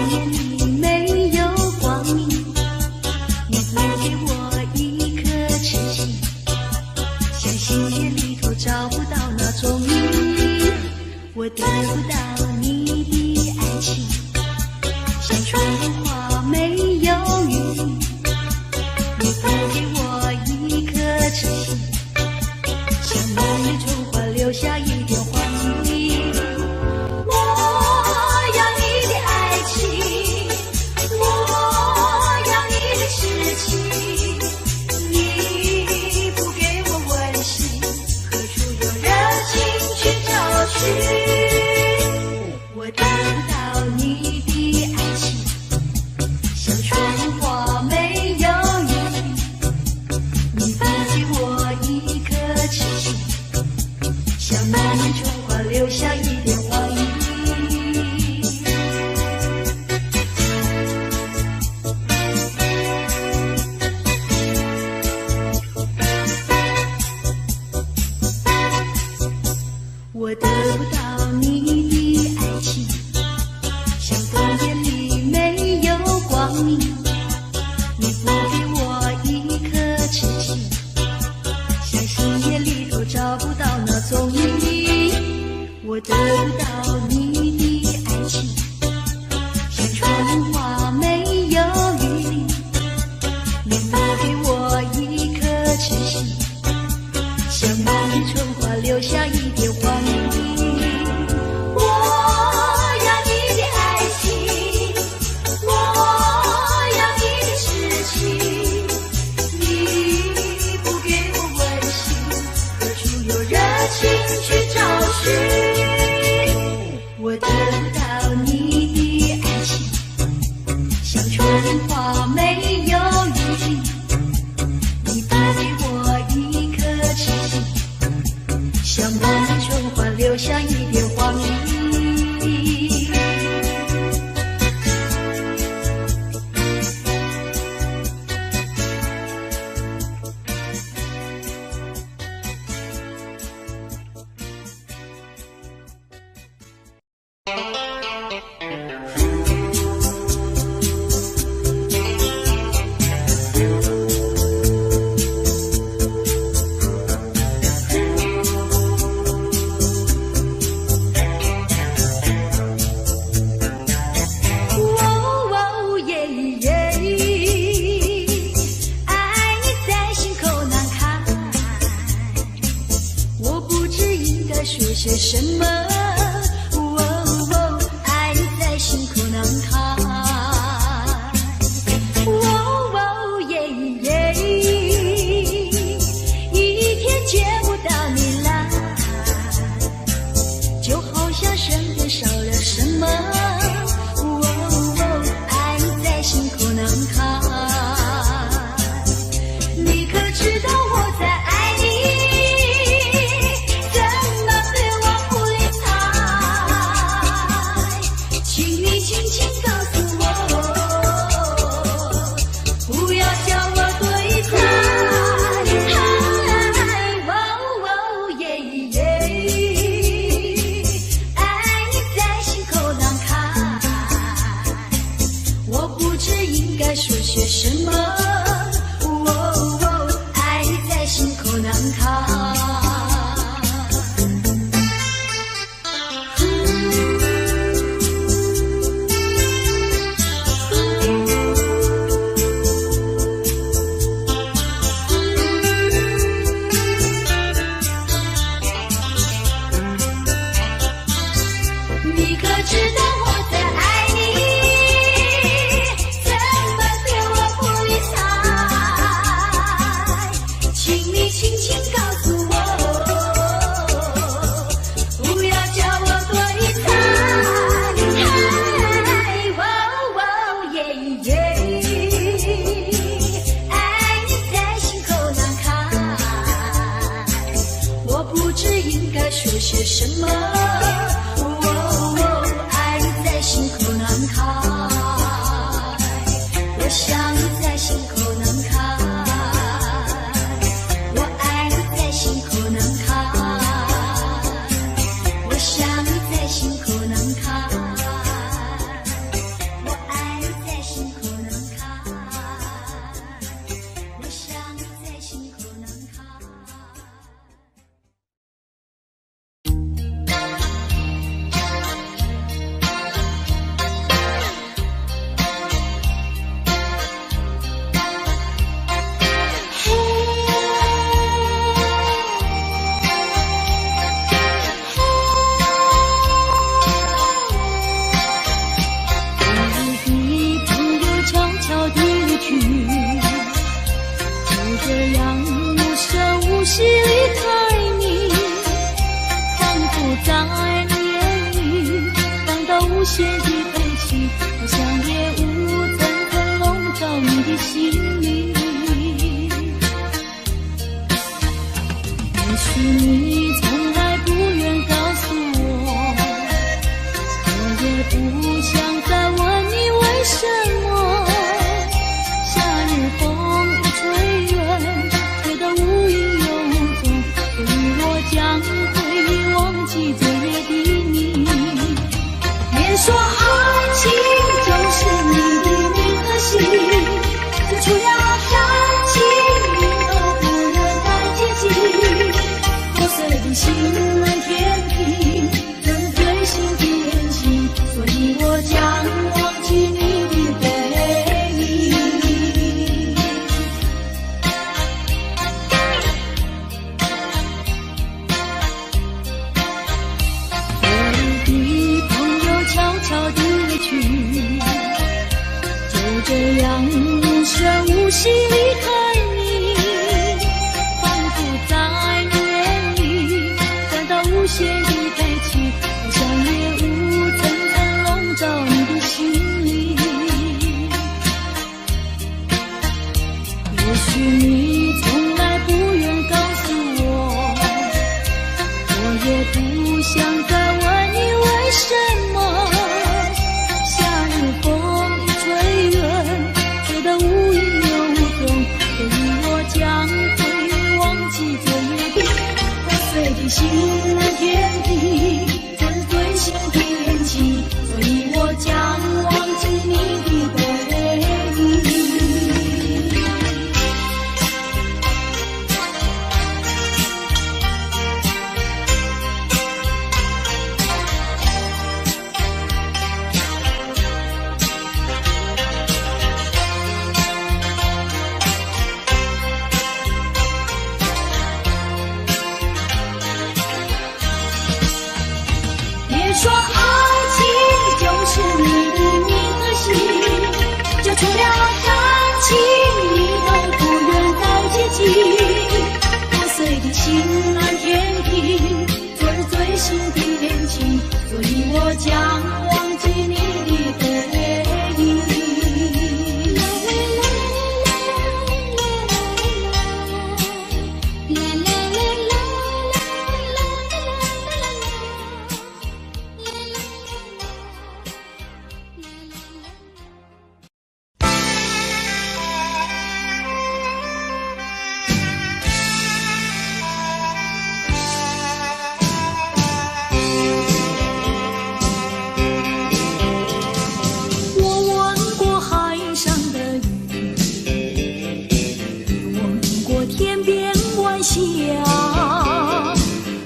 夜里没有光明，你不给我一颗痴心，像星夜里头找不到那种你，我得不到你的爱情，像春花没有雨，你不给我一颗痴心，像梦里春花留下一点黄泥。我得不到你的爱情，像春花没有雨，你不给我一颗痴心，像梦里春花留下一点黄泥。我得不到你的爱情，像冬夜里没有光明，你不给我一颗痴心，像星夜里头找不到那踪影。我得不到你的爱情，像春花没有雨淋，你不给我一颗痴心，像梦里春花留下一点黄泥。我得不到你的爱情，像春花没有雨淋，你不给我一颗痴心，像梦里春花留下一点黄泥。说些什么？爱你在心口难开。一天见不到你来，就好像身边少了什么。爱你在心口难开。你可知道我在爱你？说些什么？爱你在心口难开。你可知道我在爱你？怎么对我不理睬？这样深无息离开你，仿佛在梦里感到无限的悲戚，好像夜雾层层笼罩你的心里。也许你从来不愿告诉我，我也不想再问你为什么。夏日风吹远，觉得无影又无踪，所以我将会忘记昨夜的破碎的心天地，这是最新的恋情，所以我将忘记你的背影。说爱情就是你的名和姓，就除了感情你都不愿再接近。破碎的心难填平，昨日最新的恋情，所以我将忘记你的背影。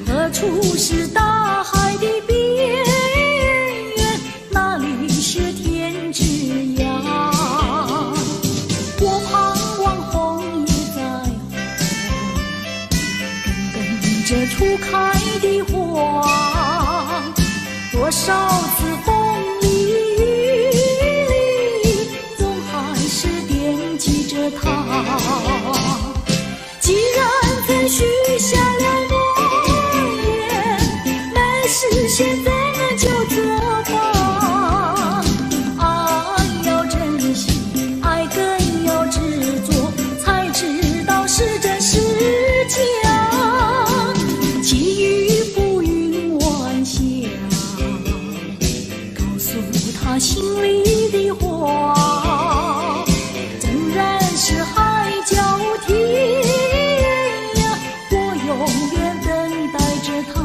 何处是大海的边缘？哪里是天之涯？我盼望红叶在红，跟着初开的花，多少次风里雨里，总还是惦记着他。既然曾许下了诺言，没实现怎么就作罢？爱要珍惜，爱更要执着，才知道是真是假。寄予浮云晚霞，告诉他心里的话，纵然是海角天永远等待着他。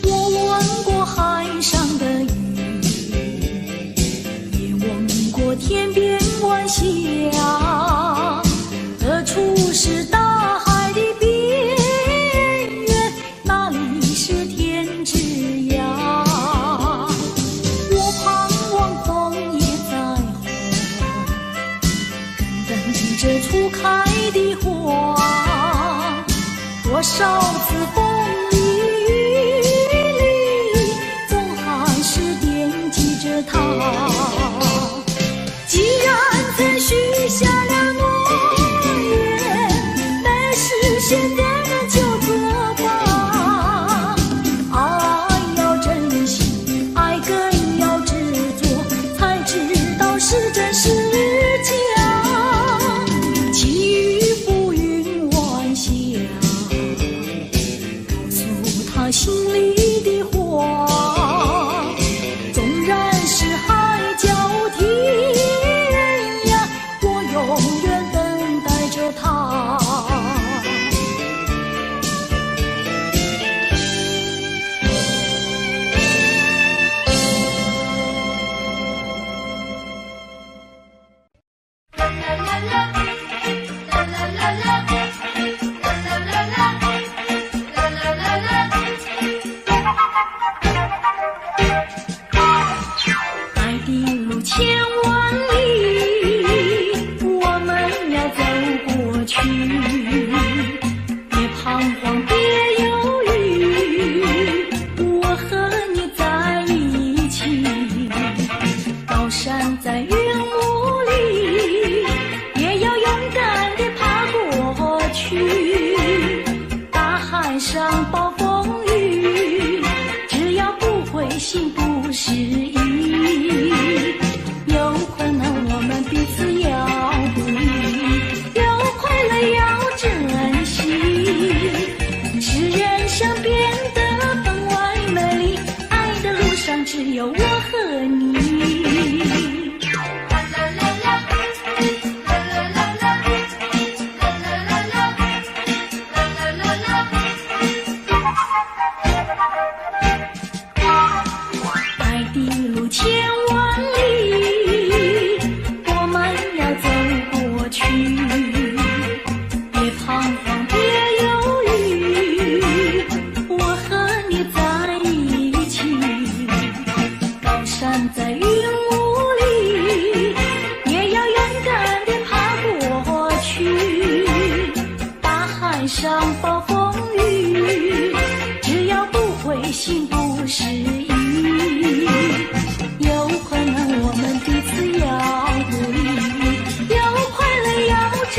我闻过海上的雨，也闻过天边晚霞。何处是大海的边缘？哪里是天之涯？我盼望枫叶在红，等着初开的花。多少次风里雨里，总还是惦记着他。既然曾许下了诺言，没实现怎么就作罢？爱要珍惜，爱更要执着，才知道是真是假。寄予浮云晚霞，告失意。有困难我们彼此要鼓励，有快乐要珍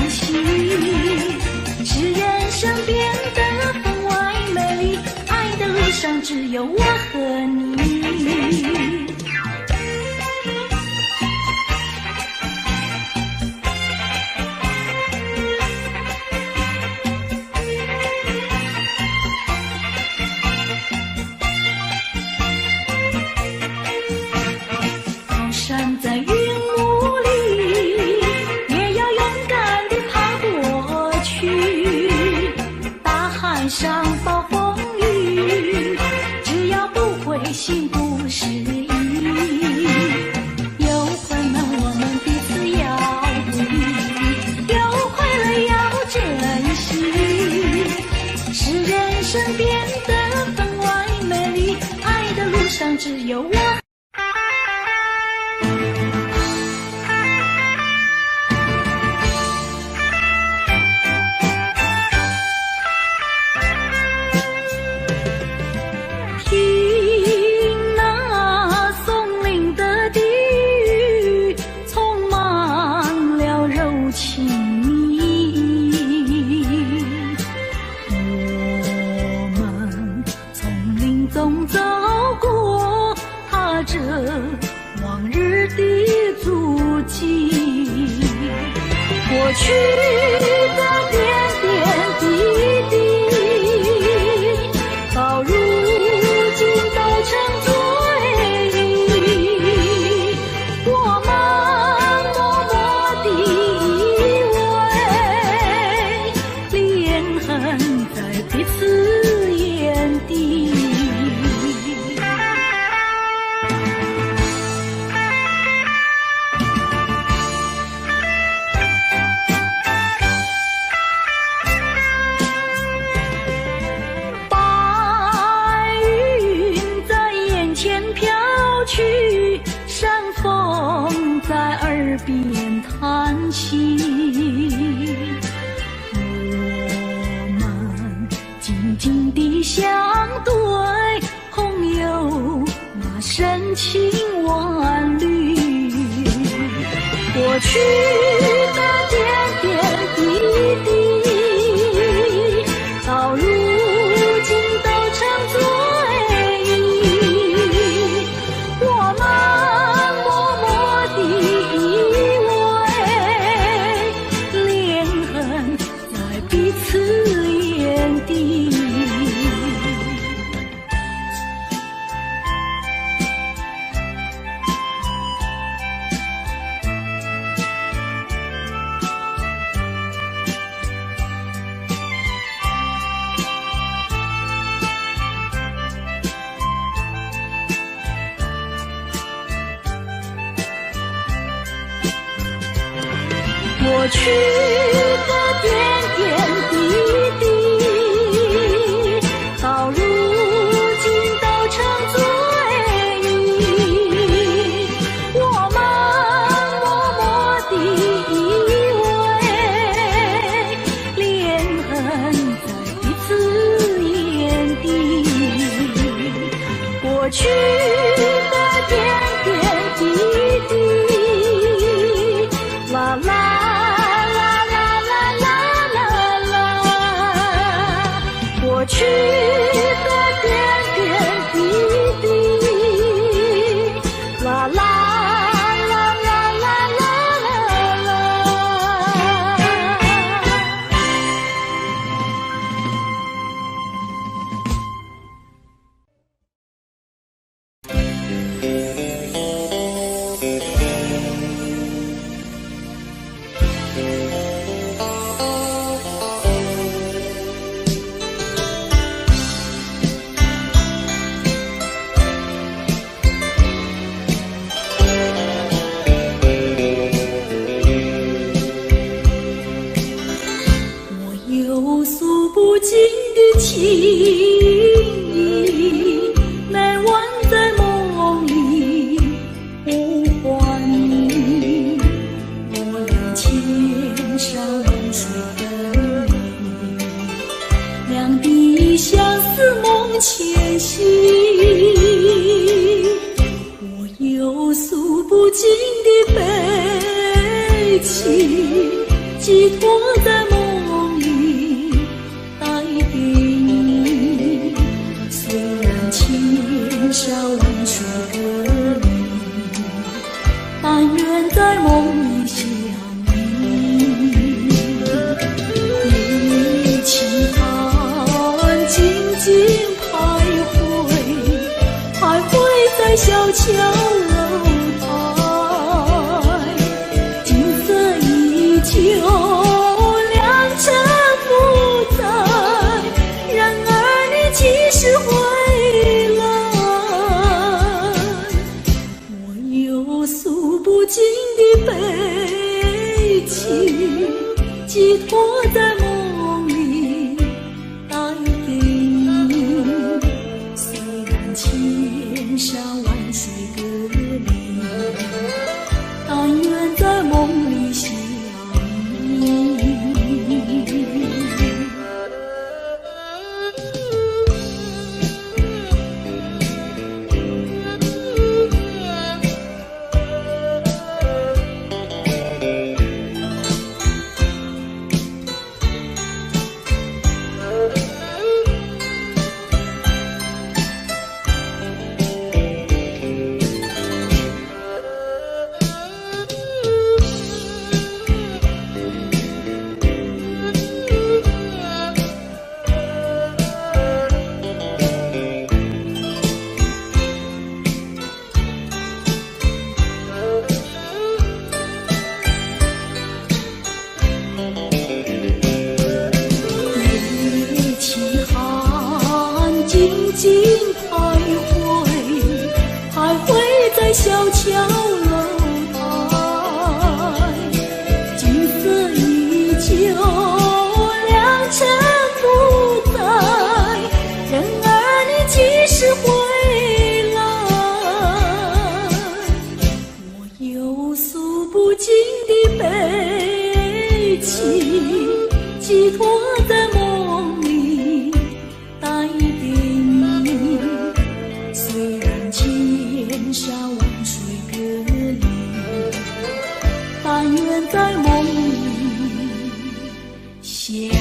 惜，使人生变得分外美丽。爱的路上只有我和你。站在云雾里，也要勇敢地爬过去。大海上暴风雨，只要不灰心不失意。有困难我们彼此要鼓励，有快乐要珍惜，使人生变得分外美丽。爱的路上只有我。总走过踏着往日的足迹，过去的点点滴滴，到如今都成追忆。我们默默地依偎，恋恨在彼此眼底。山风在耳边弹起，我们静静地相对，朋友那深情万缕。过去的点点滴滴，到如今都成追忆。我们默默地依偎，恋恨在彼此眼底。过去的点点滴滴，到如今都成追忆。我们默默地依偎，恋恨在彼此眼底。过去的点点滴滴，啦啦。过去的点点滴滴，啦啦。寄托在梦里带给你。虽然千山万水隔离，但愿在梦里相遇。你轻叹静静徘徊，徘徊在小桥楼台，景色依旧，良辰不在，然而你几时回来？我有诉不尽的悲情，寄托在梦里带给你。虽然千山万水隔离，但愿在梦里相遇。静徘徊，徘徊在小桥楼台，景色依旧，良辰不在，然而你几时回来？我有诉不尽的悲情，寄托在梦里带给你。虽然千山万水隔离，但愿在梦里相遇。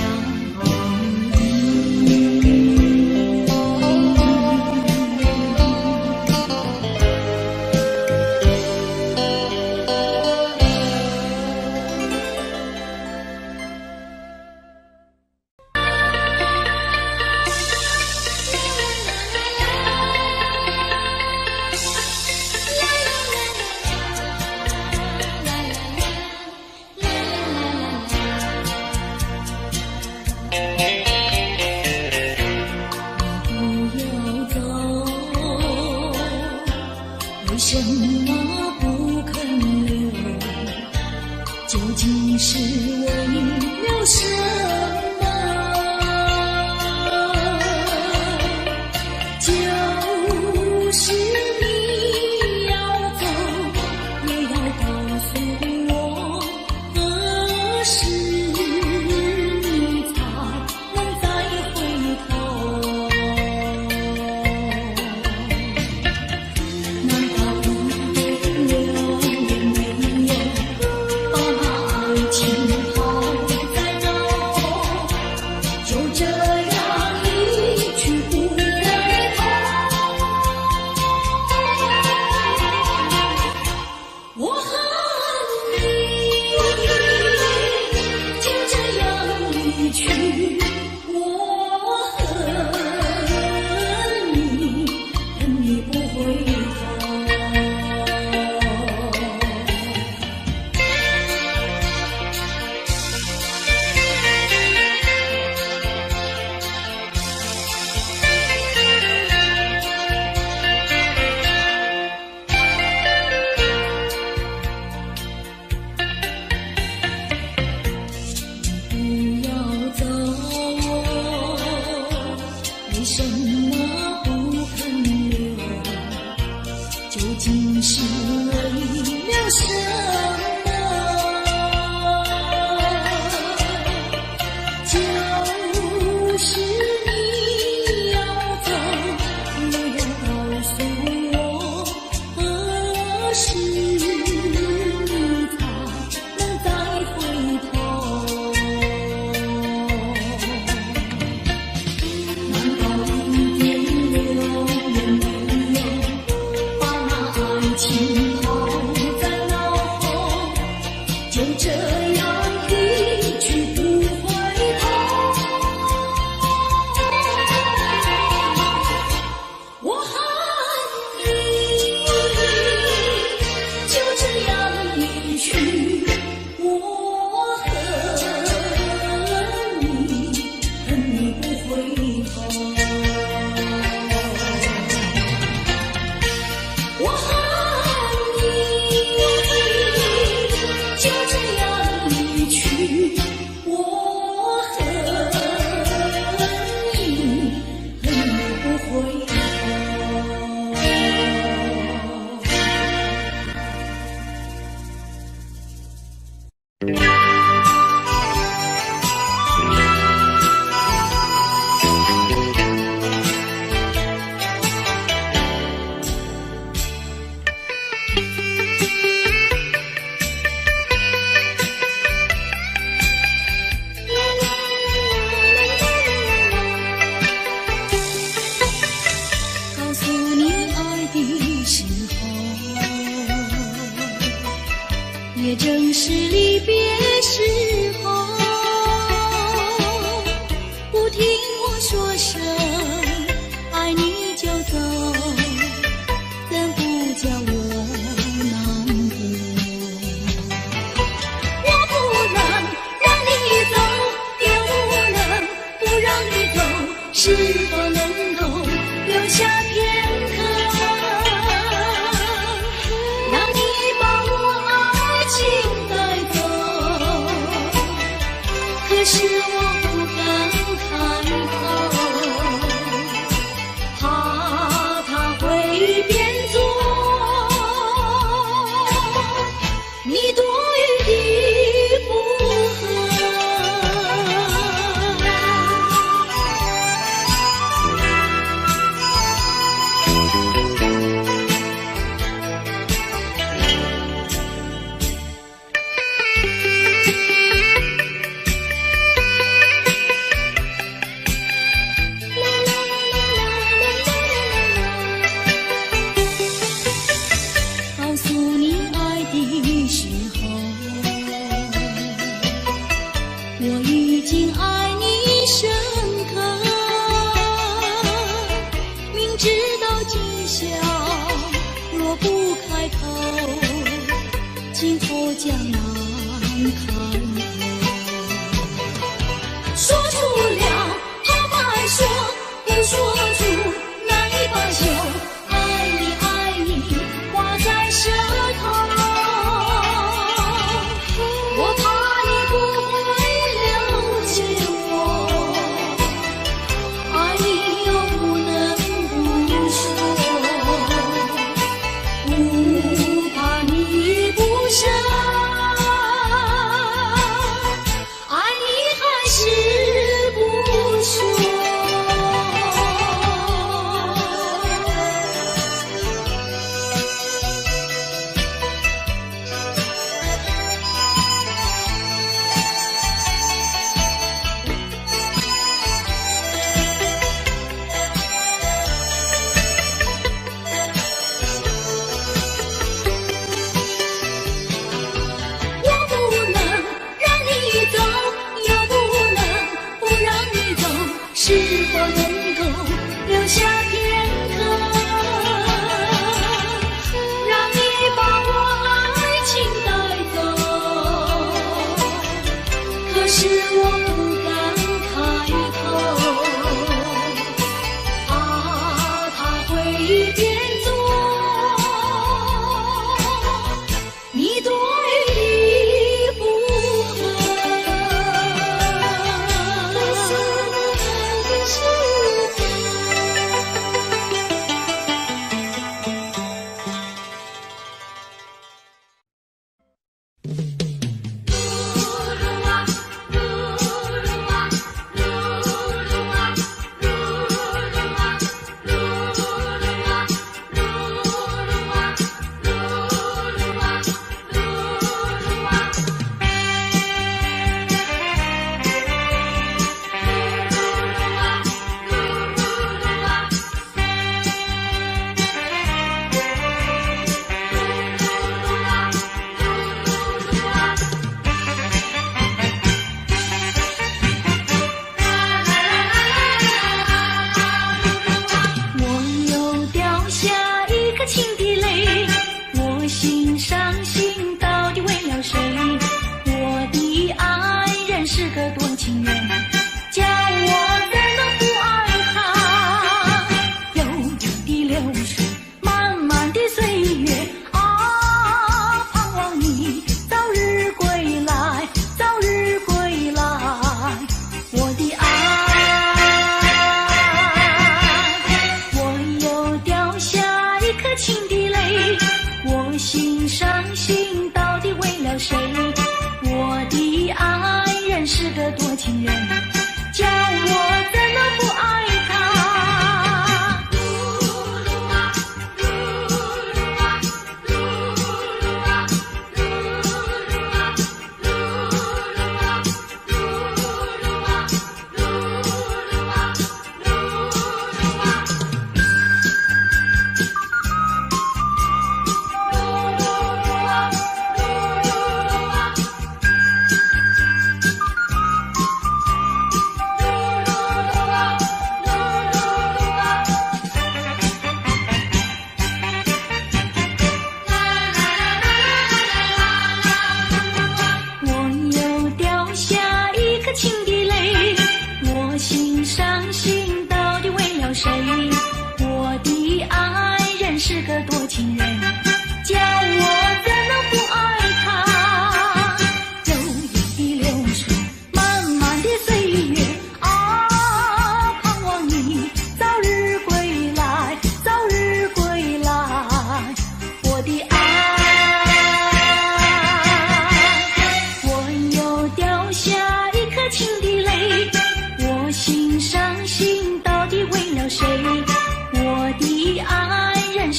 为什么不肯留？究竟是为了什么？就是你要走，也要告诉我，何时你才能再回头？难道一点留也没有，把爱情抛在脑一边走，你多余的附和。告诉你爱的时候，我已经爱你深刻，明知道今宵若不开口，今后将难开口。说出了怕白说，不说出难以罢休。爱你爱你挂在舌头，我怕你不会了解我，爱你又不能不说，不怕你不舍，爱你还是不说。我不能让你走，又不能不让你走，是否能够留下片刻，让你把我爱情带走？可是我不敢开口，怕他会一边走，你多余的附和。我又掉下一颗情的泪，我心伤心到底为了谁？我的爱人是个多情人，叫我怎能不爱他？悠悠的流水，漫漫的岁月啊，盼望你早日归来，早日归来，我的爱。我又掉下一颗情的泪，我心伤心到底为了谁？我的爱人是个多情人，叫我怎能不爱他？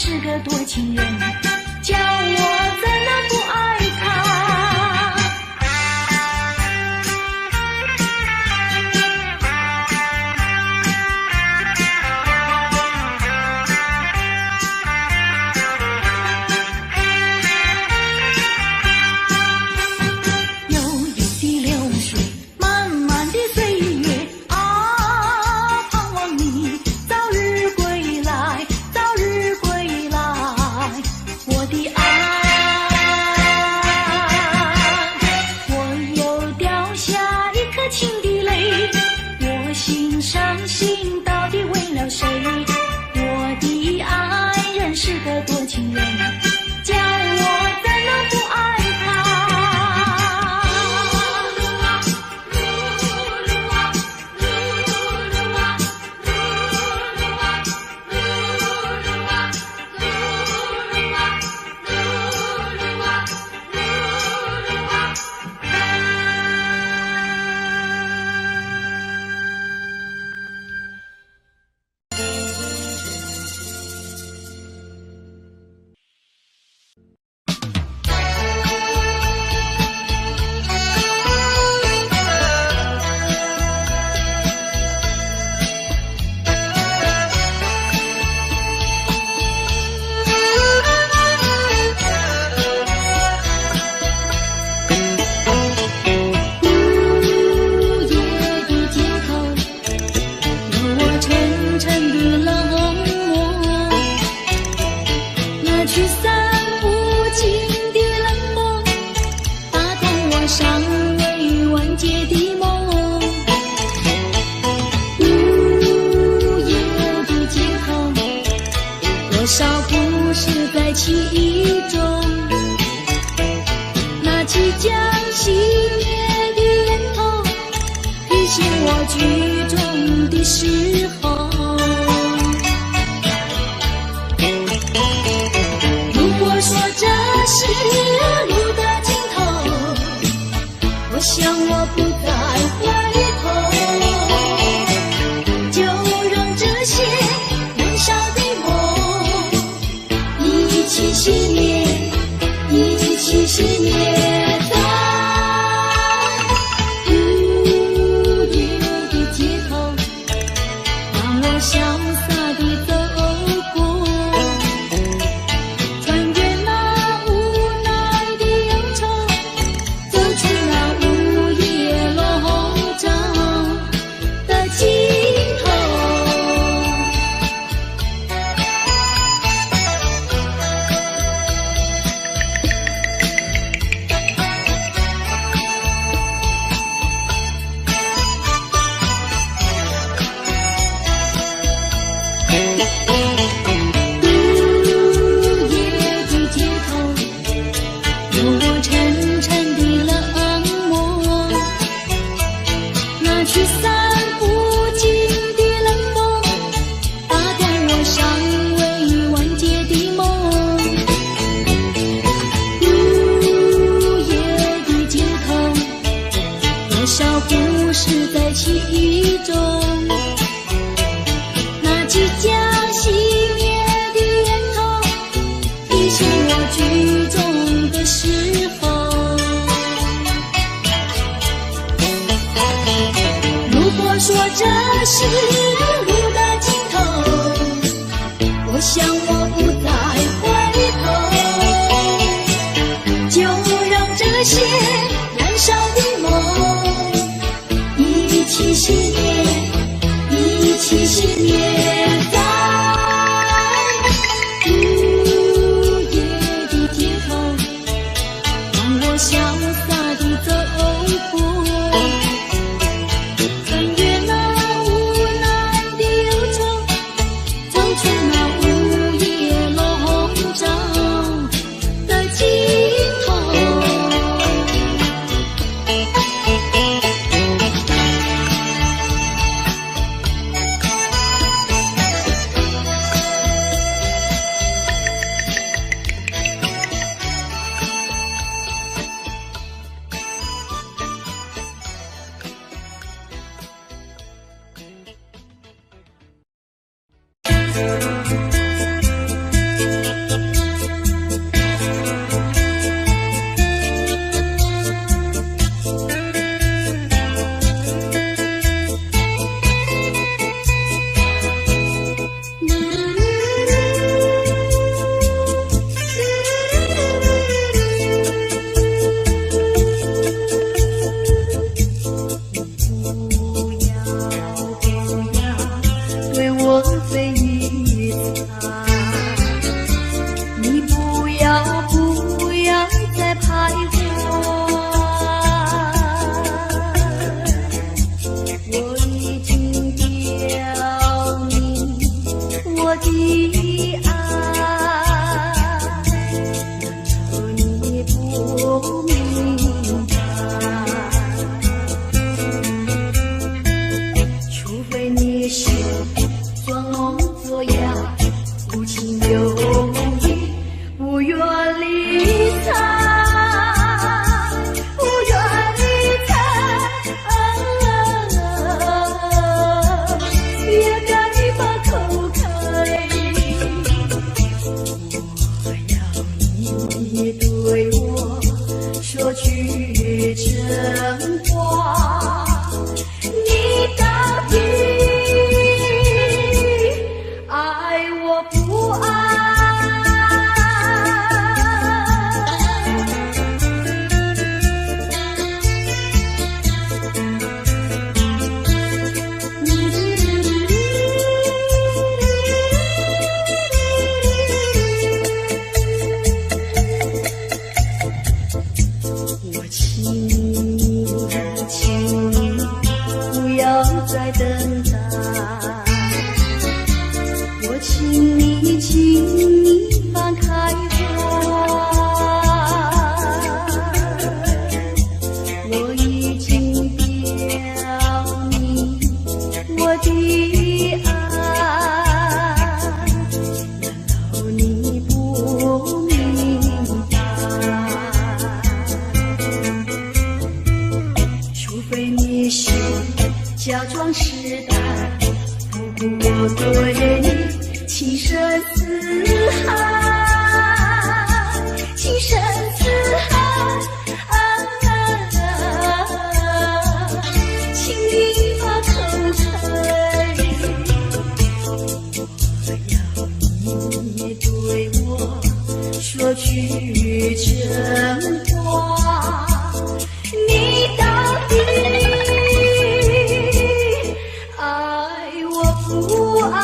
是个多情人，叫我怎能不爱他？悠悠的流水，漫漫的岁月啊，盼望你早日归来，早日归来，我的爱。我又掉下一颗情的泪，我心伤心到底为了谁？我的爱人是个多情人，叫我怎能不爱多少故事在其中，那即将熄灭的烟头，提醒我剧中的时候。如果说这是路的尽头，我想我不再回头，就让这些燃烧的一起熄灭，一起熄灭在雨夜的街头，让我潇洒地走过，穿越那无奈的忧愁，走出那午夜笼罩的尽头。其中，那即将熄灭的烟头，提醒我剧中的时候。如果说这是路的尽头，我想我不再回头，就让这些燃烧的梦一起熄灭，一起熄灭在午夜的街头，让我潇洒地走过，穿越那无奈的忧愁，走出那午夜对我说句真话，你到底爱我不爱？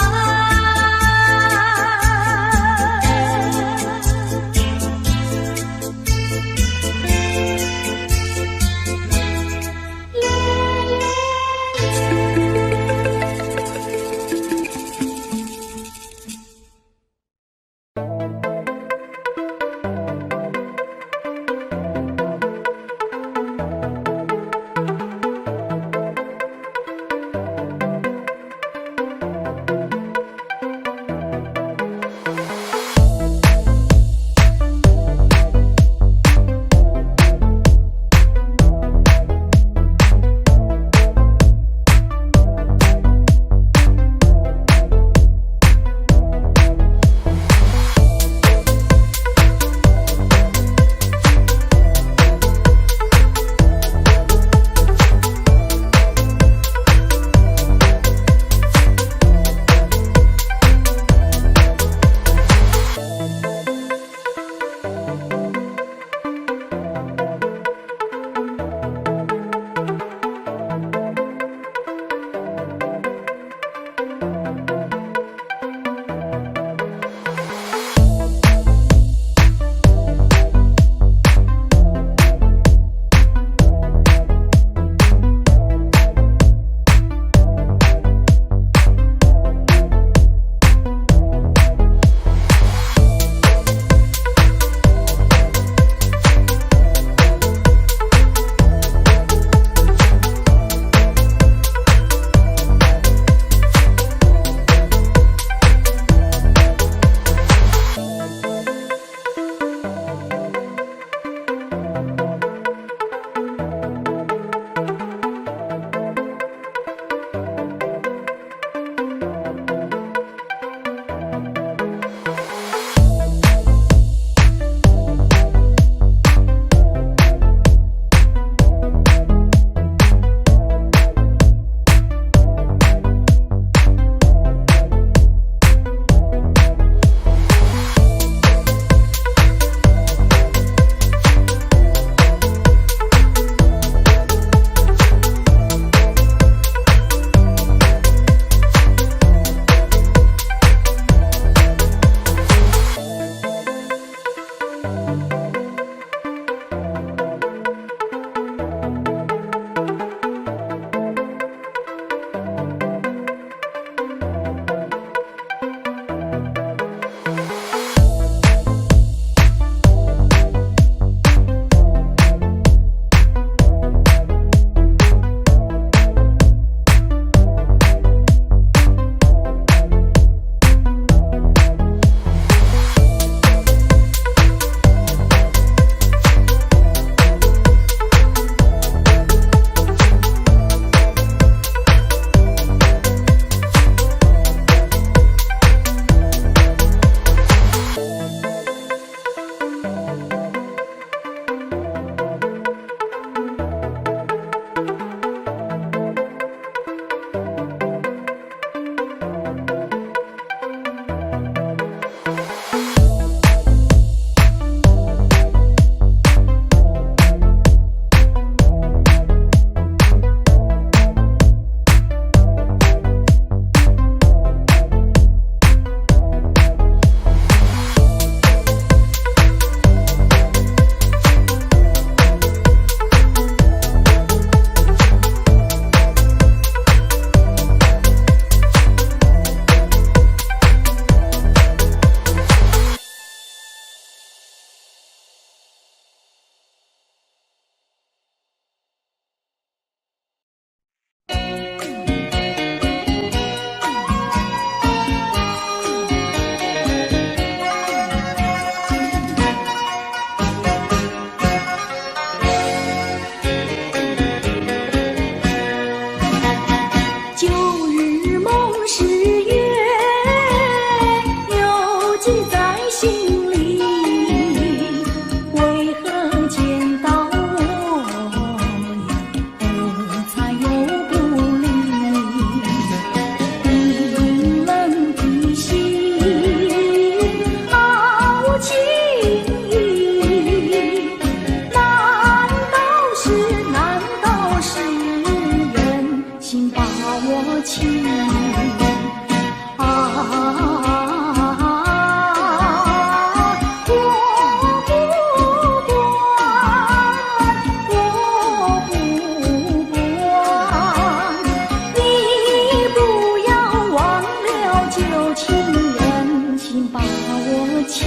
情。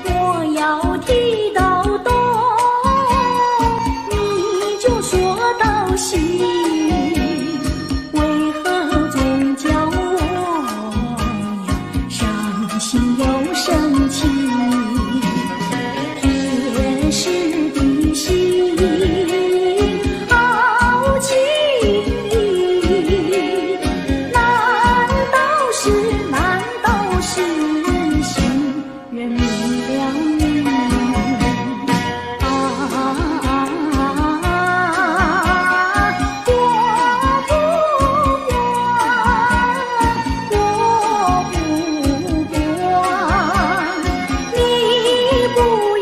我要提到东，你就说到西，为何总叫我呀伤心又生气？铁石的心好情意，难道是心人明了你？我不管，你不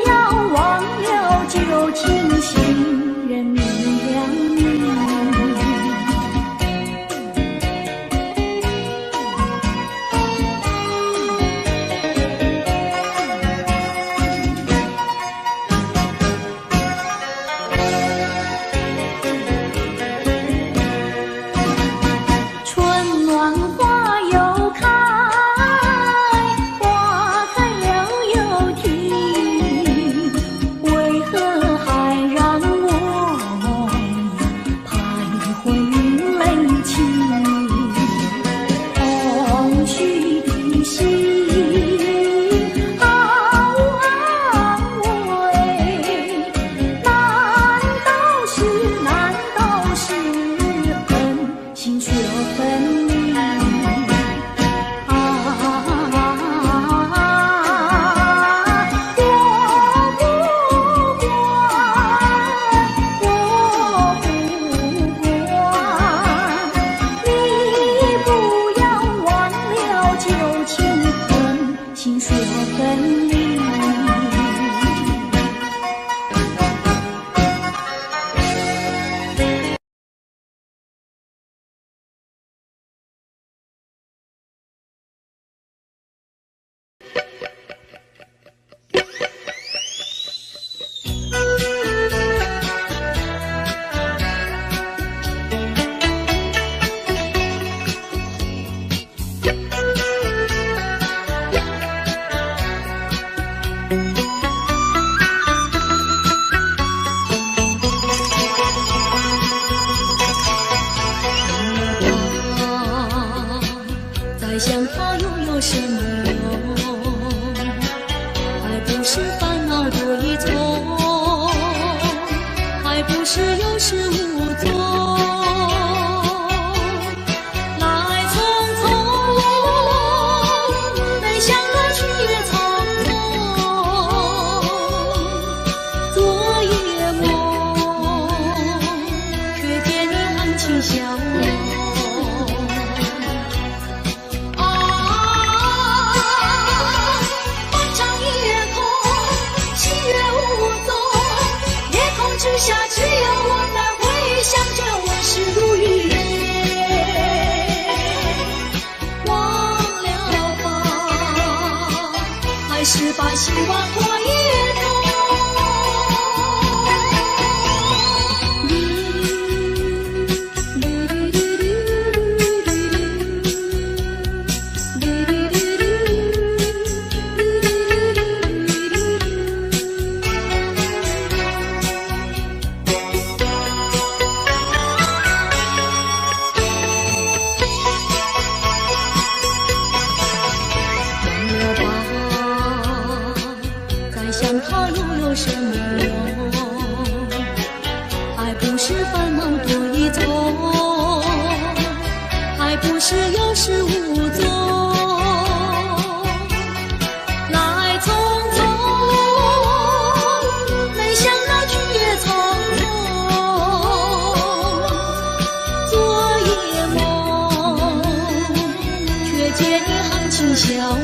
要忘了旧情，心人明了你。春暖花又开，花开了又停，为何还让我徘徊于泪情？空虚的心好安慰，难道是恨心却分离？我不管，你不要忘了旧情，恨心却分离。再想他又有什么用？还不是烦恼多一重，还不是有始无终。来匆匆，没想到去也匆匆。昨夜梦，却见你含情笑容。之下只有我在回想着往事如云烟，忘了吧，还是把希望挂眼头。想他又有什么用？还不是烦恼多一重，还不是有始无终。来匆匆，没想到去也匆匆。昨夜梦，却见你含情笑容。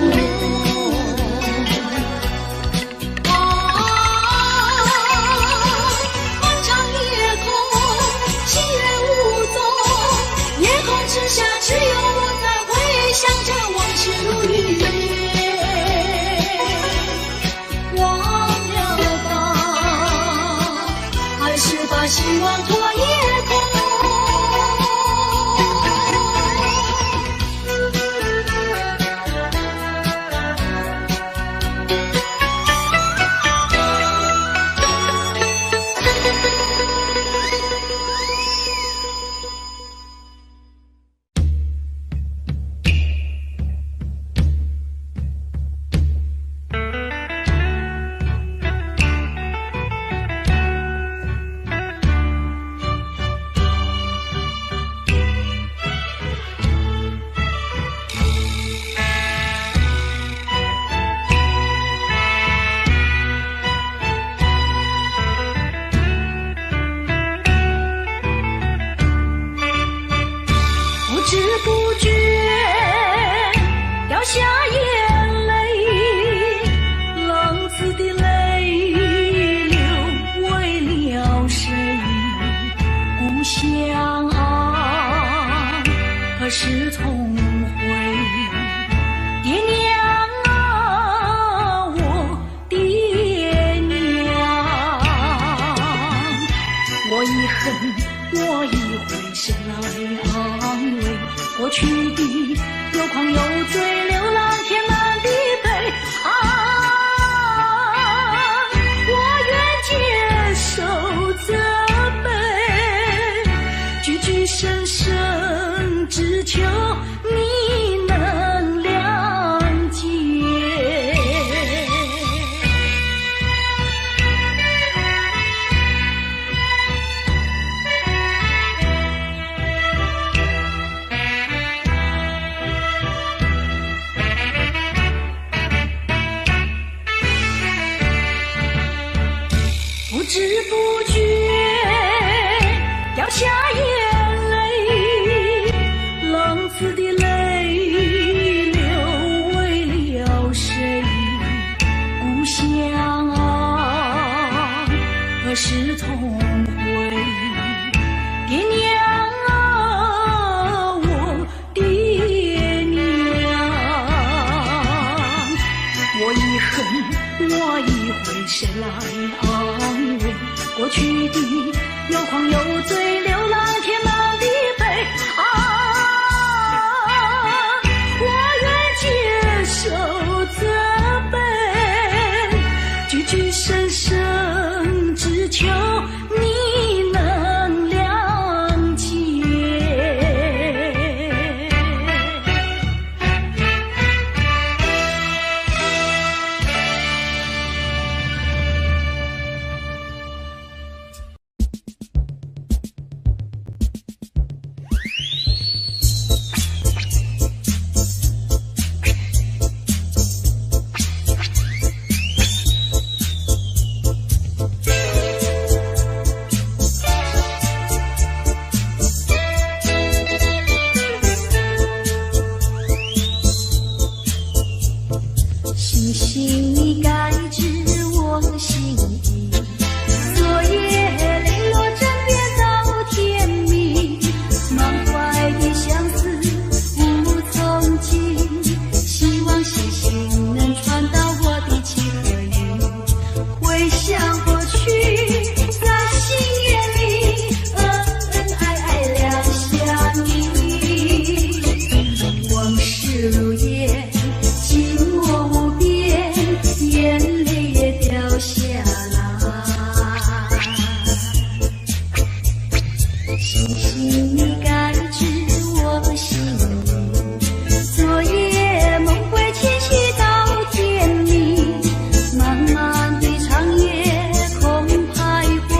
知不觉掉下眼泪，浪子的泪流为了谁？故乡啊，何时重回？爹娘啊，我爹娘，我一恨，我一悔，谁来安慰？过去的有狂有罪，流浪天茫的悲啊！我愿接受责备，句句声声只求你能谅解。星星你该知我心意，昨夜泪落枕边到天明，满怀的相思无从尽，希望星星能传到我的情和意，回想过去在心眼里恩恩爱爱两相依，往事如烟寂寞无边，眼泪也掉下来。星星你该知我心意，昨夜梦回牵系到天明，漫漫的长夜空徘徊，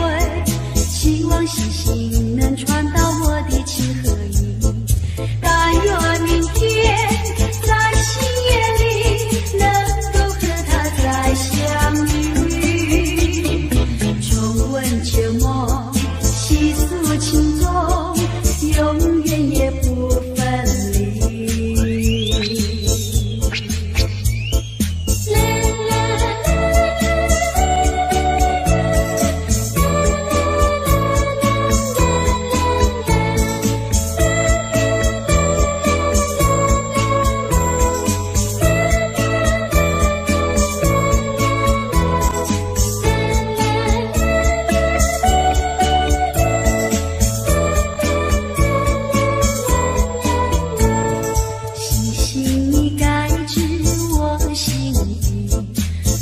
希望星星能传到我的情和意，但愿明天在心眼里能够和他再相遇，重温旧梦，细诉情衷，永远也不分离。星星你该知我心意，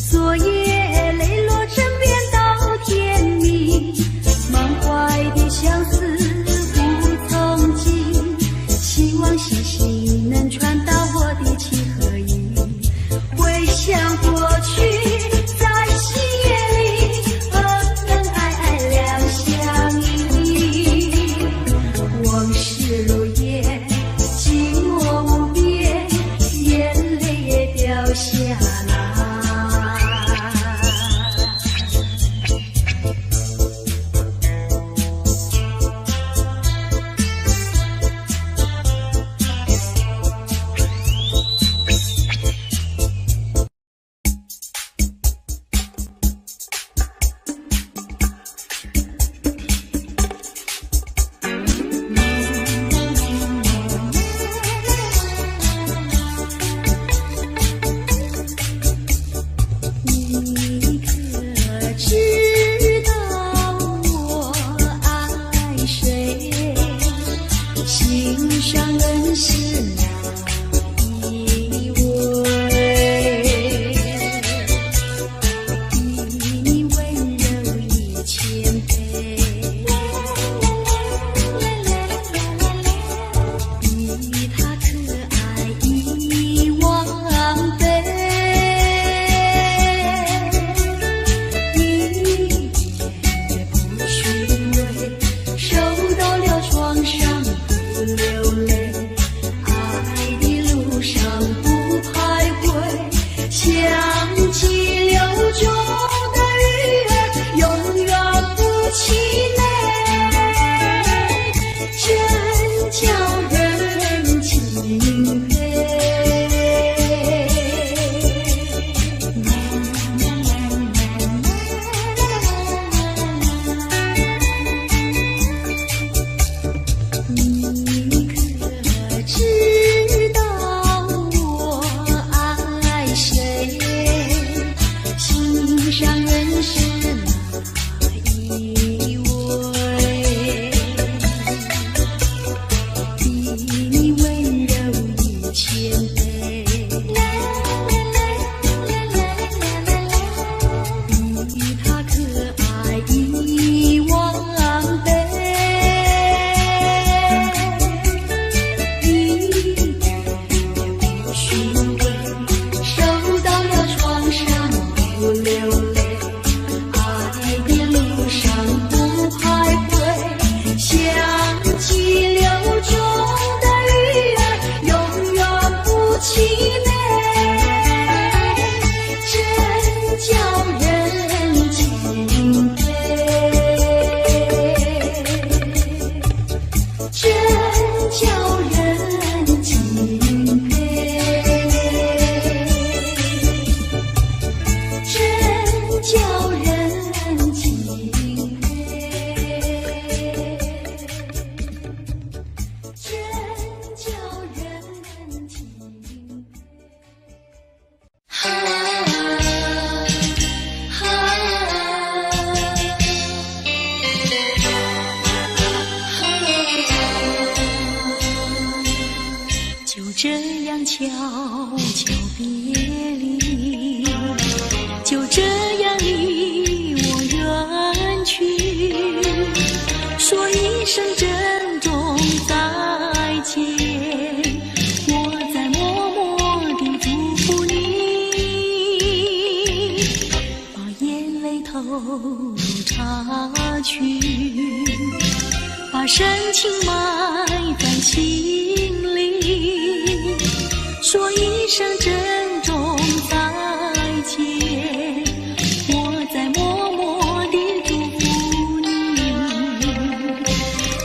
昨夜泪落枕边到天明，满怀的相思无从尽，希望星星能传到我的情和意，回想过去在心眼里恩恩爱爱两相依，往事如烟寂寞无边，眼泪也掉下来。你可知道我爱谁？心上人是哪一位？你温柔已谦卑，比他可爱已忘悲。受到了创伤不流泪，爱的路上不徘徊，想起流中的鱼儿，永远悄别离，就这样离我远去，说一声珍重再见，我在默默地祝福你，把眼泪投入茶去，把深情埋在心里，说一声珍重再见，我在默默地祝福你。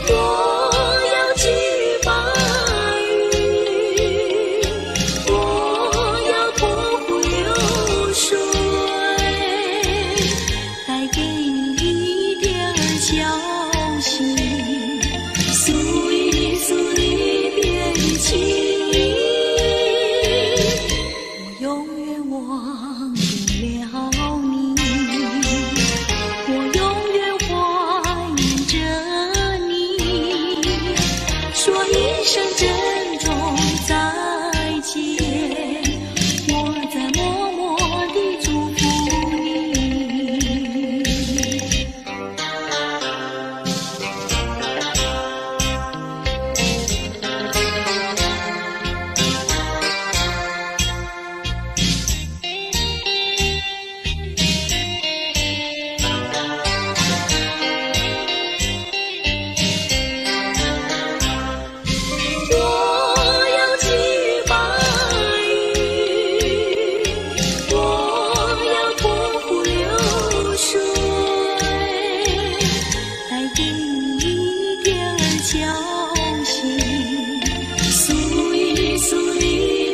我要寄白羽，我要托付流水，带给你一点消息，诉一诉离别的情意，我永远忘不了你，我永远怀念着你，说一声珍重再见，我在默默地祝福你。我要寄白羽，我要托付流水，带给你一点消息，诉一诉离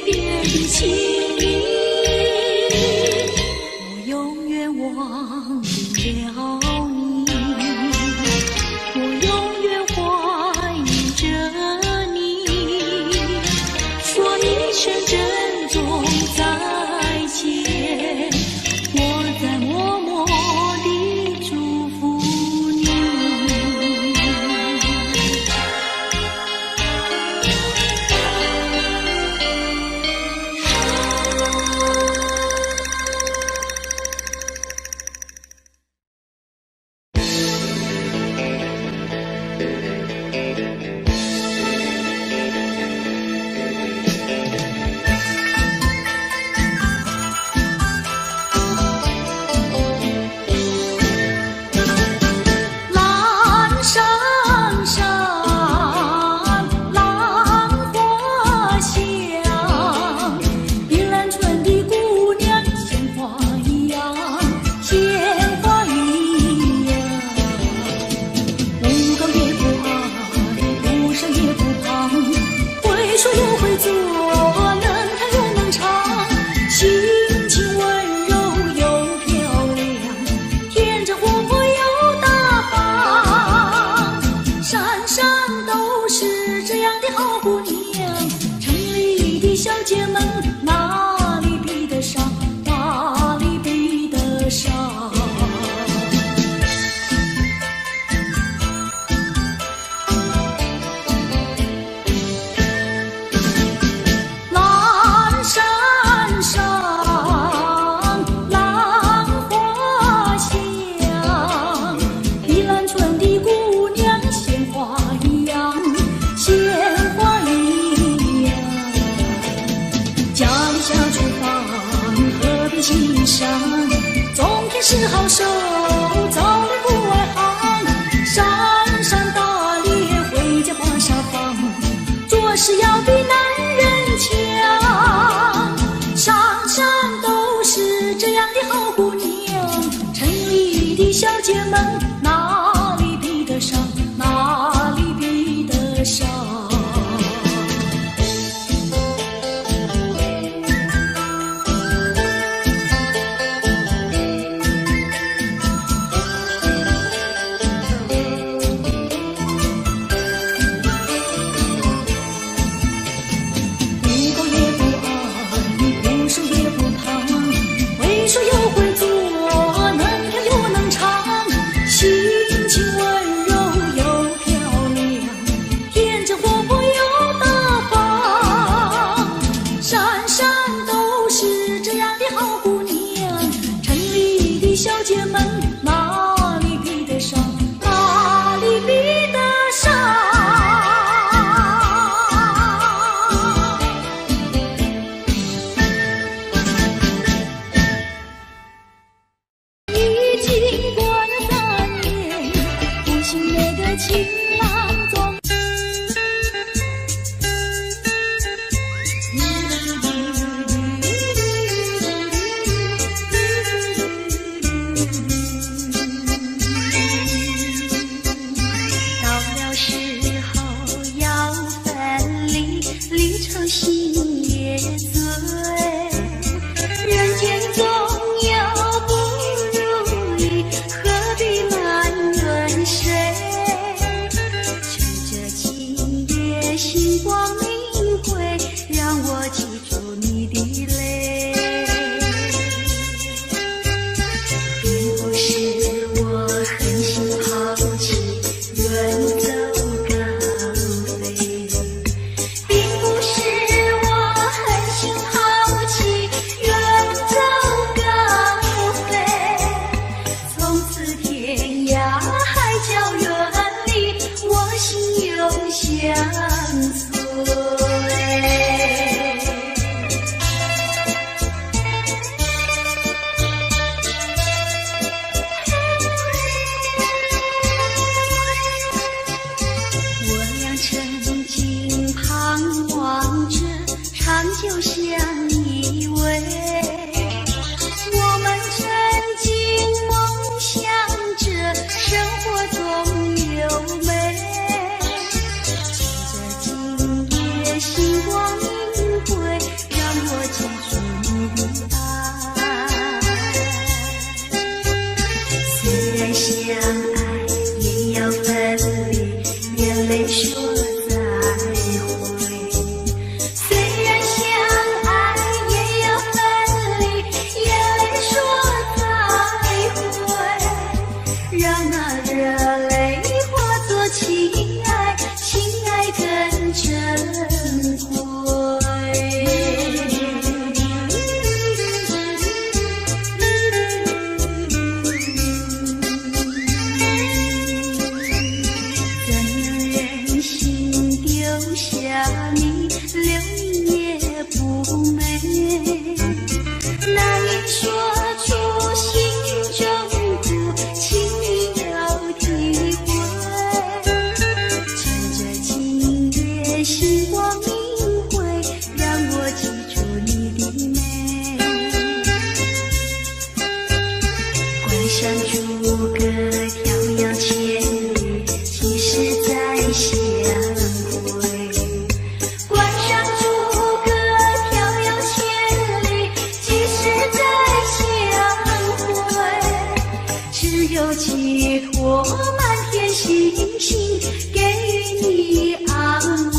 别的情意，我永远忘不了你，我永远怀念着你，说一声珍重再见，我在默默地祝福你。蓝山上，浪花香，碧兰村的姑娘鲜花一样，鲜花一样。不高也不矮，不深也不胖，会说又会做，能弹又能唱，性情温柔又漂亮，天真活泼又大方，山上都是这样的好姑娘，城里的小姐们哪里比得上，哪里比得上。蓝山上，浪花香，碧兰村的姑娘鲜花一样，鲜花一样。家里下厨房，河边欣赏，种田是好手，早恋不外行，山山打猎，回家把沙放，做事要比男人强，山山都是这样的好姑娘，城里的小姐们哪里比得上，哪里比得上。不高也不矮，不瘦也不胖，会说又会做，能跳又能唱，心情爱也要分离，眼泪说再会。虽然相爱也要分离，眼泪说再会。让那热泪化作情爱，情爱更珍贵。你留你也不美，难以说出心中苦，请你要体会。趁着今夜星光明辉，让我记住你的美。关上诸葛飘摇千里，几时再相会。有寄托满天星星，给予你安慰。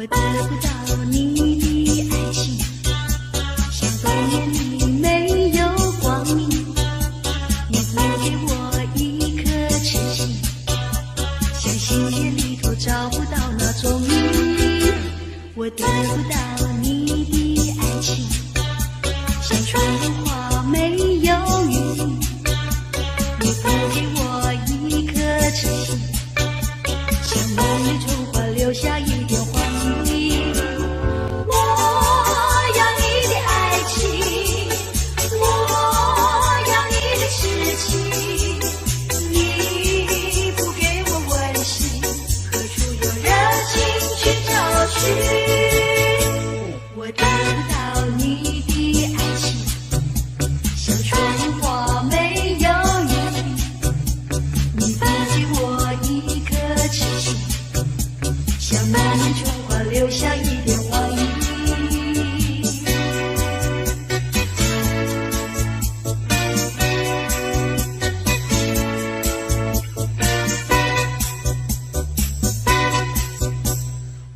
我得不到你的爱情，像冬夜里没有光明。你不给我一颗痴心，像星夜里头找不到那种你。我得不到你的爱情，像春花没有雨淋。你不给我一颗痴心，像梦里春花留下一点黄泥。我要你的爱情，我要你的痴情，你不给我温馨，何处有热情去找寻？我得不到你的爱情，像春花没有雨淋。你不给我一颗痴心，像满面春花留下一点黄泥。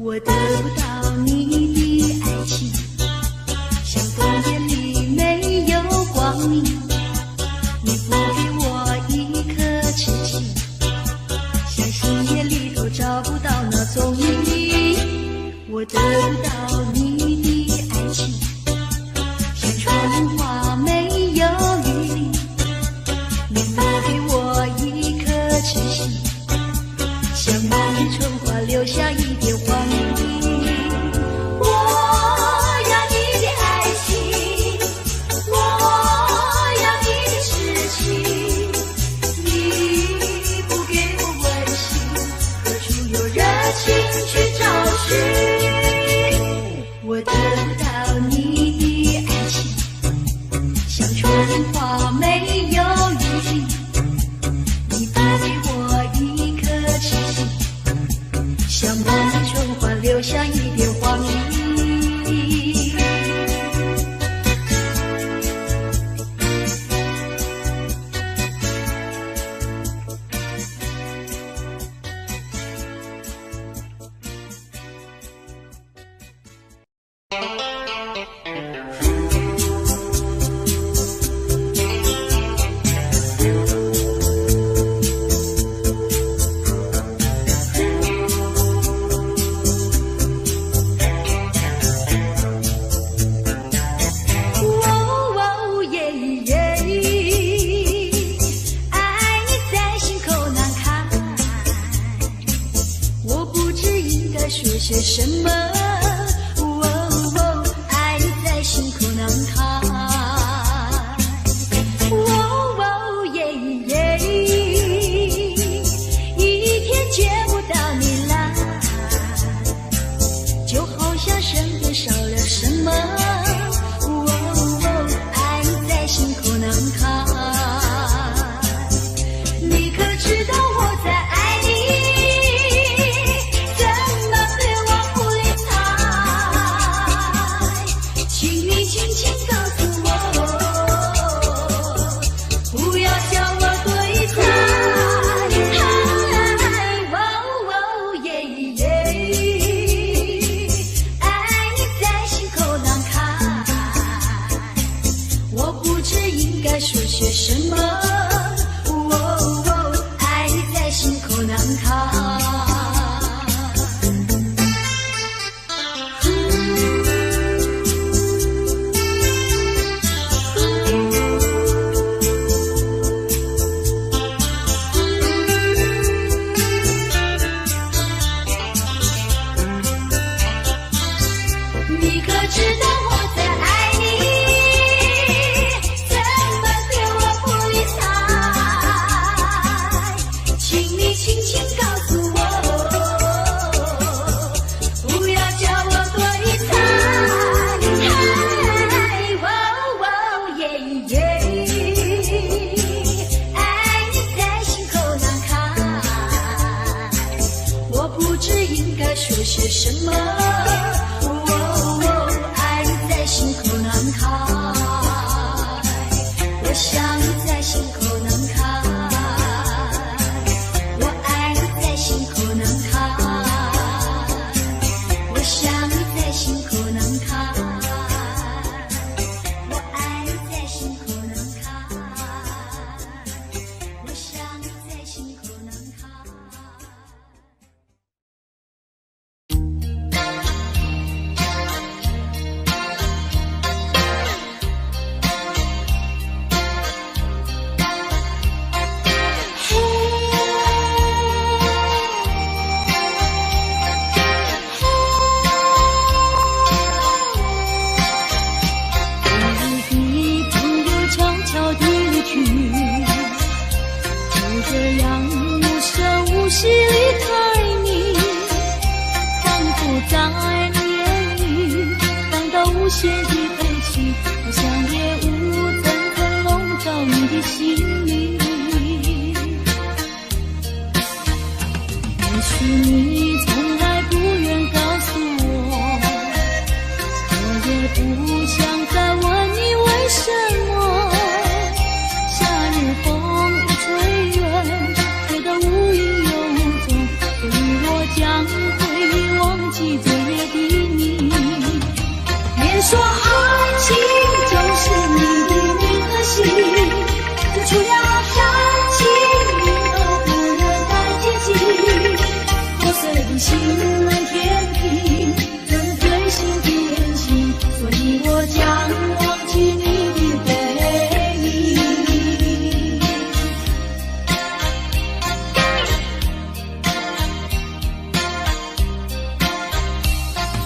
我得不到你的爱情，像冬夜里没有光明。你不给我一颗痴情，像星夜里头找不到那踪影。我得不到你的爱情，像春花没有雨淋。你不给我一颗痴心，像满面春花留下一点黄泥。我要你的爱情，我要你的痴情，你不给我温馨，何处有热情去找寻？我得不到你的爱情，像春花没有雨淋。你不给我一颗痴心，像满面春花留下一点黄泥。说些什么？爱你在心口难开。一天见不到你来，就好像身边少了什么。爱你在心口难开。你可知道我在爱你？说些什么？爱你在心口难开。你可知道我在爱你？轻轻告诉我，不要叫我对猜。爱你在心口难开，我不知应该说些什么。爱你在心口难开，我想你在心口难开。心口难开，我想许你从来不愿告诉我，我也不想再问你为什么。夏日风一吹远，觉得无影又无踪，所以我将会忘记昨夜的你。别说爱情就是你的名和姓，就除了感情你都不能再接近。破碎的心难填平，这是最新的恋情，所以我将忘记你的背影。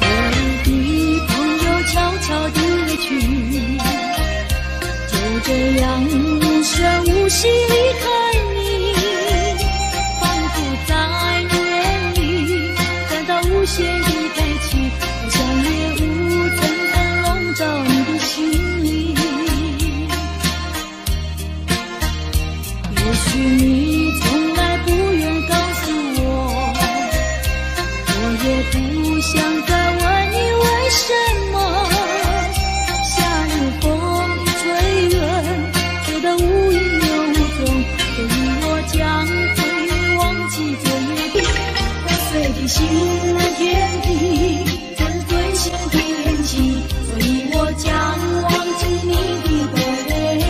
我的朋友悄悄地离去，就这样无声无息离开你，仿佛在你眼里感到无限的悲戚，好像夜雾层层笼罩你的心里。也许你从来不愿告诉我，我也不想再问你为什么。夏日风一吹远，觉得无影又无踪，所以我将会忘记昨夜的破碎的心难填平，这是最新的恋情，所以我将忘记你的背影。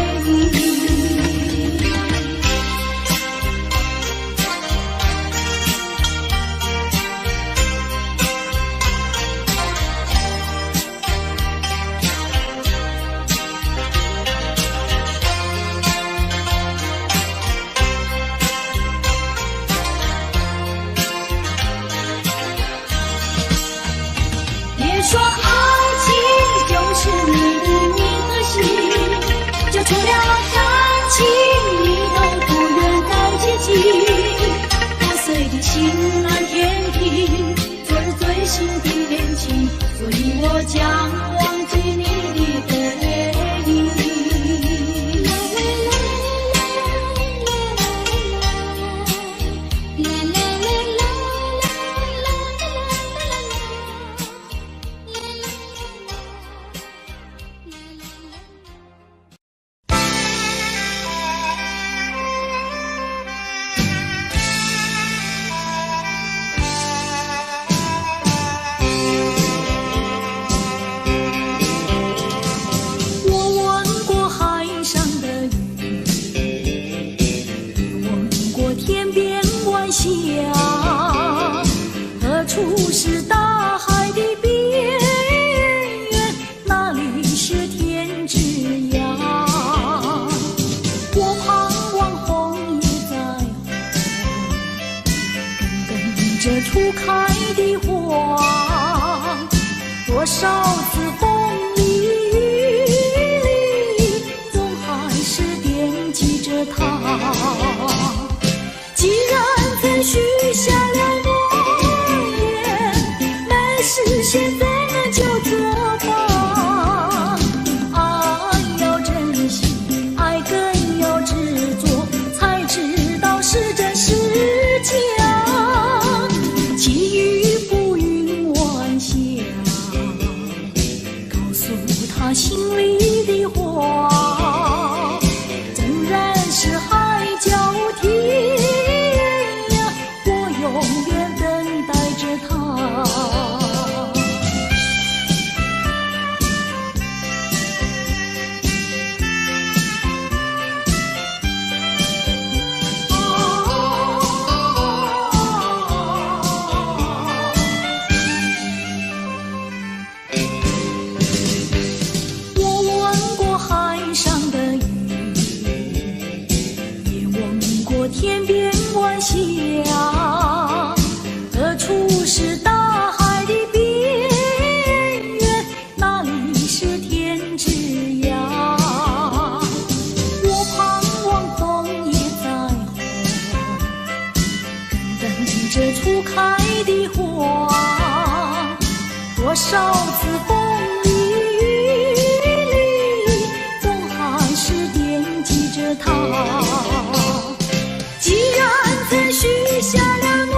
别说爱情就是你的名和姓，就除了感情你都不愿再接近。破碎的心难填平，这是最新的恋情，所以我将忘记你的背影。我闻过海上的雨，也闻过天边晚霞，何处是大海的边缘？哪里是天之涯？我盼望红叶在红，跟着初开的花，多少次风里雨里，总还是惦记着他。既然曾许下了诺言，没实现怎么就作罢？爱要珍惜，爱更要执着，才知道是真是假。寄予浮云晚霞，告诉他心里的话，纵然是海角天涯，我永远等待着他。我闻过海上的雨，也闻过天边晚霞，何处是大海的边缘？哪里是天之涯？我盼望枫叶在红，等着初开的花，多少次风里雨里，总还是惦记着他。既然曾许下了诺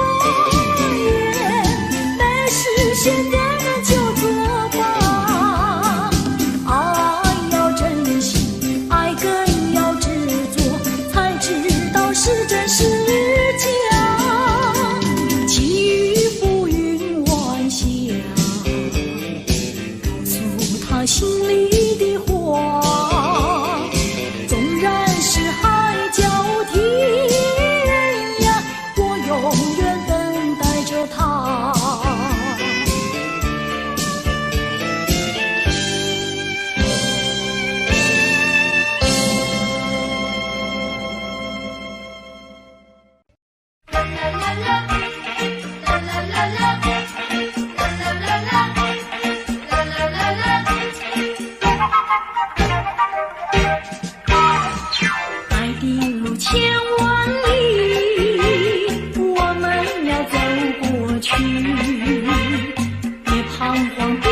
别彷徨，别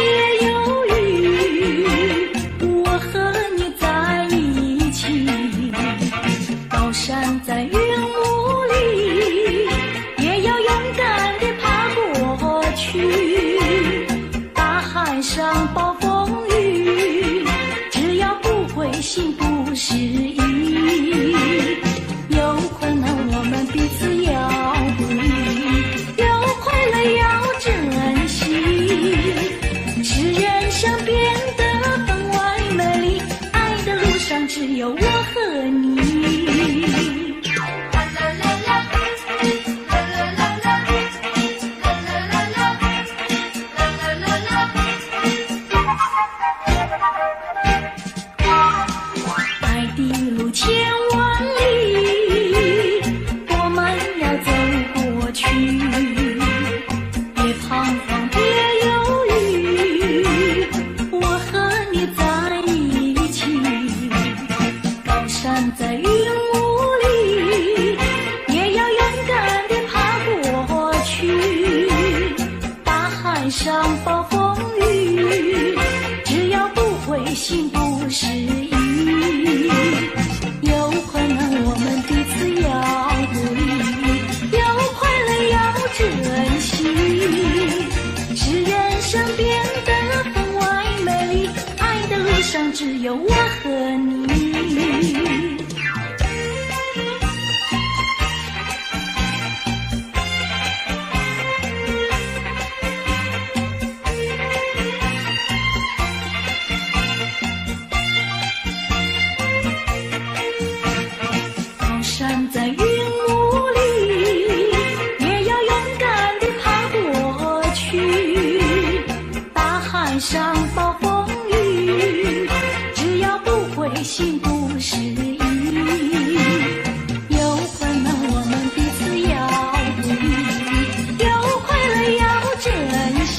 犹豫，我和你在一起。高山在云雾里，也要勇敢地爬过去。大海上暴风雨，只要不灰心不失意。有困难我们彼此要鼓励，有快乐要珍惜，使人生变得分外美丽。爱的路上只有我和你。爱的路千万里，我们要走过去。别彷徨，别犹豫，我和你在一起。高山在云雾里，也要勇敢地爬过去。大海上暴风雨，只要不灰心不失意。有困难我们彼此要鼓励，有快乐要珍惜，使人生变得分外美丽。爱的路上只有我和你。高山在云雾里，也要勇敢地爬过去。大海上暴风雨，只要不灰心不失意。有困难我们彼此要鼓励，有快乐要珍惜，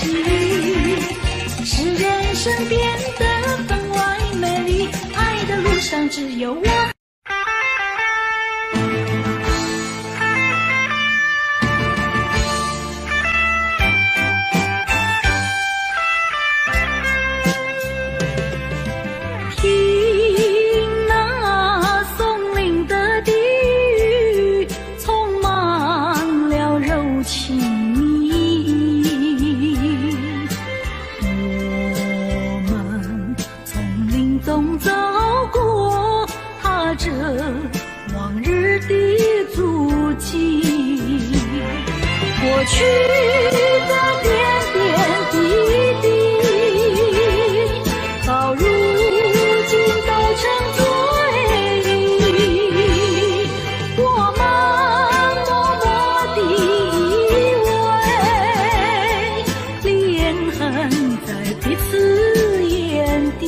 使人生变得分外美丽。爱的路上只有我。听那松林的低语，充满了柔情蜜意。我们从林中走过，踏着往日的足迹。过去的点点滴滴，到如今都成追忆。我们默默地依偎，恋痕在彼此眼底。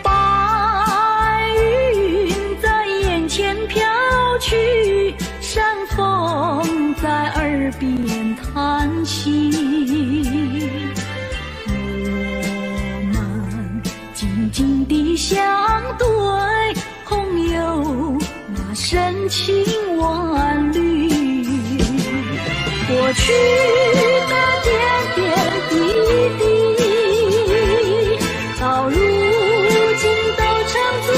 白云在眼前飘去，山风在耳边叹息。我们静静地相对，空有那深情万缕。过去的点点滴滴，到如今都成追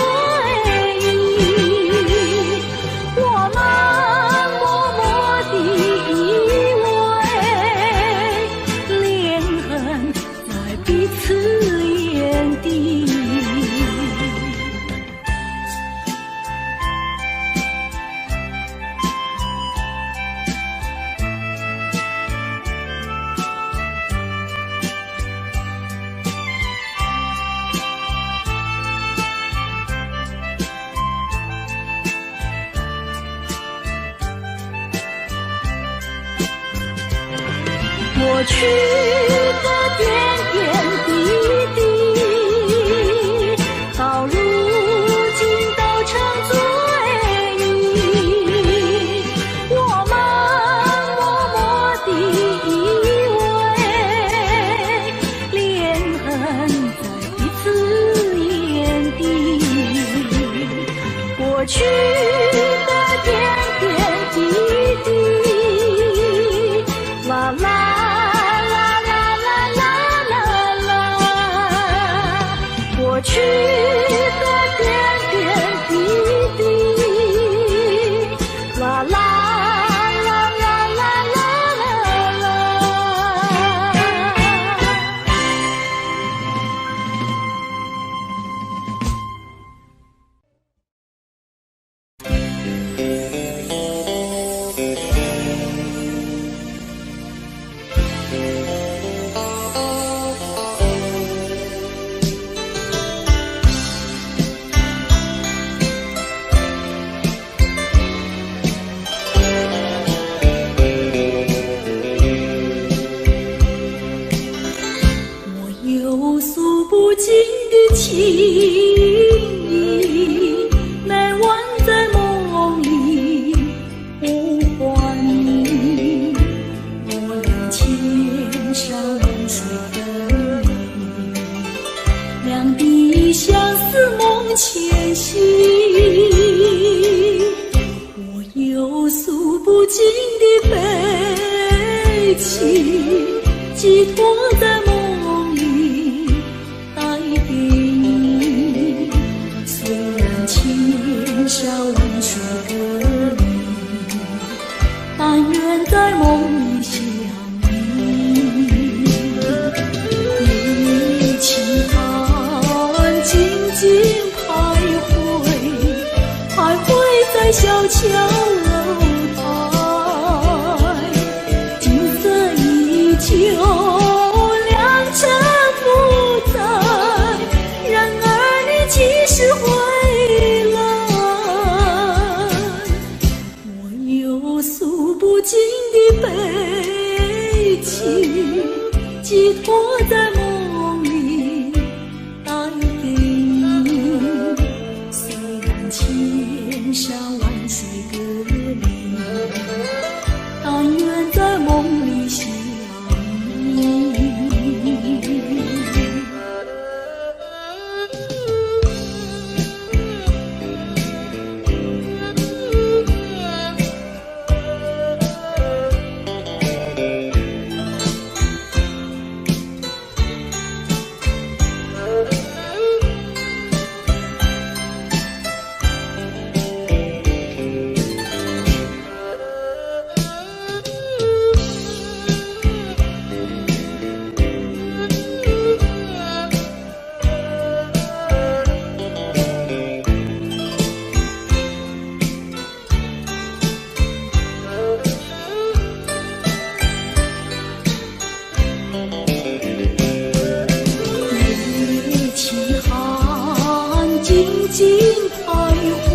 忆。我们默默地依偎，恋痕在彼此眼底。过去的点点滴滴，到如今都成追忆。我们默默地依偎，不尽的情意，每晚在梦里呼唤你，我俩千山万水分离，两地相思梦牵系，我有诉不尽的悲情，寄托在梦里带给你，虽然千山万水隔离，但愿在梦里相遇。你轻叹静静徘徊，徘徊在小桥楼台，景色依旧，良辰不在，然而你几时回来？我有诉不尽的悲情，寄托在梦里带给你，虽然千山万水隔离，但愿在梦里相遇。静徘徊，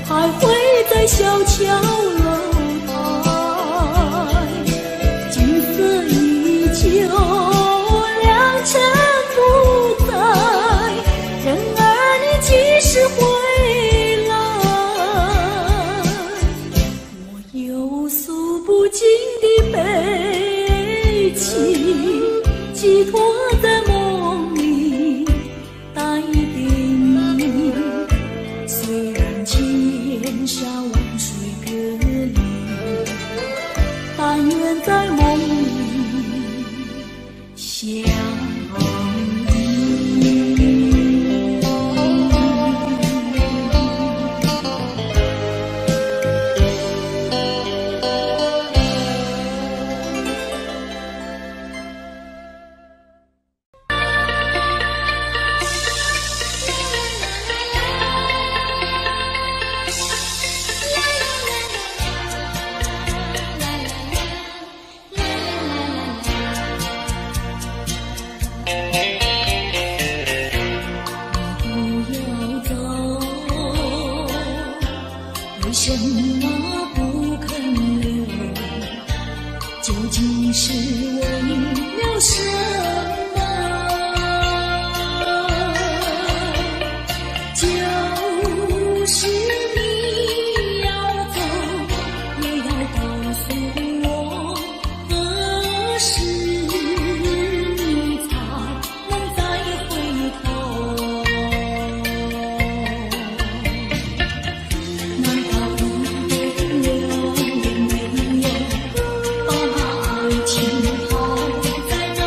徘徊在小桥楼台，景色依旧，良辰不在，然而你几时回来？我有诉不尽的悲情，寄托在梦里带给你，虽然千山万水隔离，但愿在梦里相遇。为什么不肯留？究竟是为了什么？就是你要走，也要告诉我何时你才能再回头。难道一点留也没有，把爱情抛在那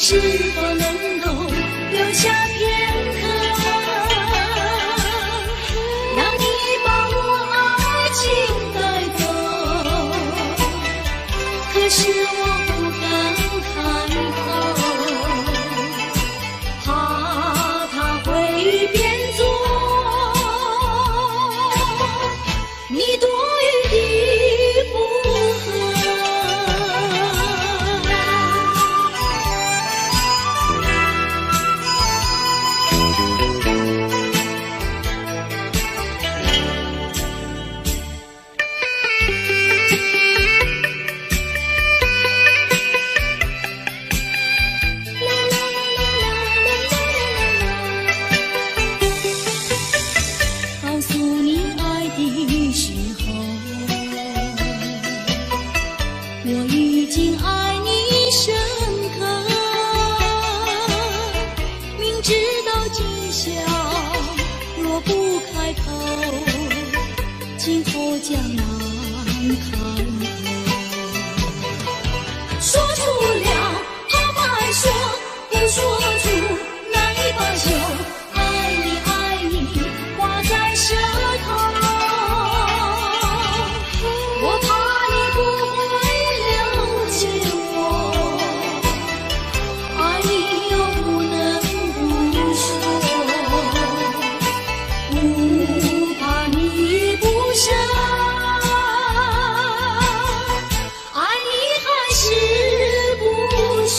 是否能够留下片刻，让你把我爱情带走？可是我不敢开口，怕他会变作你多余的附和。告诉你爱的时候，我已经爱你深刻，明知道今宵若不开口，今后将难开口。说出了怕不爱说，不说出难以罢休。爱你爱你挂在舌头，我怕你不会了解我，爱你又不能不说，不怕你不舍，爱你还是不说。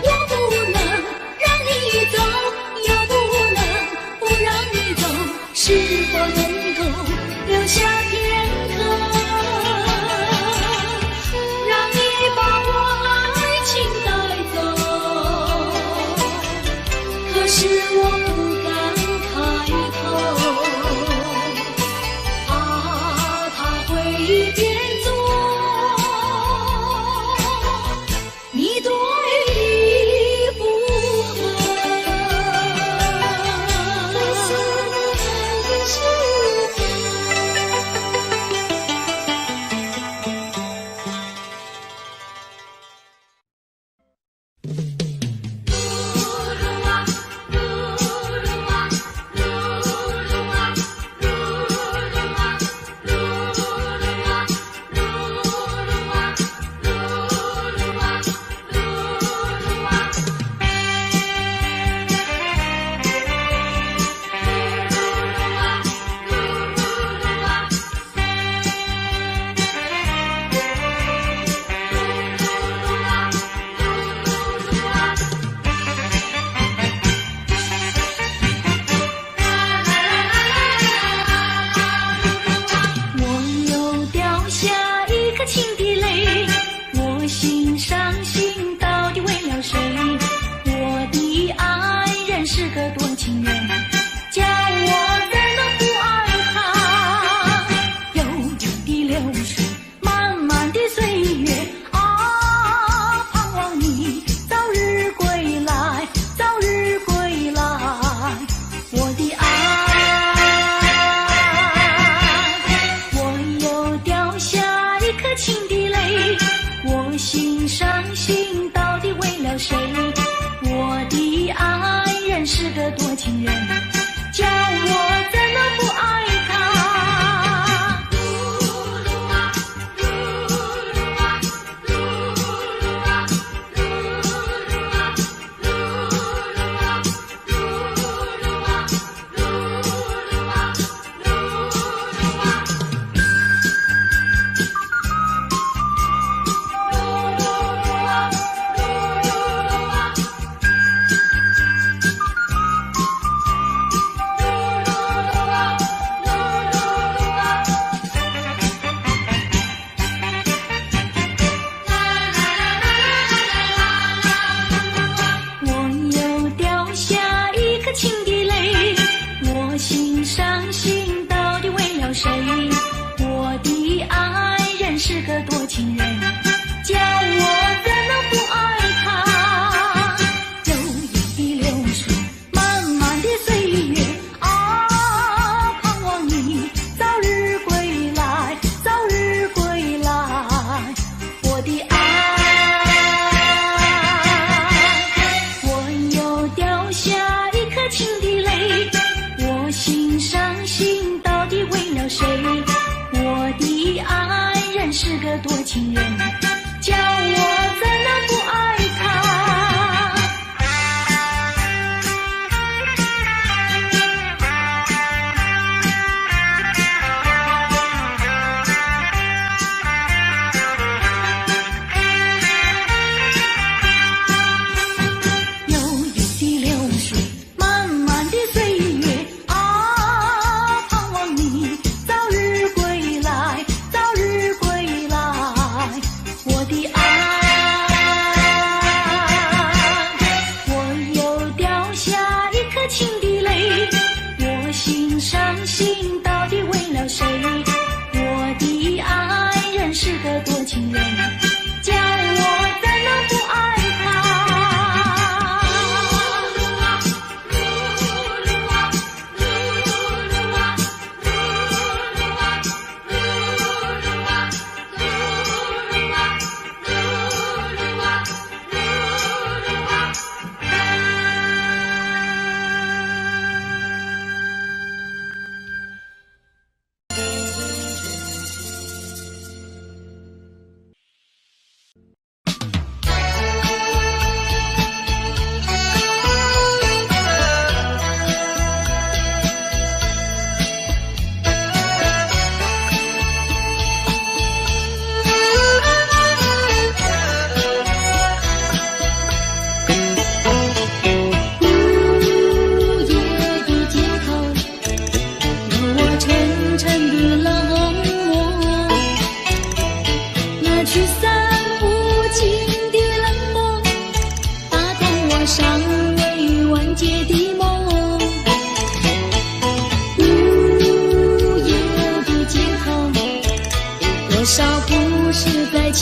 我不能让你走，又不能不让你走，是否能够留下片刻，让你把我爱情带走？可是我不敢开口，怕他会变作你多余的附和。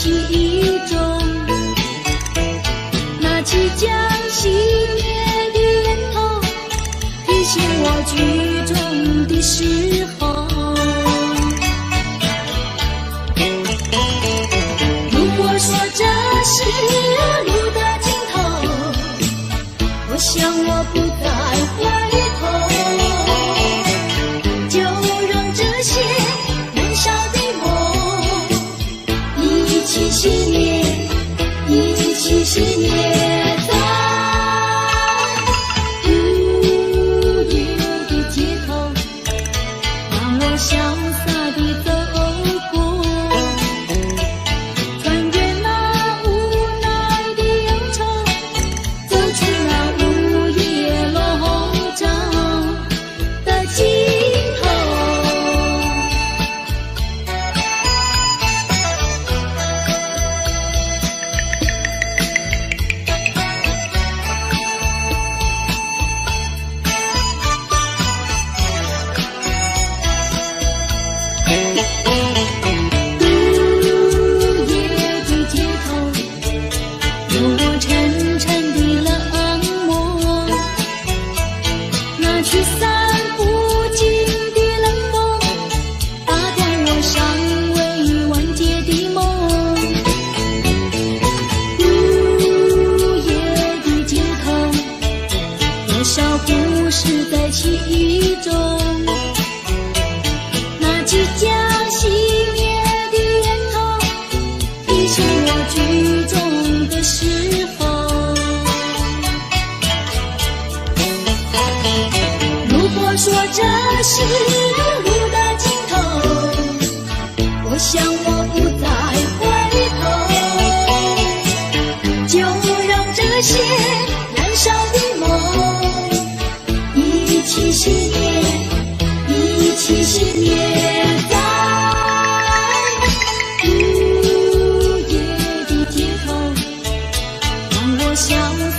其中，那即将熄灭的烟头，提醒我剧中的时候。如果说这是路的尽头，我想我不再回头。熄灭，一起熄灭在无夜的街头，让我潇洒地走过，穿越那无奈的忧愁，走出那午夜笼罩的尽头。故事在其中，那即将熄灭的烟头，提醒我剧中的时候。如果说这是路的尽头，我想我不再回头，就让这些燃烧的梦一起熄灭，一起熄灭在无夜的街头，让我潇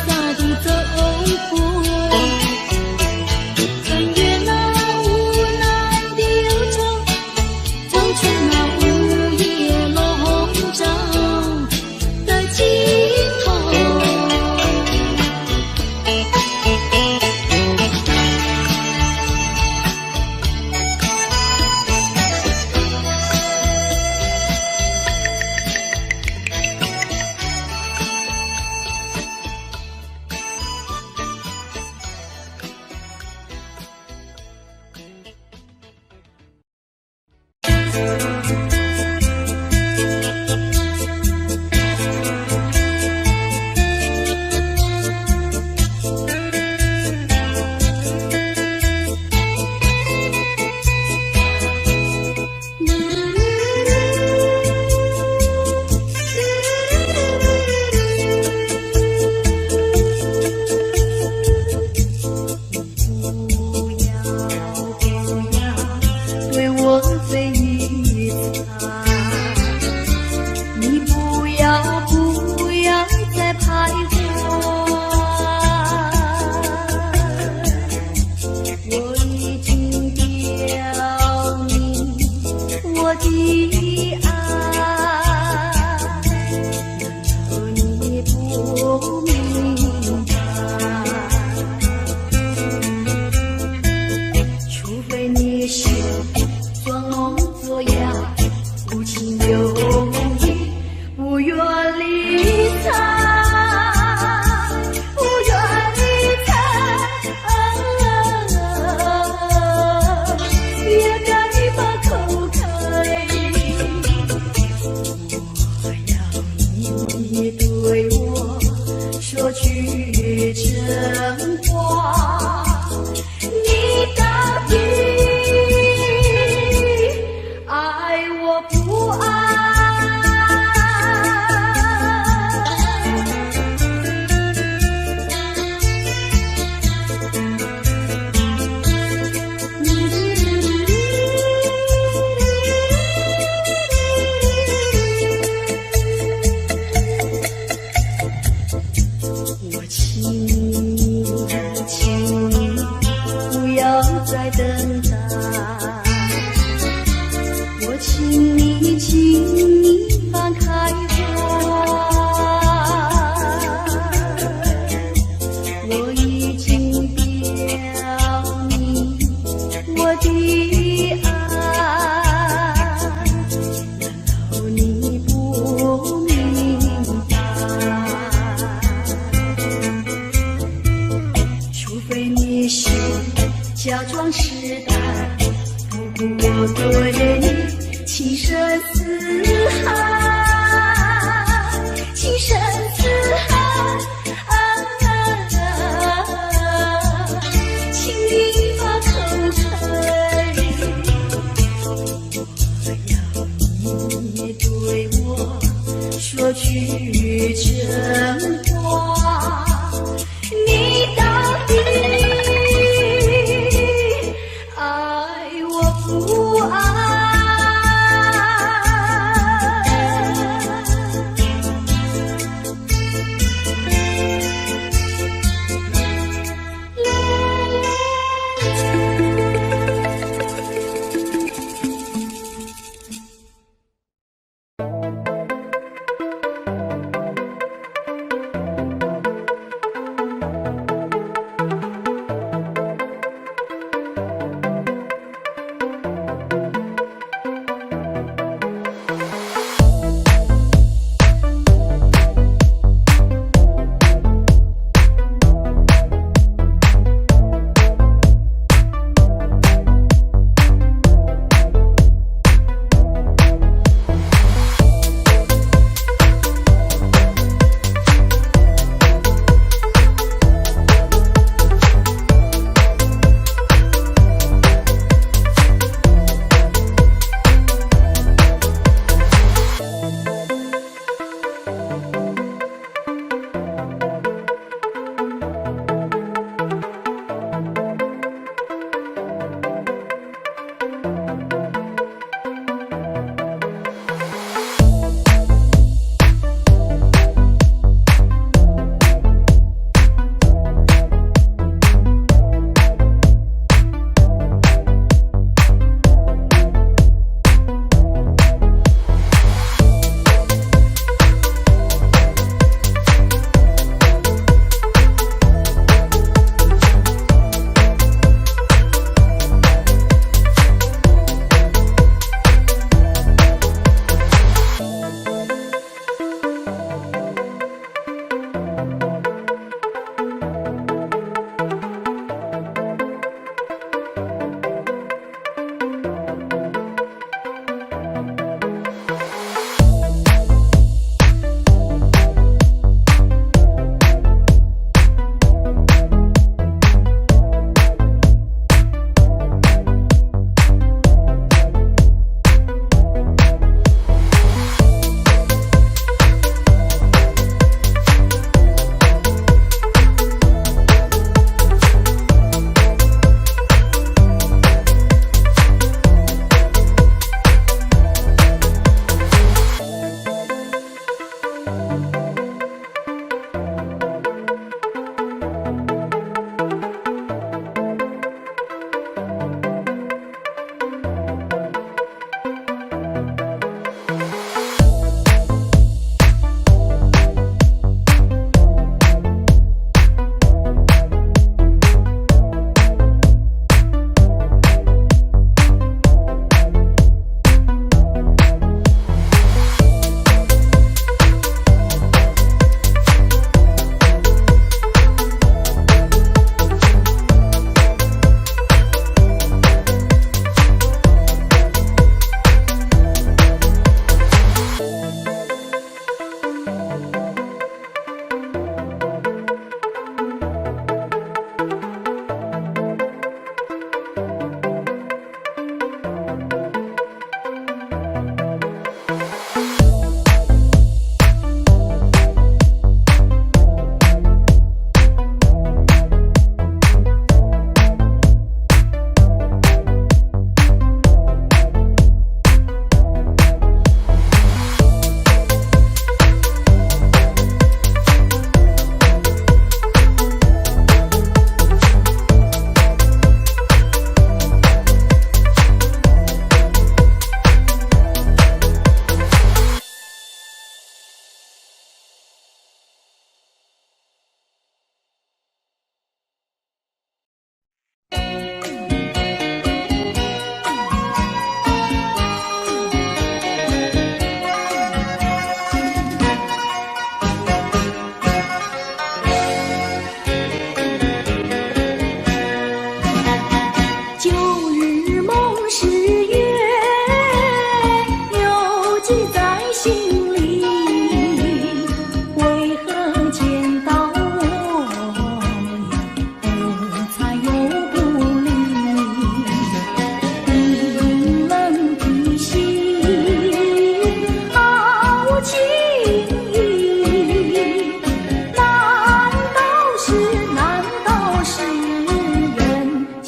洒地走过，穿越那无奈的忧愁，走出那午夜笼罩的尽头。请你放开非你是假装实在，不顾我对你情深似海，情深似海，请你把口吹，我要你对我说句真话，你到底爱我不爱？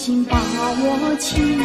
心把我牵。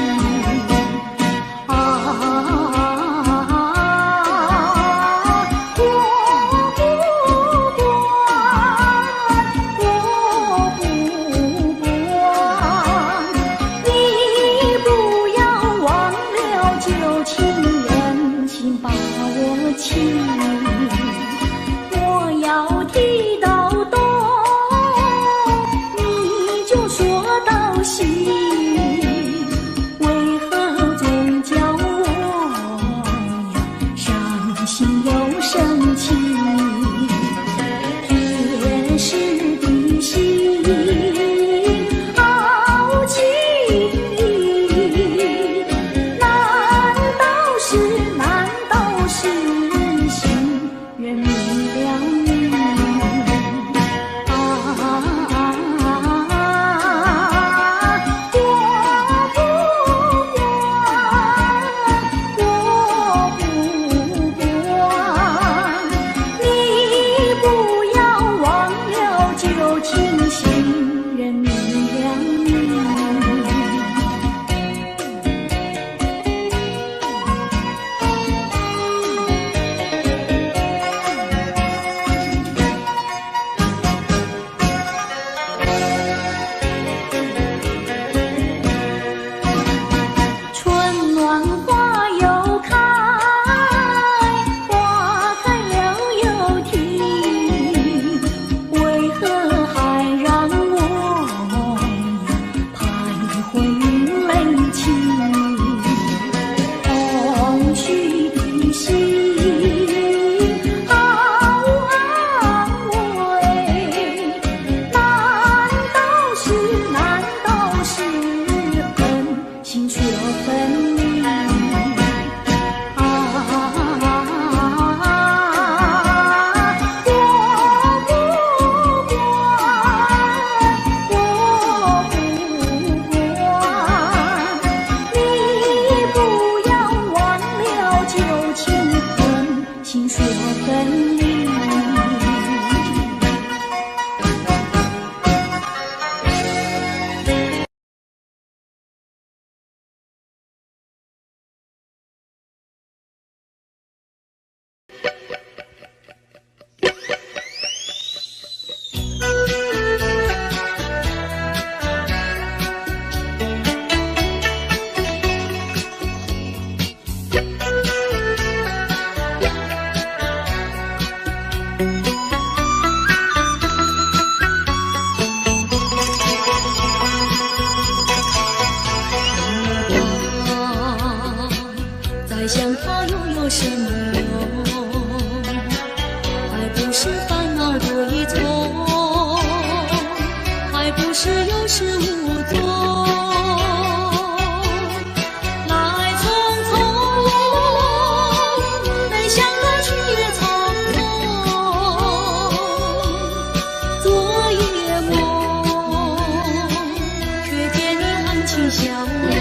想它又有什么用？还不是烦恼多一重，还不是有始无终。来匆匆，没想到去也匆匆。昨夜梦，却见你含情笑容。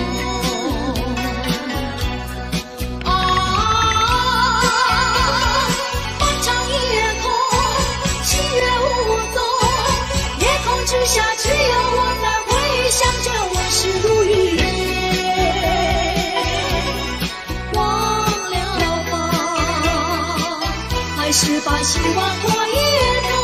之下只有我在回想着往事如云忘了吧，还是把希望挂一头。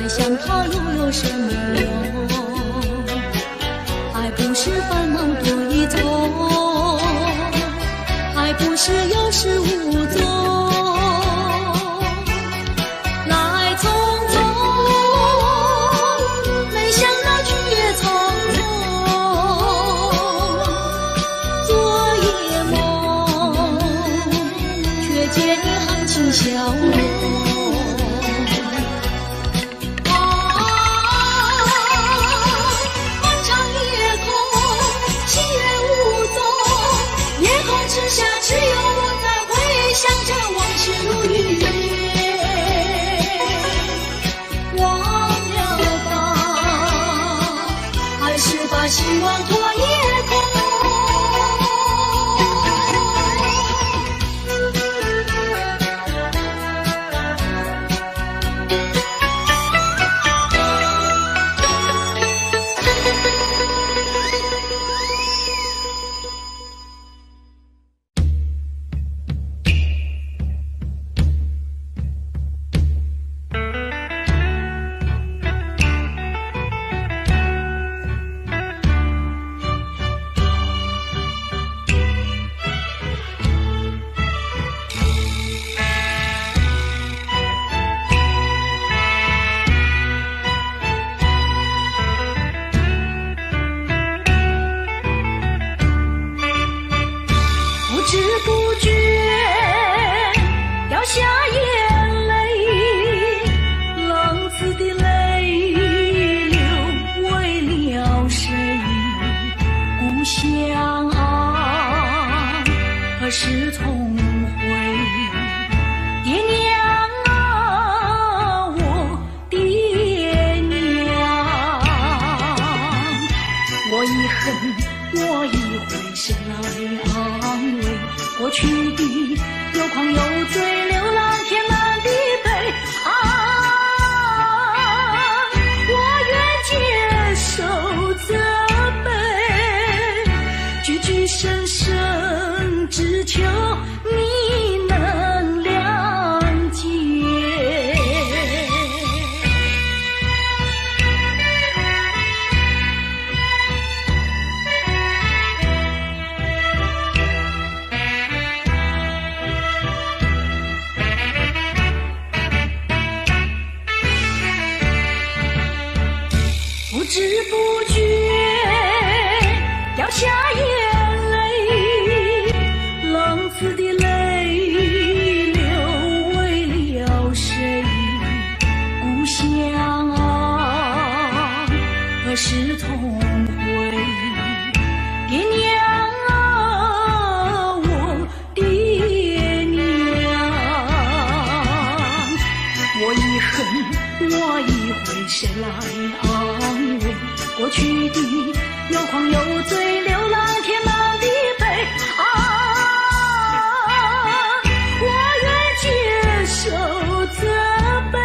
想它又有什么用？还不是烦恼多一重，还不是有始无终。来匆匆，没想到去也匆匆。昨夜梦，却见你含情笑容。七月无希望托夜空。不知不觉掉下眼泪，浪子的泪流为了谁？故乡啊，何时重回？爹娘啊，我爹娘，我已恨，我已悔，谁来安慰？过去的有狂有醉，流浪填满的悲啊！我愿接受责备，句句深深，只求你能谅解。不知不觉掉下眼泪，浪子的泪流为了谁？故乡啊，何时重回？爹娘啊，我爹娘，我已恨，我已悔，谁来安慰？过去的有狂有醉，流浪填满的悲啊！我愿接受责备，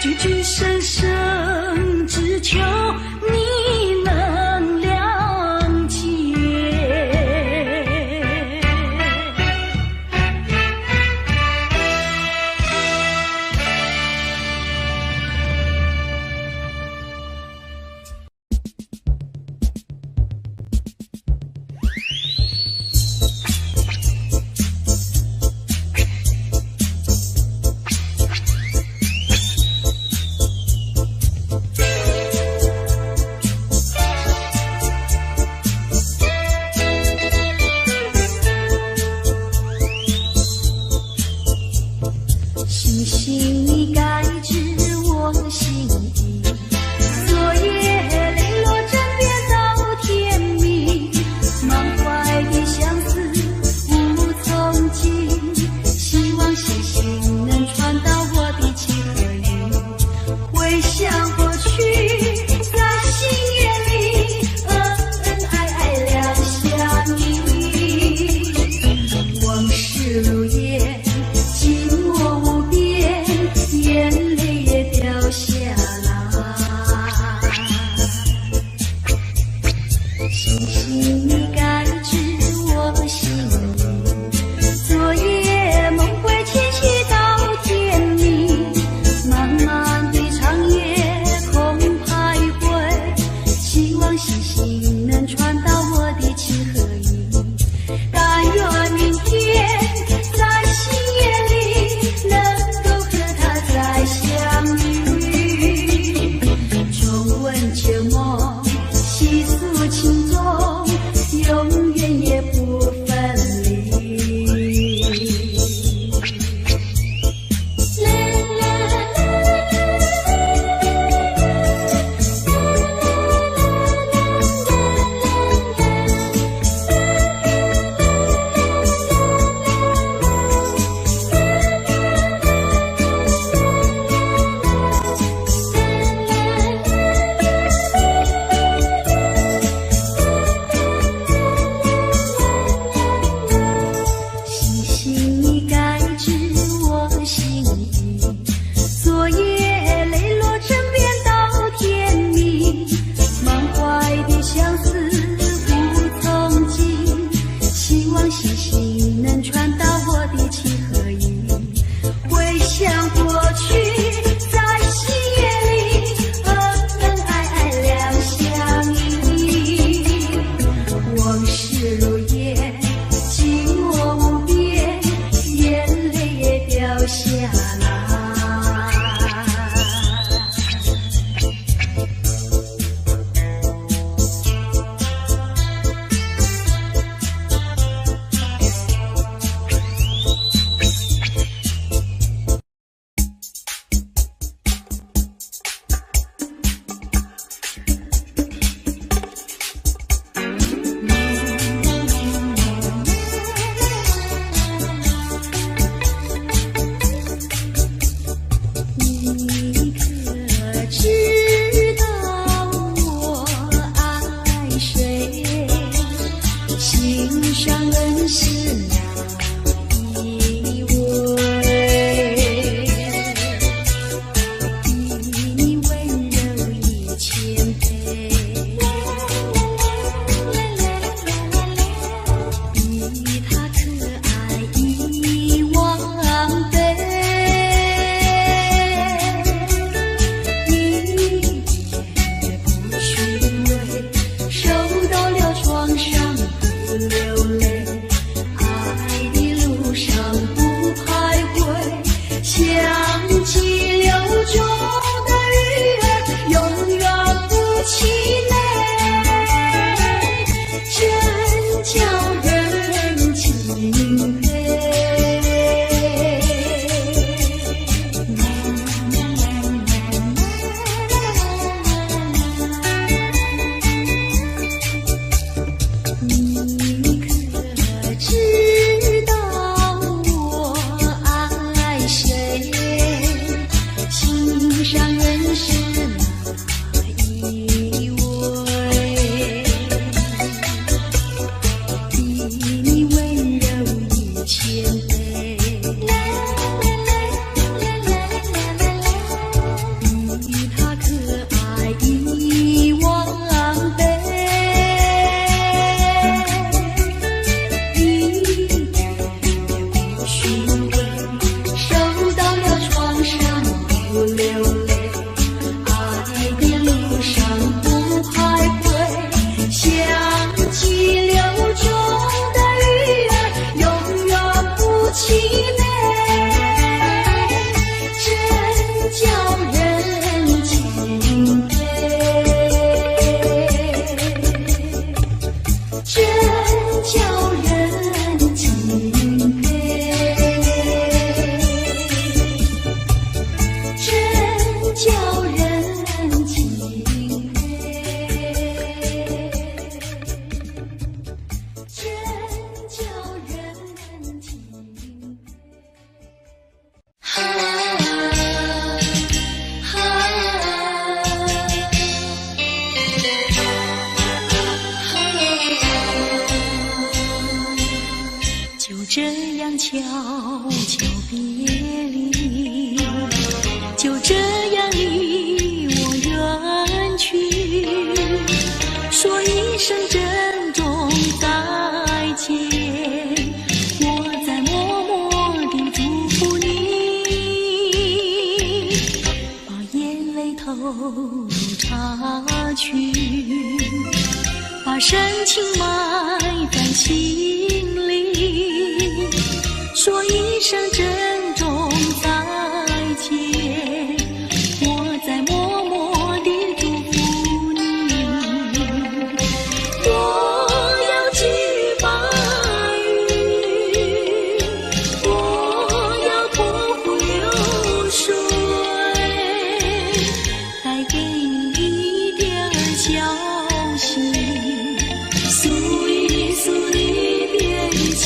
句句深深，只求你能谅解。星星你该知我心意，昨夜泪落枕边到天明，满怀的相思无从尽，希望星星能传到我的情和意，回想过去在心眼里，恩恩爱爱两相依，往事如烟，寂寞无边，眼泪也掉下来。星星你该知我心意，昨夜梦回牵系到天明，漫漫的长夜空徘徊，希望星星能传到我的情和意，但愿明天在心眼里能够和他再相遇。重温旧梦，细诉情衷，有心上人是哪一位？比你温柔一千倍，比他可爱1万倍。这样悄悄别离，就这样离我远去，说一声珍重再见，我在默默地祝福你，把眼泪投入茶去，把深情埋在心里，说一声珍重再见，我在默默地祝福你。我要去白云，我要托付流水，带给你一点消息，诉一诉离别的情。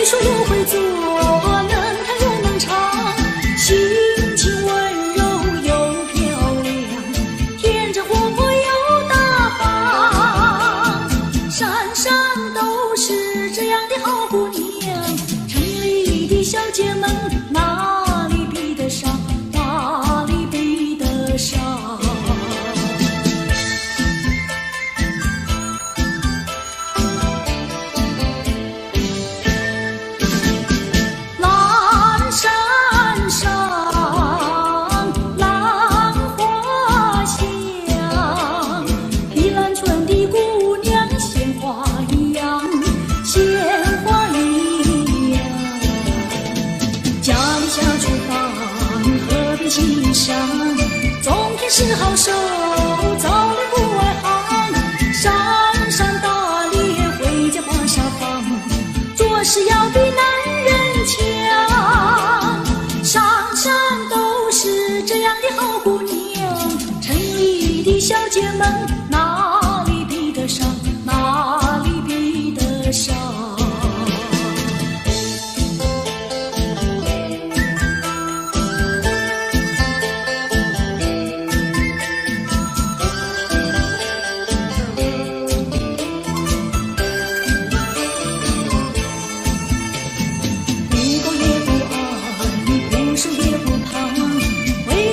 会说又会做，能弹又能唱，心情温柔又漂亮，天真活泼又大方，山上都是这样的好姑娘，城里的小姐们哪里比得上，哪里比得上。心上，种田是好手，早恋不外行，山山打猎，回家把沙放，做事要比男人强。山上都是这样的好姑娘，城里的小姐们哪里比得上，哪里比得上。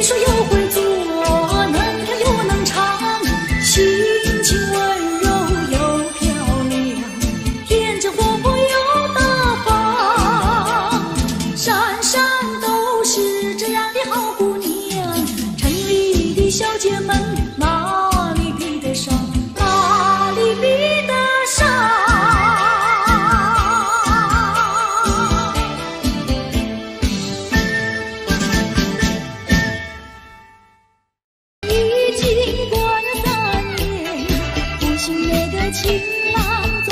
说又会做，能弹又能唱，心情温柔又漂亮，天真活泼又大方，山上都是这样的好姑娘，城里的小姐们哪里比得上，哪里比得上。情郎中，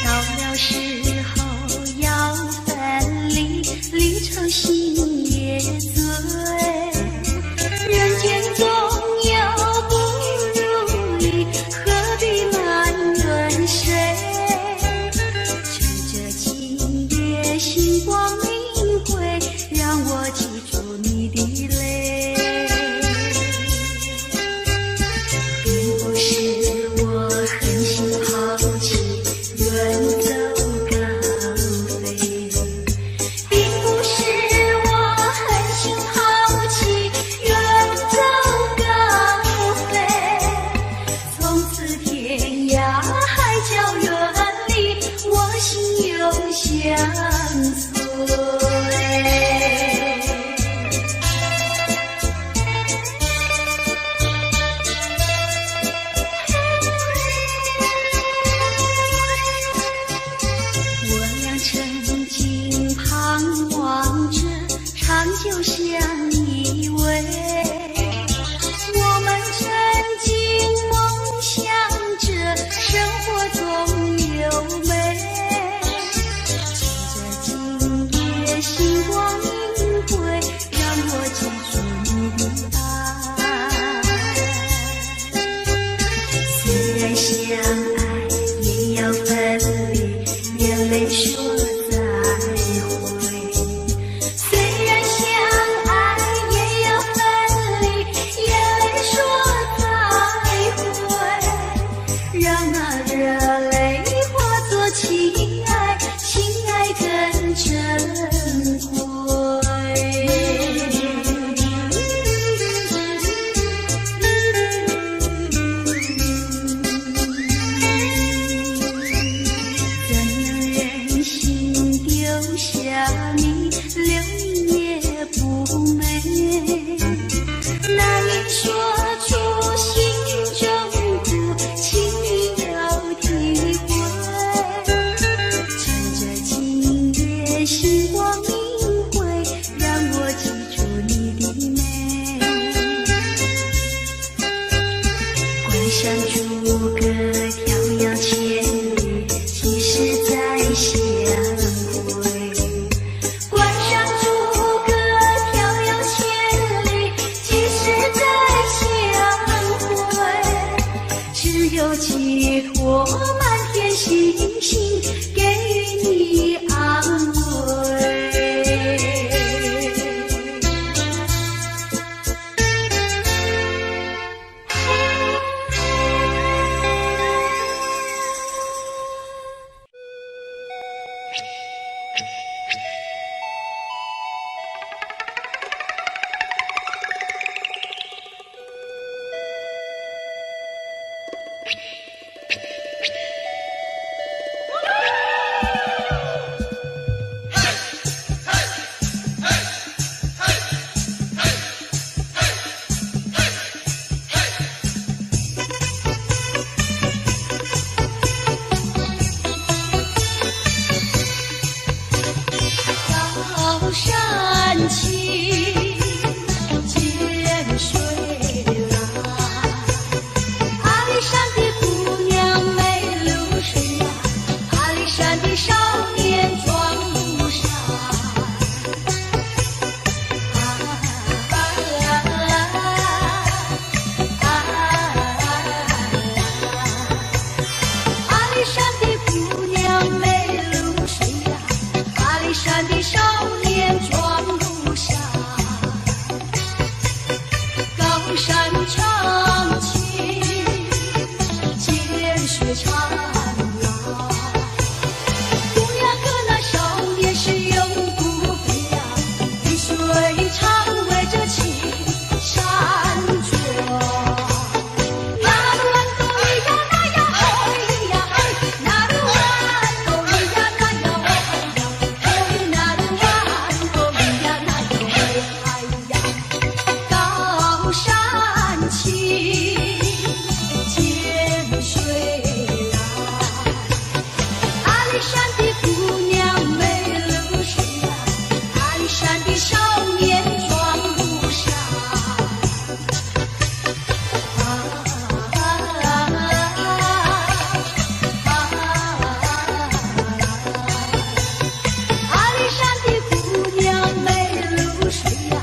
到了时候要分离，离愁心也醉，人间总有不如意，何必埋怨谁？星光明辉，让我记住你的泪，并不是我狠心抛弃，远走高飞，并不是我狠心抛弃，远走高飞，从此天涯海角远离，我心又相随。我俩曾经盼望着长久相依偎，我们曾经梦想着生活中有美，星光明辉，让我记住你的爱。虽然相爱也要分离，眼泪说再会。虽然相爱也要分离，眼泪说再会。让那热泪化作情爱，情爱更真。相会，关上山青，涧水蓝。阿里山的姑娘美如水呀，阿里山的少年壮如山。阿里山的姑娘美如水呀，阿里山的少年壮如山。高山长青，涧水长流。姑娘和那少年是永不飞呀，绿水长围着青山脚。那鲁湾多咿呀那呀吼咿呀嘿，那鲁湾多咿呀那呀吼呀嘿，那鲁湾多咿呀那呀嘿嗨呀。高山青，涧水蓝。阿里山的姑娘美如水呀，阿里山的少年壮如山。阿里山的姑娘美如水呀，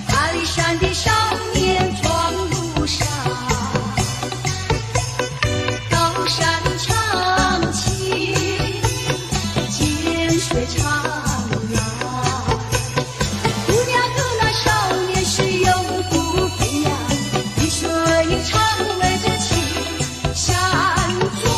阿里山的少年壮如山。高山长青，涧水长流。姑娘和那少年是永不飞呀，绿水长围着青山脚。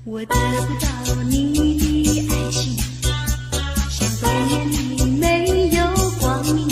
我得不到你的爱情，像冬夜里没有光明。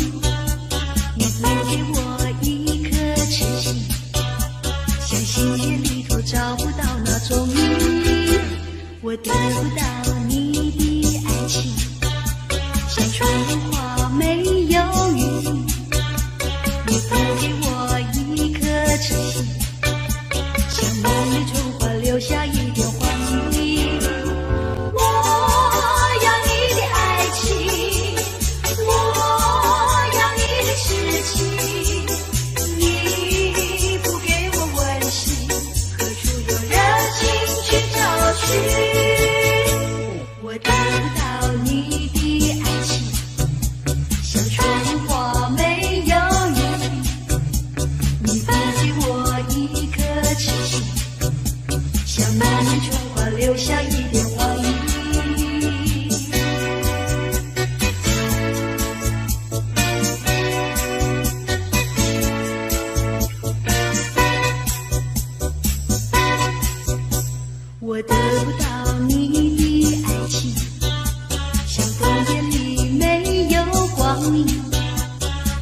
明。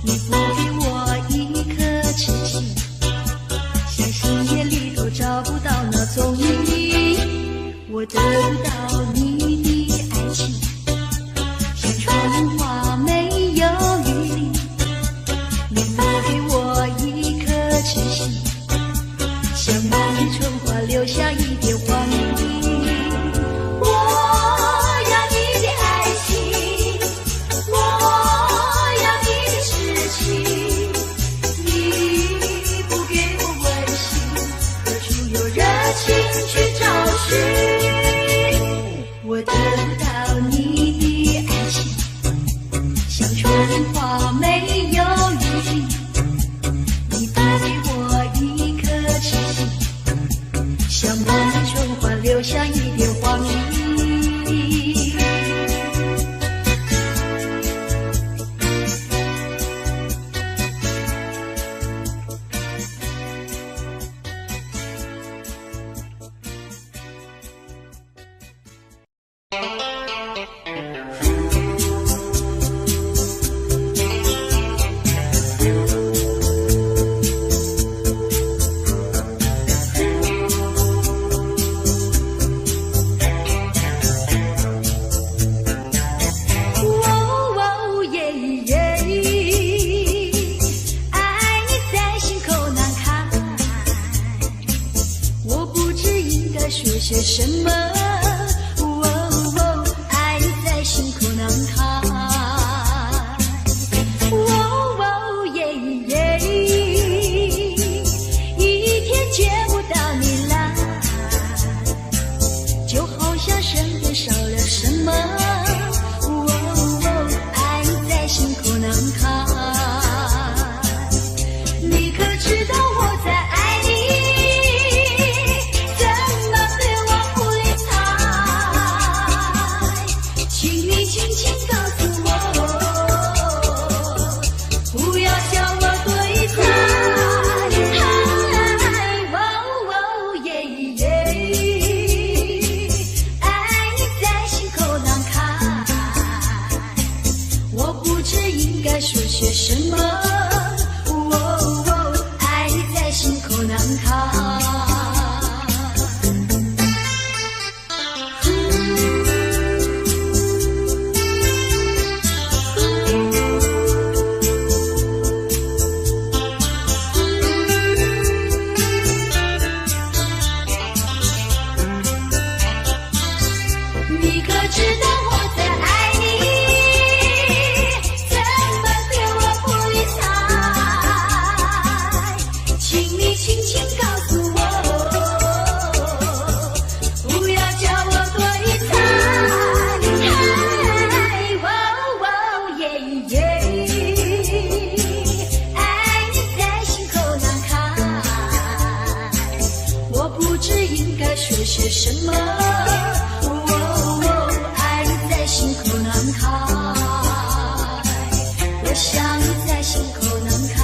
你不给我一颗痴心，像深夜里头找不到那踪影。我得不到你的爱情，像春花没有雨淋。你不给我一颗痴心，像满地春花留下一点黄鹂。我要你的爱情，我要你的痴情，你不给我温馨，何处有热情去找寻？我得不到你的爱情，像春花没有雨淋。你不给我一颗痴心，像满地春花留下一点黄鹂。说些什么？爱你在心口难开。一天见不到你来，就好像身边少了什么。爱你在心口难开。你可知道我在爱你？说些什么？爱你在心口难开。你可知道我在爱你？轻轻告诉我，不要叫我对猜。爱你在心口难开，我不知应该说些什么。爱你在心口难开，我想你在心口难开。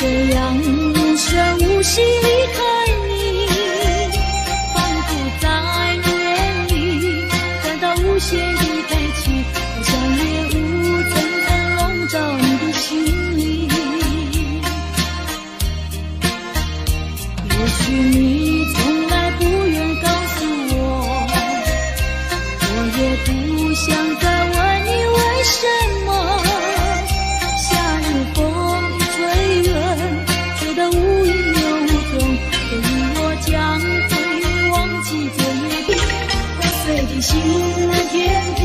这样深无息离开你，仿佛在梦里感到无限的悲戚，好像夜雾层层笼罩你的心里。也许你从来不愿告诉我，我也不想再问你为什么。夏日风吹远，吹得无影又无踪，所以我将会忘记昨夜的破碎的心天地，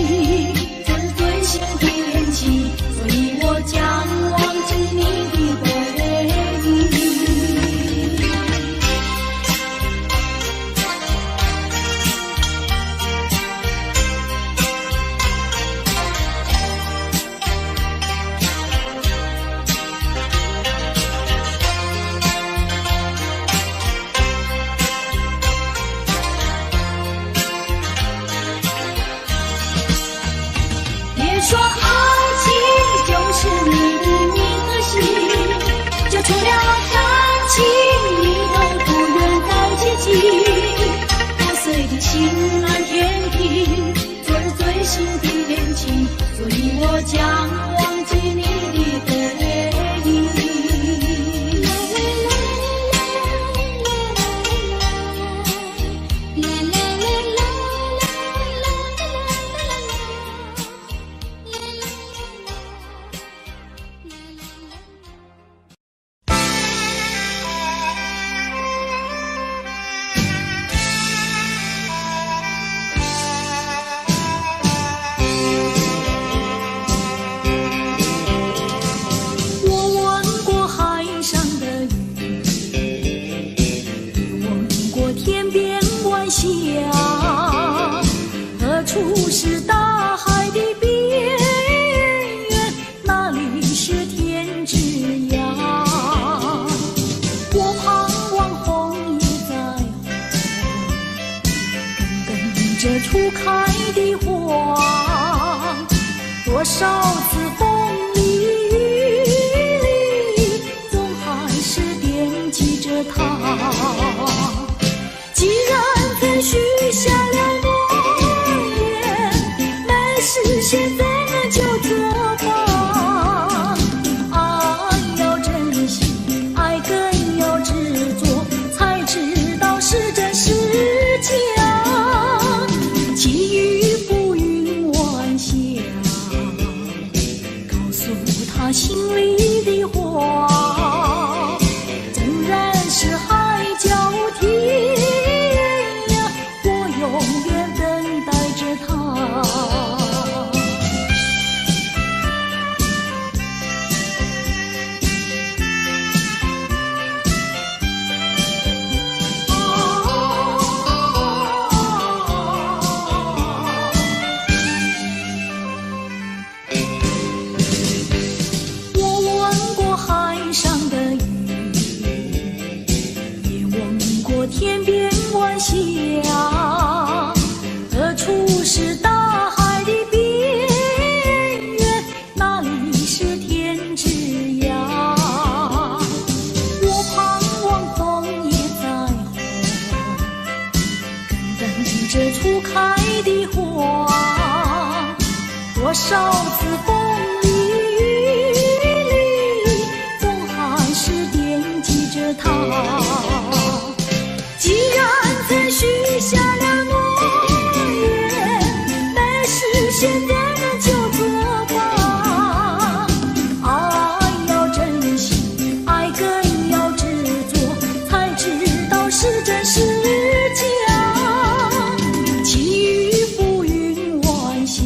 这是最新的恋情，所以我将忘记你的背影。说爱情就是你的名和姓，就除了感情你都不愿再接近。破碎的心难填平，这是最新的恋情，所以我将忘记你的背影。何处是大海的边缘？哪里是天之涯？我盼望红叶在红，跟着初开的花，多少次风里雨里，总还是惦记着他。既然曾许下了诺言，没事现在那就作吧。爱要珍惜，爱更要执着，才知道是真是假。寄予浮云晚霞，告诉他心里的话，纵然是海角天永远等待着他。我闻过海上的雨，也闻过天边晚霞。何处是大海的边缘？哪里是天之涯？我盼望枫叶在红，等着初开的花。多少次风里雨里，总还是惦记着他。既然曾许下了诺言，没事现在那就作吧。爱要珍惜，爱更要执着，才知道是真是假。寄予浮云晚霞，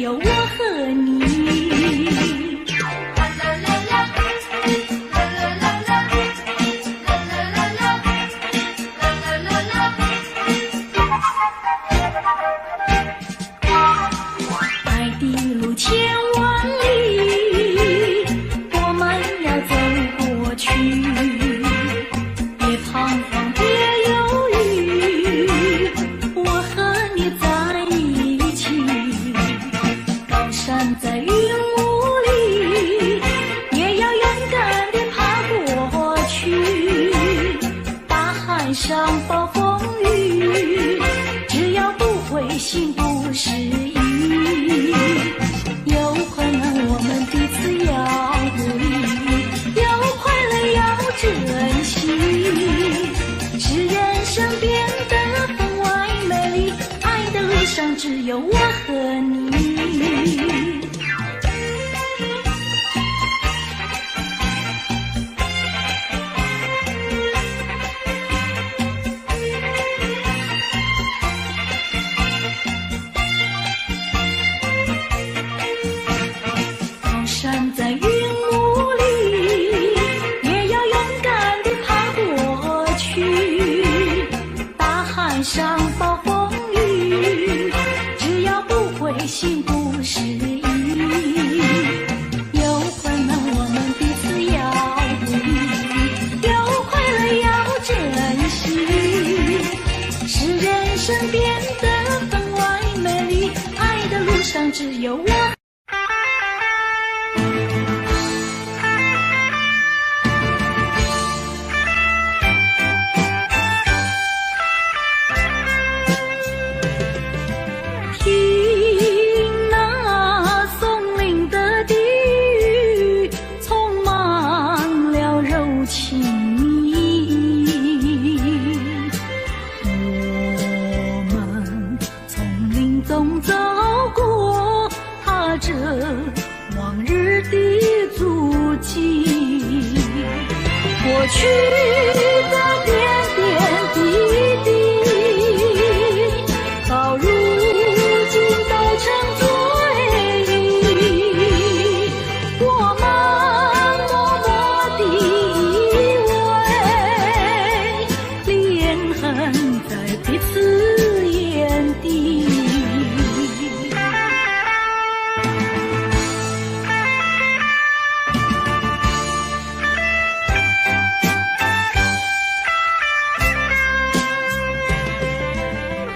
有我和你。爱的路千万里，我们要走过去，别彷徨，别犹豫，我和你在一起。高山在云雾里，也要勇敢地爬过去。大海上暴风雨，只要不灰心不失意。有困难我们彼此要鼓励，有快乐要珍惜，使人生变得分外美丽。爱的路上只有我和你。高山在云雾里，也要勇敢地爬过去。大海上暴风雨，只要不灰心不失意。有困难我们彼此要鼓励，有快乐要珍惜，使人生变得分外美丽。爱的路上只有我。听那松林的低语，充满了柔情蜜。我们从林中走过，踏着往日的足迹，过去的点点滴滴，到如今都成追忆。我们默默地依偎，连痕在彼此眼底。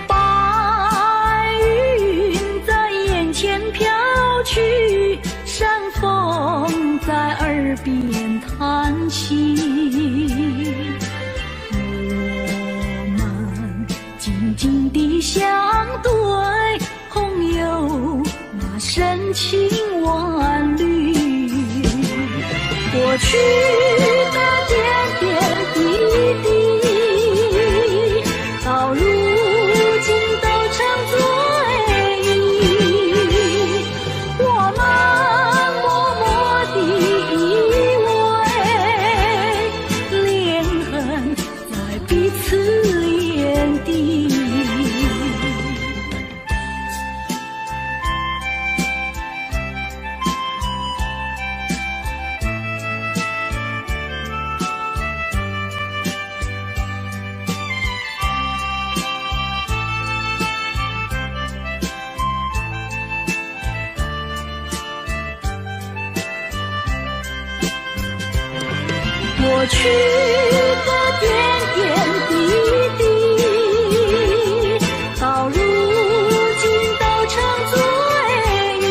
白云在眼前飘去，山风在耳边弹起。我们静静地相对，朋友那深情万缕。过去的点点滴滴，到如今都成追忆。我们默默地依偎，连痕在彼此眼底。过去的点点滴滴，到如今都成追忆。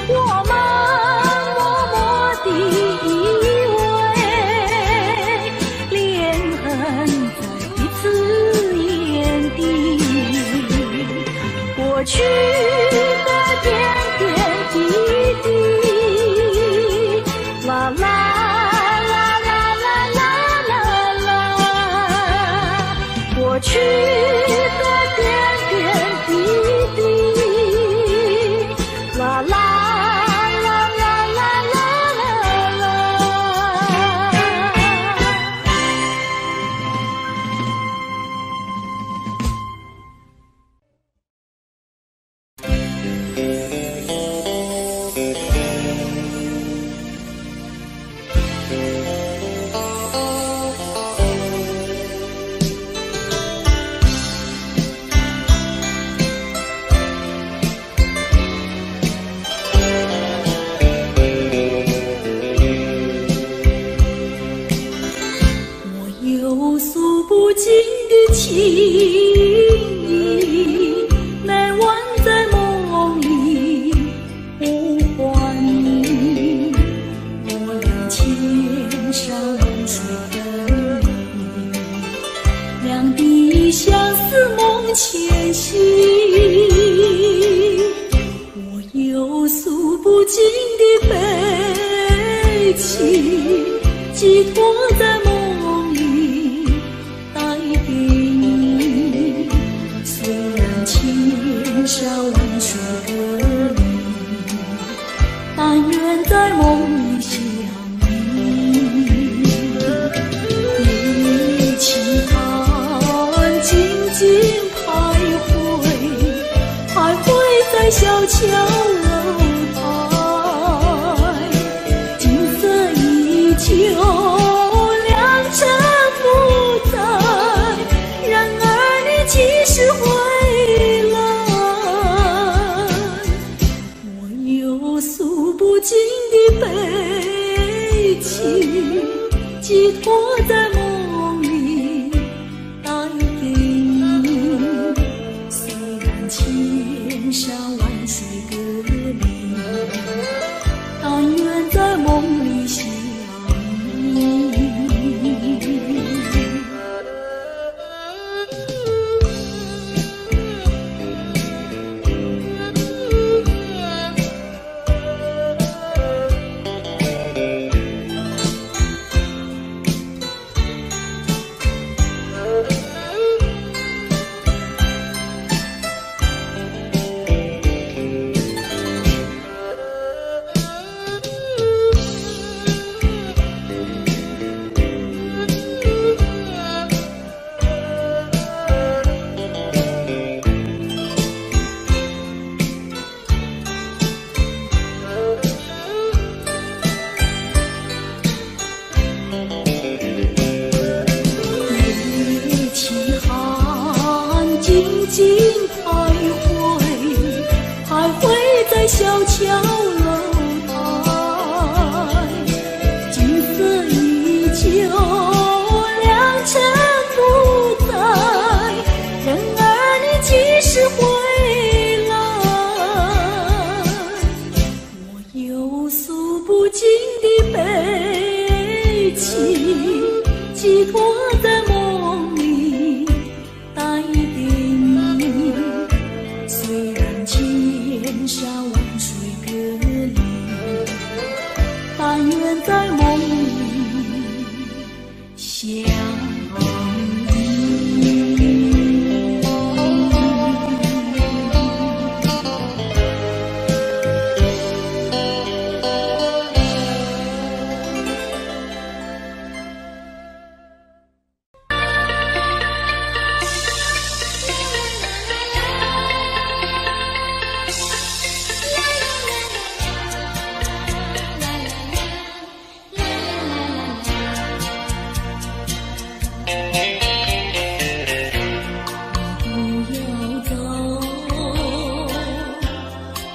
我们默默地依偎，连痕在彼此眼底。过去的点点滴滴，啦啦。过去的点点滴滴，啦啦啦啦啦啦啦。情意，每晚在梦里呼唤你，我俩千山万水分离，两地相思梦前行。我有诉不尽的悲情，寄托在梦里带给你，虽然千山万水隔离，但愿在梦里相遇。夜起寒，静静徘徊在小桥楼台，景色依旧，良辰不在，然而你几时回来？我有诉不尽的悲情，寄托在梦里带给你，虽然千山万水隔离，但愿在梦里相遇。在小桥楼台，景色依旧，良辰不在，然而你几时回来？我有诉不尽的悲情，寄托在梦里带给你，虽然千山万水隔离，但愿在梦里相遇。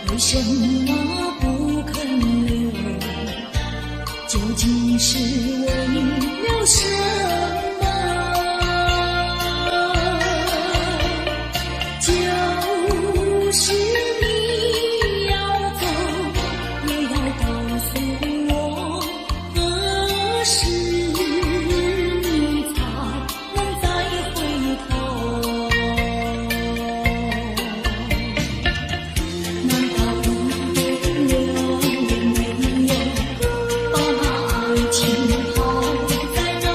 为什么不肯留？究竟是为了什么？就是你要走，也要告诉我何时你才能再回头。留也没有把那爱情抛在脑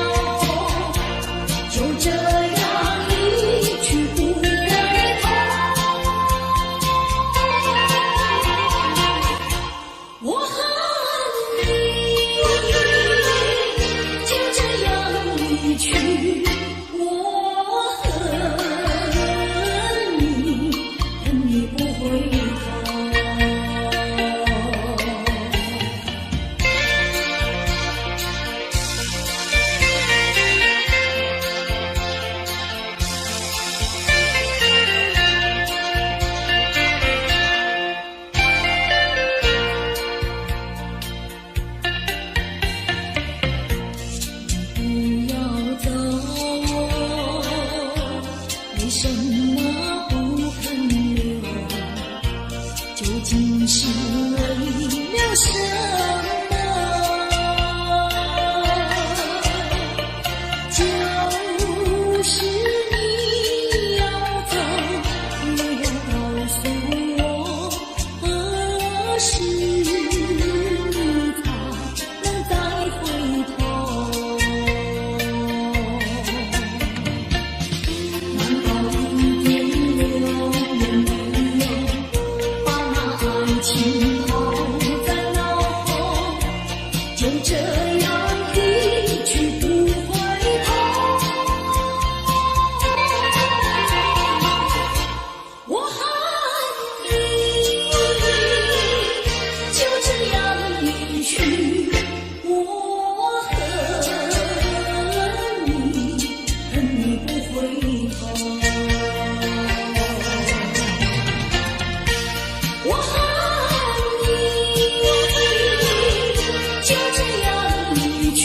究竟是为了什么？就是你要走，我要告诉我，何时你才能再回头？难道一点留也没有，把那爱情抛在脑后，就这样一去不回头？我恨你，就这样离去。我恨你，恨你不回头。我恨你，就这样离去。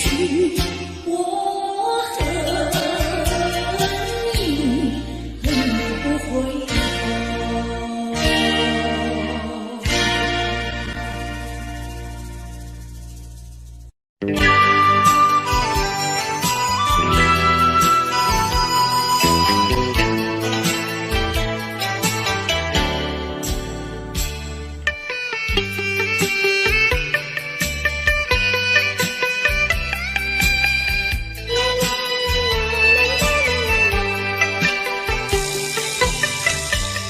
我恨你，恨你不回头。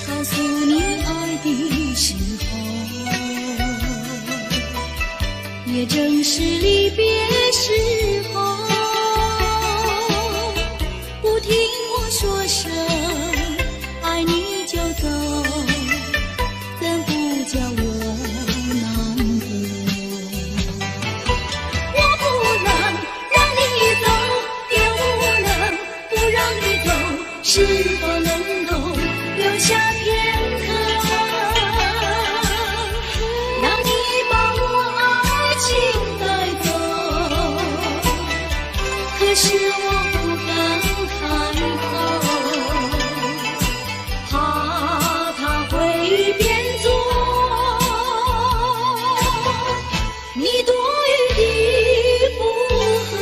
告诉你爱的时候，也正是离别时候。不听我说声爱你就走，怎不叫我难过？我不能让你走，也不能不让你走，是否能够留下片刻，让你把我爱情带走？可是我不敢开口，怕它会变作你多余的附和。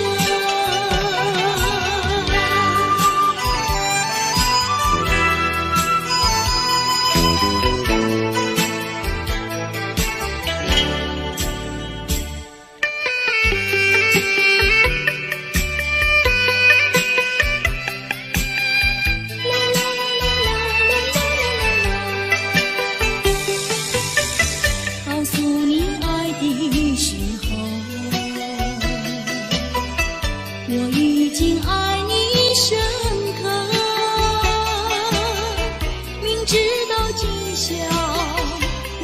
告诉你爱的时候，我已经爱你深刻，明知道今宵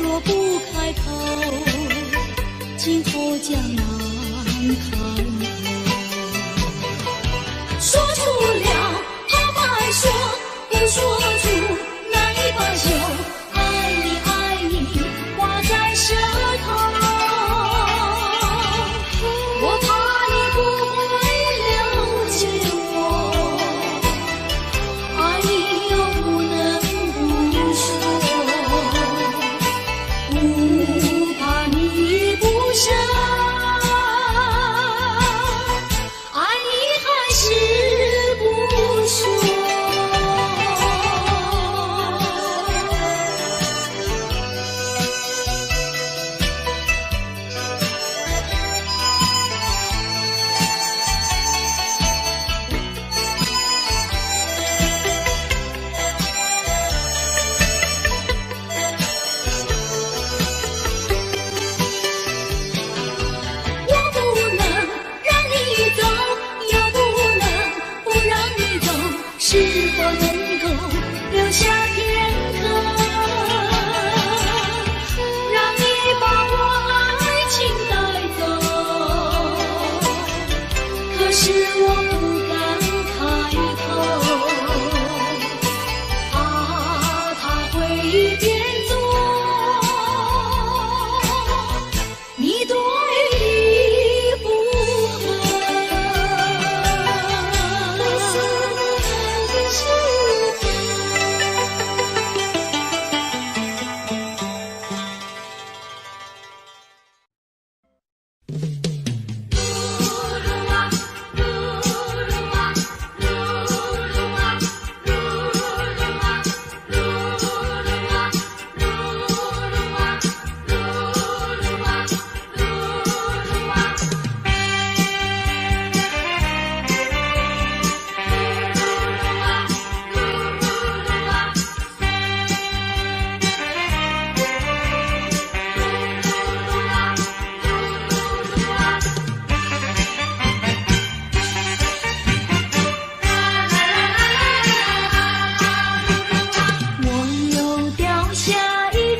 若不开口，今后将难开口。说出了怕白说，不说出难以罢休。爱你爱你挂在舌头，我怕你不会了解我，爱你又不能不说，不怕你不舍。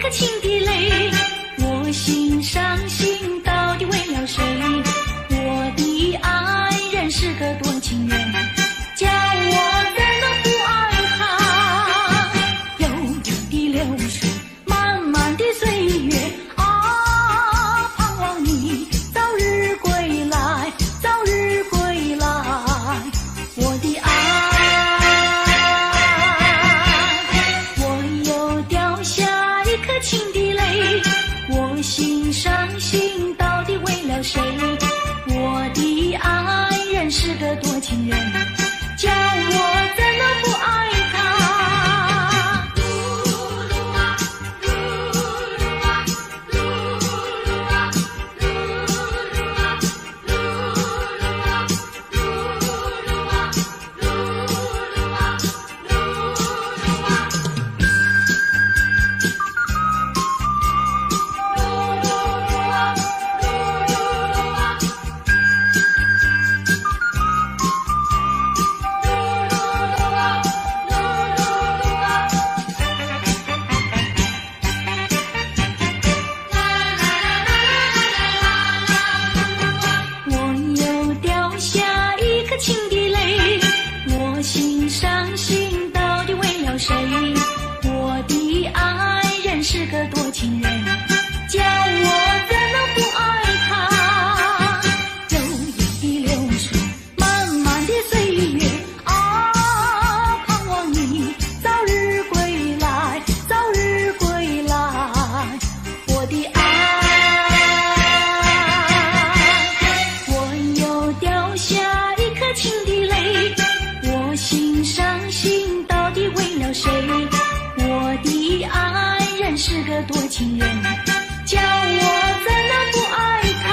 颗情的泪，我心伤心到底为了谁？我的爱人是个多情人，叫我怎能不爱他？悠悠的流水，漫漫的岁月啊，盼望你早日归来，早日归来，我的爱。我又掉下一颗情的泪，我心伤心到底为了谁？我的爱人是个多情人，叫我怎能不爱他？情的泪，我心伤心到底为了谁？我的爱人是个多情人，叫我怎能不爱他？悠悠的流水，漫漫的岁月啊，盼望你早日归来，早日归来，我的爱。我又掉下情的泪，我心伤心到底为了谁？我的爱人是个多情人，叫我怎能不爱他？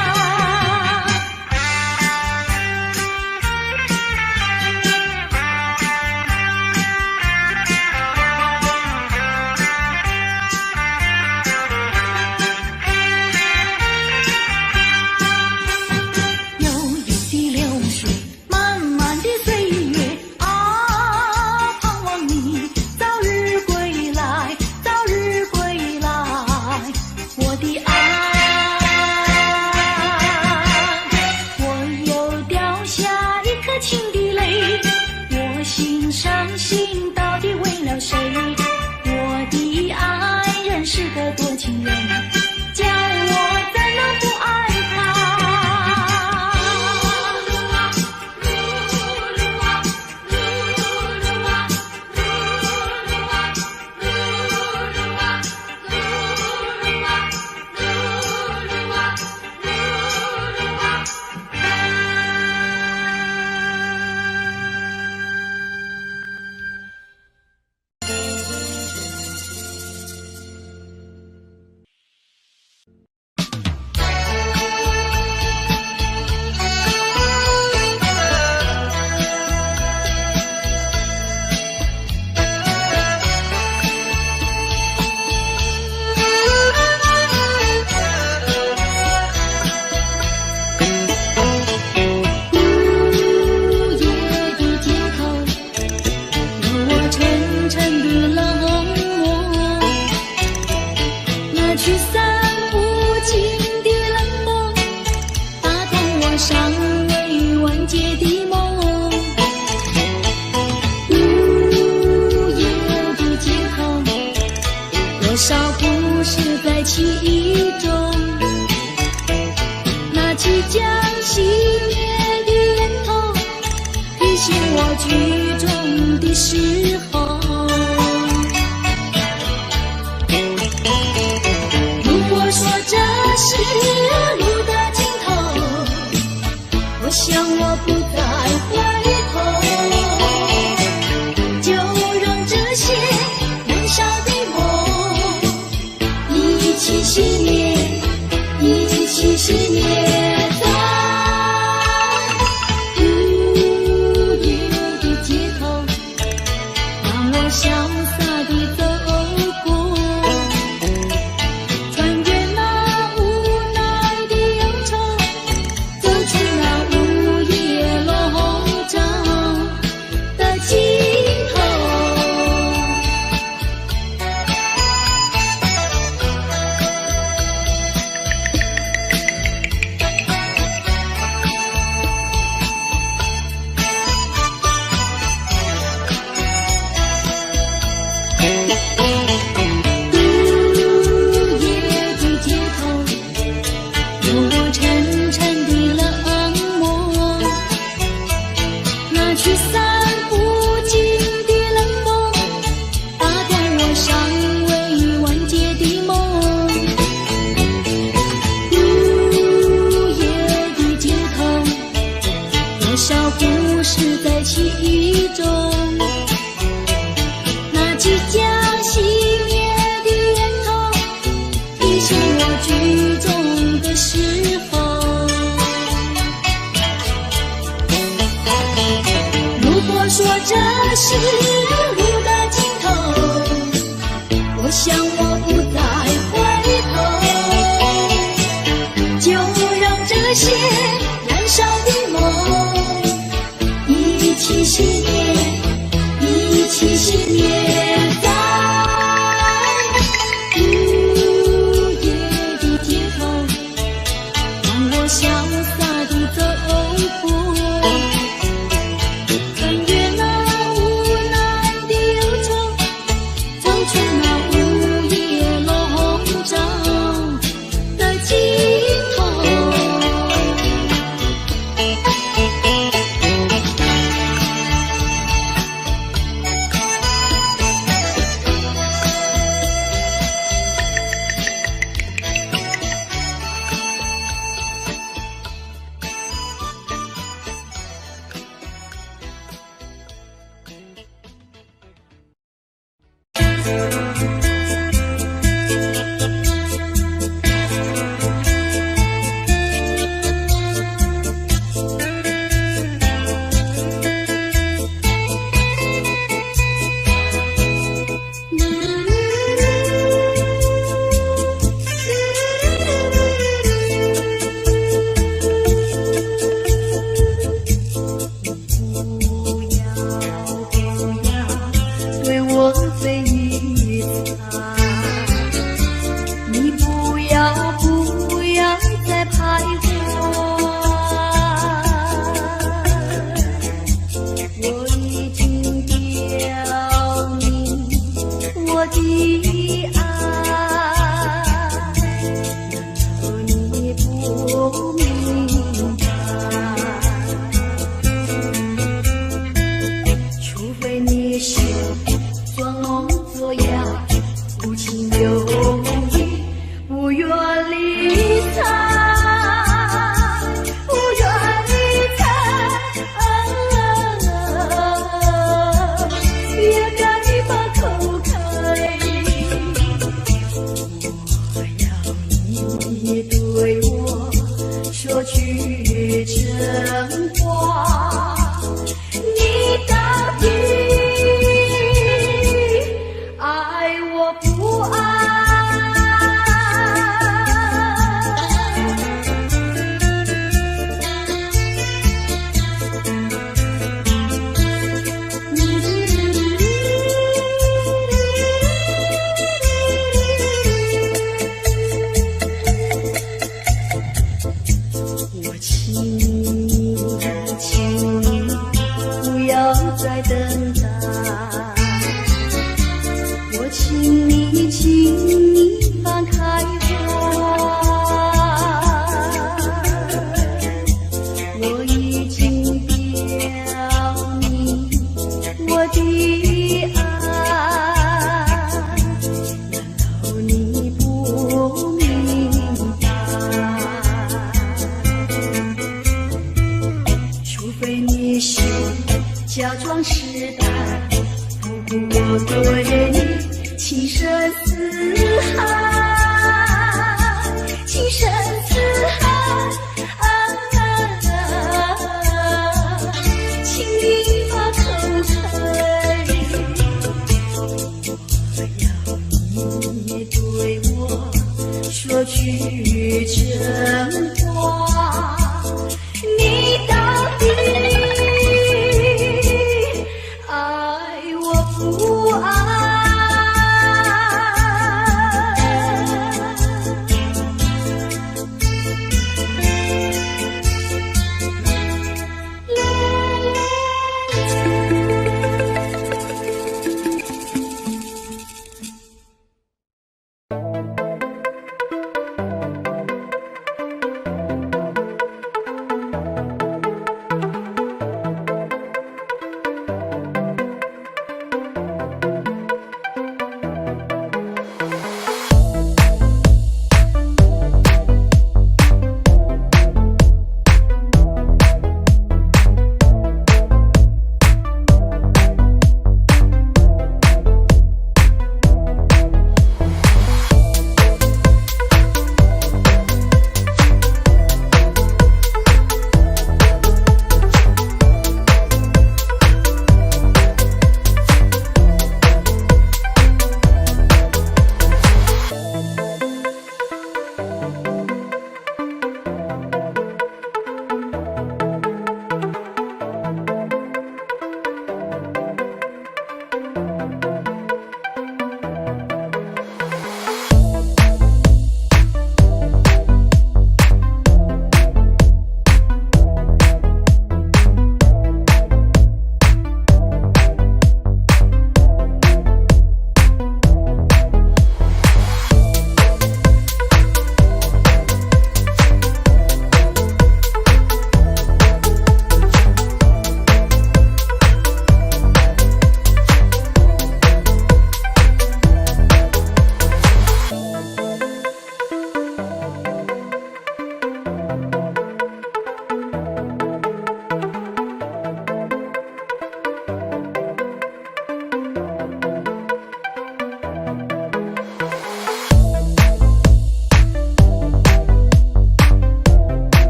悠悠的流水，漫漫的岁月啊，盼望你早日归来，早日归来，我的爱。我又掉下一颗情的泪，我心伤心到底为了谁？我的爱人是个多情人，叫我怎能不爱他？剧中的时候，如果说这是路的尽头，我想我不再回头，就让这些燃烧的梦一起熄灭，一起熄灭。是路的尽头，我想我不再回头，就让这些燃烧的梦一起熄灭，一起熄灭在午夜的街头，让我潇洒地走过，穿越那无奈的忧愁，走出那午夜笼罩的尽头。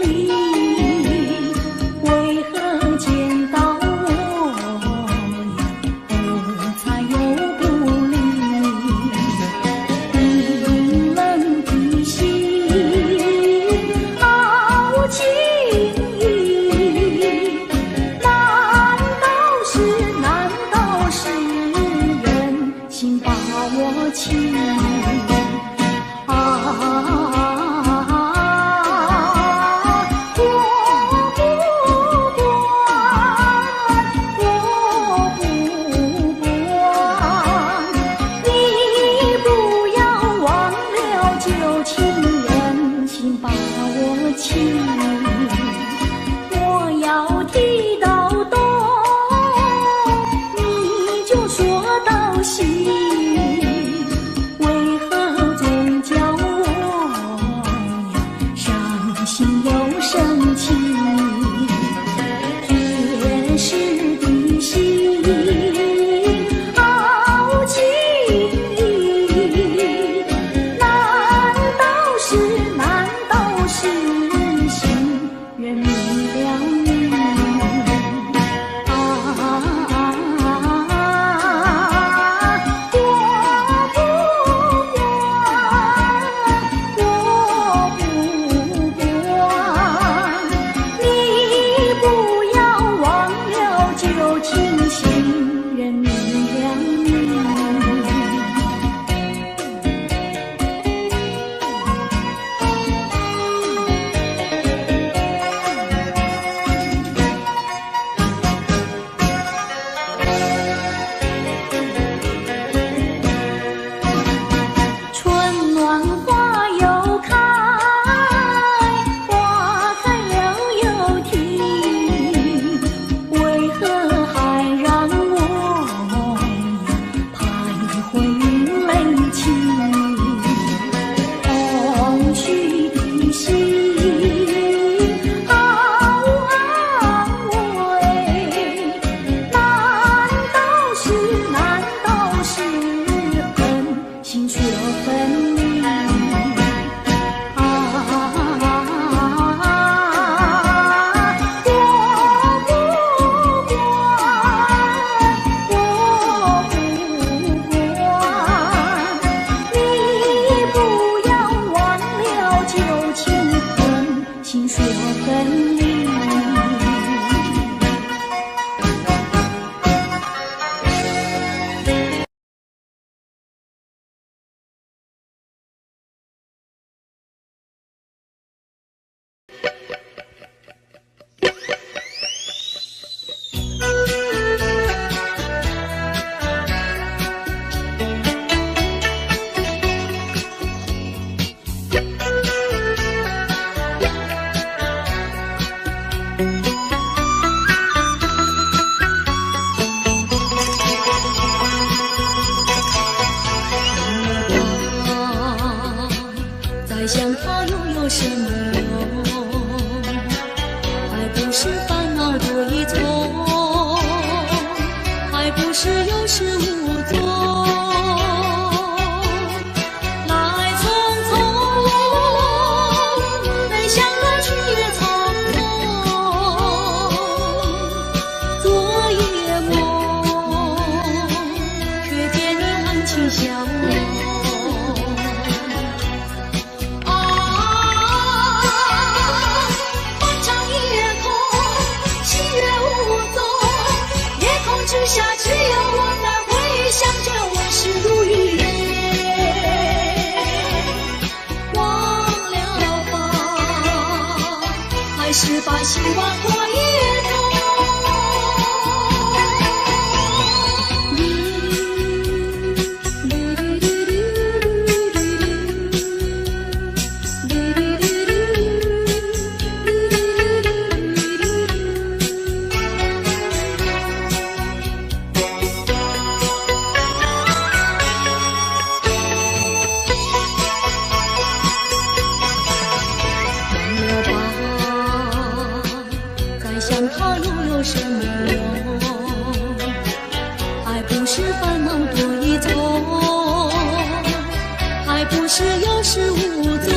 里，为何见到我呀，不睬又不理？冰冷的心，好情意，难道是人心把我弃？我要提到东，你就说到西，为何总叫我呀伤心又生气？铁石的心，好情意，难道是人明了你我不管，你不要忘了旧情形，人明了你。再想他又有什么用？还不是烦恼多一重，还不是有始无终。来匆匆，没想到去也匆匆。昨夜梦，却见你含情笑容。之下只有我们回想着往事如云烟，忘了吧，还是把希望过一通。想他又有什么用？还不是烦恼多一重，还不是有始无终。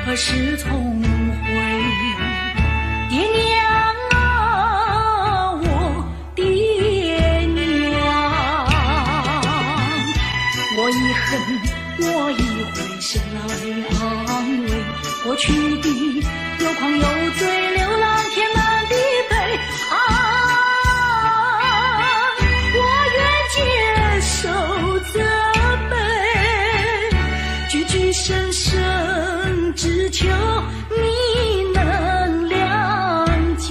何时重回？爹娘啊，我爹娘，我一恨，我一回身来安慰过去的有狂有罪，流浪天南地北啊，我愿接受责备，句句深深，只求你能谅解。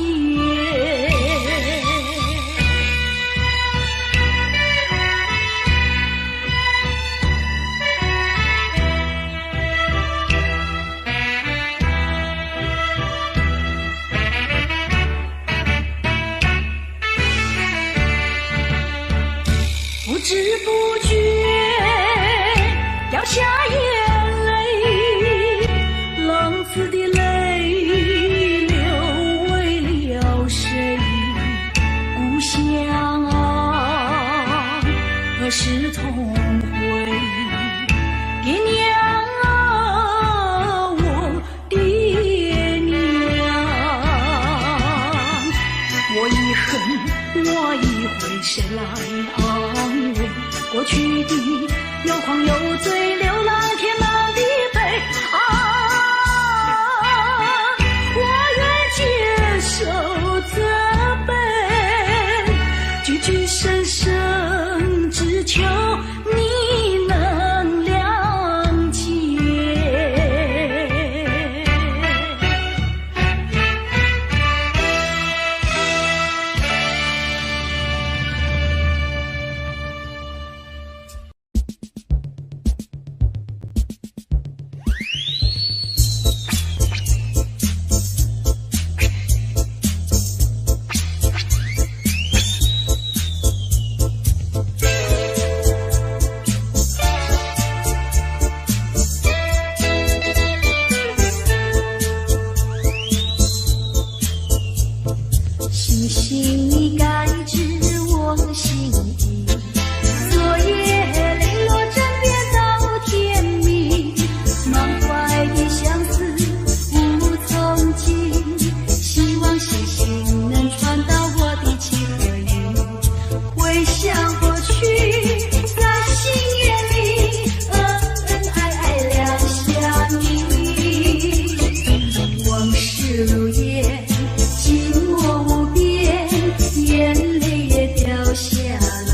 不知不觉掉下眼泪，浪子的泪流为了谁？故乡啊，何时重回？爹娘啊，我爹娘，我一恨，我一回身来安慰过去的有狂有罪，流浪天南地北啊，我愿接受责备，句句深深，只求你能谅解。星星你该知我心意，昨夜泪落枕边到天明，满怀的相思无从尽，希望星星能传到我的情和意，回想过去在心眼里恩恩爱爱两相依，往事如烟寂寞无边，眼泪也掉下来。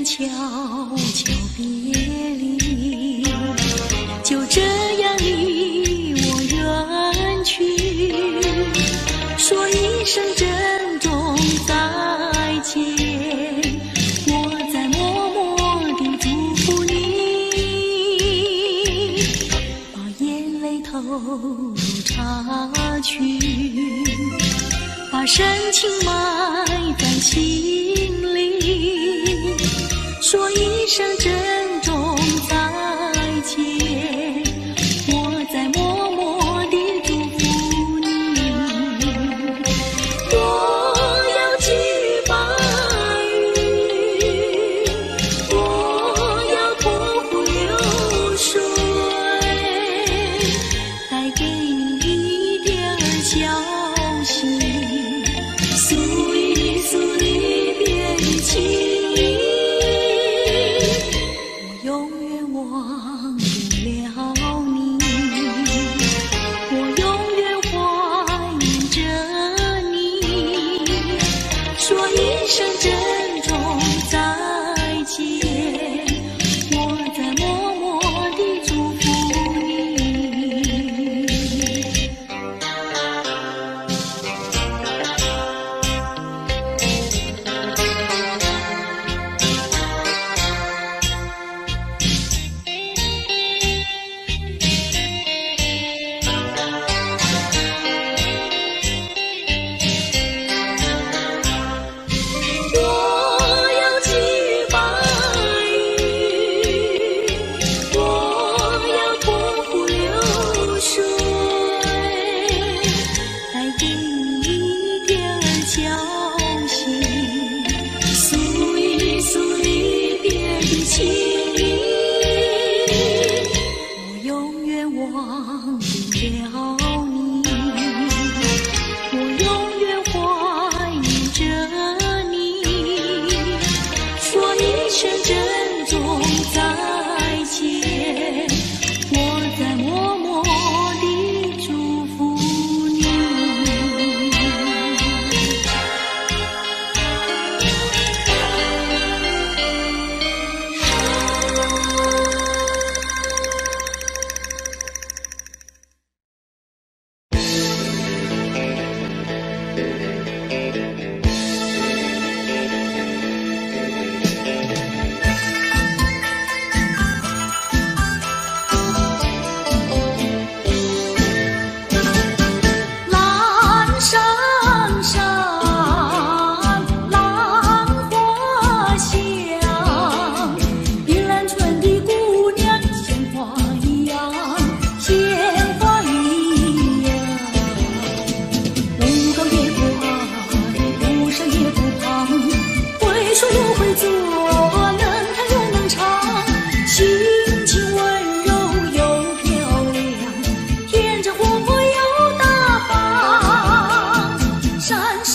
悄悄别离，就这样离我远去，说一声珍重再见，我在默默地祝福你，把眼泪投入茶去，把深情埋在心里，说一声珍重再见，我在默默地祝福你。我要寄予白云，我要托付流水，带给你一点消息，诉一诉离别的情意。了你，我永远怀念着你，说一声珍重再见，我在默默地祝福你。蓝山上，兰花香，碧兰村的姑娘鲜花一样，鲜花一样。不高也不矮，不山也不胖，会说又会做，能弹又能唱，心情温柔又漂亮，天真活泼又大方，山山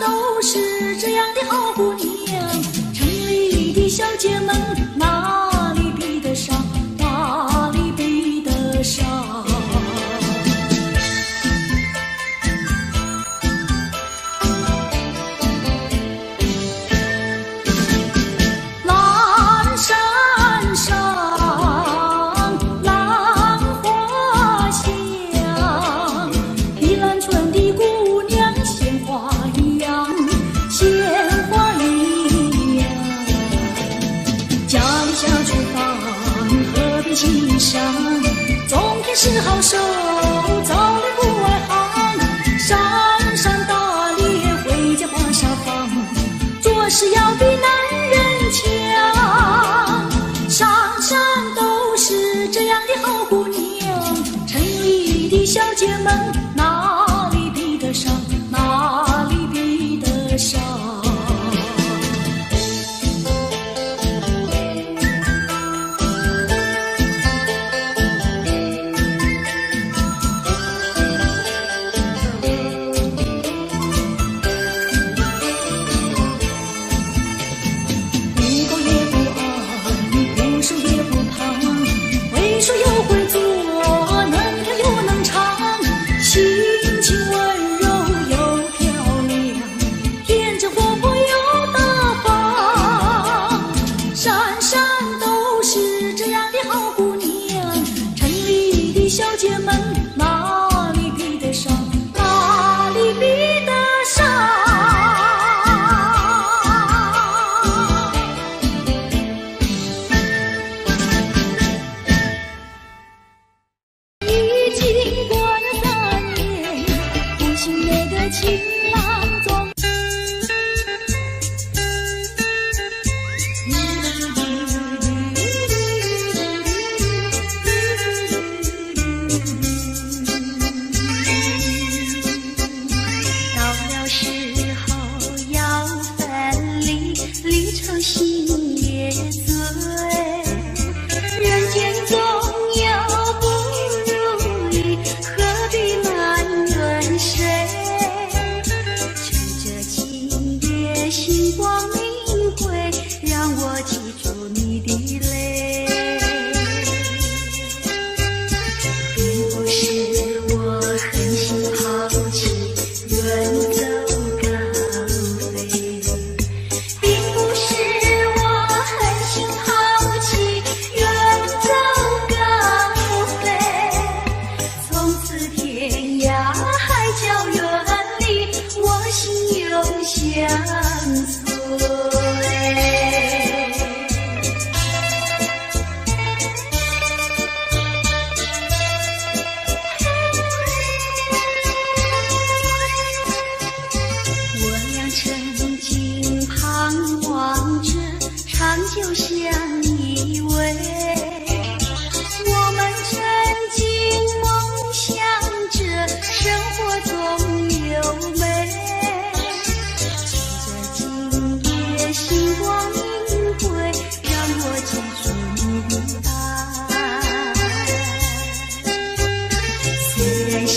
都是这样的好姑娘，城里的小姐们哪里比得上，哪里比得上。蓝山上，兰花香，碧兰村的姑娘鲜花一样，鲜花一样。家里下厨房，河边欣赏，种田是好手，早来不外行，山山打猎，回家画沙房，做事要比男人强，山山都是这样的好姑娘，城里的小姐们哪里比得上，哪里比得上。不高也不矮，不瘦也不胖，会说又会做，能弹又能唱，心情温柔又漂亮，天真活泼又大方，山山都是这样的好姑娘，城里的小姐们哪里比得上，哪里比得上。已经过了3年，不信那个情郎装。到了时候要分离，离愁心也碎，人间总有不如意，何必埋怨谁？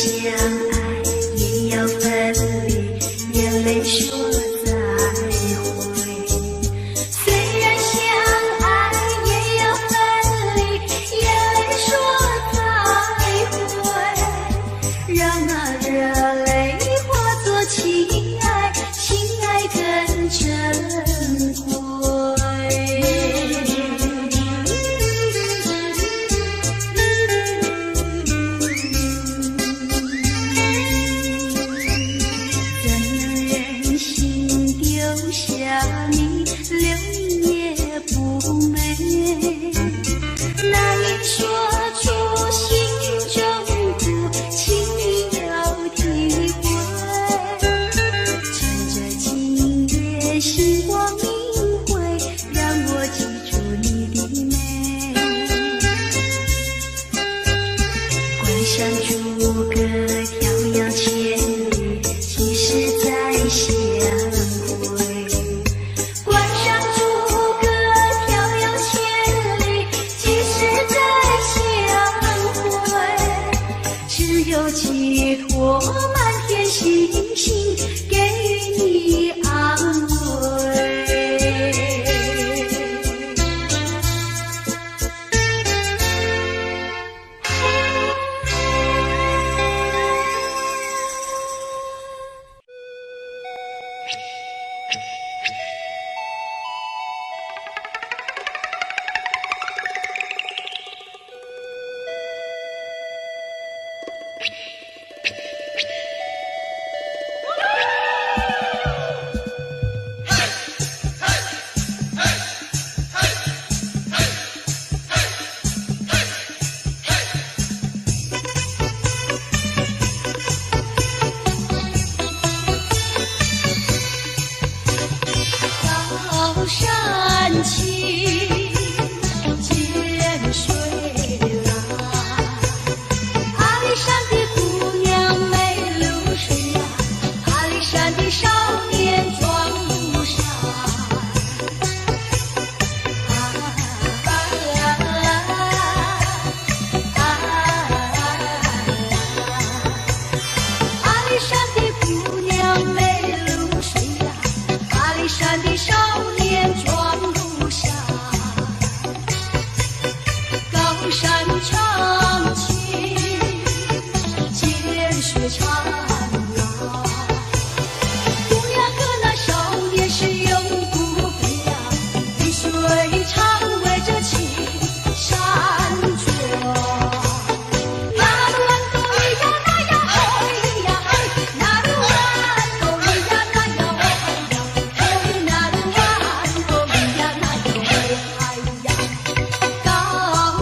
相爱也要分离，眼泪说再会。虽然相爱也要分离，眼泪说再会。让那热泪化作情爱，情爱更珍贵。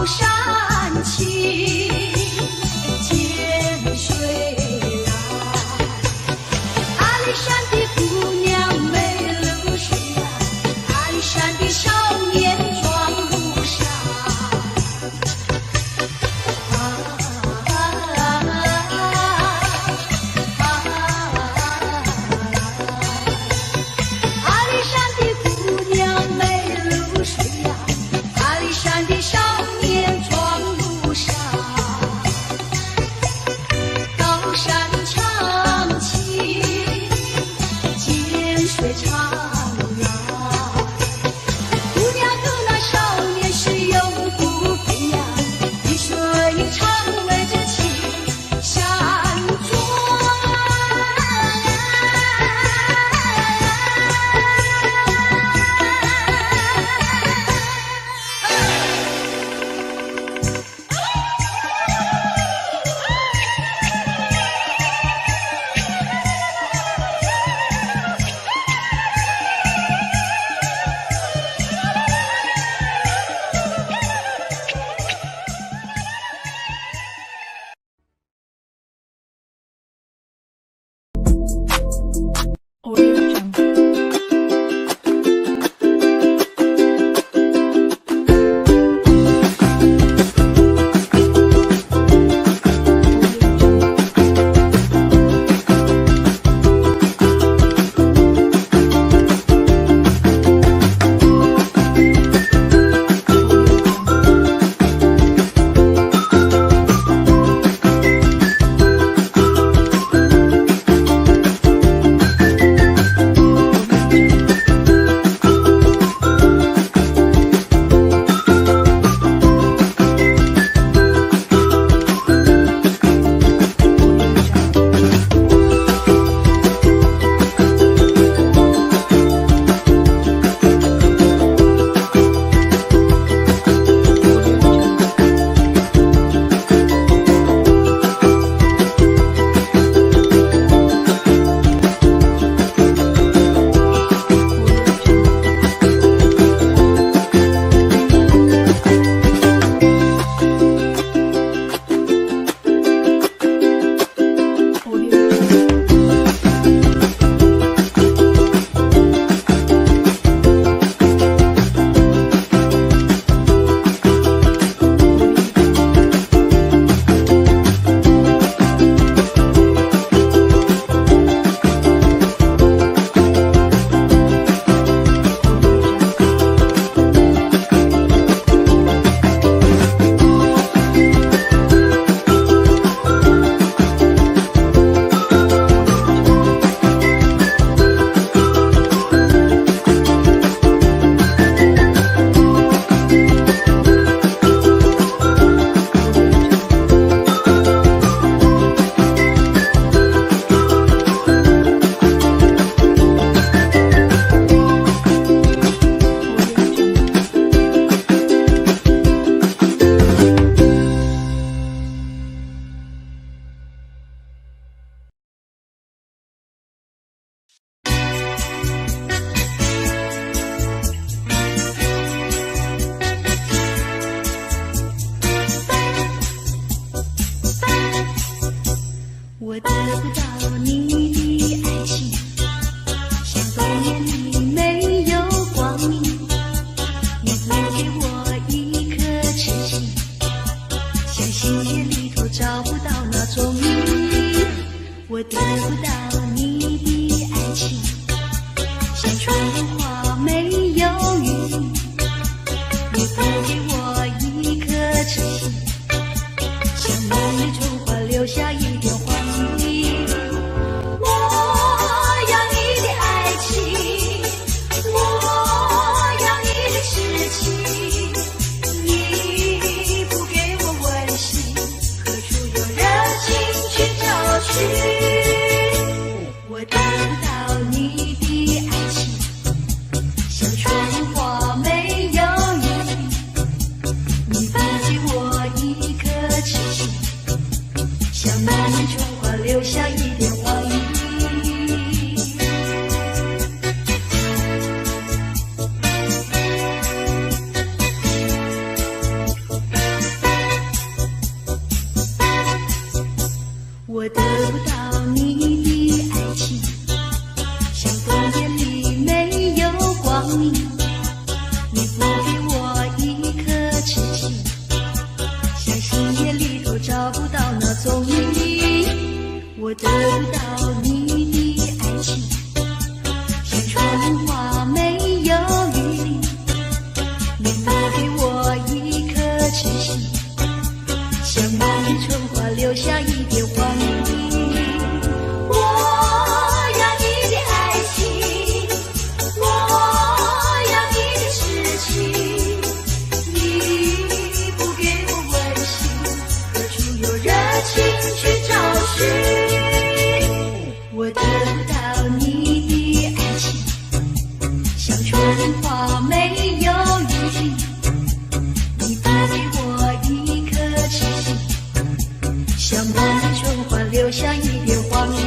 山青，见水我得不到你的爱情，像冬夜里没有光明。你不给我一颗痴心，像星夜里头找不到那种你。我得不到你的爱情，像春花没有雨。你不给我一颗痴心，像梦里春花留下一点黄泥。我要你的爱情，我要你的痴情，你不给我温馨，何处有热情去找寻？我得不到你的爱情，像春花没有雨。你不给我一颗痴心，像梦里春花留下一点黄泥。我得不到你的爱情，像冬夜里没有光明。你不给我一颗痴心，像星夜里头找不到那踪影。我得不到你的爱情，像春花没有雨。你不给我一颗痴心，像梦里春花留下一点黄泥。我要你的爱情，我要你的痴情，你不给我温馨，何处有热情去找寻？我得不到你的爱情，像春花没有雨。你不给我一颗痴心，像梦里春花留下一点黄泥。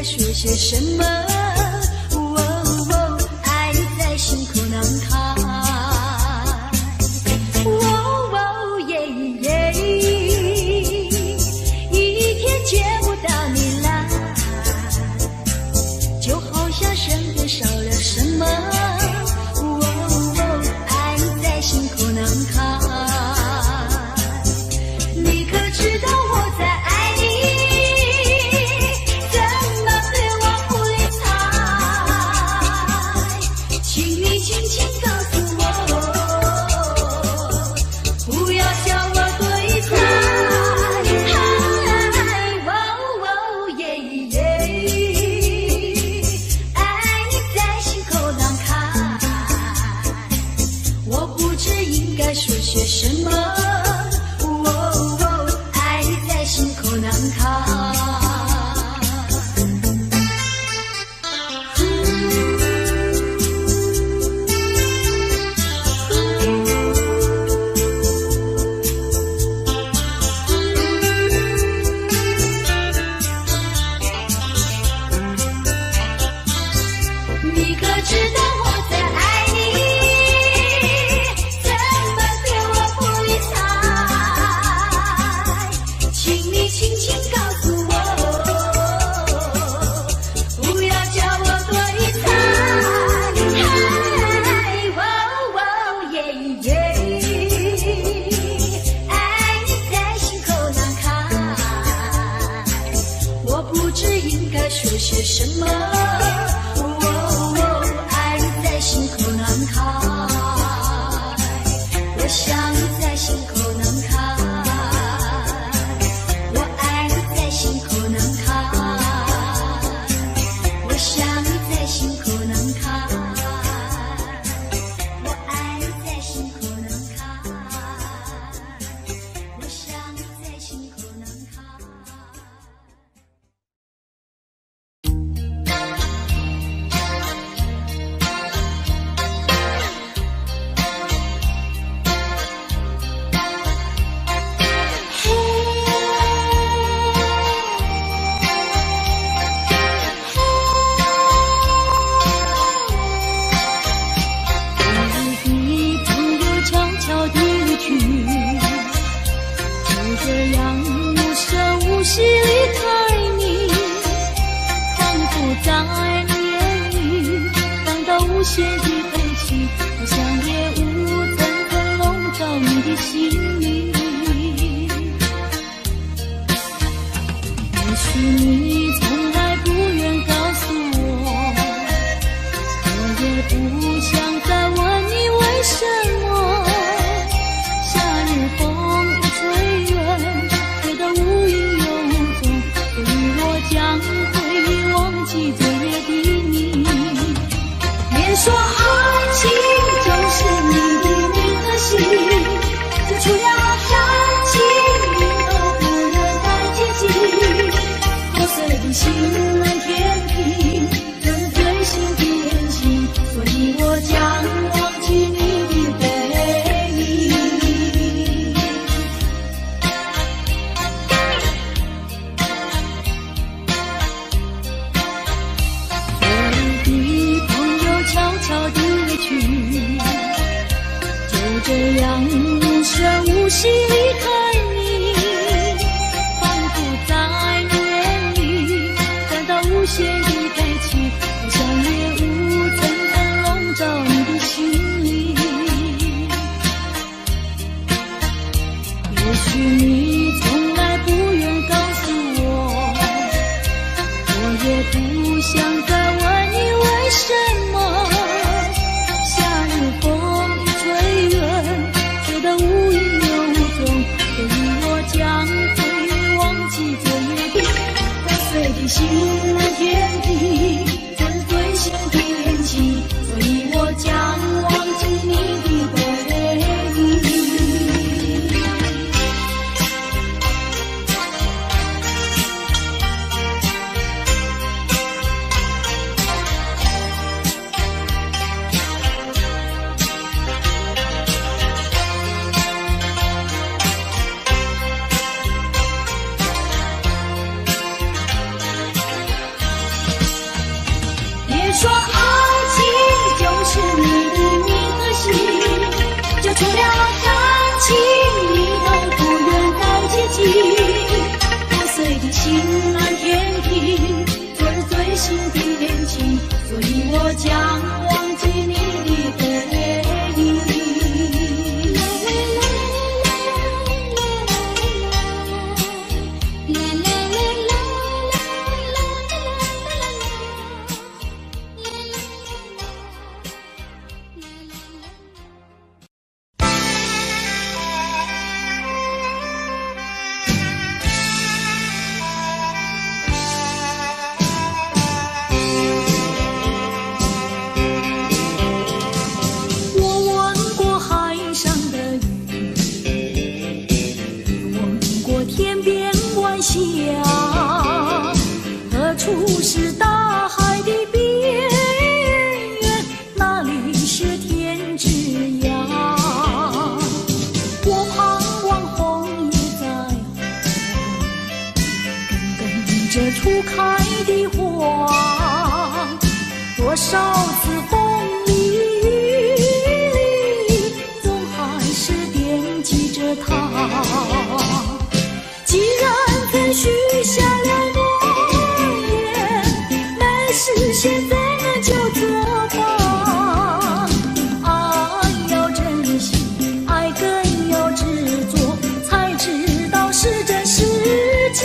说些什么？爱在心口难开。一天见不到你来，就好像身边少了什么。爱在心口难开。你可知道我在爱你？说些什么？爱在心口难开。你可知道我在爱你？轻轻告诉我，不要叫我对猜。爱你在心口难开，我不知应该说些什么。爱你在心口难开，我想你在心口难开。心口难开，我想你从来不愿告诉我，我也不想再问你为什么。夏日风一吹远，觉得无影有踪，所以我将会忘记昨夜的你。别说爱情就是你的名和姓，就除了感情你都不能太接近。破碎的心难填平，人最心变心，所以我将忘记你的背影。我的朋友悄悄地离去，就这样无声无息离开你，仿佛在你眼里感到无限的悲戚，好像夜雾层层笼罩你的心里。也许你从来不愿告诉我，我也不想再问你为什么。夏日风一吹远，觉得无影有踪，所以我将会忘记昨夜的破碎的心难填平，人最心变情，所以我将忘记你的背影。别说爱情就是你的名和姓，就除了感情你都不愿再接近。破碎的心难填平，人最心变情，所以我将忘记你的背影。我闻过海上的雨，也闻过天边晚霞，何处是大海的边缘？哪里是天之涯？我盼望红叶在红，跟着初开的花，多少次风里雨里，总还是惦记着他。既然曾许下了诺言，没事现在那就做吧。爱要珍惜，爱更要执着，才知道是真是假。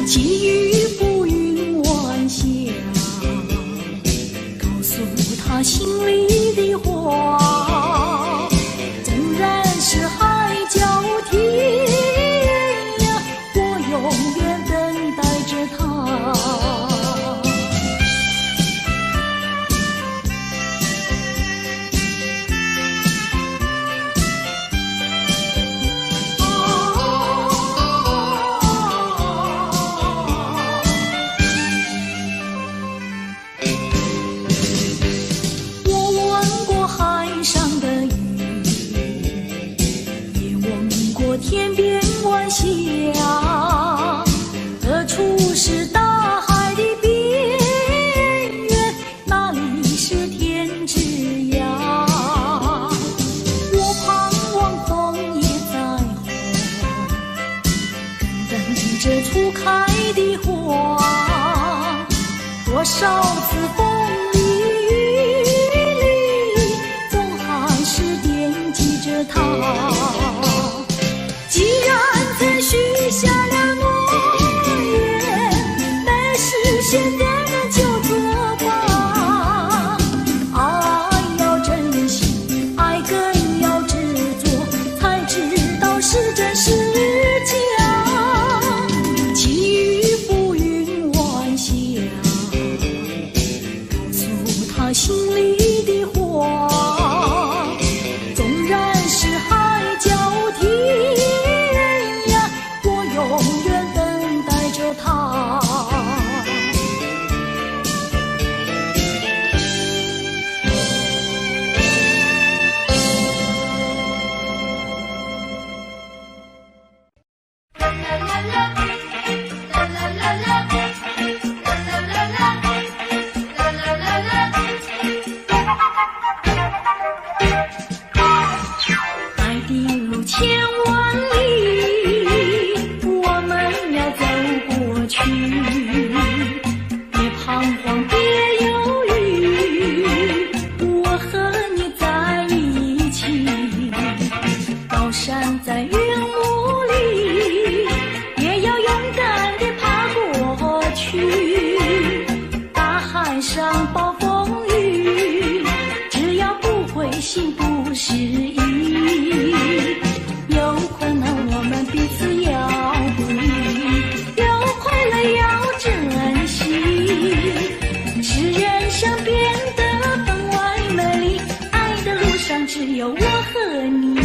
其余浮云晚霞，告诉他心里的话，纵然是海角天涯，我永远等待着他。我闻过海上的雨，也闻过天边晚霞，何处是大海的边缘？哪里是天之涯？我盼望枫叶在红，等着初开的花，多少次风里雨里，总还是惦记着他。既然曾许下了诺去，别彷徨，别犹豫，我和你在一起。高山在云雾里，也要勇敢地爬过去。大海上暴风雨，只要不灰心不失意。有困难我们彼此要鼓励，有快乐要珍惜。使人生变得分外美丽，爱的路上只有我和你。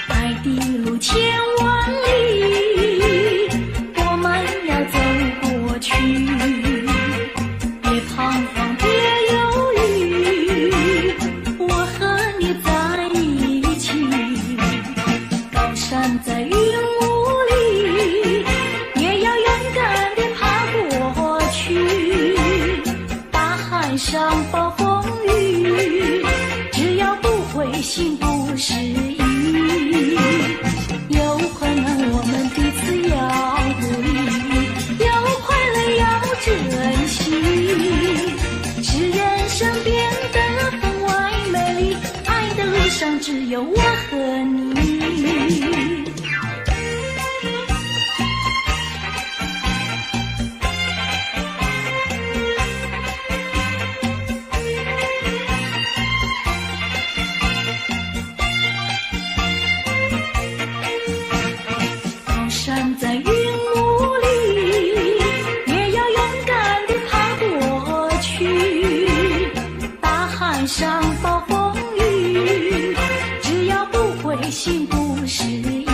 爱的路千万里，我们要走过去。别彷徨，别犹豫，我和你在一起。高山在云雾里，也要勇敢地爬过去。大海上暴风雨，只要不灰心不失意。有困难我们彼此要鼓励，有快乐要珍惜。使人生变得分外美丽，爱的路上只有我和你。高山在云雾里，也要勇敢地爬过去。大海上暴风雨，只要不灰心不失意。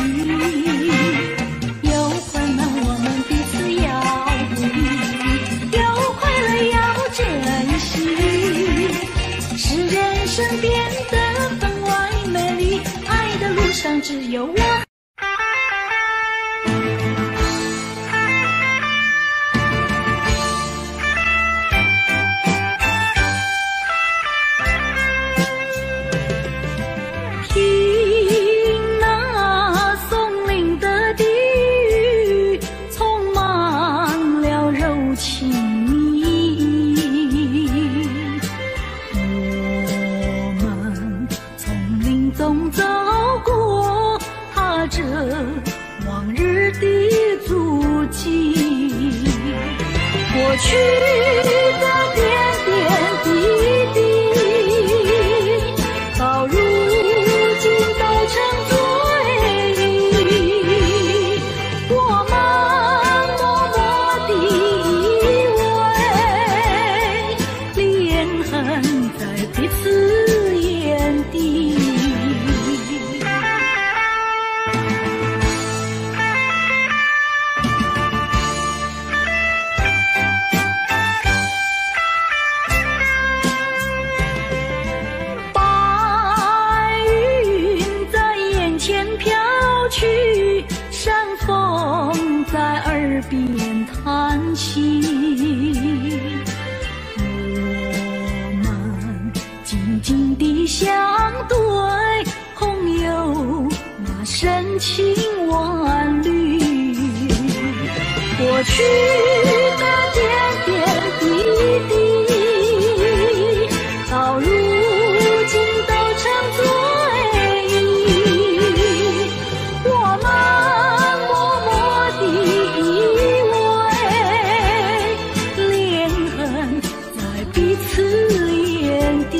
有困难我们彼此要鼓励，有快乐要珍惜。使人生变得分外美丽，爱的路上只有我。听那松林的低语，充满了柔情蜜。我们从林中走过，踏着往日的足迹。过去的点点滴滴，到如今都成追忆。我们默默地依偎，恋恨在彼此眼底。白云在眼前飘去，山风在耳边叹息。我们静静地相对，空有那深情万缕。过去的点点滴滴，到如今都成追忆。我们默默地依偎，恋恨在彼此眼底。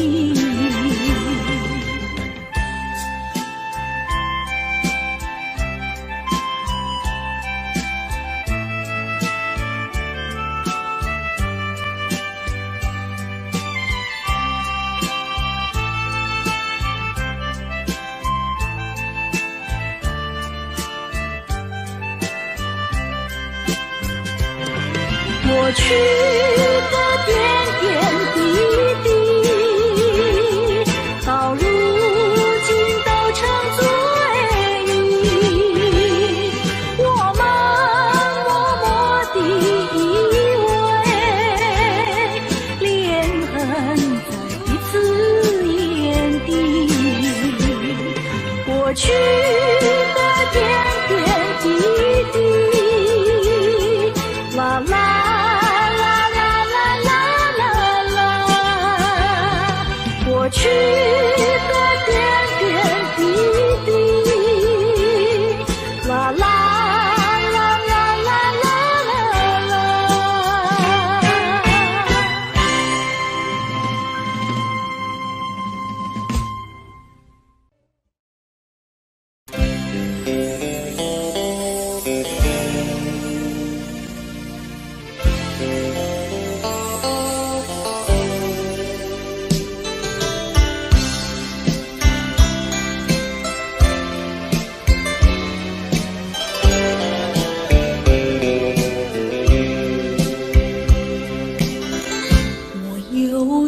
过去的点点滴滴，到如今都成追忆。我们默默地依偎，许的点点滴滴，啦啦啦啦啦啦啦啦。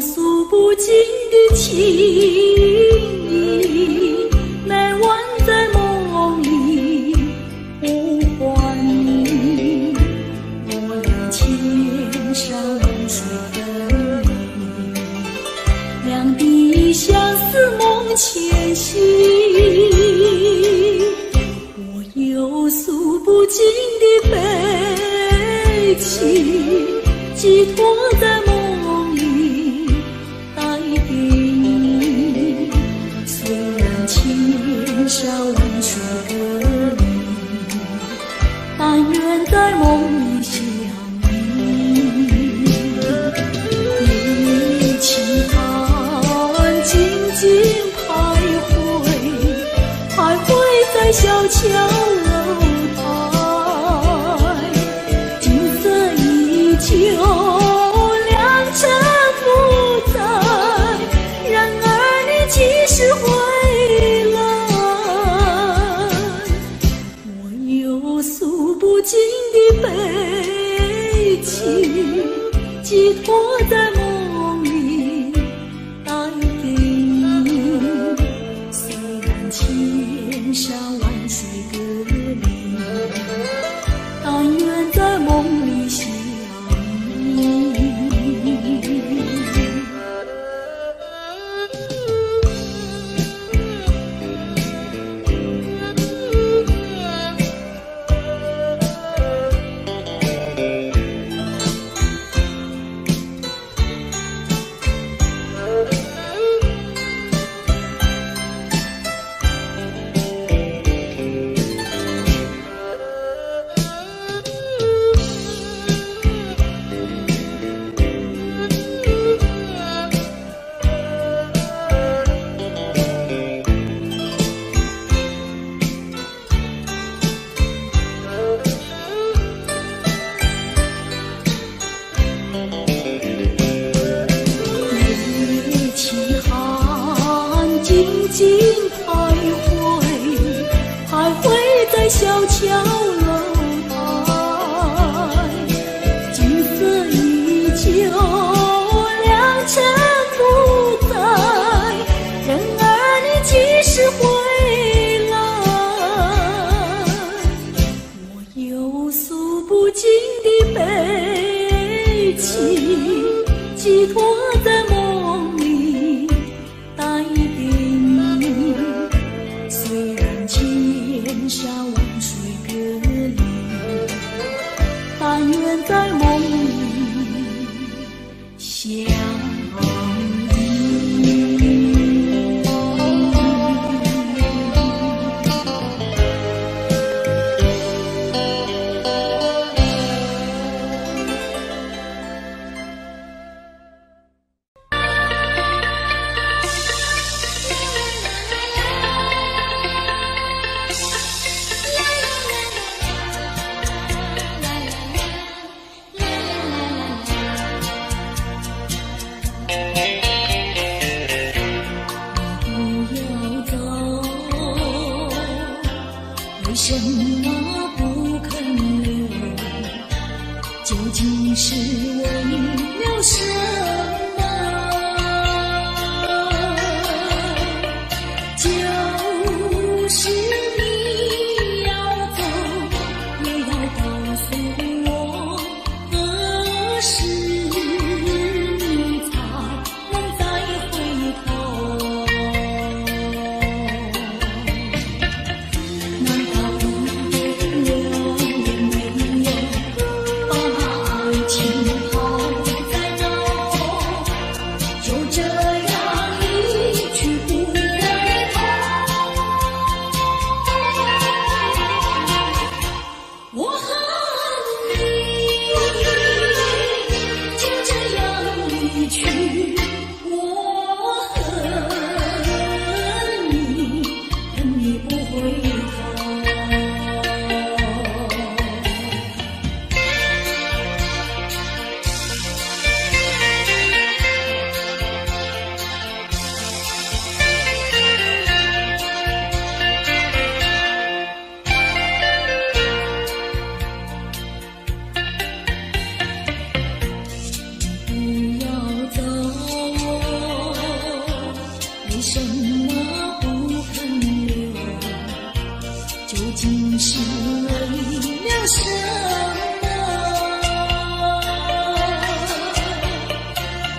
诉不尽的情意，难忘在梦里呼唤你。我俩千山万水分离，两地相思梦牵系。我有诉不尽的悲情，寄托在梦千山万水隔离，但愿在梦里相遇。夜轻寒，静静徘徊，徘徊在小桥楼台。景色依旧，良辰不在，然而你几时回？诉不尽的悲情，寄托在梦里带给你。虽然千山万水隔离，但愿在梦里相遇。静徘徊，徘徊在小桥楼台。景色依旧，良辰不在，然而你几时回来？我有诉不尽的悲情，寄托在梦里带给你。虽然千山万水隔离，但愿在梦里相遇。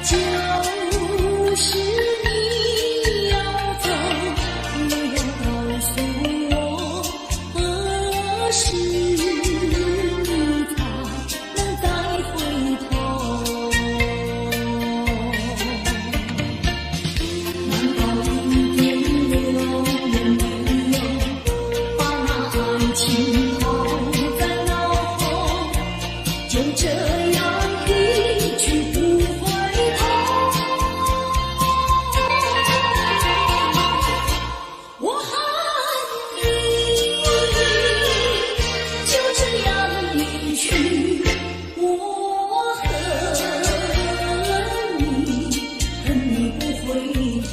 就是你要走，你要告诉我何时你才能再回头？难道一点留也没有，把那爱情抛在脑后，就这样一去不回头？我恨你，就这样一去，我恨你，恨你不回头。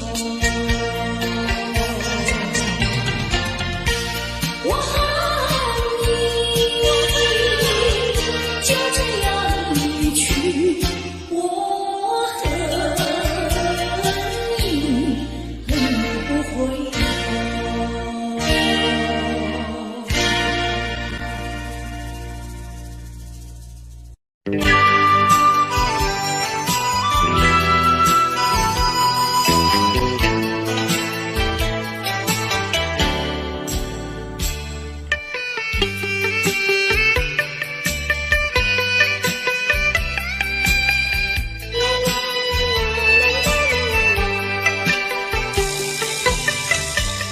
我恨你，就这样一去，我恨你，恨你不回头。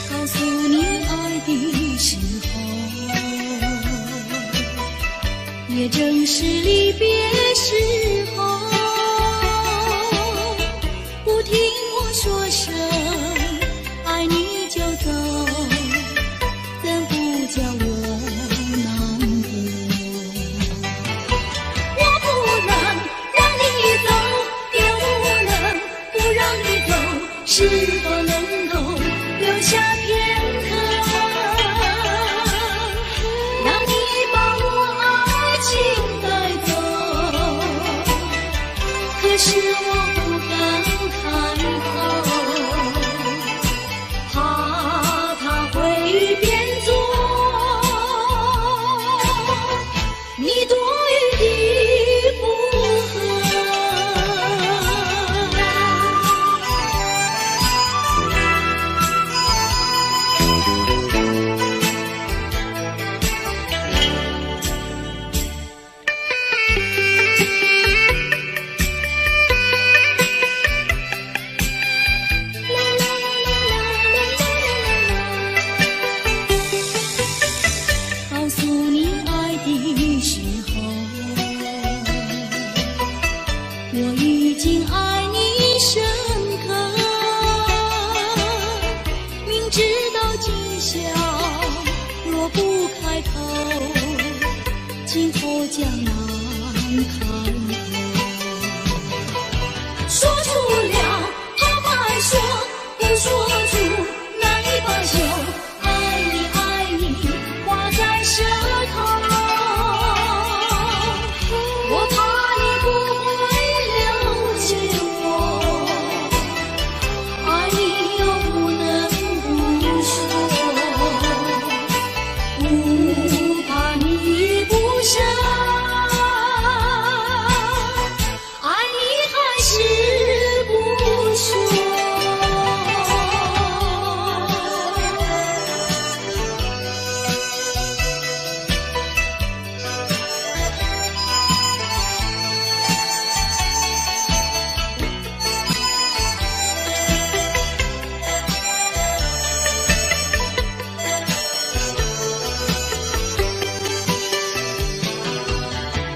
告诉你爱的时候，也正是离别时候。不听我说声爱你就走，怎不叫我难过？我不能让你走，也不能不让你走，是否能够留下片刻，让你把我爱情带走？可是我不敢开口，怕它会变作你多余的负荷。告诉你爱的时候，我已经爱你深刻，明知道今宵若不开口，今后将难开口。说出了怕白说，不说出难以罢休。爱你爱你挂在舌头，我怕你不会了解我，爱你又不能不说，不怕你不舍，爱你还是不说。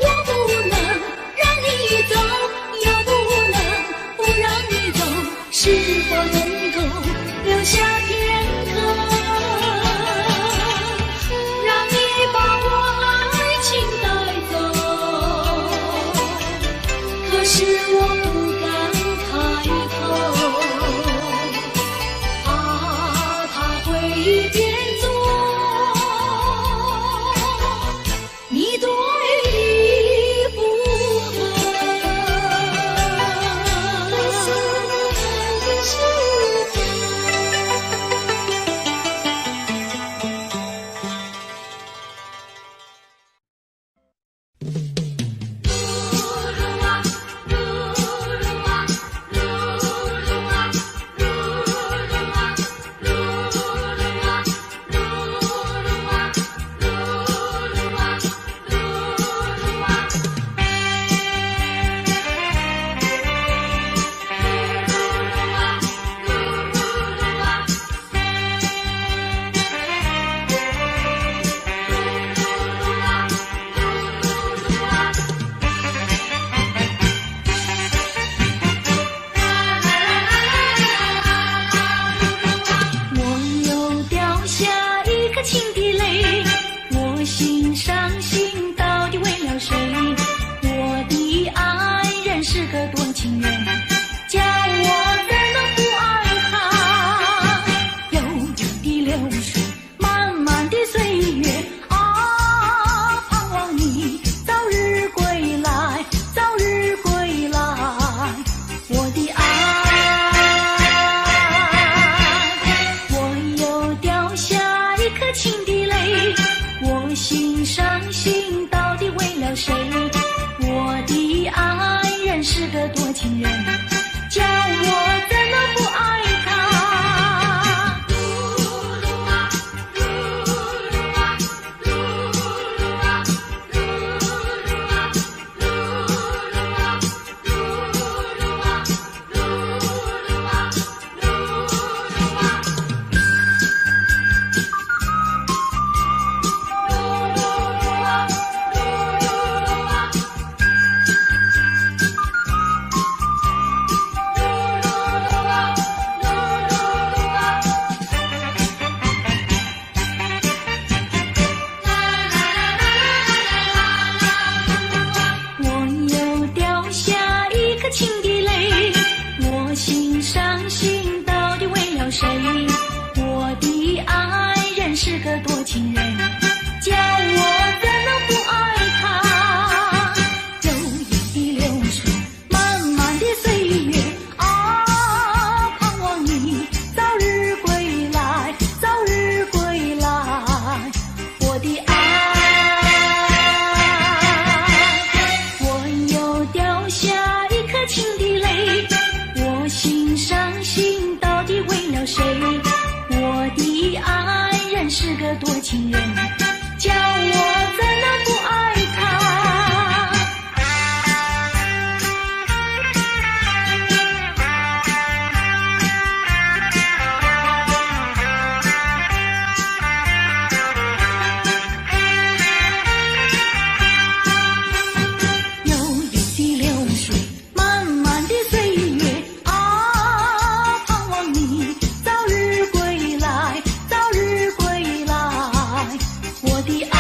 我不能让你走，也不能不让你走，是否能够留下片刻，让你把我爱情带走？可是我不敢开口，怕它会变作你多余的负荷。情人，叫我怎能不爱他？悠悠的流水，漫漫的岁月啊，盼望你早日归来，早日归来，我的爱。我又掉下一颗情的泪，我心伤心到底为了谁？我的爱人是个多情人，叫我怎能不爱他？情的泪，我心伤心到底为了谁？我的爱人是个多情人，叫我怎能不爱他？悠悠的流水，漫漫的岁月啊，盼望你早日归来，早日归来，我的爱。我又掉下一颗情的泪，我心伤心到底为了谁？我的爱人是个多情人，叫我怎能不爱他？悠悠的流水，漫漫的岁月啊，盼望你早日归来，早日归来，我的爱。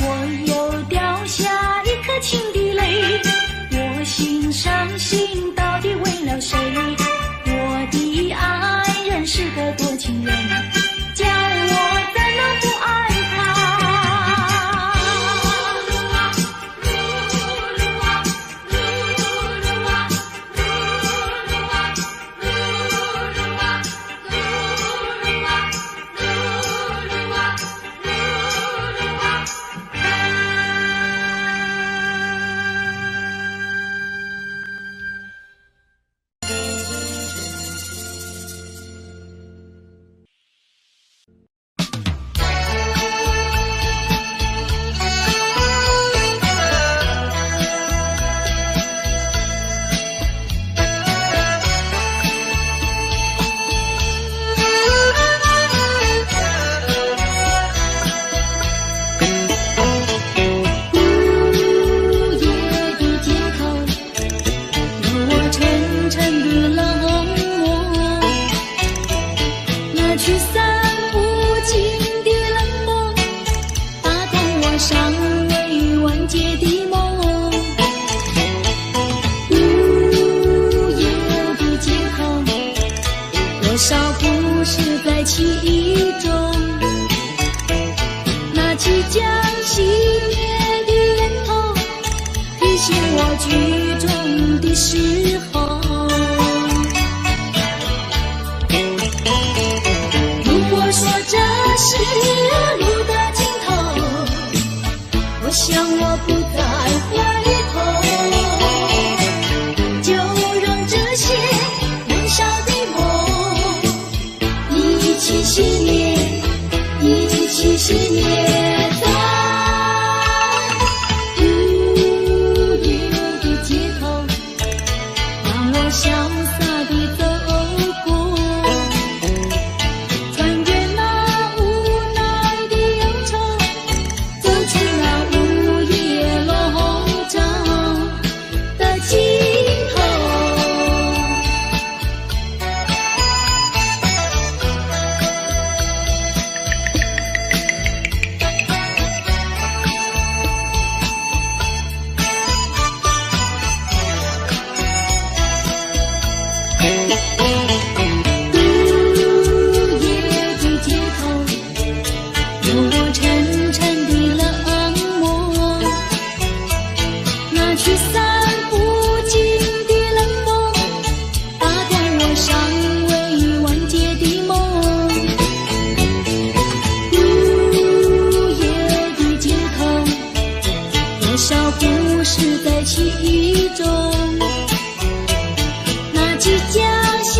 我又掉下一颗情的泪，我心伤心到底为了谁？我的爱人是个多情人，叫我怎能不爱他？剧中的时候，如果说这是路的尽头，我想我不再回头，就让这些年少的梦一起熄灭，一起熄灭。驱散不尽的冷风，打断我尚未完结的梦。夜的尽头，多少故事在其中。那即将熄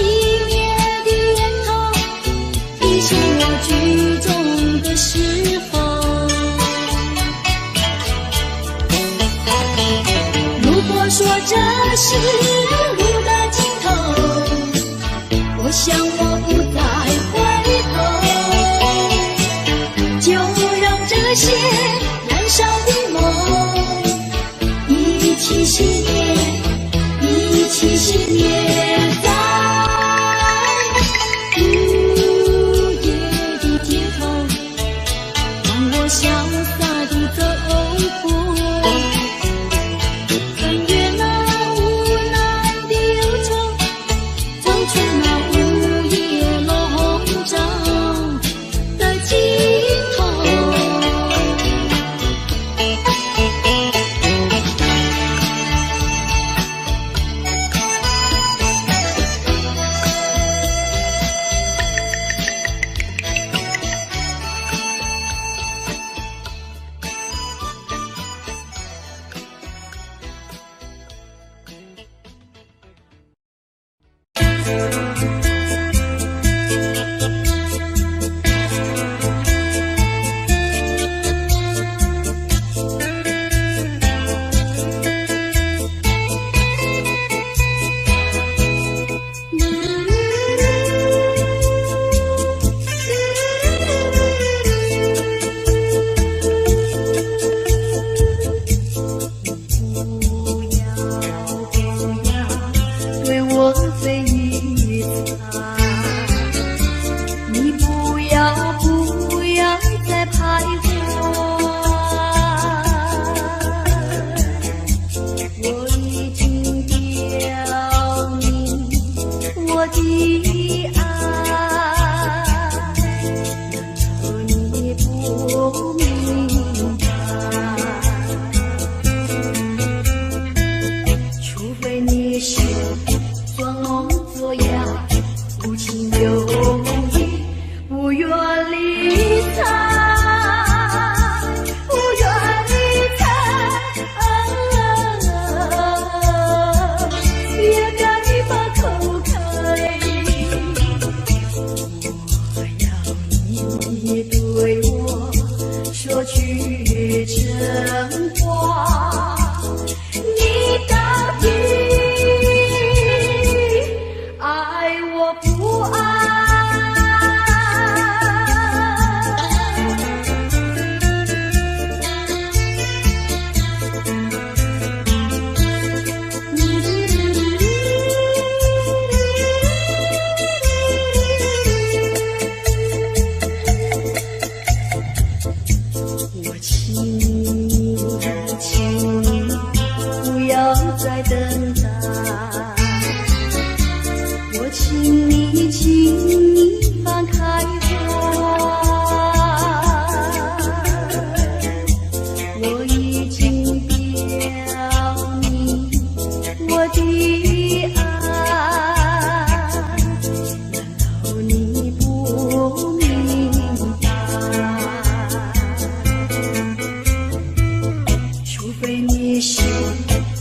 灭的烟头，提醒我剧中的时候。如果说这是路的尽头，我想我不再回头，就让这些燃烧的梦一起熄灭，一起熄灭在夜的街头，让我潇洒地走过。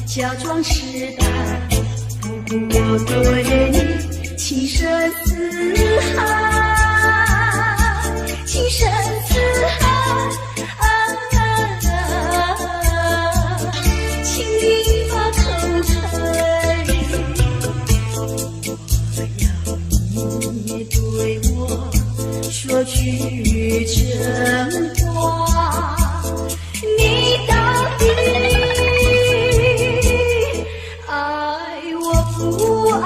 假装试探，不顾我对你情深似海，情深似海，请你把口开，我要你对我说句真话，你到底不爱。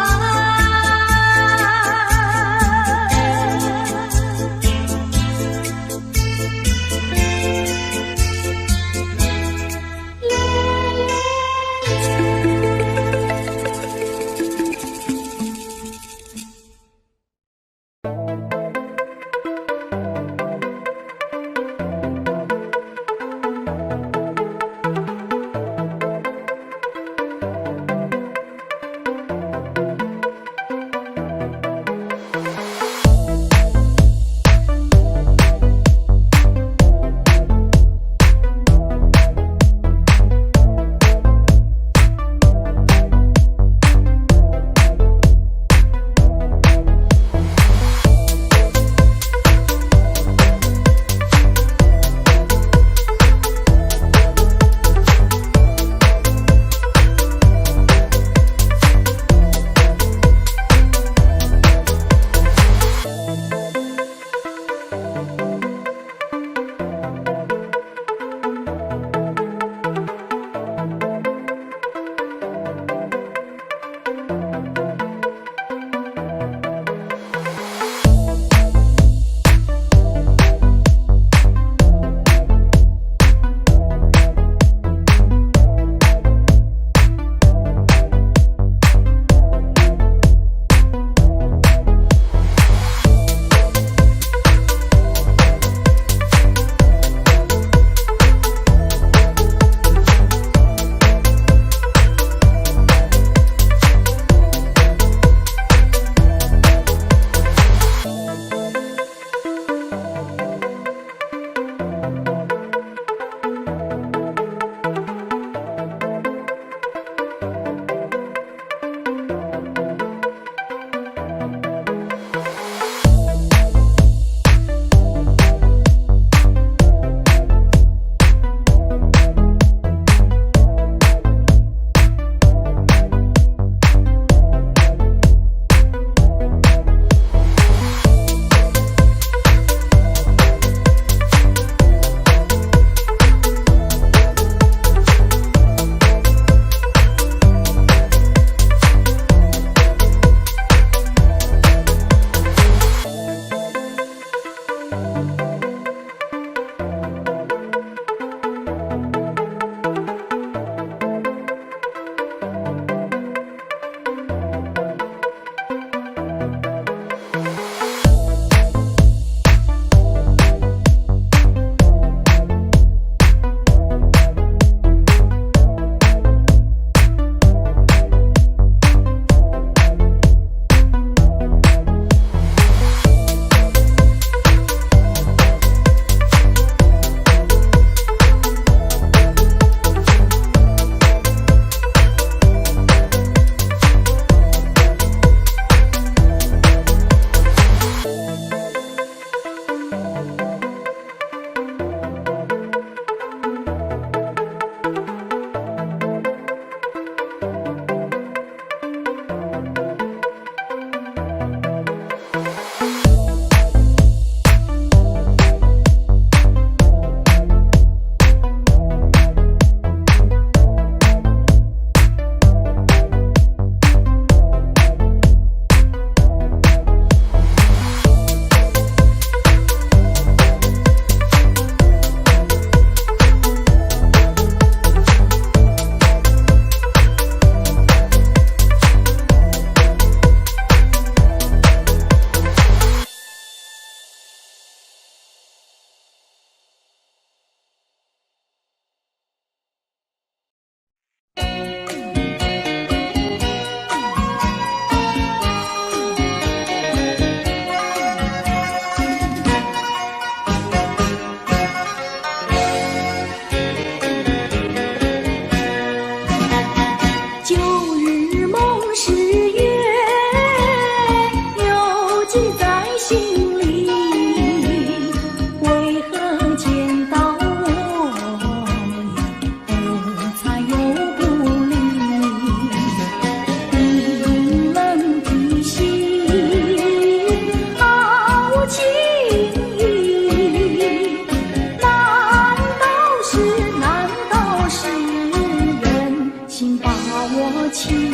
我情。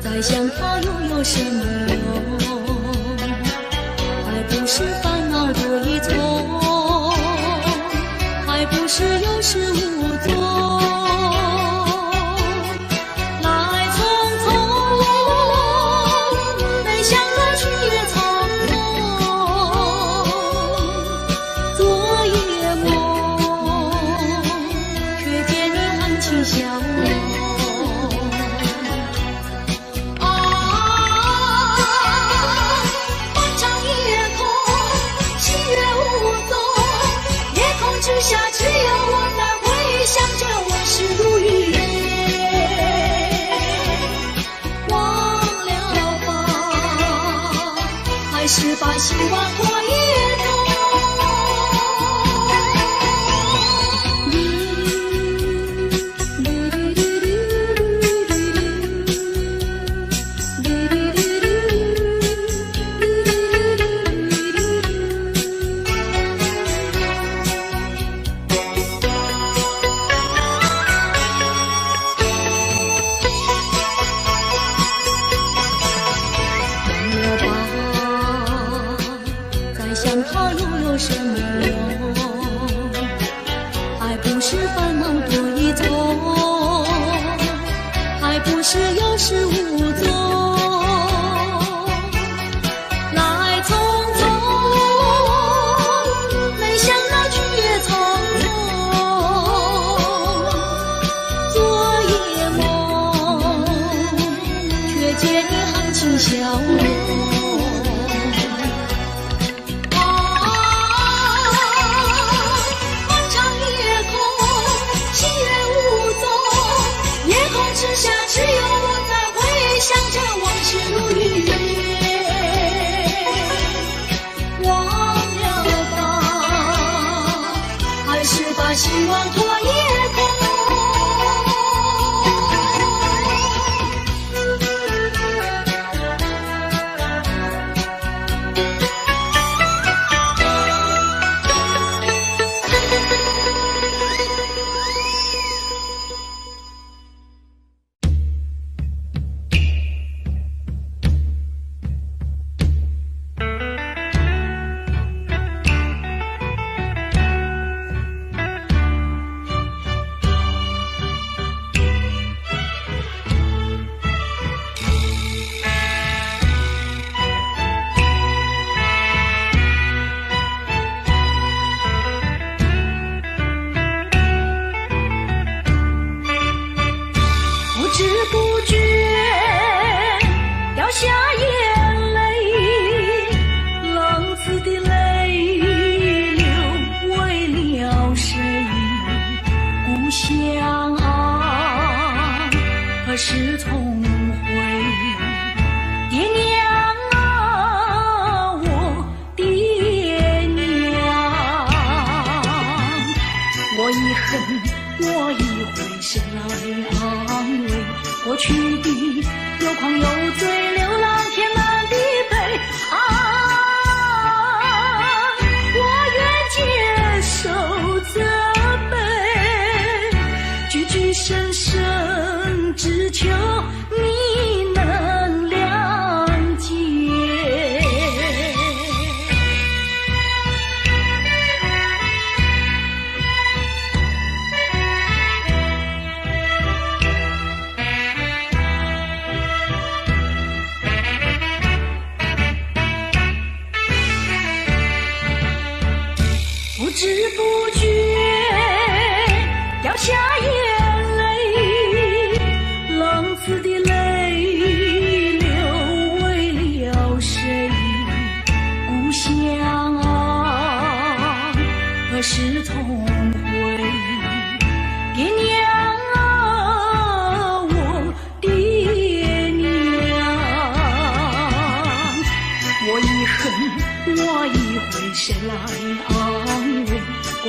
再想他又有什么用？还不是烦恼多一重，还不是有始无终。来匆匆，没想到去也匆匆。昨夜梦，却见你含情笑容。之下只有我在回想着往事如雨忘了吧，还是把心挽过一通。想他又有什么用？还不是烦恼多一重，还不是有始无终。来匆匆，没想到去也匆匆。昨夜梦，却见你含情笑容。安慰过去的有狂有醉，流浪填满的悲。我愿接受责备，句句深深，只求你能谅解。不知不觉掉下眼泪，浪子的泪流为了谁？故乡啊，何时重回？爹娘啊，我爹娘，我一恨，我一回，谁来安慰？过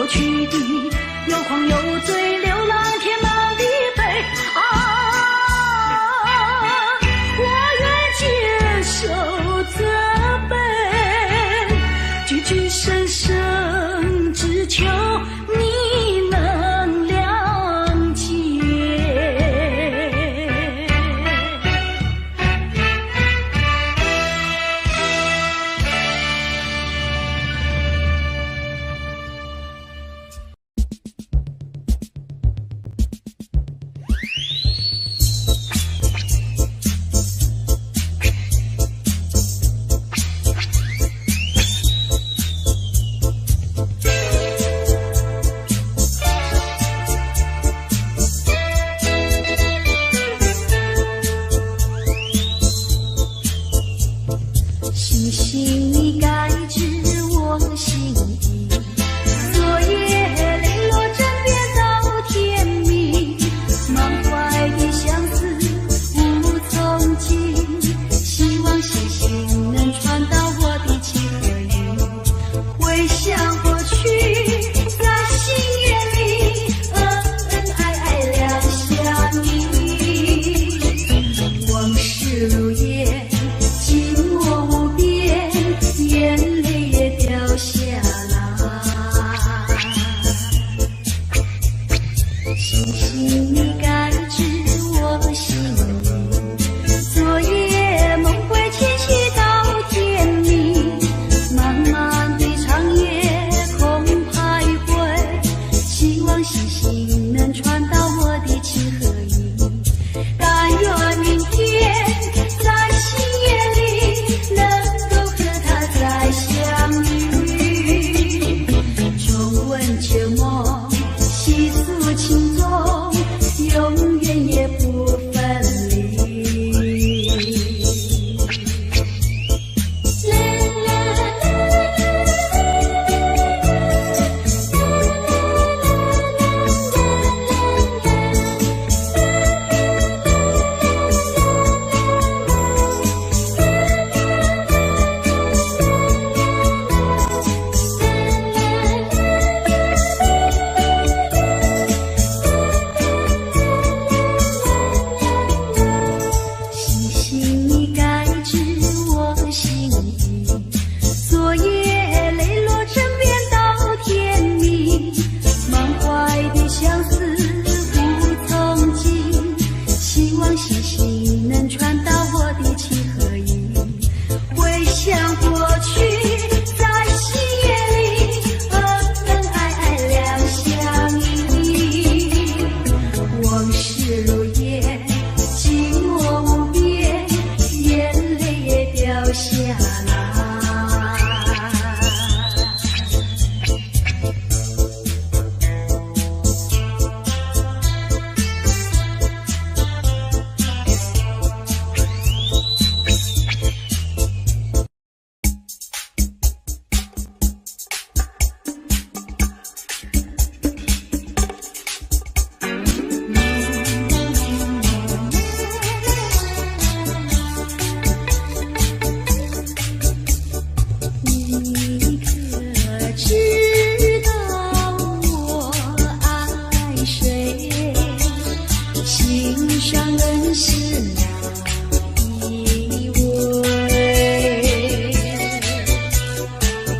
心上人是哪一位？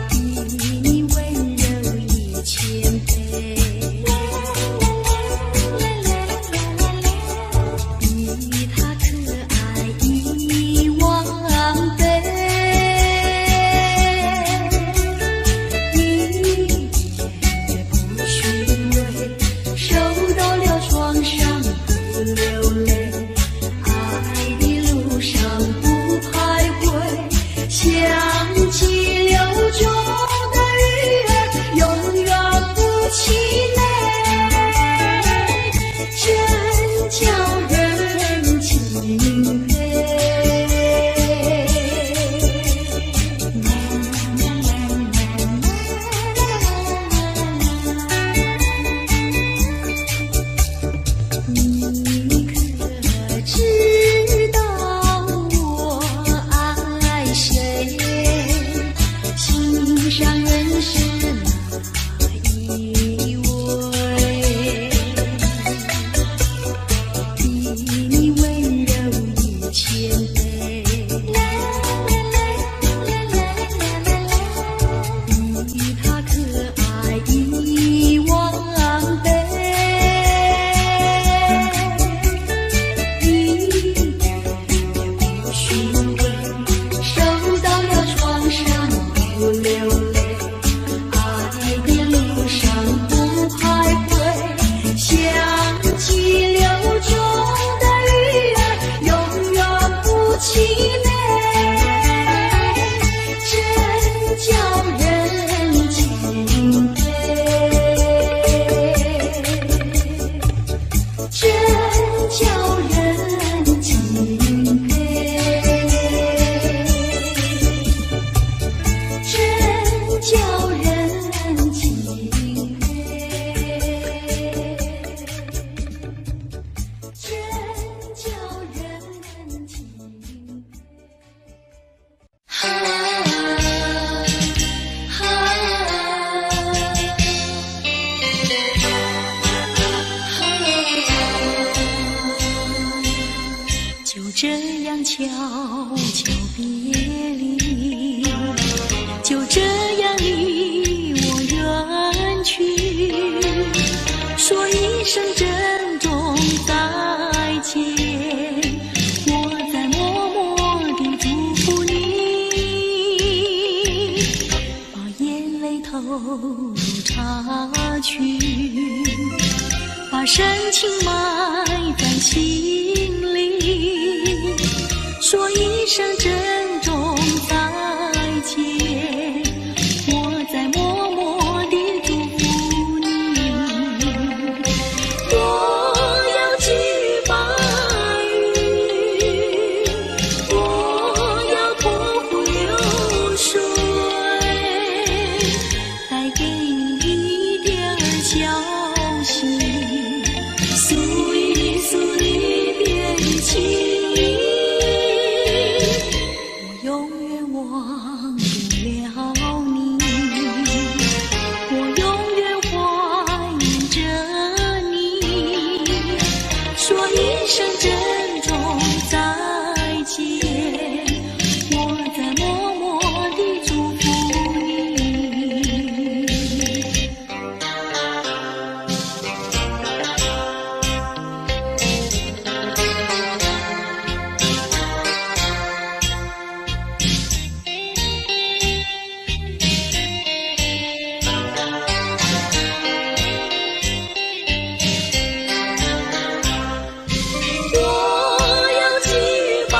比你温柔1000倍，比他可爱10000倍。你越不虚伪，受到了创伤不流泪，爱的路上不徘徊，像激流中的鱼儿，永远不气馁，真叫人敬佩。你可知道我爱谁？心上人是哪一位？比你温柔1000倍，比他可爱10000倍。受到了创伤不流泪，爱的路上不徘徊，像激流中的鱼儿，永远不气馁，真叫人敬佩，真叫人敬佩。真叫人敬佩，真叫人敬佩。就这样悄悄别离，就这样离我远去，说一声珍重再见，我在默默地祝福你，把眼泪投入插曲，把深情埋在心里，说一声珍重再见，我在默默地祝福你。我要几把雨，我要托付流水，带给你一点消息，诉一诉离别的情意。我永远忘不了你，我永远怀念着你，说一声珍重再见，我在默默地祝福你。我要几把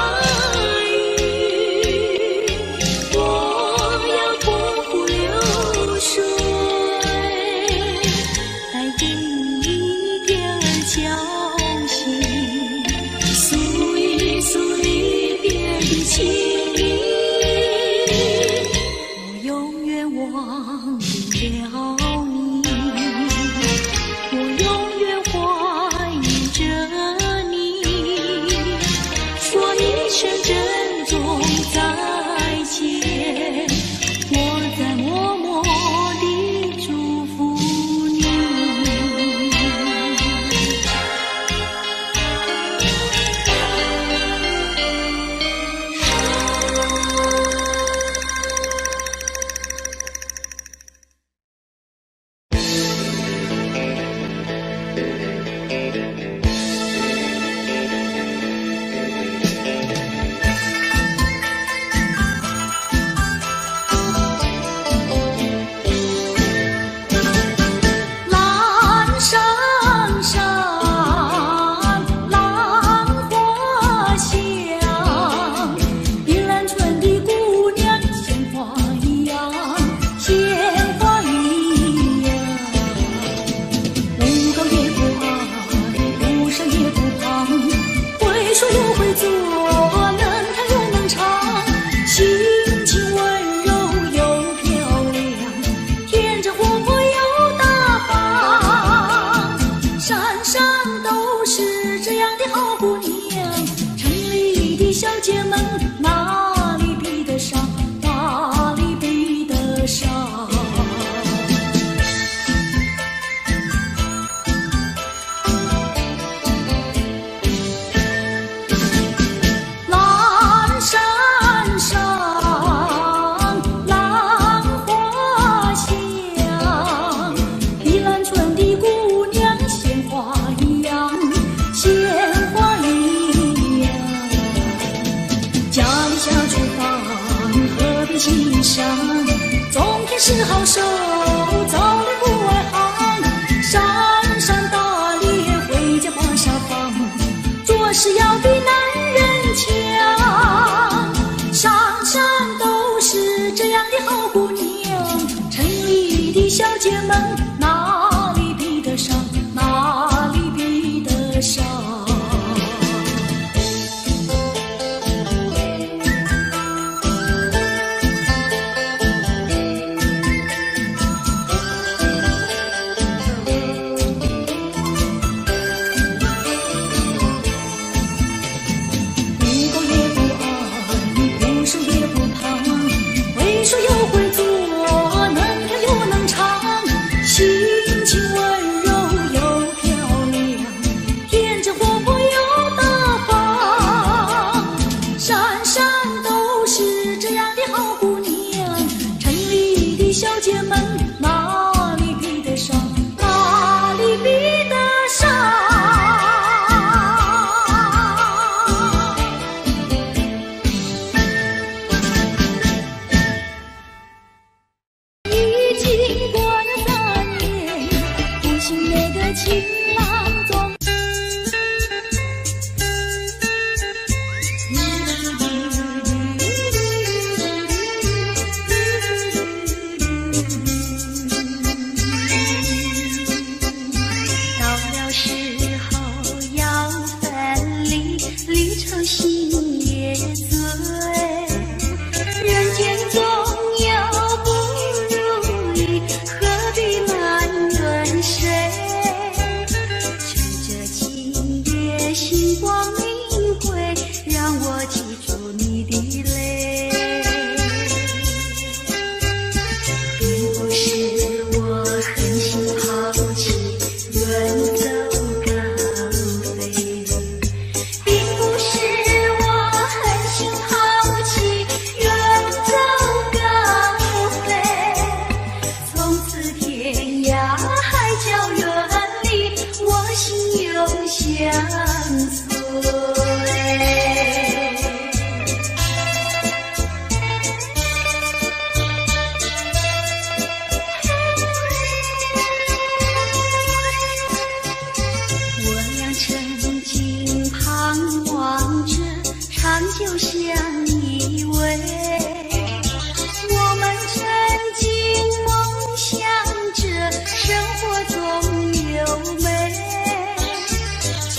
说又会做，能弹又能唱，心情温柔又漂亮，天真活泼又大方，山上都是这样的好姑娘，城里的小姐们哪里比得上，哪里比得上。欣赏，种田是好手，早恋不外行，山山打猎，回家把沙放，做事要比男人强。山山都是这样的好姑娘，城里的小姐们哪里比得上，哪里比得上。说又会做，能弹又能唱，心情温柔又漂亮，天真活泼又大方，山山都是这样的好姑娘，城里的小姐们哪里比得上，哪里比得上。情郎中，到了时候要分离，离愁心也醉，人间总有不如意，何必埋怨谁？星光明辉，让我记住你的泪，并不是我狠心抛弃，远走高飞，并不是我狠心抛弃，远走高飞，从此天涯海角远离，我心永相长久相依偎，我们曾经梦想着生活中有美，趁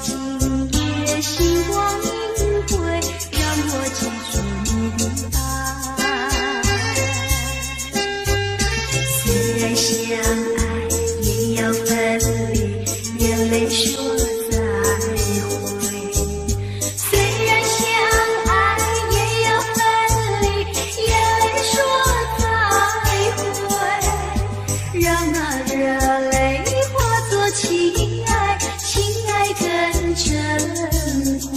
着今夜星光明辉，让我记住你的爱。虽然相爱也要分离，眼泪说再会。让那热泪化作情爱，情爱更珍贵。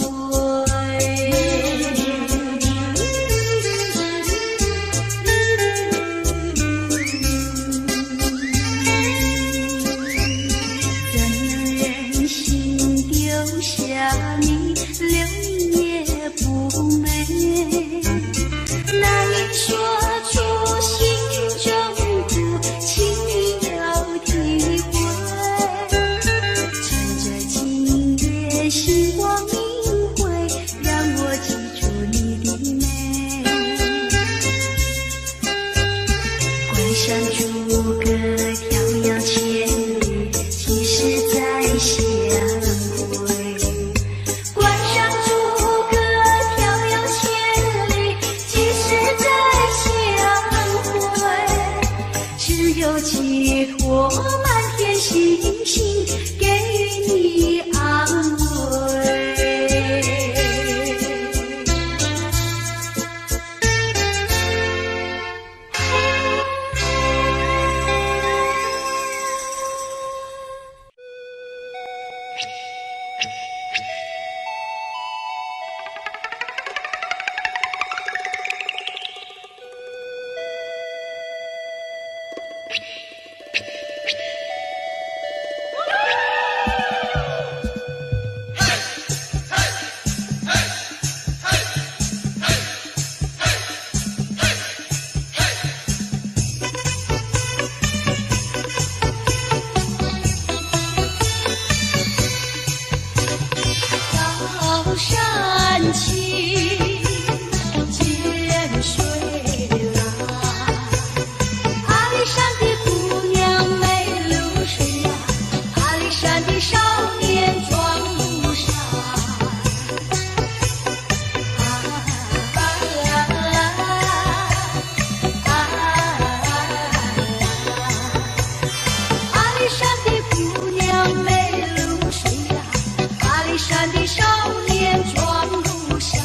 怎能忍心丢下你，留你也不美？难以说出心中苦，请你要体会。趁着今夜星光明辉，让我记住你的美。关山逐歌迢遥千里，几时再相会？关山山的少年撞路上，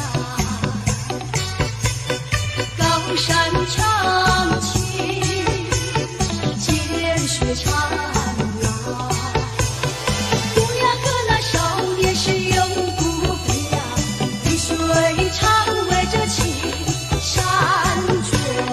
高山长青，涧水长廊。姑娘和那少年是永不分离，绿水长围着青山庄。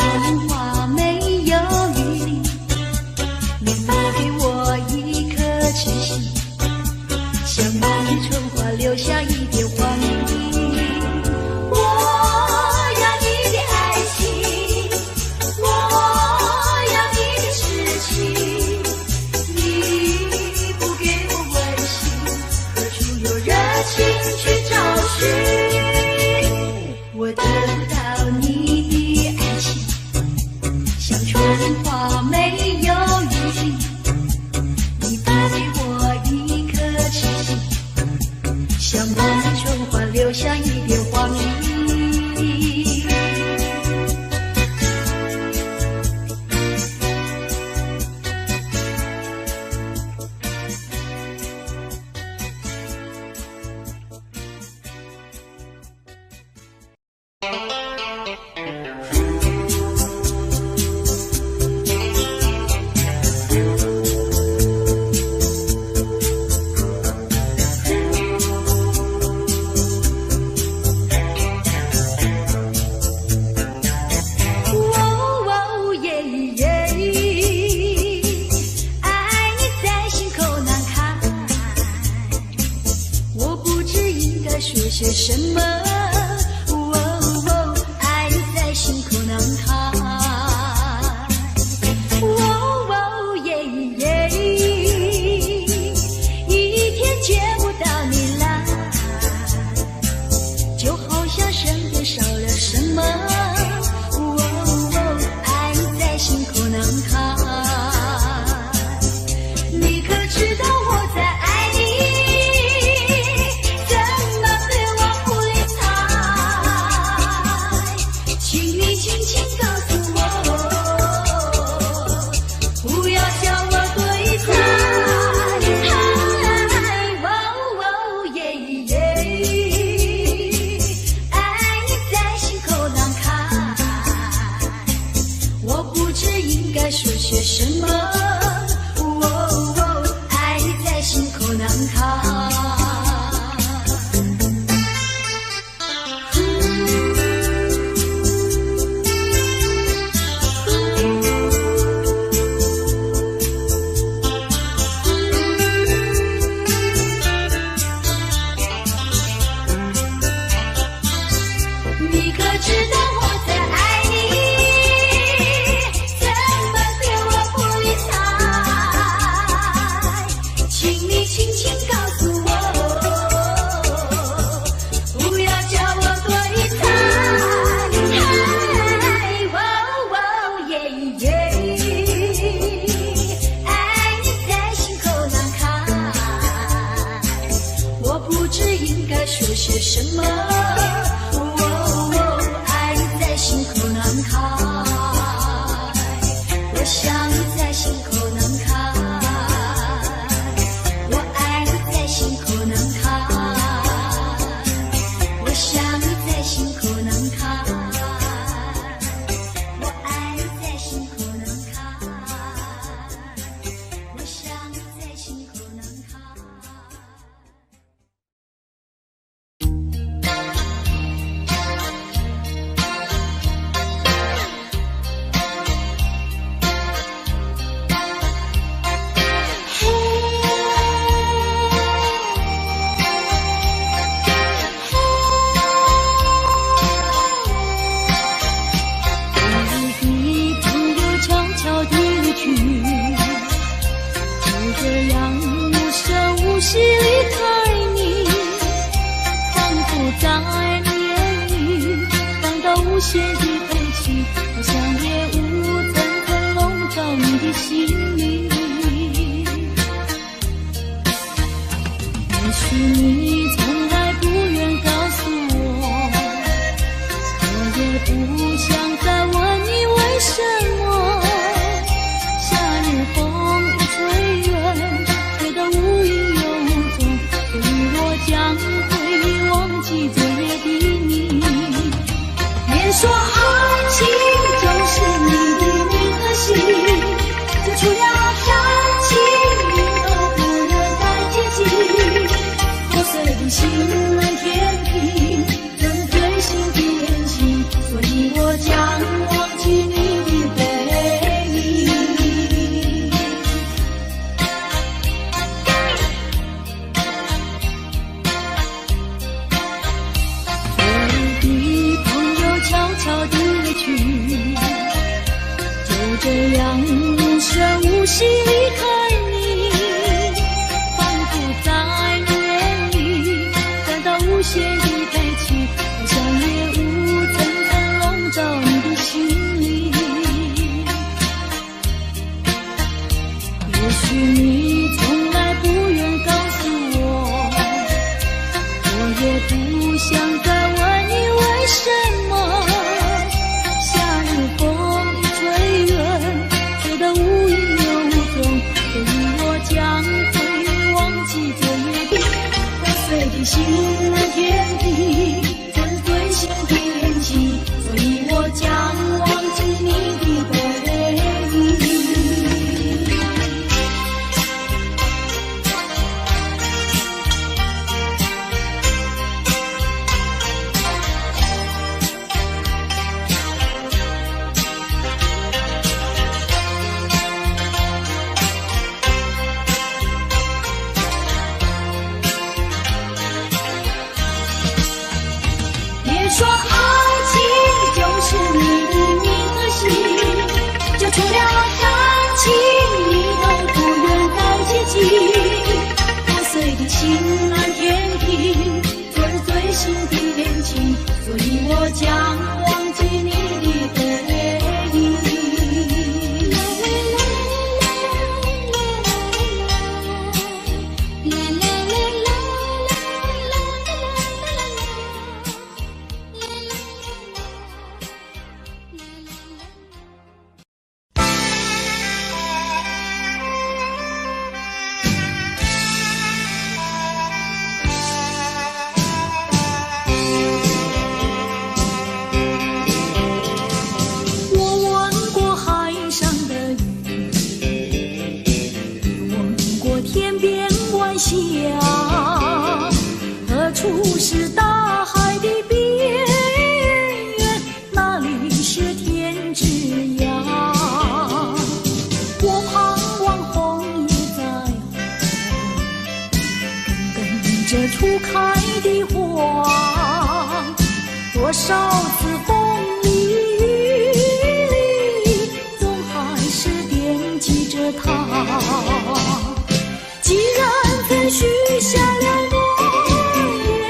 春花没有余力，你不给我一颗痴心，像满地春花留下一点黄鹂。我要你的爱情，我要你的痴情，你不给我温馨，何处有热情去找寻？我得不到你的爱情，像春花没有余力，你不给我一颗痴心，像满地春花留下一点黄鹂。说些什么？爱你在心口难开。一天见不到你来，就好像身边少了什么。爱你在心口难开。你可知道我在爱你？说些什么？爱你在心口难开。你可知道我在爱你？轻轻告诉我，不要叫我对猜。爱你在心口难开，我不知应该说些什么。爱你在心口难开，我想你在心口难开。心口难开，我想你在心口难开，我爱你在心口难开，我想你在心口难开。这样无声无息离开你，仿佛在梦里感到无限的悲戚，好像夜雾层层笼罩你的心里。也许你从来不愿告诉我，我也不想再问你为什么。夏日风吹远，吹得无影又无踪，所以我将会忘记昨夜的破碎的心天地，这是最新的恋情，所以我将忘记你的背影。说爱情就是你的名和姓，就除了感情你都不愿再接近。破碎的心难填平，昨日最新的恋情，所以我将忘记你的背影。下，何处是大海的边缘？哪里是天之涯？我盼望红叶在红，跟着初开的花，多少次风里雨里，总还是惦记着他。既然曾许下了诺言，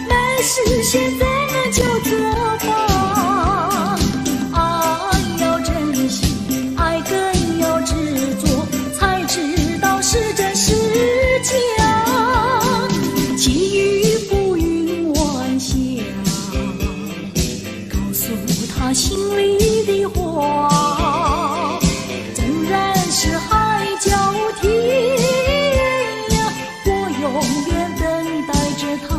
没实现怎么就作罢？爱要珍惜，爱更要执着，才知道是真是假。寄予浮云晚霞，告诉他心里的话，纵然是海角天涯，我永远等待着他。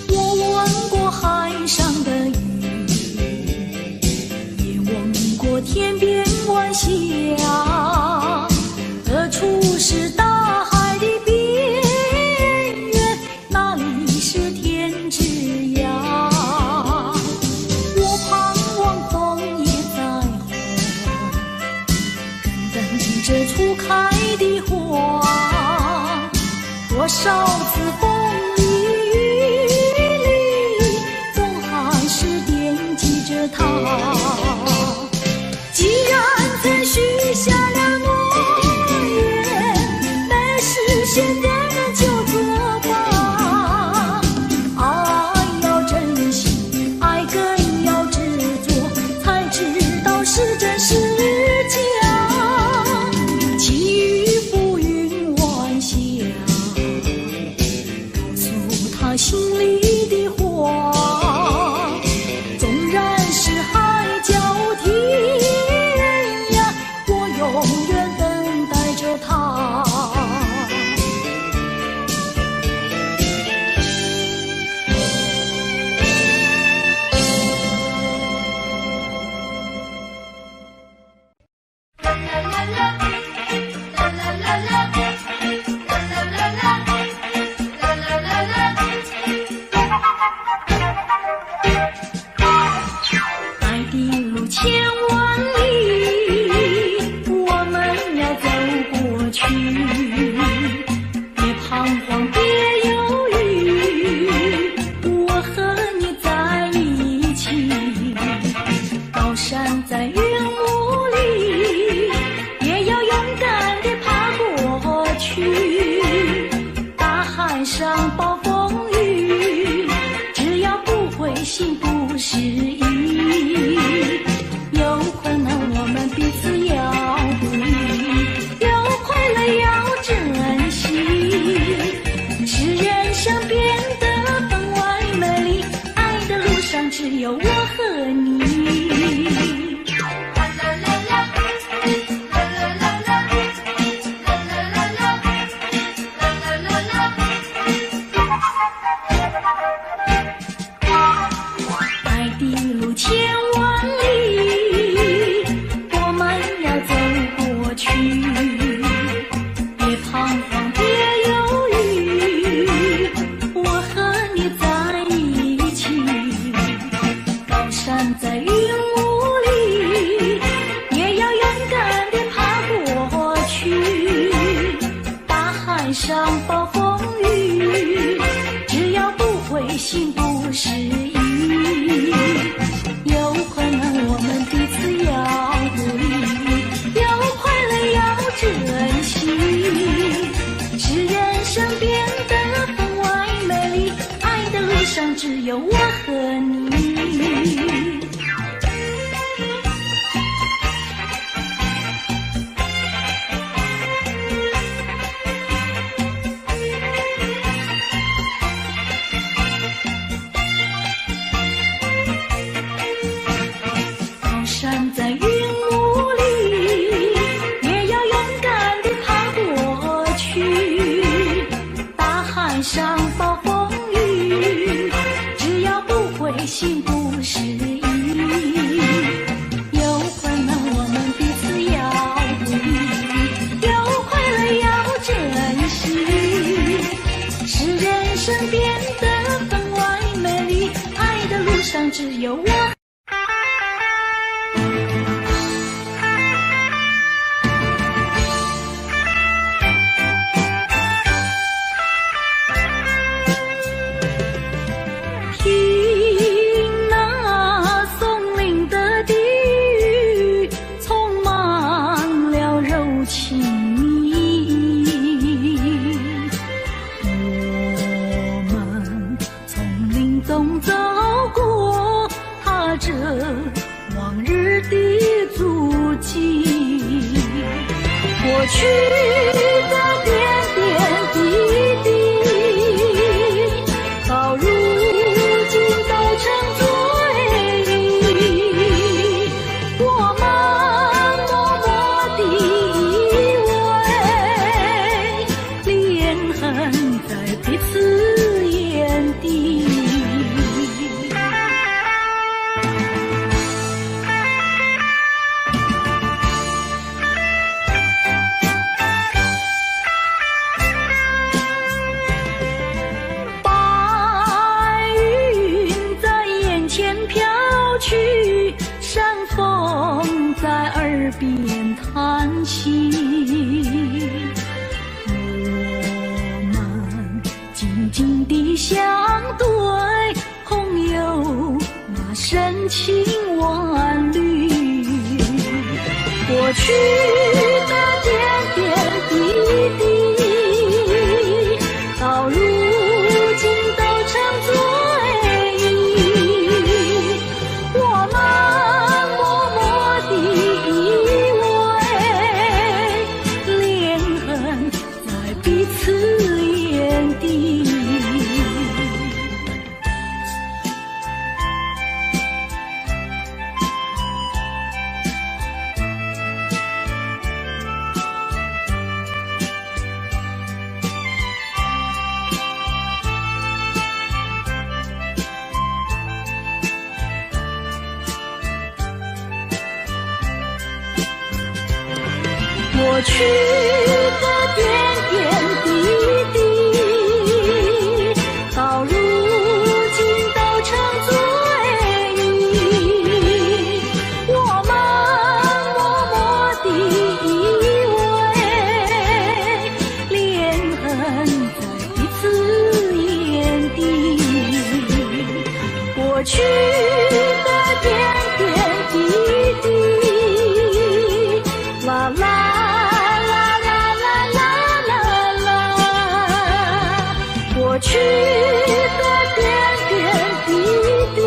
我问过海上的鱼，也问过天边晚霞，何处是大海的边缘？哪里是天之涯？我盼望枫叶在红，更等着初开的花，多少次风里雨里，总还是惦记着他。既然曾许下了诺言，没实现怎么就作罢？爱要珍惜，爱更要执着，才知道是真是假。寄予浮云晚霞，告诉他心里的话，纵然是海不适宜。有困难我们彼此要鼓励，有快乐要珍惜，使人生变得分外美丽。爱的路上只有我和你。上暴风雨，只要不灰心不失意，有困难我们彼此要鼓励，有快乐要珍惜，使人生变得分外美丽。爱的路上只有我和你。站在云雾里，也要勇敢地爬过去。大海上暴风雨，只要不灰心不失意。有困难我们彼此要鼓励，有快乐要珍惜，使人生变得分外美丽。爱的路上只有我。走过，踏着往日的足迹，过去的点点滴滴，到如今都成追忆。我们默默地依偎，连痕在彼此眼底。山风在耳边叹息，我们静静地相对，空有那深情万缕。过去的点点滴滴，到如今都成追忆。我们过去的点点滴滴，到如今都成追忆。我们默默地依偎，连痕在彼此眼底。过去的点点滴滴，啦啦。过去的点点滴滴。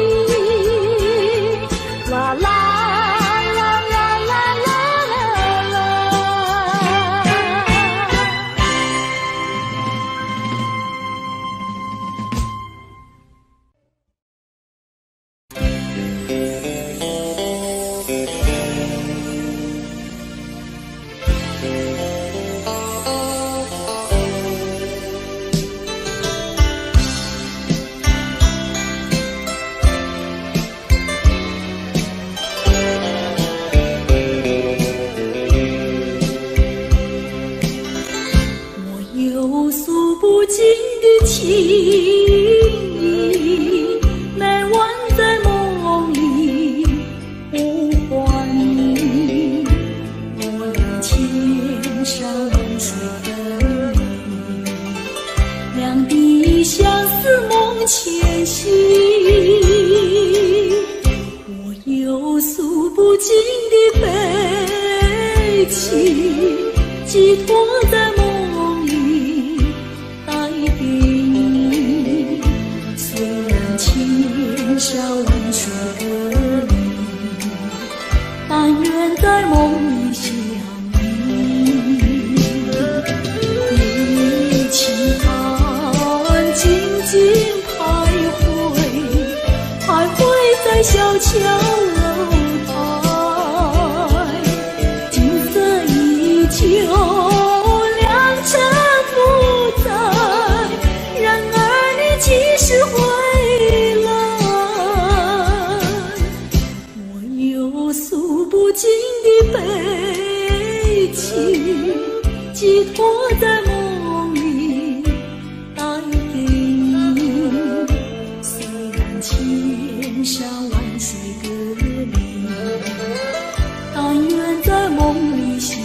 寄托在梦里带给你。虽然千山万水隔离，但愿在梦里相遇。你轻叹静静徘徊，徘徊在小桥楼台，景色依旧，良辰不在，然而你几时回来？我有诉不尽的悲情，寄托在梦里带给你。虽然千山万水隔离，但愿在梦里相依。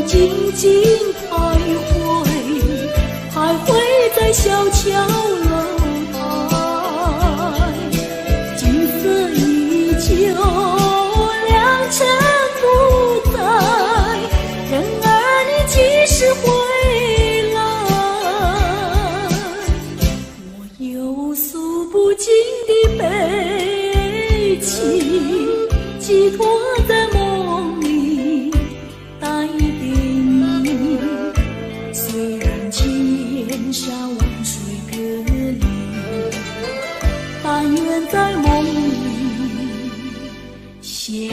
静静徘徊，徘徊在小桥楼台，景色依旧，良辰不在，然而你几时回来？我有诉不尽的悲情，寄托在梦里带给你。虽然千山万水隔离，但愿在梦里相依。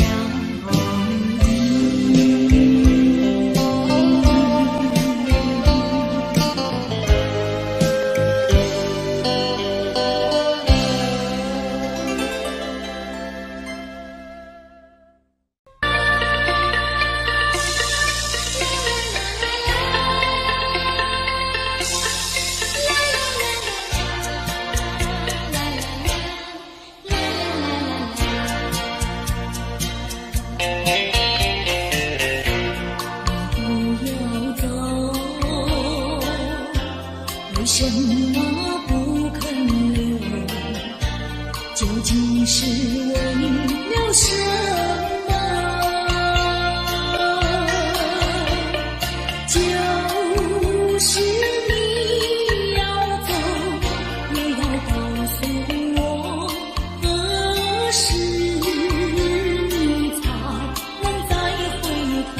为什么不肯留？究竟是为了什么？就是你要走，也要告诉我，何时你才能再回头？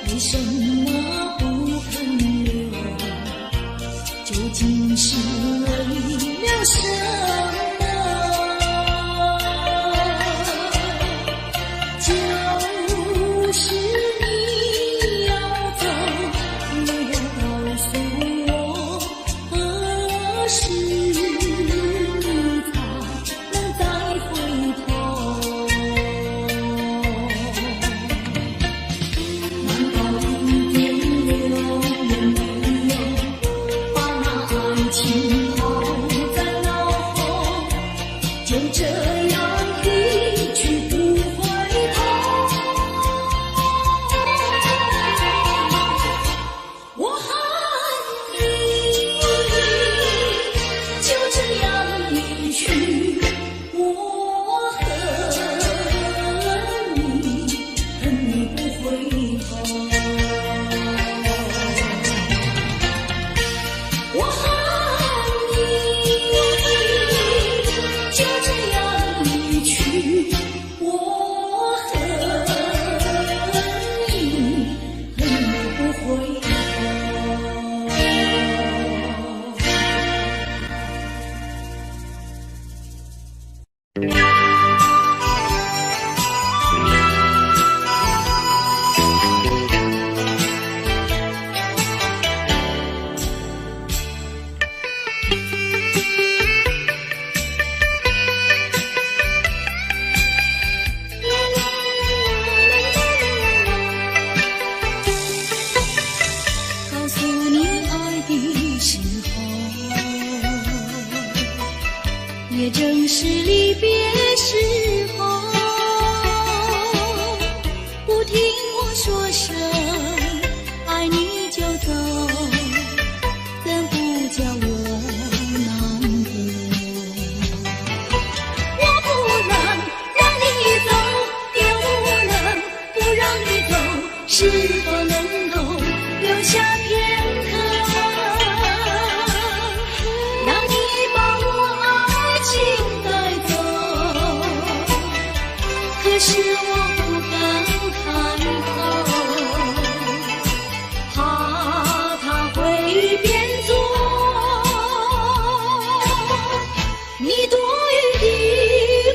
为什么不肯留？究竟是为了什么？就是你要走，也要告诉我，何时你才能再回头？也正是离别时候，不听我说声爱你就走，怎不叫我难过？我不能让你走，也不能不让你走，是否能够留下片刻，让你把我爱情带走？可是我不敢开口，怕他会变作你多余的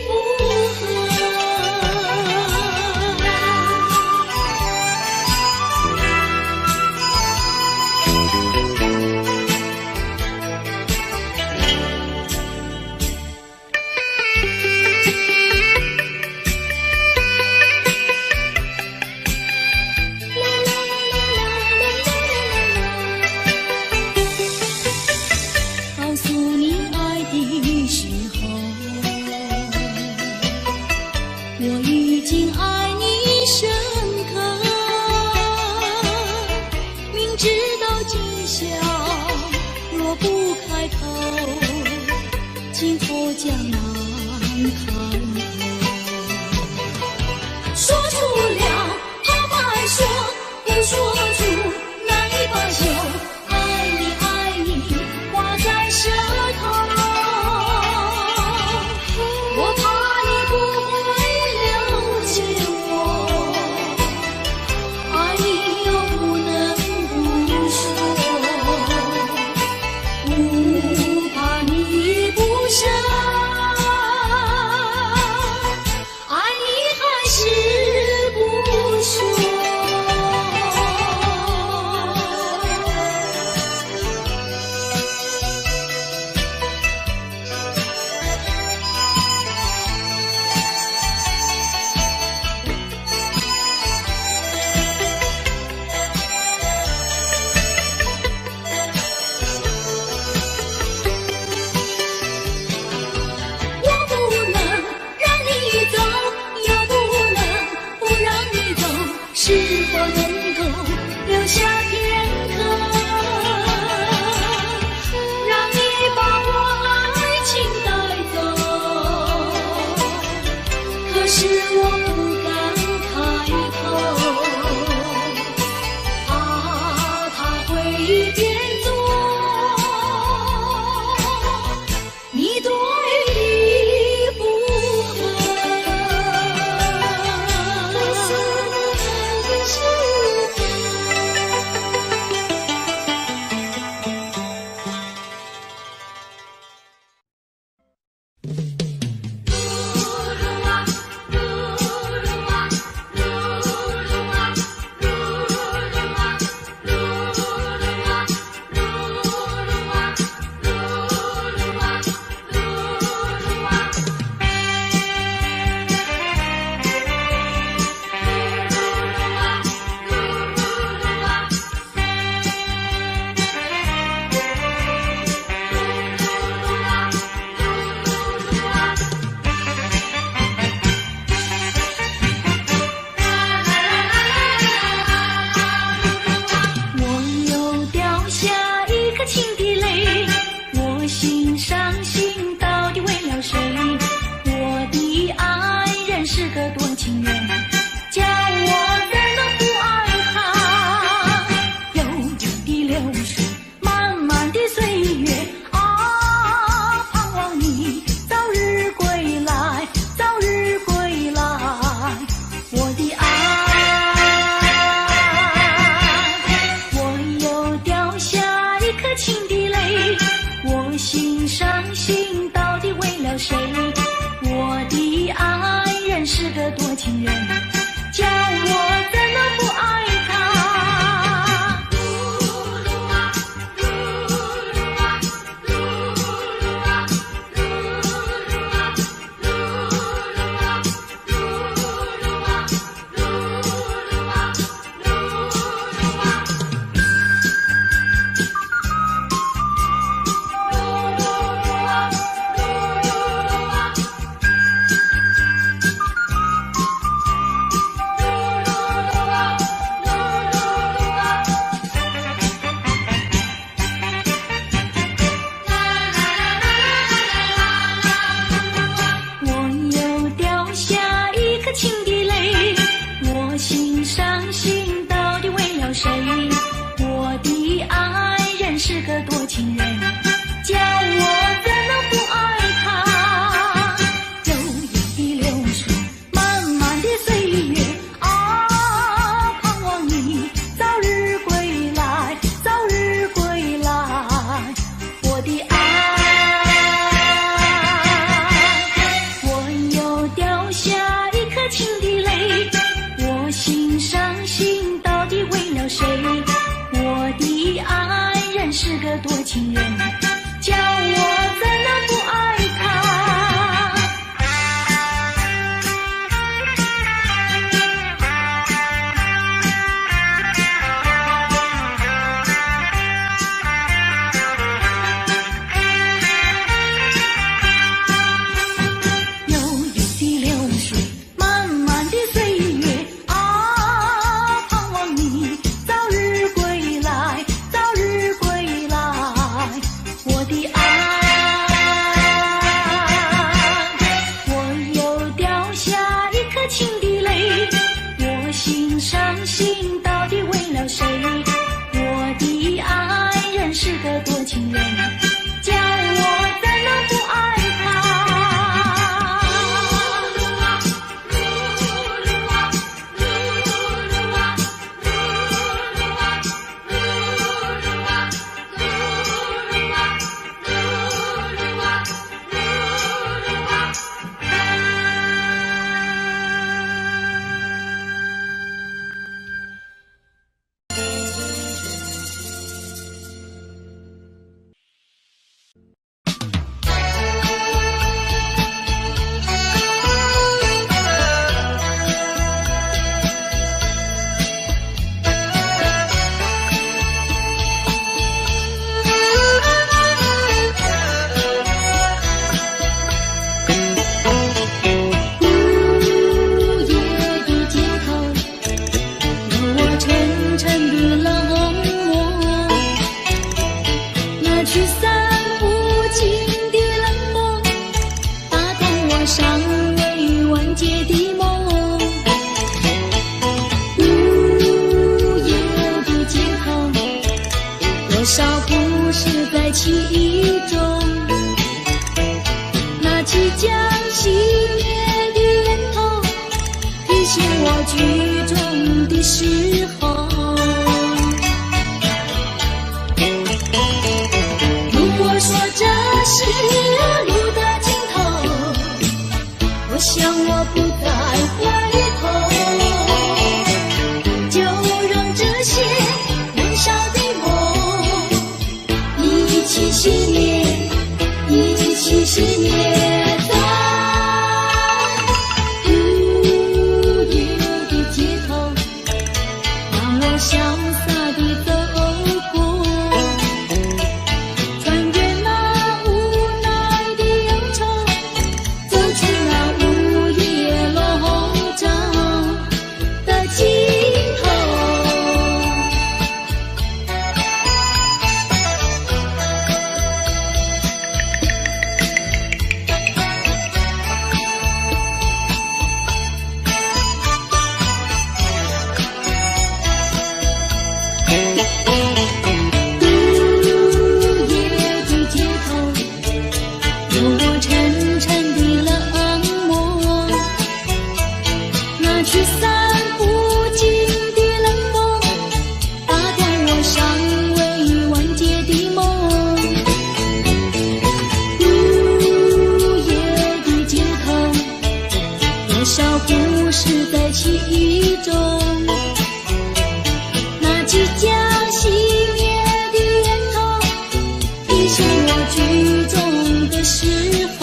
附和。告诉你爱的时候，我已经爱你深刻，明知道今宵若不开口，今后将难开口。说出了怕白说，不说出难以罢休。爱你爱你挂在舌头，我怕你不会了解我，爱你又不能不说，不怕你不舍，爱你还是不说。我不能让你走，也不能不让你走，是否能够留下片刻，让你把我爱情带走？可是我不敢开口，怕他会变作你多余的附和。我又掉下一颗情的泪，我心伤心到底为了谁？我的爱人是个多情人，叫我怎能不爱他？悠悠的流水，漫漫的岁月啊，盼望你早日归来，早日归来，我的爱。我又掉下一颗情的泪，我心伤心到底为了谁？我的爱人是个多情人，叫我怎能不爱他？叫我怎能不爱他？悠悠的流水，漫漫的岁月啊，盼望你早日归来，早日归来，我的爱。我又掉下一颗情的泪，我心伤心到底为了谁？我的爱人是个多情人，叫我怎能不爱他？悠悠的流水，漫漫的岁月啊，盼望你早日归来，早日归来，我的爱。我又掉下一颗情的泪，我心伤心到底为了谁？我的爱人是个多情人，叫我怎能不爱他？多少故事在其中，那即将熄灭的烟头，提醒我剧中的时候。如果说这是路的尽头，我想我不再回头，就让这些燃烧的一起熄灭，一起熄灭在无忧的街头，让我潇洒地走过，穿越那无奈的忧愁，走出那午夜笼罩的尽头。故事在其中，那即将熄灭的烟头，提醒我剧中的时候。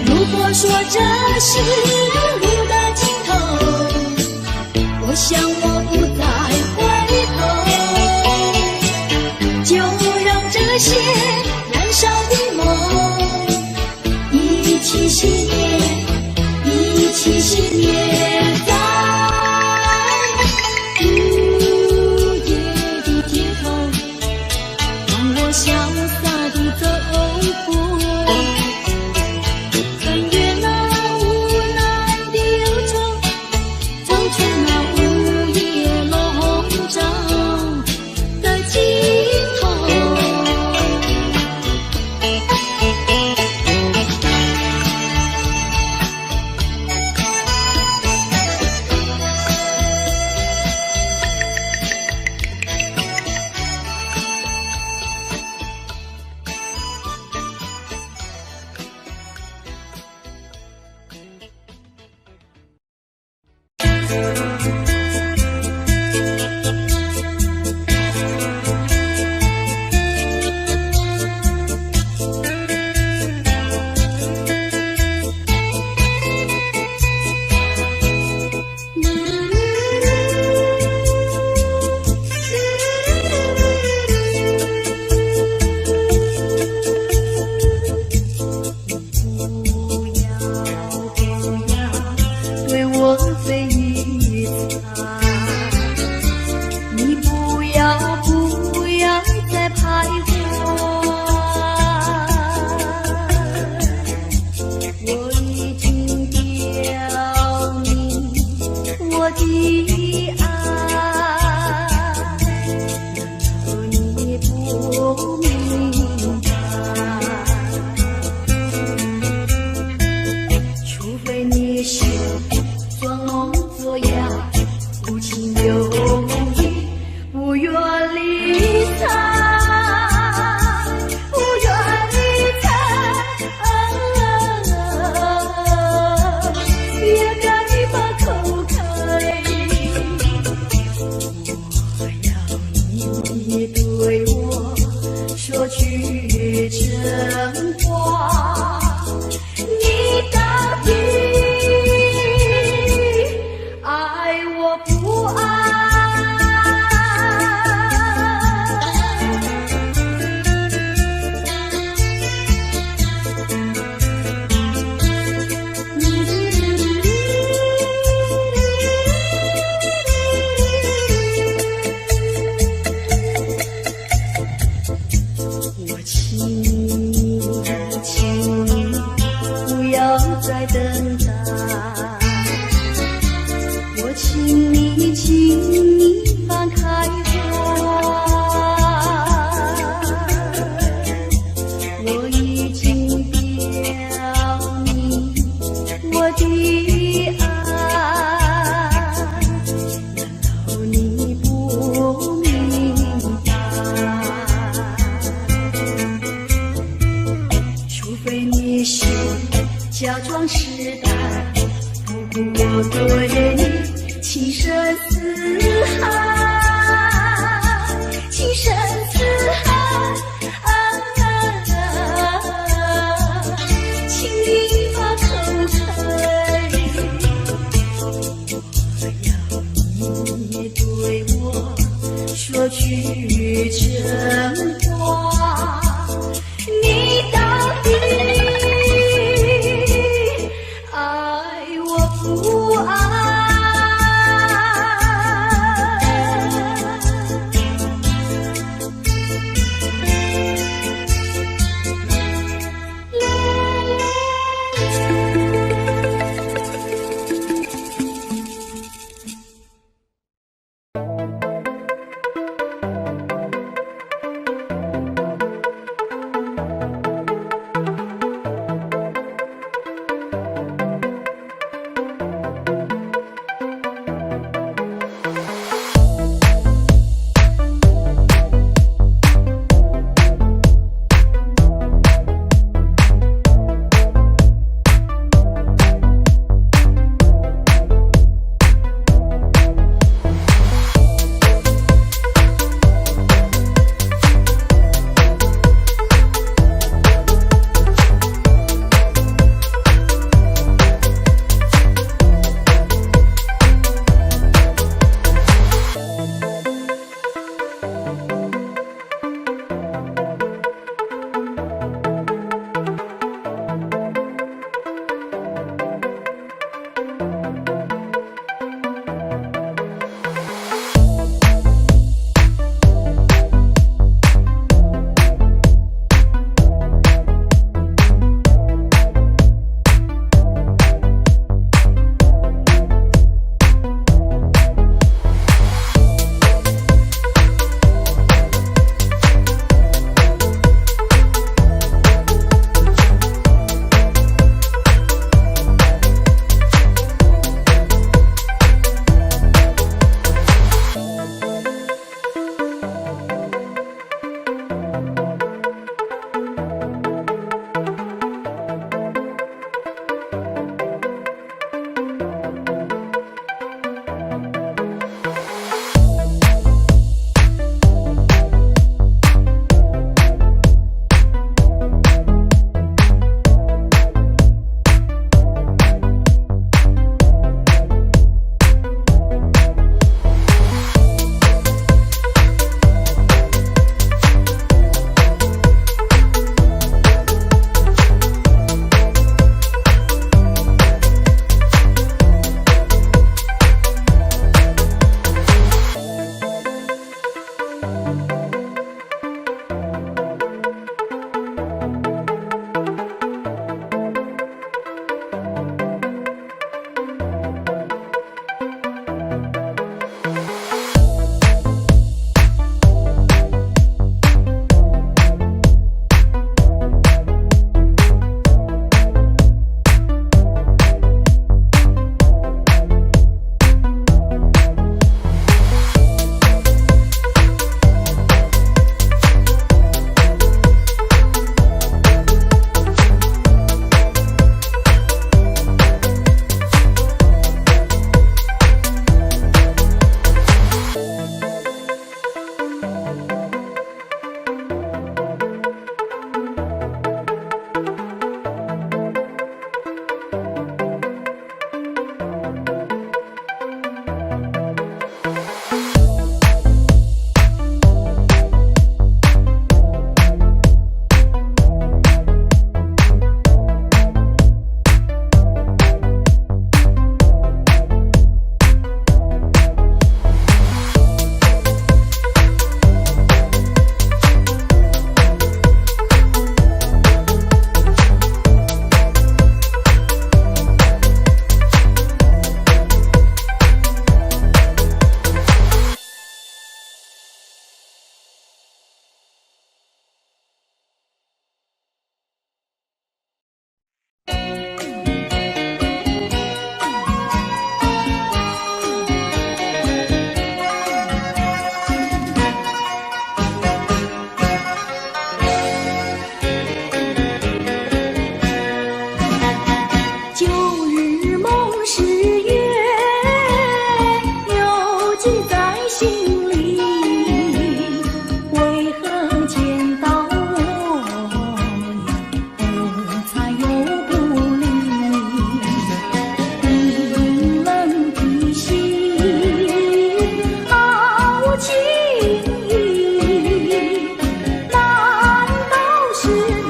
如果说这是路的尽头，我想我不再回头，就让这些燃烧的梦一起熄灭，一起熄灭在无夜的街头，让我潇洒地走过，穿越那无奈在徘徊。我已经表明我的爱，难道你不明白？除非你是装聋作哑，无情有义，不愿理睬，不愿理睬，也该把口开。我要你对我说句真话，你到底爱我不爱？我请你不要再等待，我请你放开我已经表明我的爱，难道你不明白？除非你是假装试探，不顾我对你情深似海，情深似海，请你把口开。我要你对我说句真话，你到底爱我不爱？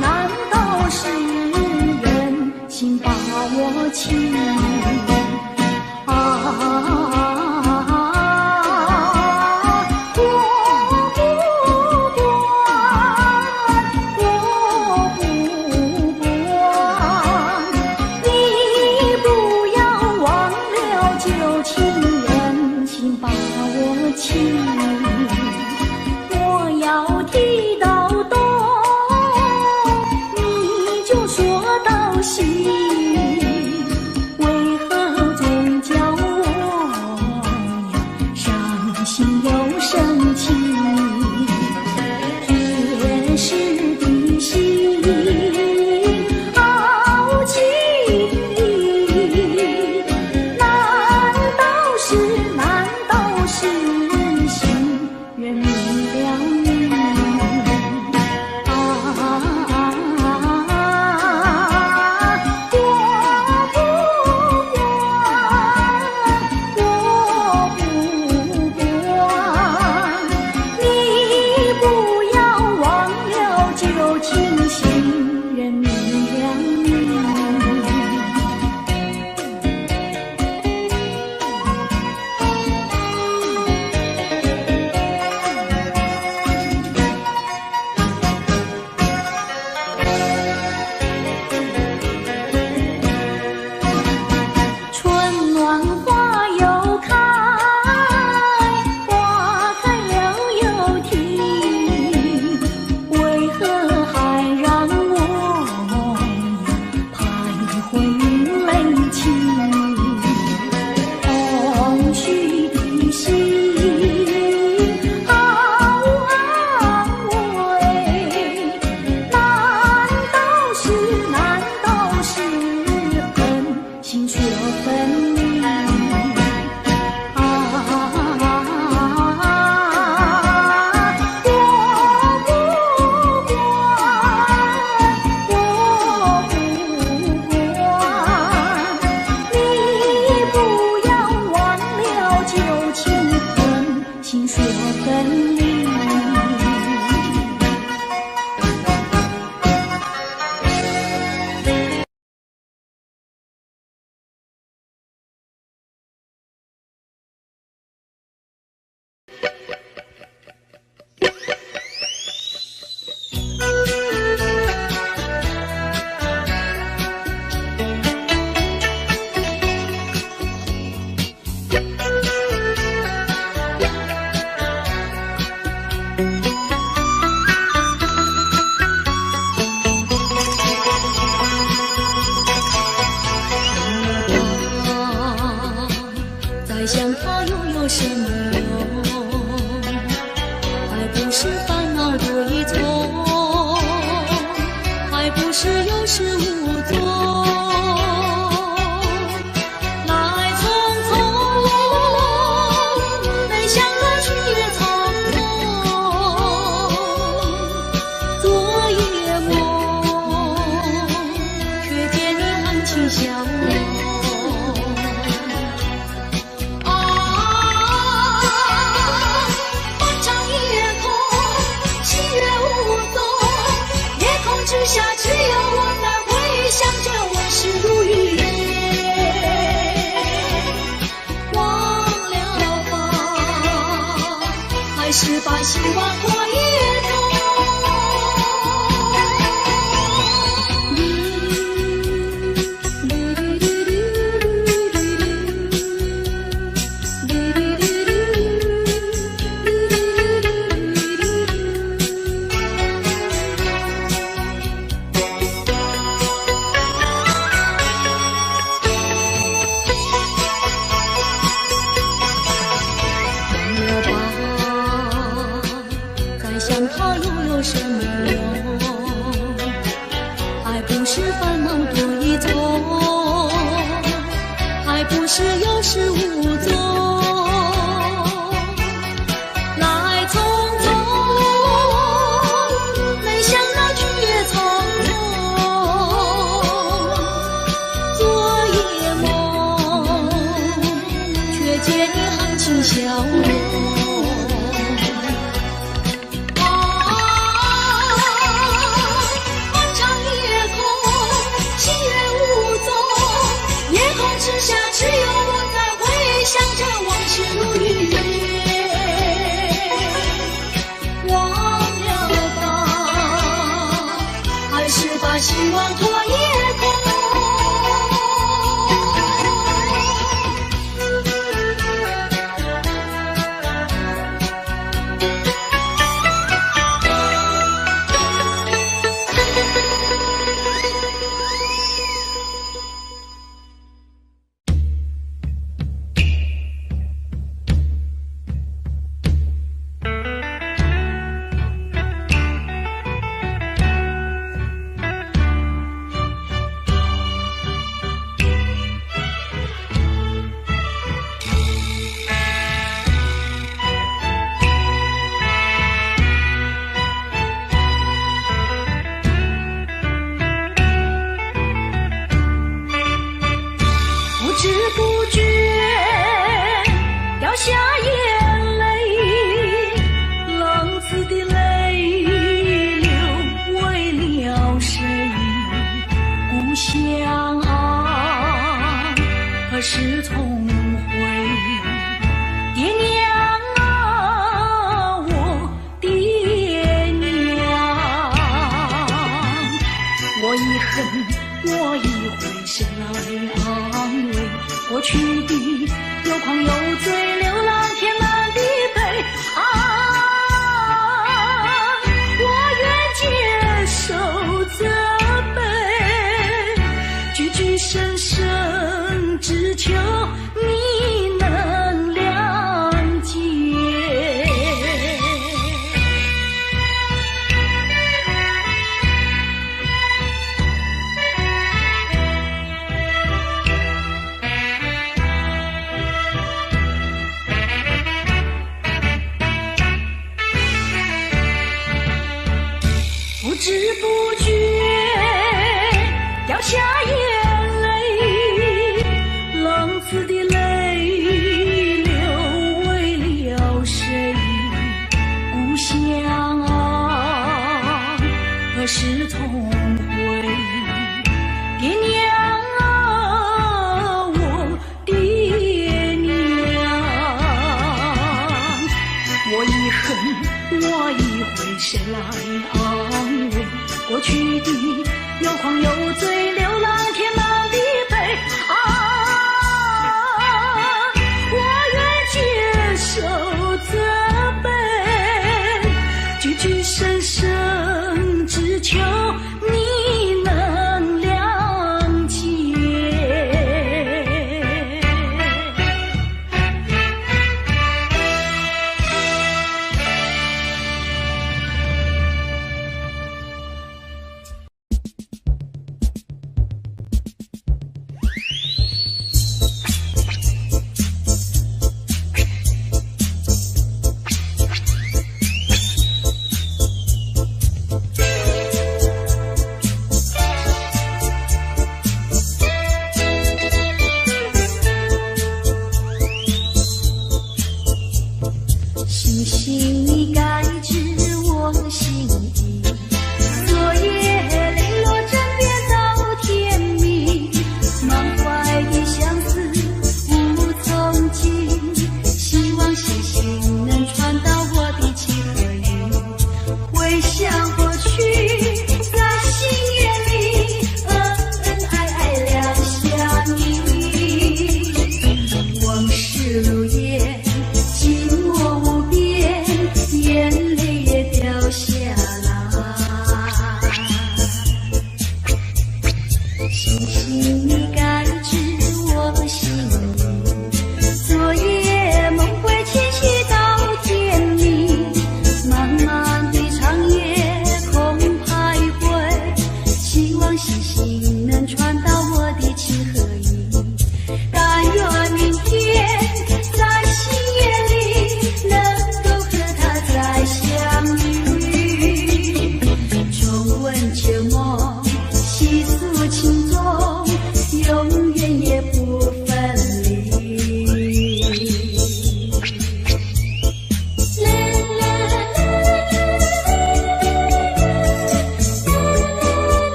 难道是人心把我情？我要提到东，你就说到西，为何总叫我呀伤心又生气？天时地心好情谊，难道是人明了你我不管，你不要忘了旧情，心人明了你。请说分离。再想他又有什么用？还不是烦恼多一重，还不是有始无终。来匆匆，没想到去也匆匆。昨夜梦，却见你含情笑容。之下只有我在回想着往事如雨忘了吧，还是把希望过一通。想他又有什么用？还不是烦恼多一重，还不是有始无终。来匆匆，没想到去也匆匆。昨夜梦，却见你含情笑容。知不觉掉下眼泪，浪子的泪流为了谁？故乡啊，何时重回？爹娘啊，我爹娘，我一恨，我一悔，谁来安慰？过去的有狂有罪，流浪天南地北啊！我愿接受责备，句句声声只求你能谅解。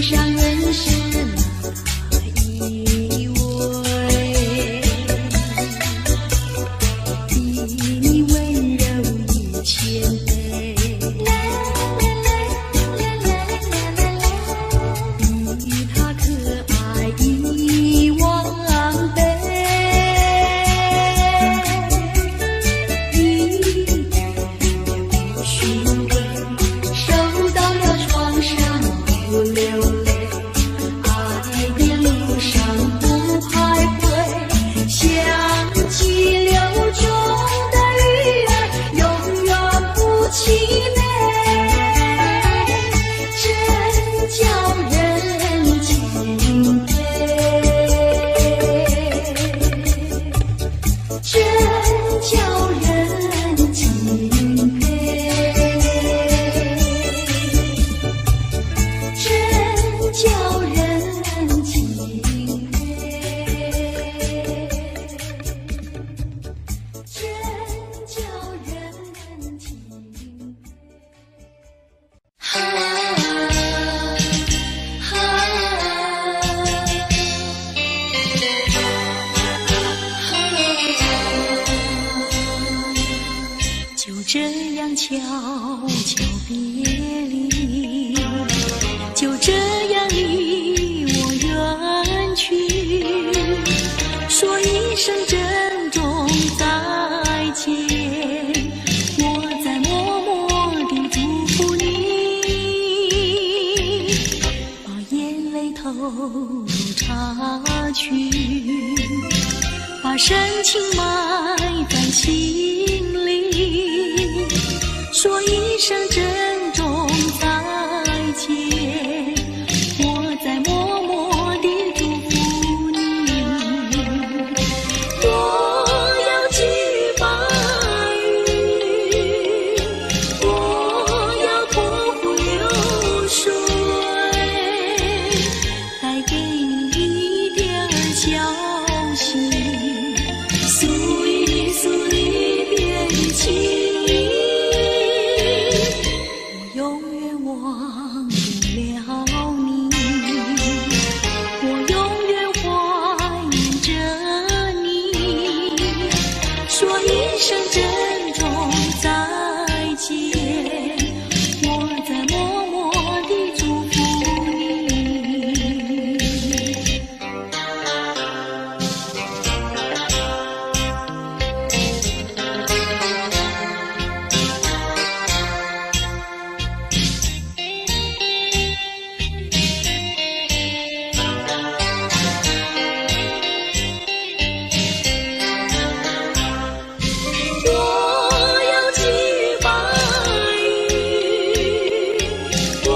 上认识那一位，比你温柔1000倍，比他可爱10000倍，一点也不虚伪，受到了创伤不流泪，爱的路上不徘徊，像激流中的鱼儿，永远不气馁，真叫人敬佩，真叫人敬佩，真叫人敬佩，真叫人敬佩。哈哈，就这样悄悄别离，就这样离我远去，说一声珍重再见，我在默默地祝福你，把眼泪投入茶去，把深情埋在心里，说一声珍重再见，我在默默地祝福你。我要举白云，我要泼妇流水，带给你一点儿消息，诉一诉离别的情意，我永远忘不了你，我永远怀念着你，说一声珍重再见，我在默默地祝福你。我要举白云，我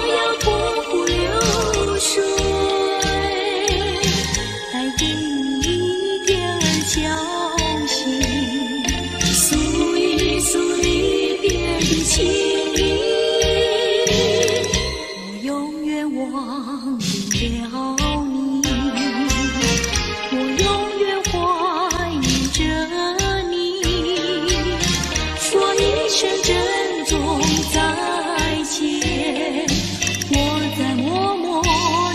要泼妇流水，带给你一点儿消息，诉一诉离别的情意，我永远忘不了你，我永远怀念着你，说一声珍重再见，我在默默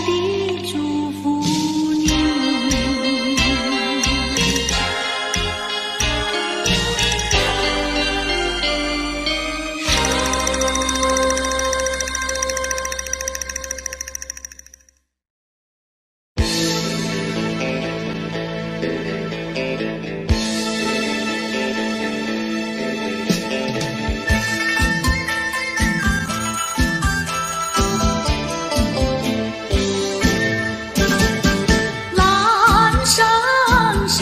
地祝福你。蓝山上，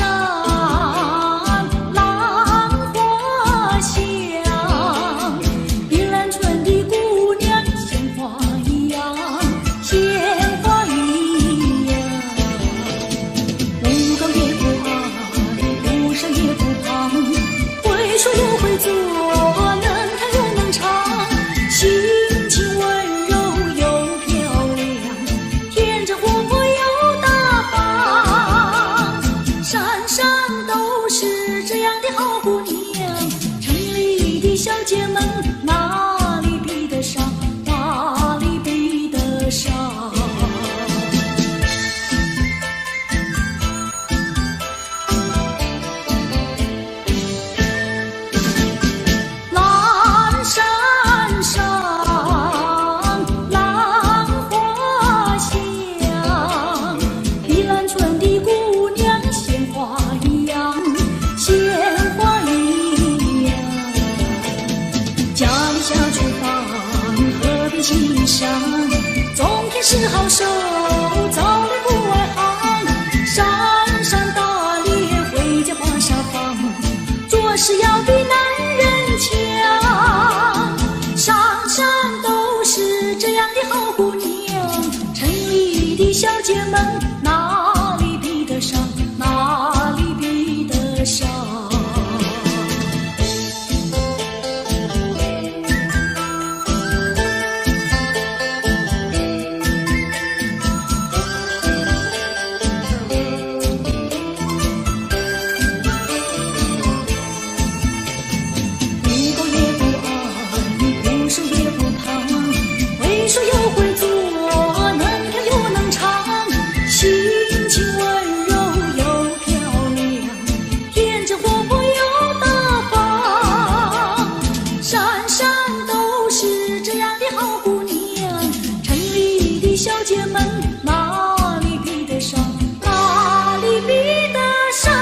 浪花香，碧兰村的姑娘鲜花一样，鲜花一样，不高也不矮，不山也不胖，会说又会做，能弹又能唱，心情温柔又漂亮，天真活泼又大方，山上都是这样的好姑娘，城里的小姐们哪里比得上，哪里比得上。是好手，早恋不外行，山山打猎，回家把沙放，做事要比男人强。山山都是这样的好姑娘，城里的小姐们哪里比得上，哪里比得上。说又会做，能跳又能唱，心情温柔又漂亮，天真活泼又大方。山山都是这样的好姑娘，城里的小姐们哪里比得上，哪里比得上。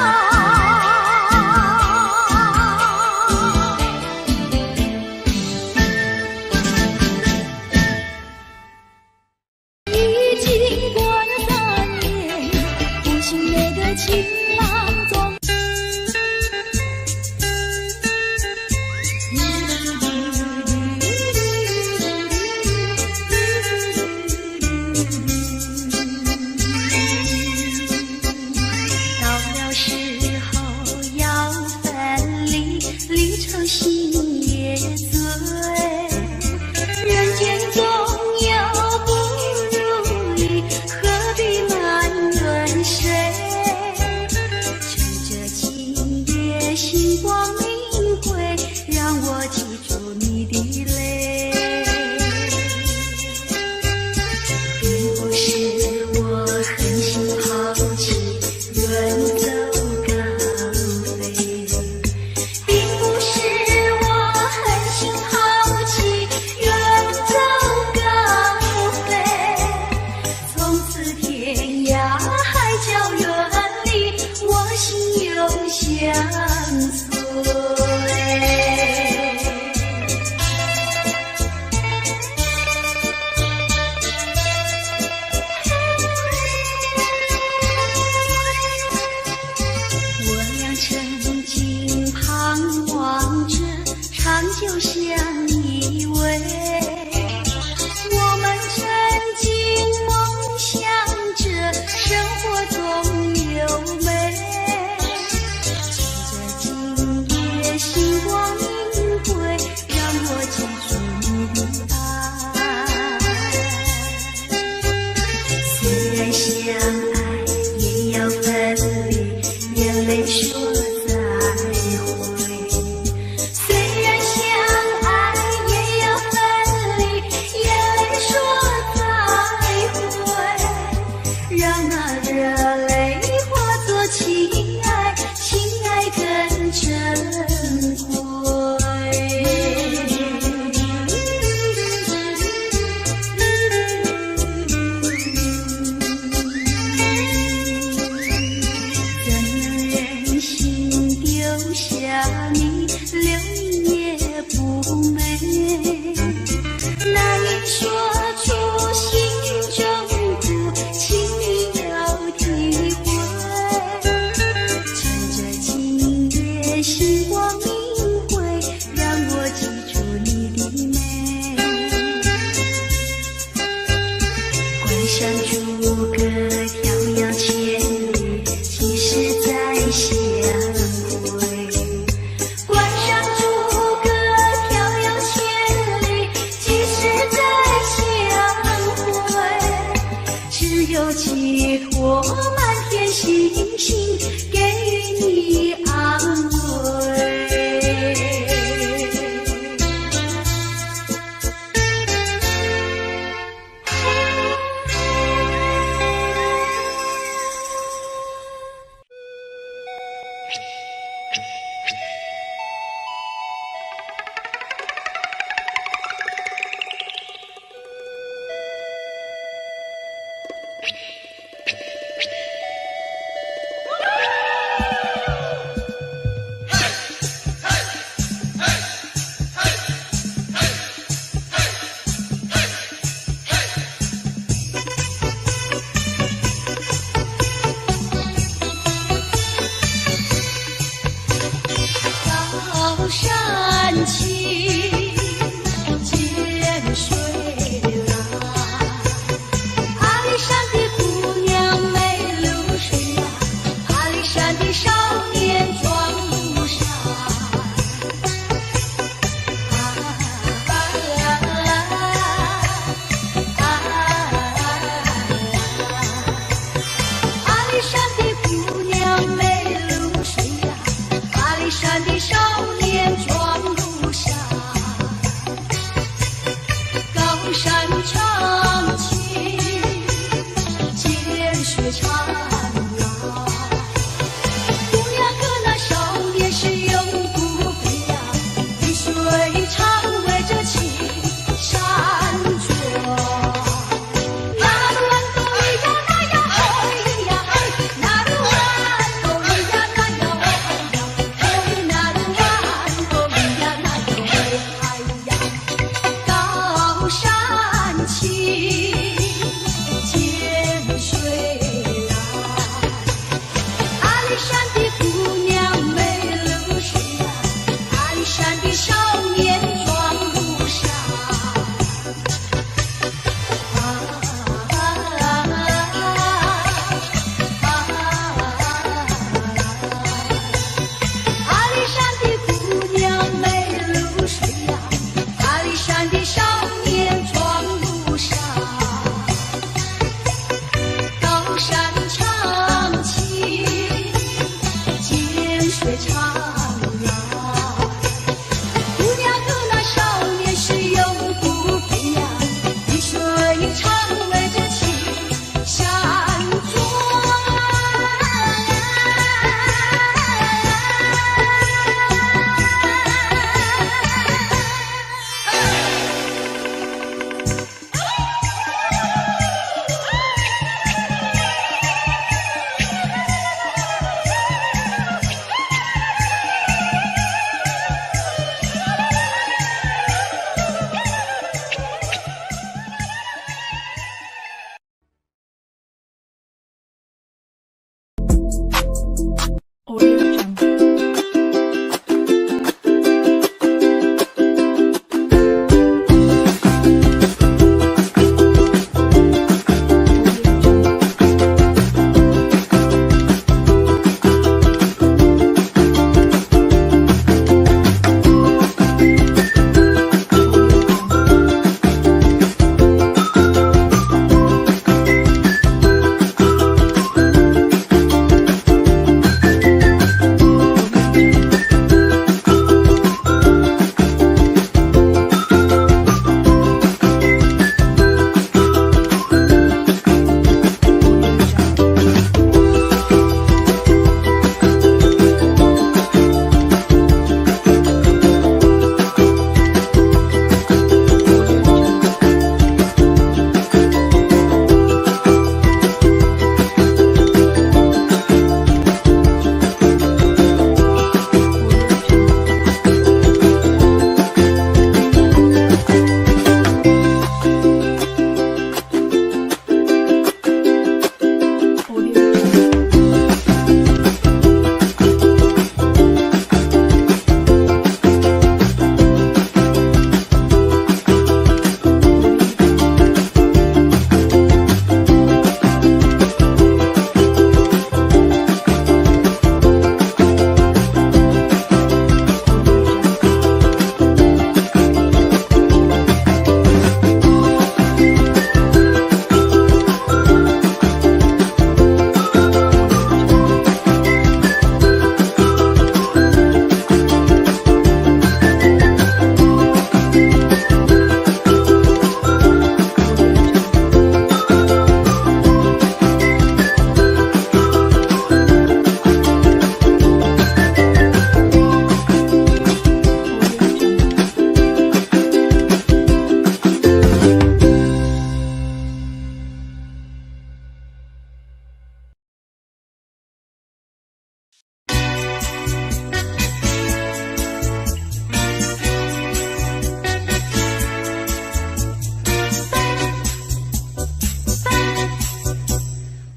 Audio Jungle.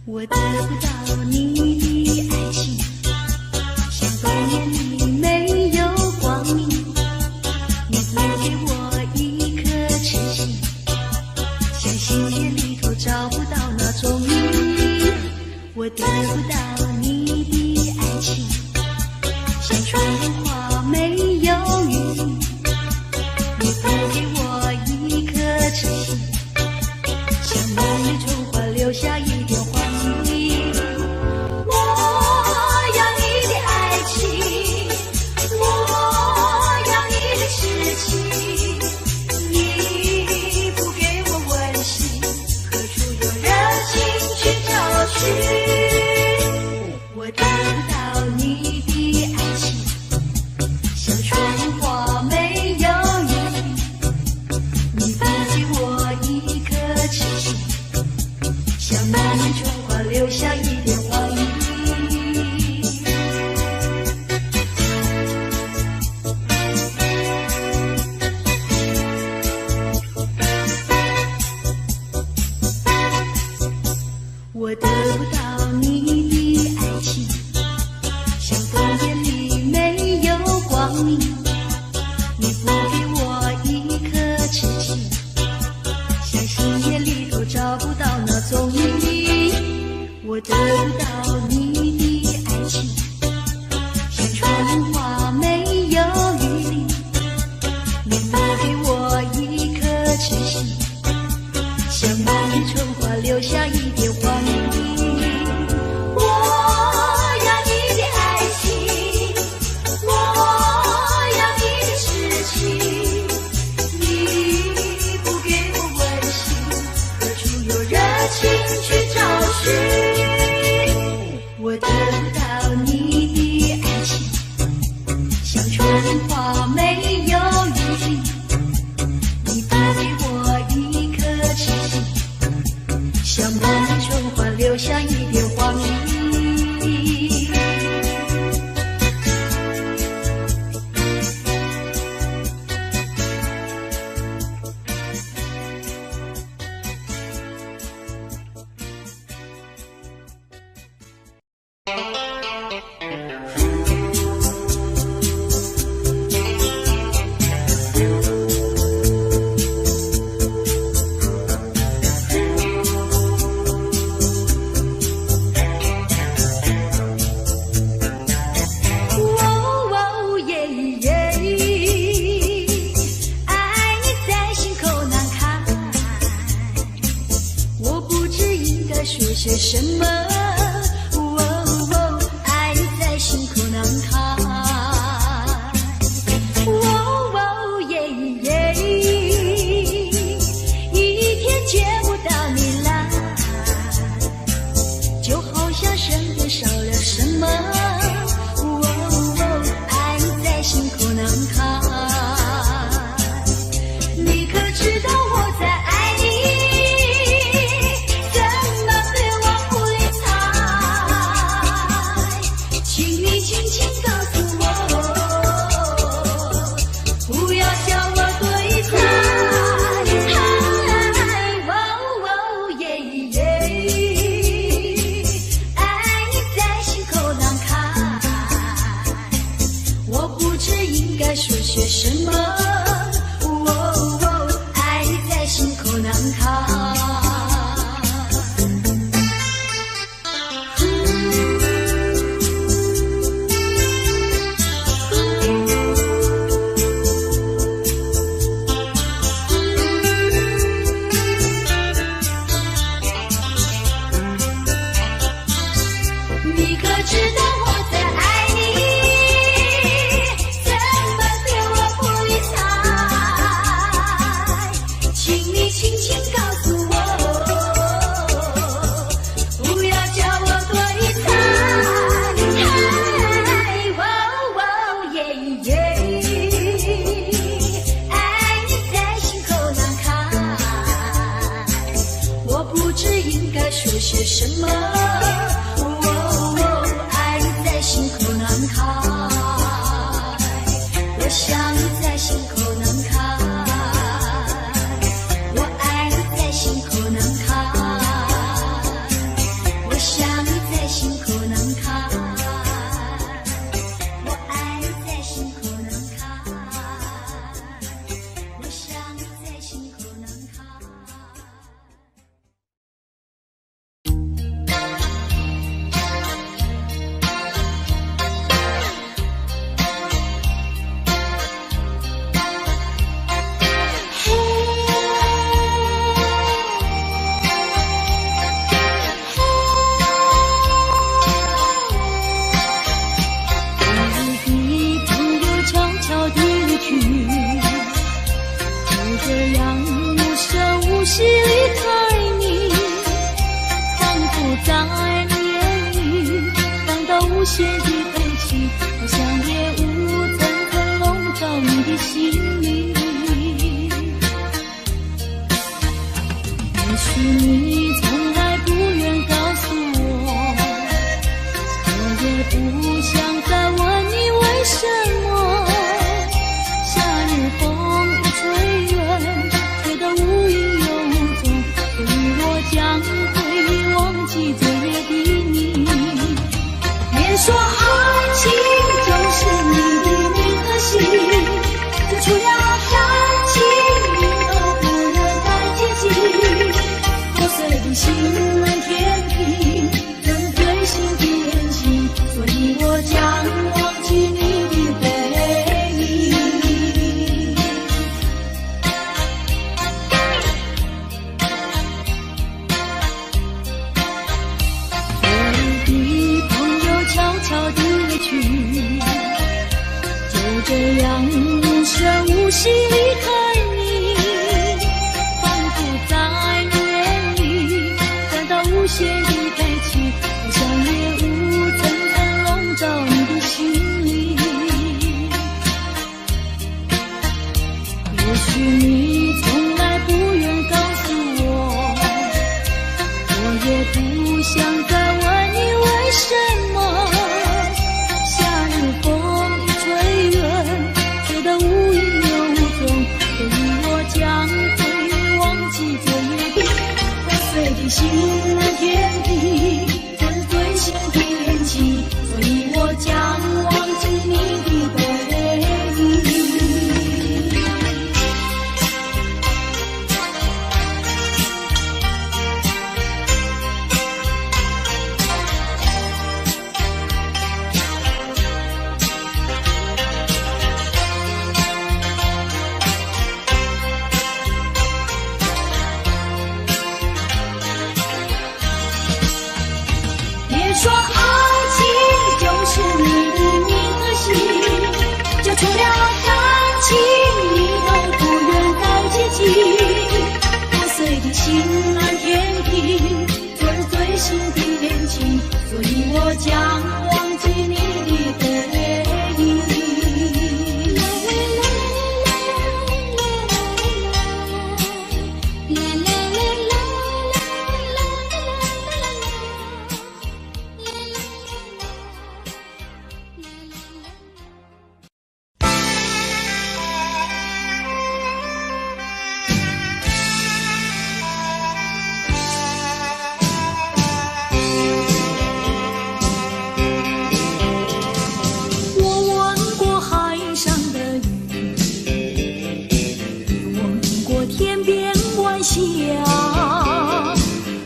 我得不到你的爱情，像冬夜里没有光明。你不给我一颗痴心，像星夜里头找不到那种你。我得不到你的爱情，像春花没有雨。你不给我一颗痴心，像梦里春花留下一点黄泥。我要你的爱情，我要你的痴情，你不给我温馨，何处有热情去找寻？我得不到你的爱情，像春花没有雨。你不给我一颗痴心，像梦里春花留下一点黄泥。我得不到你的爱情，像冬夜里没有光明。你不给我一颗痴情，像星夜里头找不到那踪影。我得不到你的爱情，像春花没有雨淋。你不给我一颗痴心，像梦里春花留下一点黄泥。我要你的爱情，我要你的痴情，你不给我温馨，何处有热情去找寻？我得不到你的爱情，像春花没有雨淋。你不给我一颗痴心，像梦里春花留下一点黄泥。说些什么？爱在心口难开。一天见不到你来，就好像身边少了什么。爱在心口难开。你可知道我在爱你？怎么对我不理睬？请你轻轻告诉我，不要叫我对猜。爱你在心口难开，我不知应该说些什么。心口难开。你可知道我在爱你？怎么对我不理睬？请你轻轻告诉我，不要叫我对猜。爱你在心口难开，我不知应该说些什么。爱你在心口难开，我想你在心口难开。雪的悲戚，好像夜雾层层笼罩你的心里。也许你从来不愿告诉我，我也不想再问你为什么。夏日风一吹远，觉得无影又无踪，所以我将会忘记昨夜的你。别说爱情就是你的名和姓，就除了爱情你都不能太接近。破碎的心难填平，跟最新的恋情，所以我将忘记你的背影。我的朋友悄悄地离去，就这样无声无息离开你，仿佛在你眼里感到无限的悲戚，好像夜雾层层笼罩你的心里。也许你从来不愿告诉我，我也不想再问你为什么。夏日风一吹远，觉得无影又无踪，所以我将会忘记昨夜的破碎的心难填平，跟最新的恋情，所以我将忘记你的背影。心的恋情，所以我将忘记你的背影。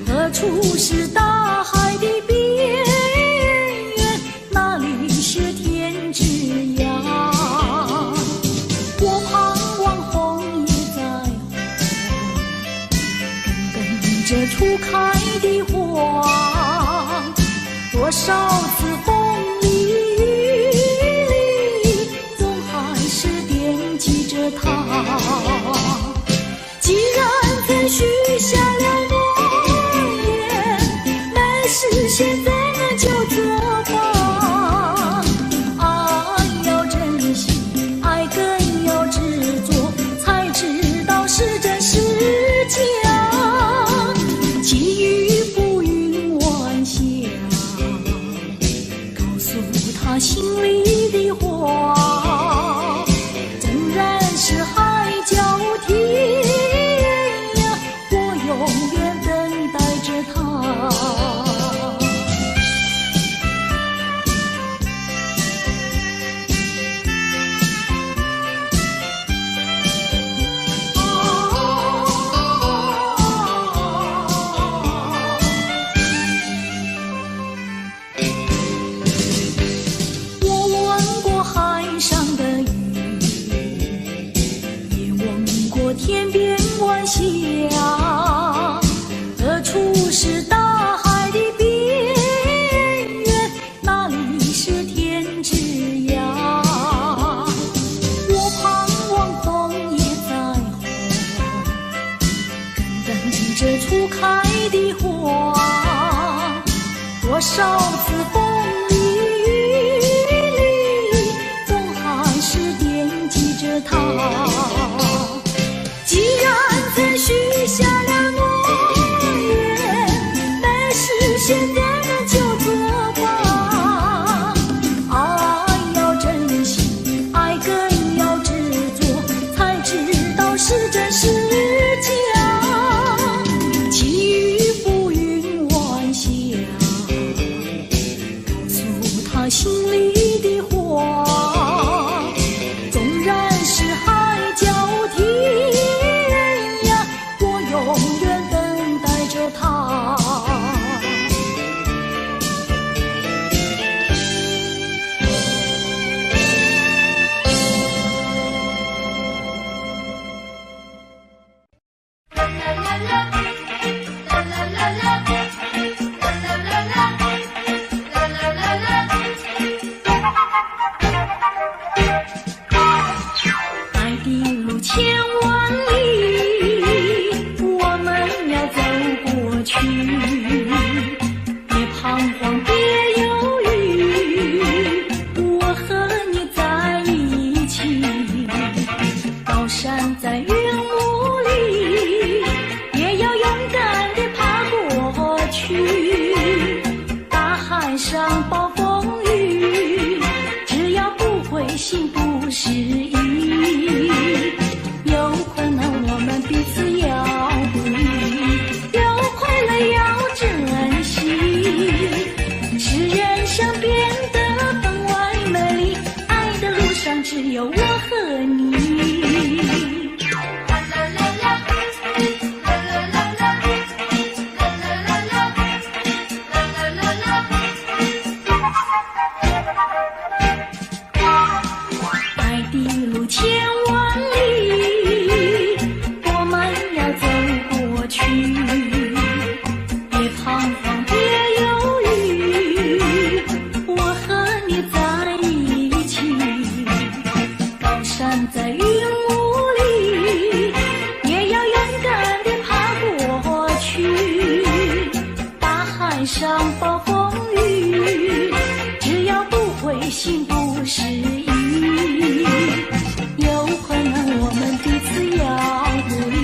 何处是大海的边缘？哪里是天之涯？我盼望红叶在红，跟着初开的花，多少次风里雨里，总还是惦记着他。既然曾许下了诺言，没事现在那就作吧。爱要珍惜，爱更要执着，才知道是真是假。寄予浮云晚霞，告诉他心里的话，纵然是海角天，永远等待着他。我吻过海上的云，也吻过天边晚霞。何处是大海的边缘？哪里是天之涯？我盼望枫叶在红，跟着初开的花，多少次风里雨里，总还是惦记着他。既然曾许下了诺言，没事现在那就作吧。爱要珍惜，爱更要执着，才知道是真是假。寄予浮云晚霞，告诉他心里的话，纵然是海角天涯，我永远等待着他。爱的路千万里，我们要走过去，别彷徨，别犹豫，我和你在一起。高山在云雾里，也要勇敢地爬过去。大海上暴风雨，只要不灰心不失意，有困难我们彼此要鼓励，有快乐要上暴风雨，只要不灰心不失意，有困难我们彼此要鼓励，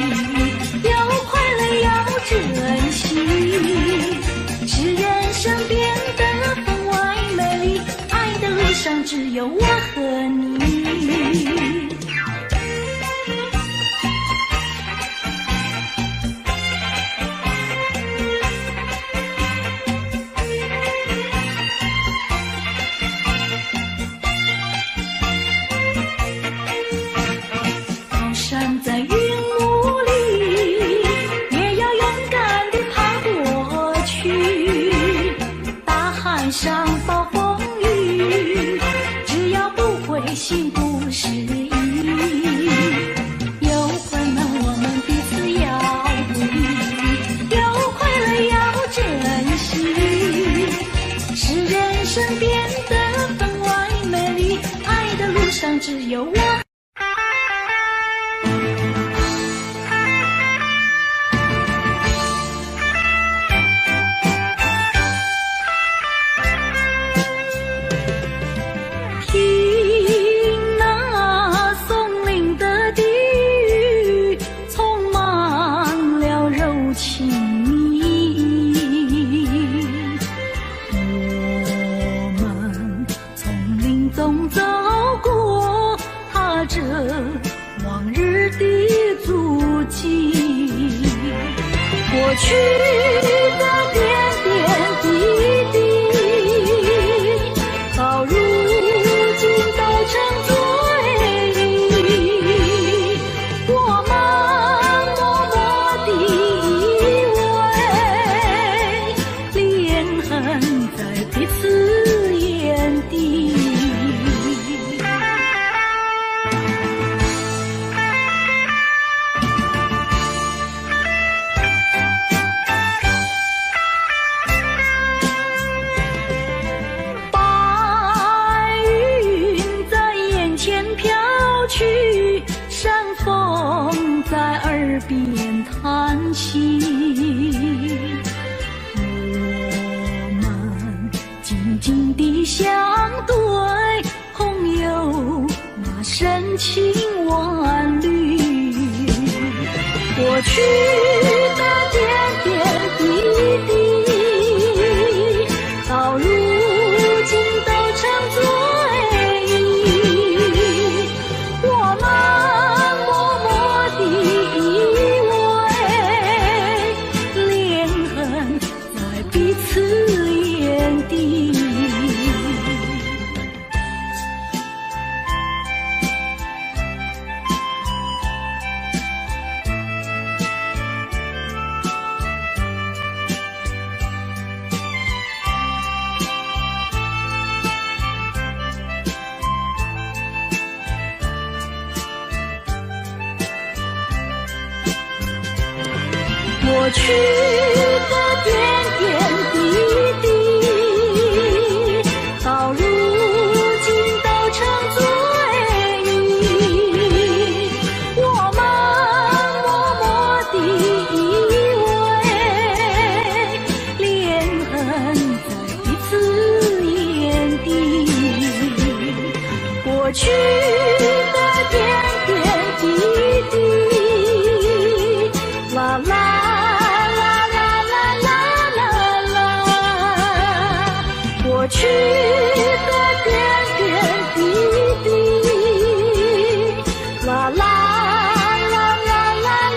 有快乐要珍惜，是人生变得分外美丽，爱的路上只有我和你。站在云雾里，也要勇敢地爬过去。大海上暴风雨，只要不灰心不失意。有困难我们彼此要鼓励，有快乐要珍惜，使人生变得分外美丽，爱的路上只有我。走过踏着往日的足迹，过去的点点滴滴，到如今都成追忆。我们默默地依偎，连痕在彼此眼底。山风在耳边叹息，我们静静地相对，朋友那深情万缕。过去的点点滴滴，到如今都成追忆。我们彼此眼底。过去的点点滴滴，到如今都成追忆。我们默默地依偎，连痕在彼此眼底。过去的点点滴滴，啦啦。过去的点点滴滴，啦啦啦啦啦啦啦。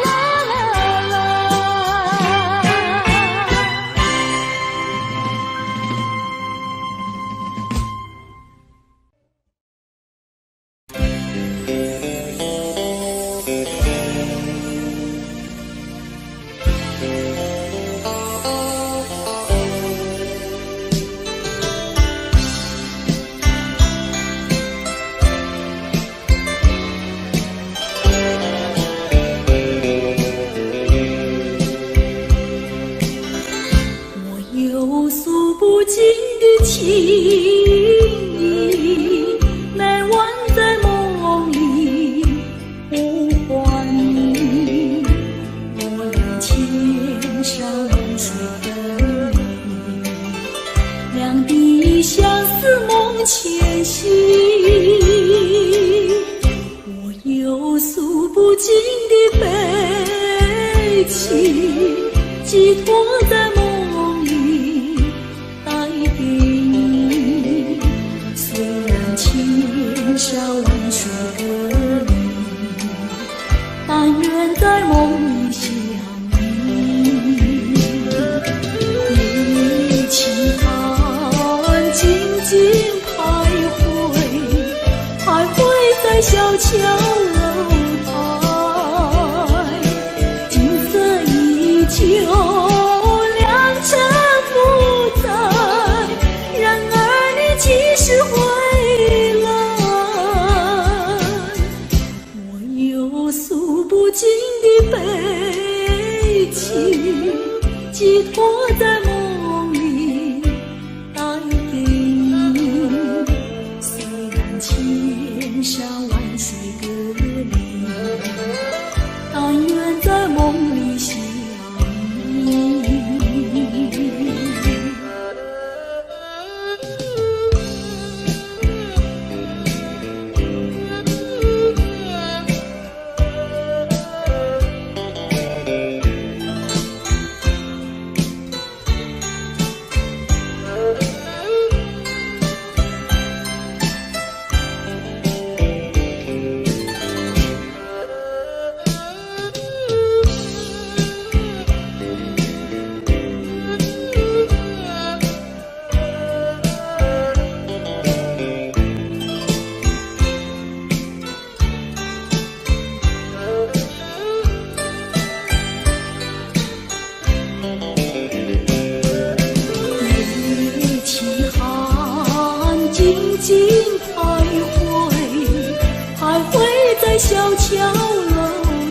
诉不尽的情意，难忘在梦里呼唤你。我俩牵上水的你，相思梦前行，我有诉不尽的悲情，寄托在梦里带给你。虽然千山万水隔离，但愿在梦里相遇。一起看静静徘徊，徘徊在小桥楼台，景色依旧，良辰不在，然而你几时回来？我有诉不尽的悲情，寄托在梦里带给你。虽然千山万水隔离，但愿在梦里相遇。静徘徊，徘徊在小桥楼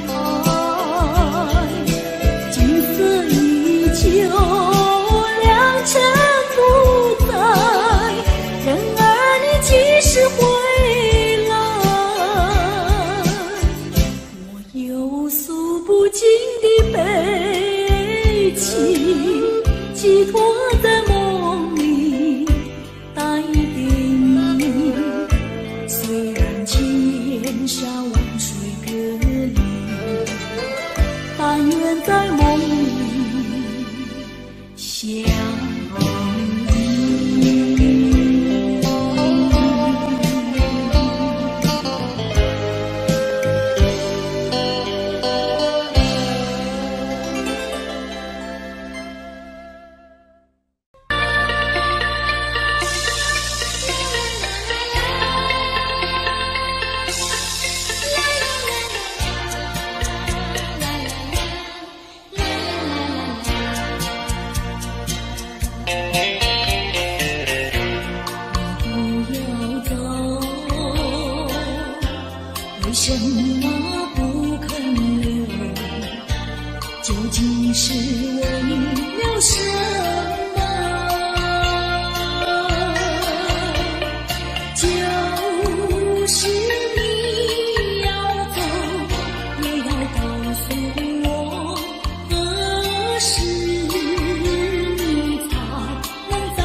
台，景色依旧，良辰不在，然而你几时回来？我有诉不尽的悲情，寄托在梦里带给你。虽然千山万水隔离，但愿在梦里相遇。为什么不肯留？究竟是为了什么？就是你要走，也要告诉我，何时你才能再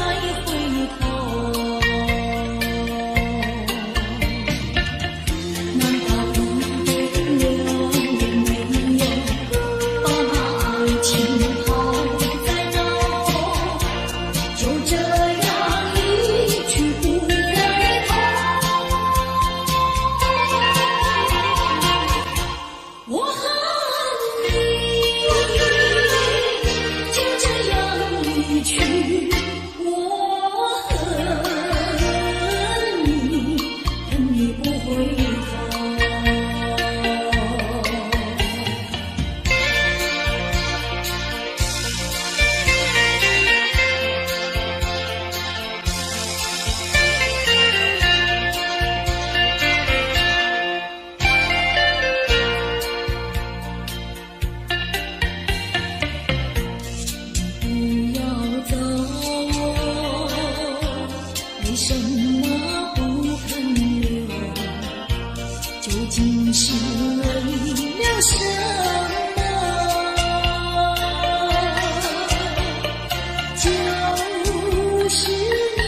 回头？为什么不肯留？究竟是为了什么？就是你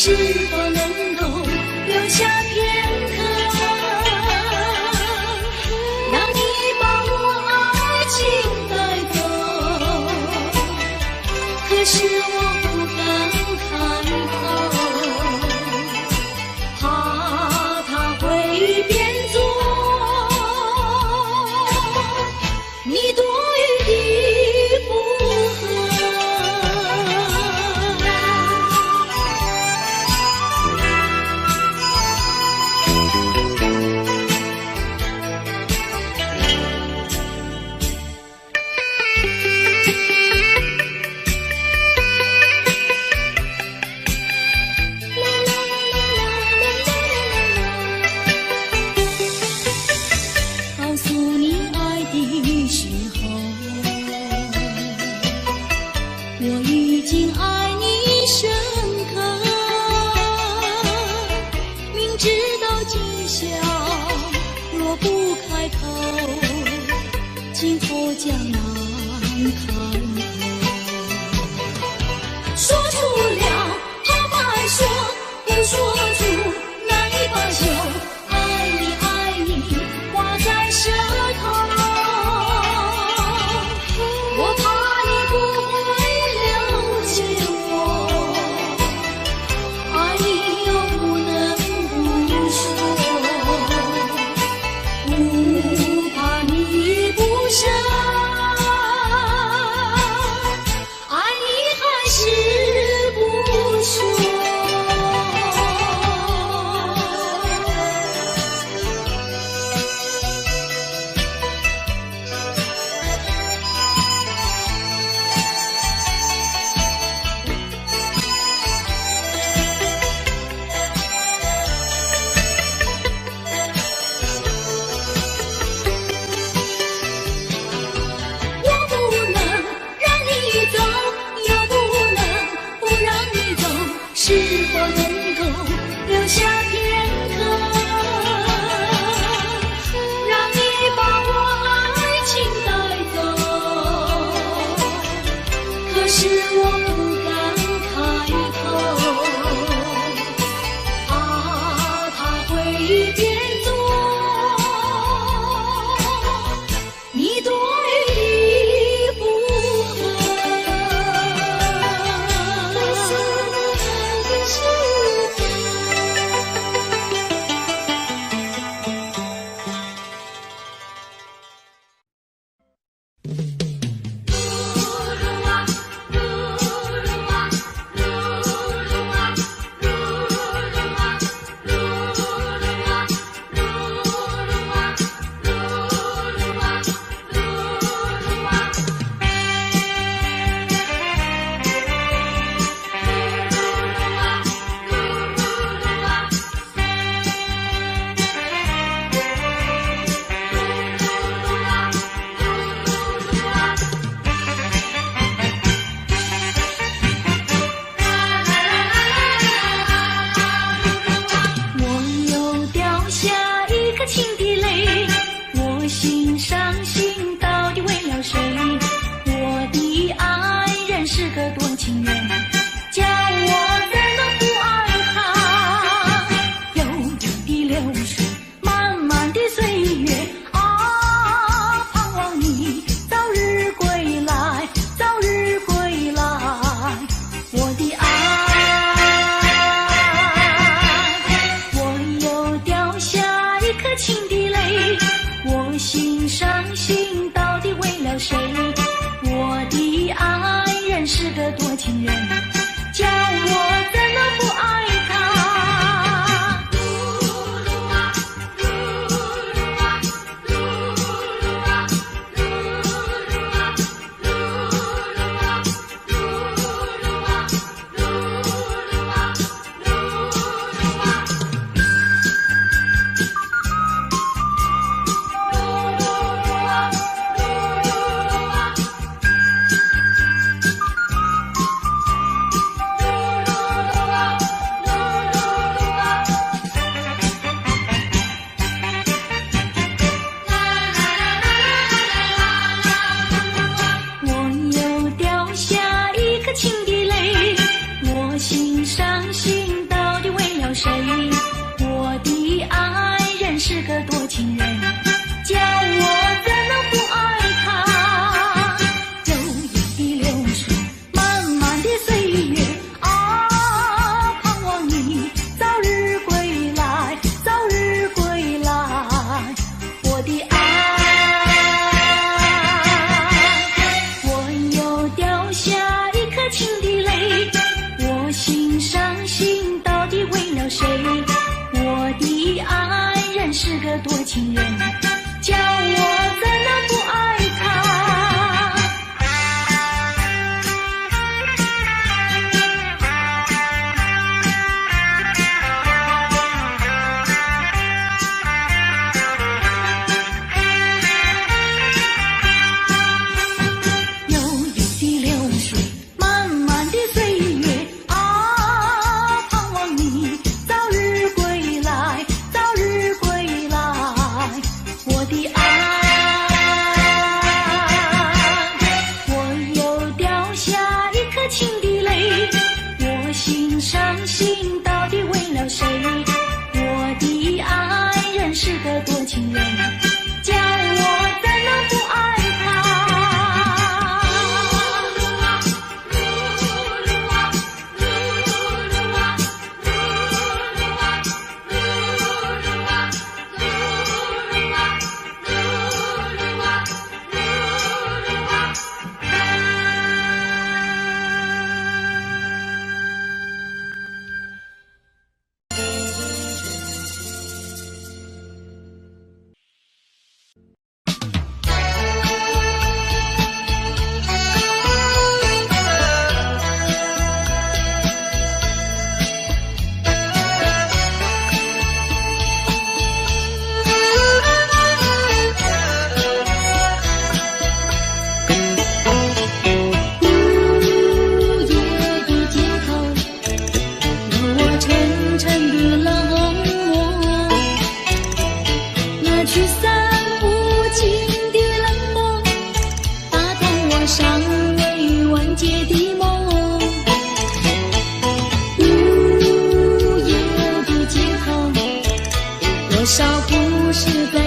是否能够留下片刻，让你把我爱情带走？可是我不敢开口，怕他会变作你多余的附和。告诉你爱的时候，我已经爱你深刻，明知道今宵若不开口，今后将难开口。说出了怕白说，不说出难以罢休。爱你爱你挂在舌头，我怕你不会了解我，爱你又不能不说，不怕你不舍，爱你还是不说。我不能让你走，又不能不让你走，是否能够留下片刻，让你把我爱情带走？可是我不敢开口，怕他会变作你多余的附和。我又掉下一颗情的泪，我心伤心到底为了谁？我的爱人是个多情人，叫我怎能不爱他？悠悠的流水，漫漫的岁月啊，盼望你早日归来，早日归来，我的爱。我又掉下一颗情的泪，我心伤心到底为了谁？我的爱人是个多情人，叫我怎能不爱他？情的泪，我心伤心的的泪，我心伤心到底为了谁？我的爱人是个多情人，叫我怎能不爱他？伤心到底为了谁？我的爱人是个多情人，叫我怎能不爱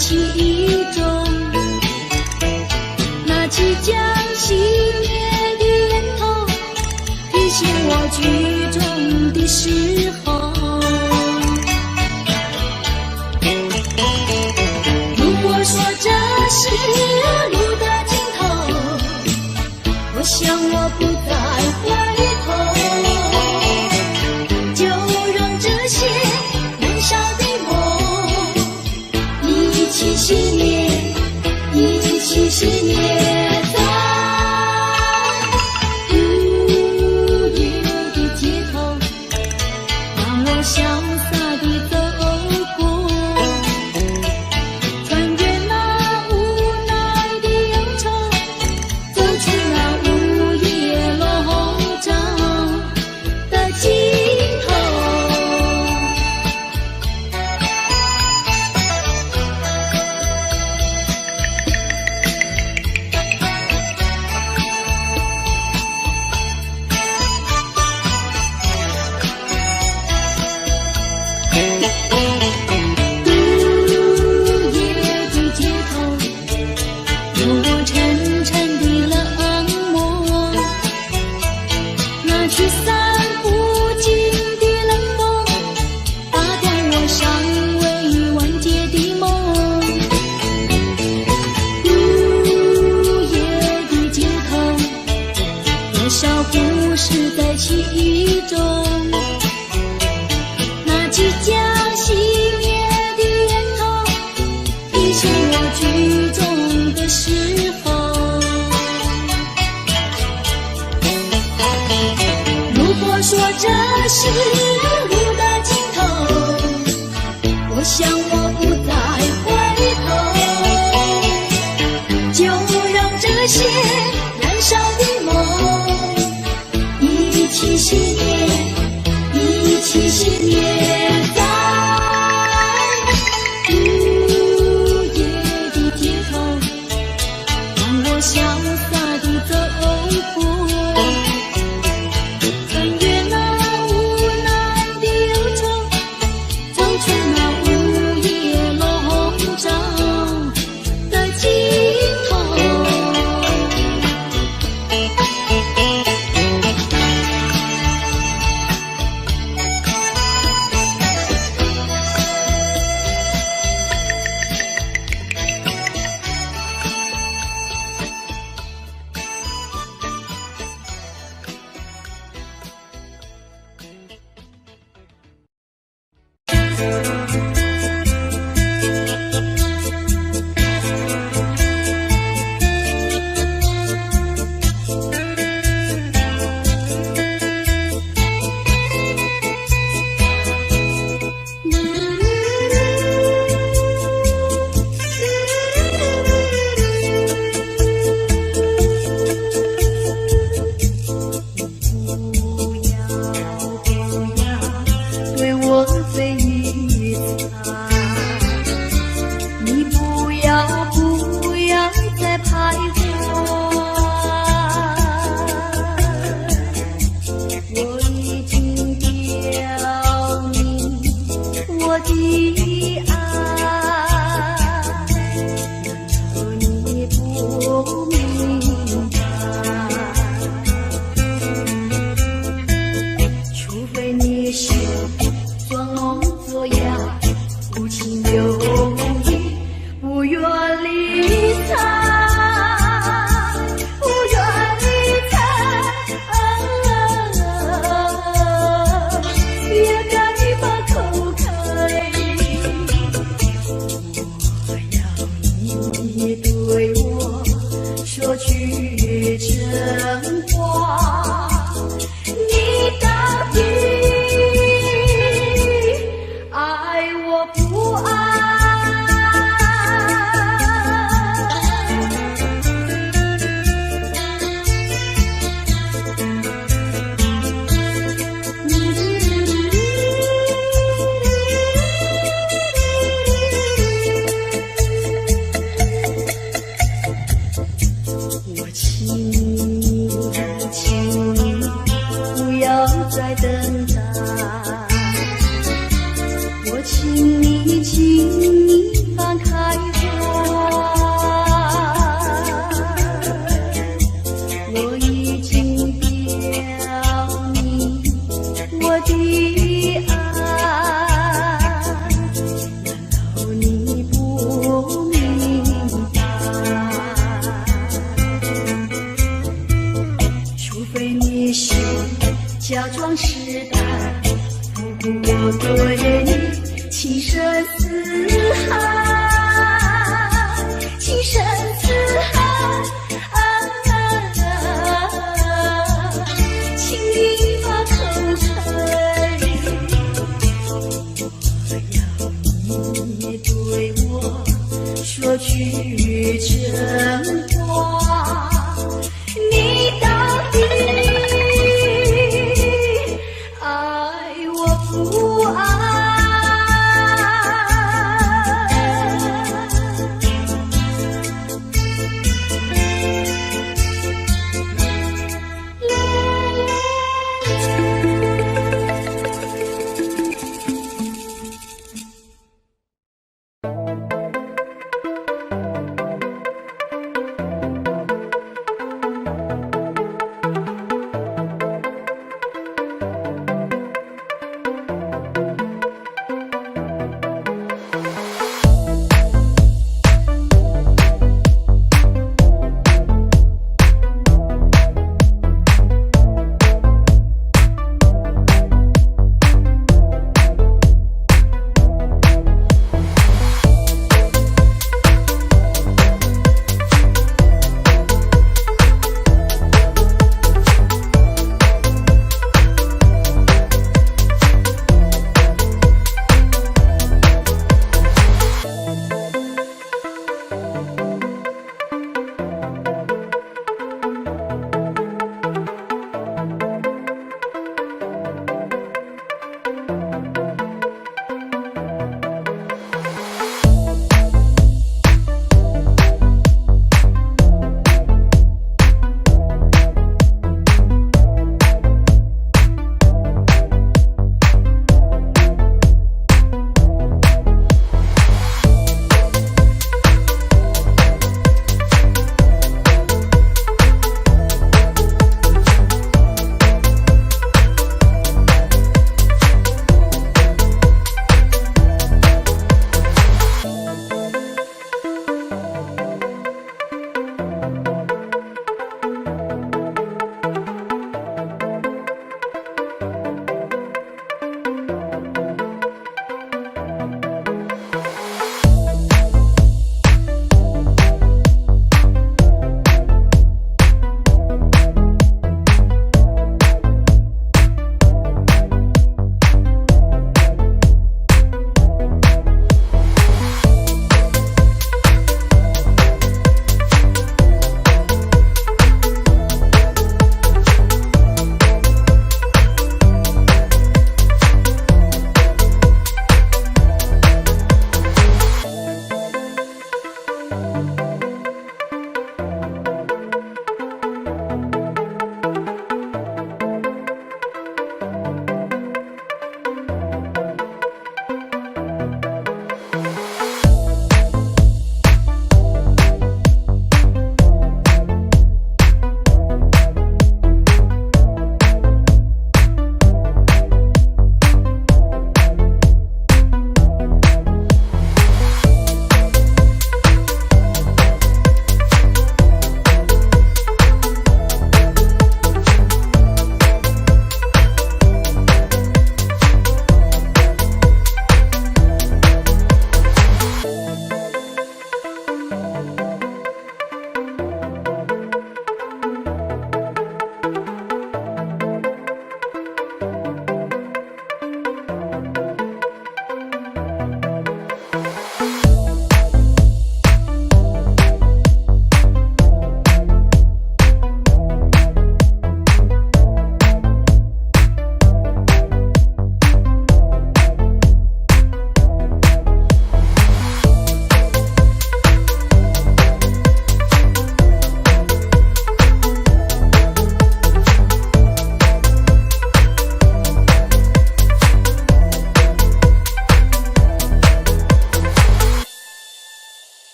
其中，那即将熄灭的烟头，提醒我剧中的时候。如果说这是路的尽头，我想我不再回头，就让这些燃烧的一起熄灭，一起熄灭在午夜的街头，让我潇洒地走过，穿越那无奈的忧愁，走出那午夜笼罩的尽头。其中，那即将熄灭的烟头，提醒我剧中的时候。如果说这是路的尽头，我想我不再回头，就让这些燃烧的梦一起熄灭，一起熄灭在午夜的街头，让我潇洒地走过，穿越那无奈的忧愁，走出那午夜笼罩的尽头。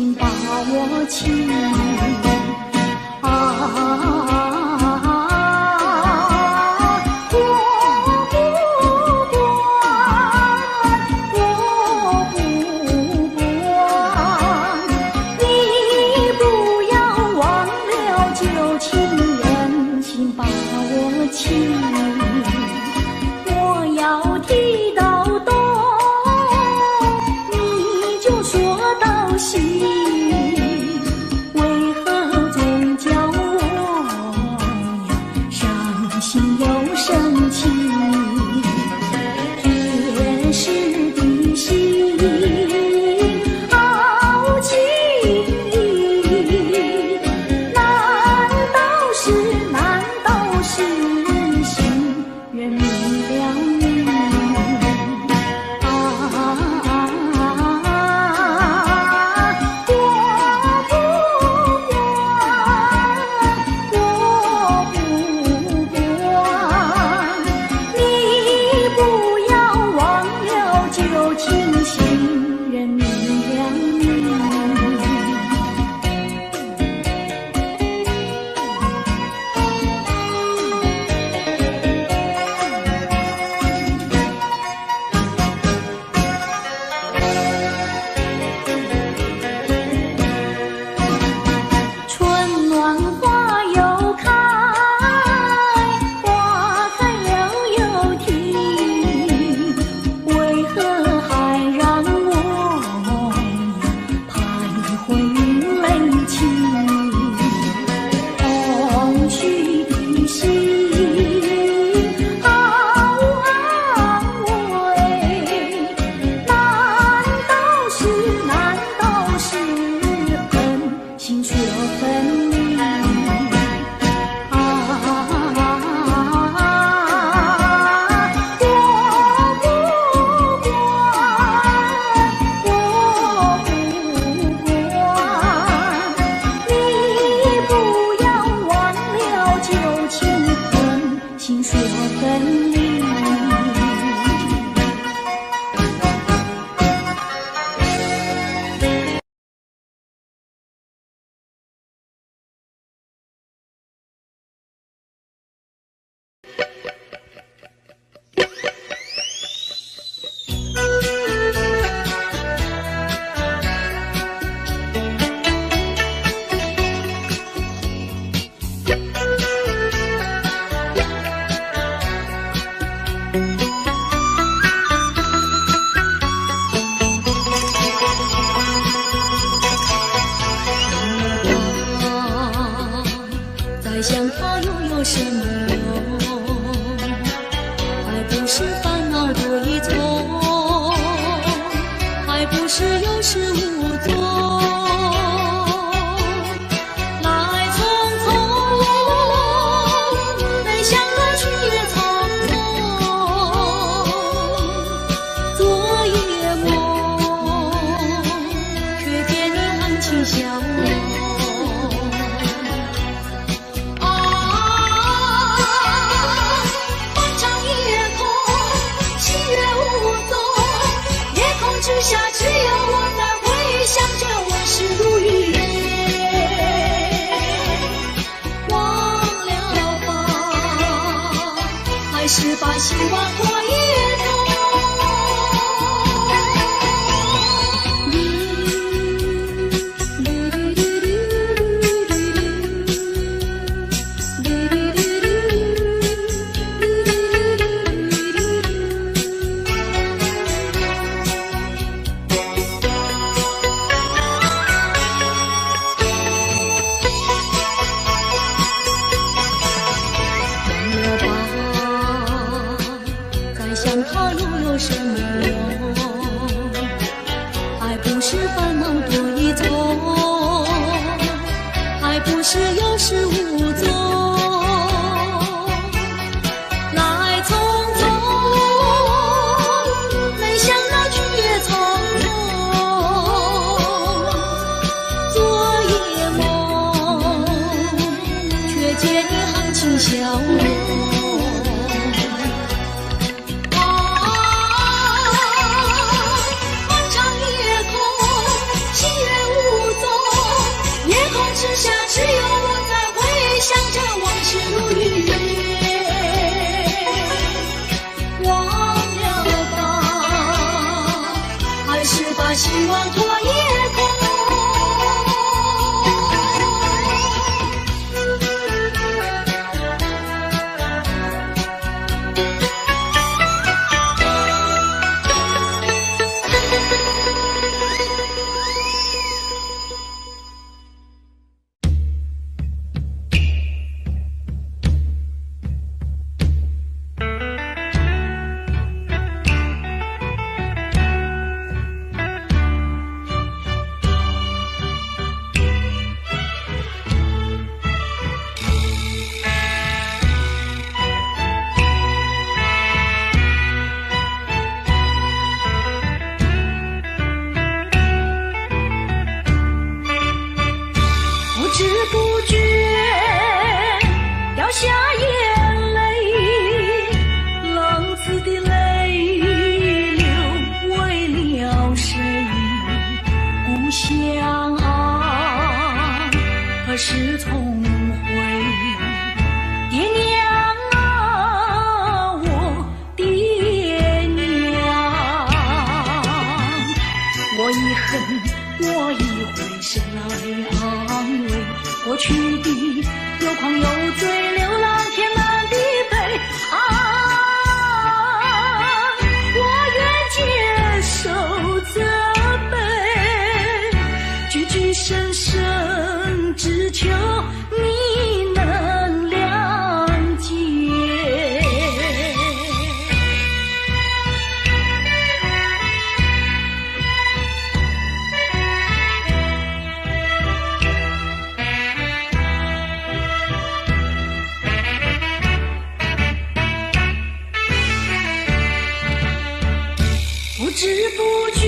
请把我请我要提到东，你就说到西，为何总叫我呀伤心又生气？铁石的心好情意，难道是心人明了你我不管，你不要忘了旧情，心人明了你。春暖花又开，花开了又停，为何还让我徘徊于泪情？空虚的心好安慰，难道是恨心说分离？我不管，你不要忘了旧情，恨心说分离。再想他又有什么用？还不是烦恼多一重，还不是有始无终。来匆匆，没想到去也匆匆。昨夜梦，却见你含情笑容。之下只有我在回想着往事如云忘了吧，还是把心往过一头。想他又有什么用？还不是烦恼多一重，还不是有始无终。来匆匆，没想到去也匆匆。昨夜梦，却见你含情笑容。漫长夜空，七月无踪。希望托夜空。何时重回？爹娘啊，我爹娘，我一恨，我一回身来安慰。过去的有狂有罪，流浪填满的悲啊，我愿接受责备，句句深深，只求你能谅解。不知不觉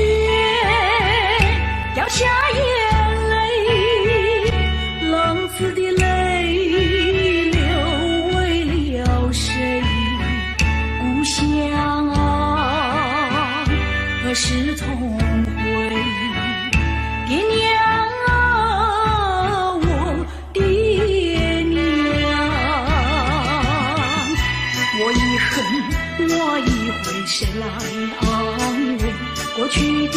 掉下眼泪，浪子的泪流为了谁？故乡啊，何时重回？爹娘啊，我爹娘，我一恨，我一回身来安慰。过去的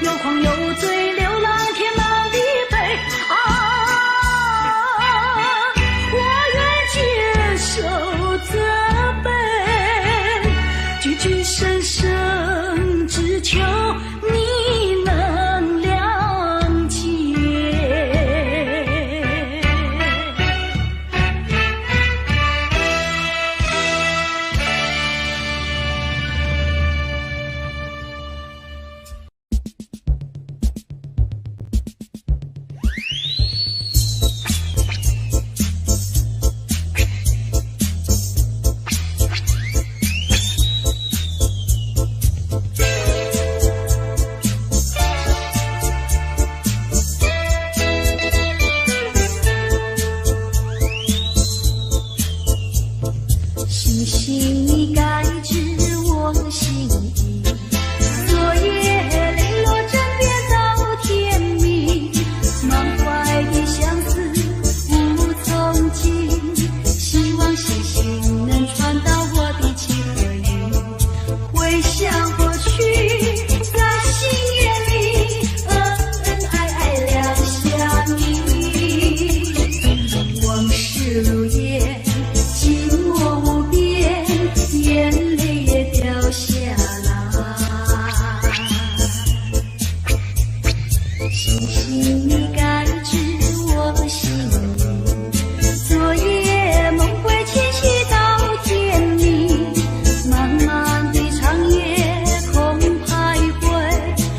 有狂有罪，流浪填满的悲啊，我愿接受责备，句句深深，只求你能谅解。星星你该知我心意，昨夜泪落枕边到天明，满怀的相思无从尽，希望星星能传到我的情和意，回想过去在心眼里，恩恩爱爱两相依，往事如烟，寂寞无边，眼泪也掉下来。星星你该知我心意，昨夜梦归前夕到天明，漫漫的长夜空徘徊，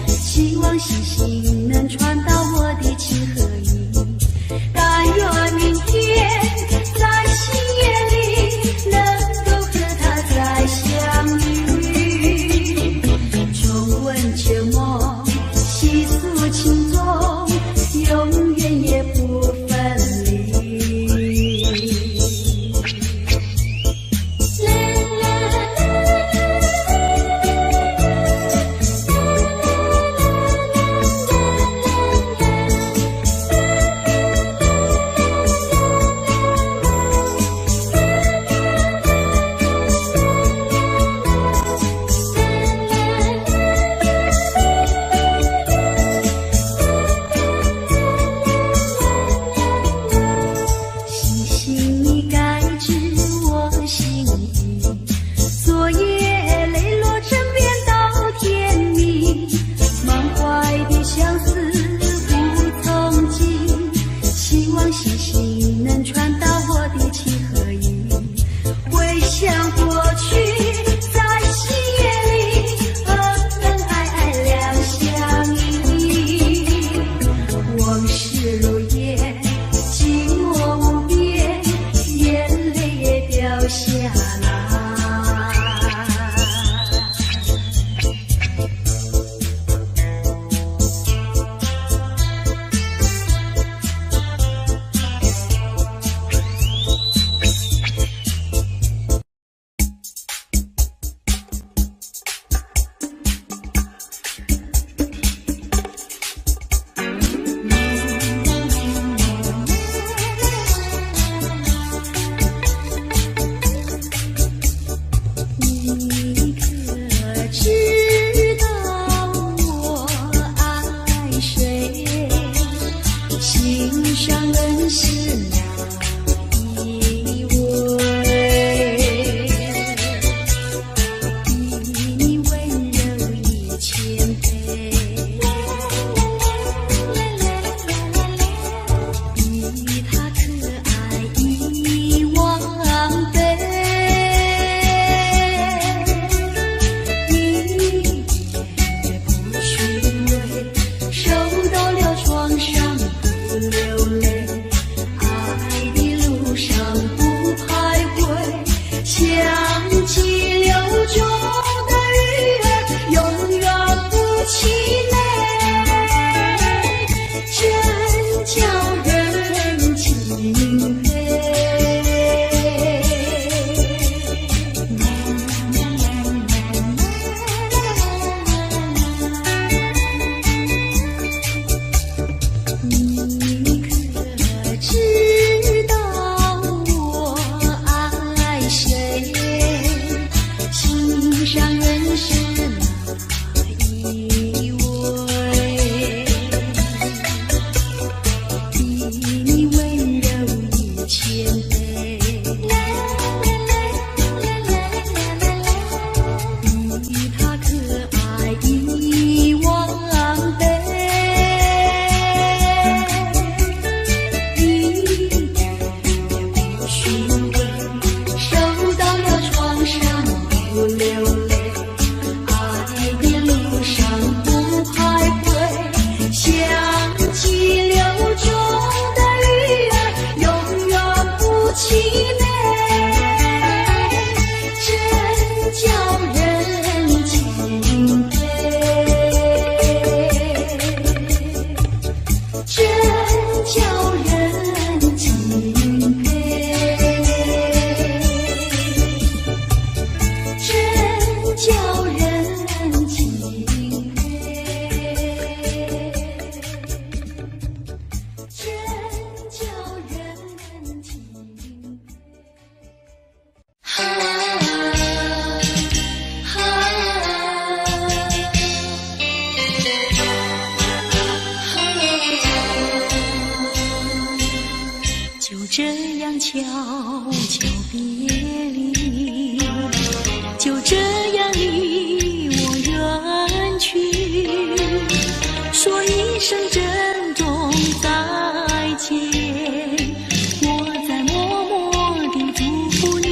希望星星能传到我的情和意，但愿明天在心眼里能够和他再相遇，重温旧梦，细诉情衷，永远也不分离。光星星能传到我的情和意，回想过去，在喜悦里恩恩爱爱两相依，往事如烟，寂寞无边，眼泪也掉下来。悄悄别离，就这样离我远去，说一声珍重再见，我在默默地祝福你，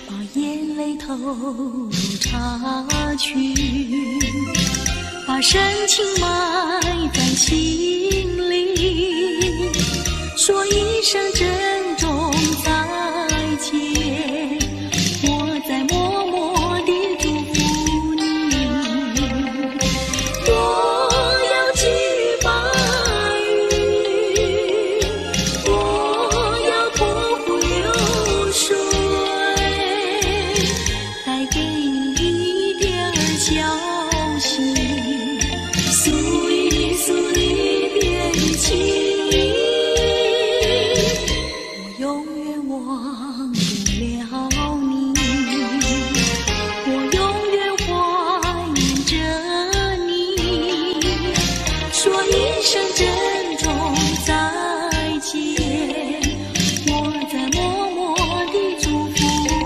把眼泪投入茶去，把深情埋在心里，说一声珍重再见，我在默默地祝福你。我要去白云，我要托付流水，带给你一点消息，诉一诉离别的情意。永远忘不了你，我永远怀念着你，说一声珍重再见，我在默默地祝福你。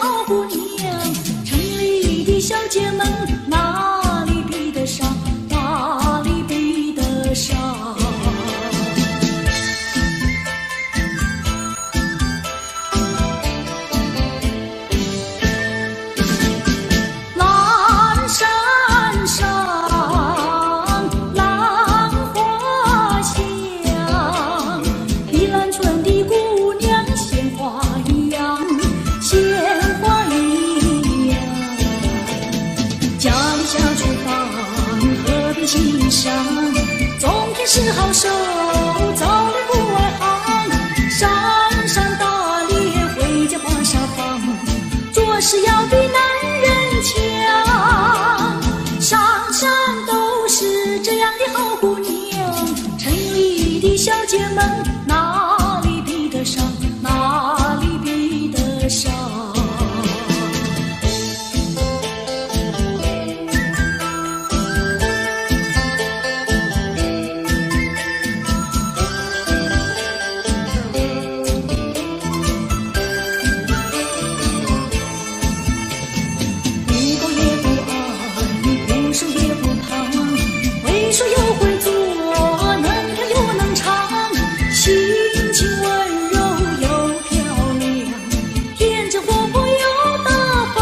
好姑娘，城里的小姐们哪里比得上，哪里比得上？蓝山上兰花香，碧兰村的姑娘鲜花一样，鲜花一样。家里下厨房，河边欣赏，种田是好手，早恋不外行。山山打猎，回家花下房，做事要比男人强。山山都是这样的好姑娘，城里的小姐们哪里比得上，哪里比得上？说又会做，能跳又能唱，心情温柔又漂亮，天真活泼又大方。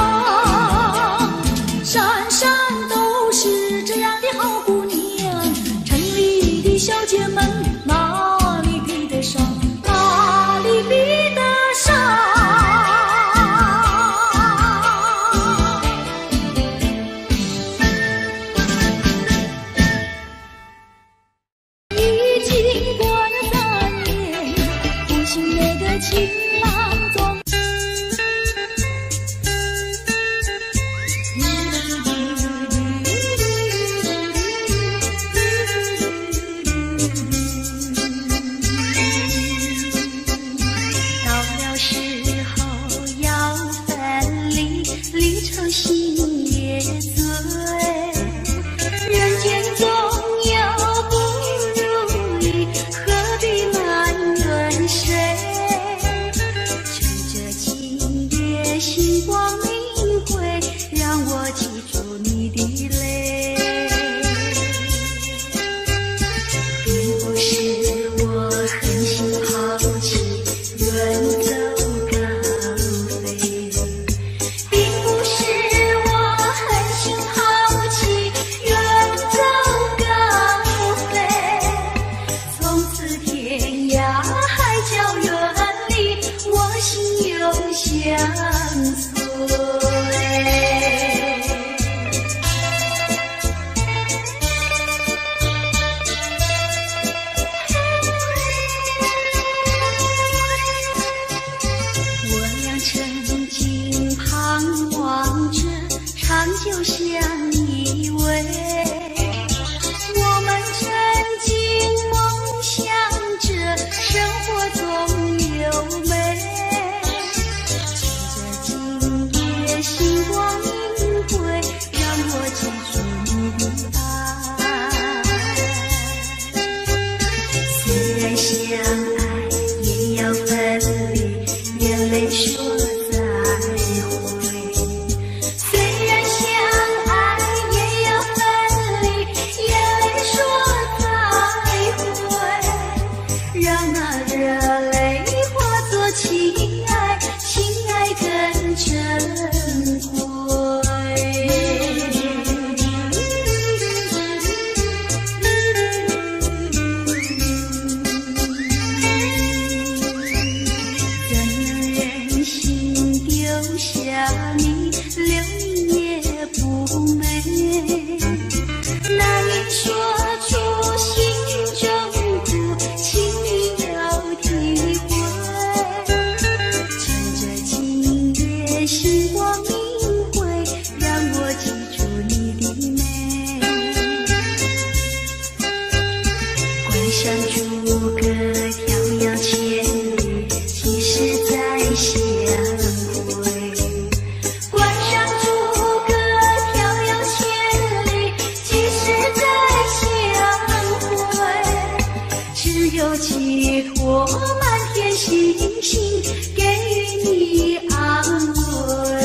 山山都是这样的好姑娘，城里的小姐们哪里比得上，哪里比得上？情郎中，到了时候要分离，离愁心也醉，人间总有不如意，何必埋怨谁？星光明辉，让我记住你的泪，并不是我狠心抛弃，远走高飞，并不是我狠心抛弃，远走高飞。从此天涯海角远离，我心又相随。我俩曾经盼望着长久相依偎，我们曾经梦想着生活中有美。星光明辉，让我记住你的爱。虽然相爱也要分离，眼泪说再会。虽然相爱也要分离，眼泪说再会。让那热泪化作情爱，情爱更真。你留你也不美，难以说出心中苦，请你要体会。趁着今夜星光明辉，让我记住你的美。关上诸葛迢遥千里，几时再相会？有寄托满天星星，给予你安慰。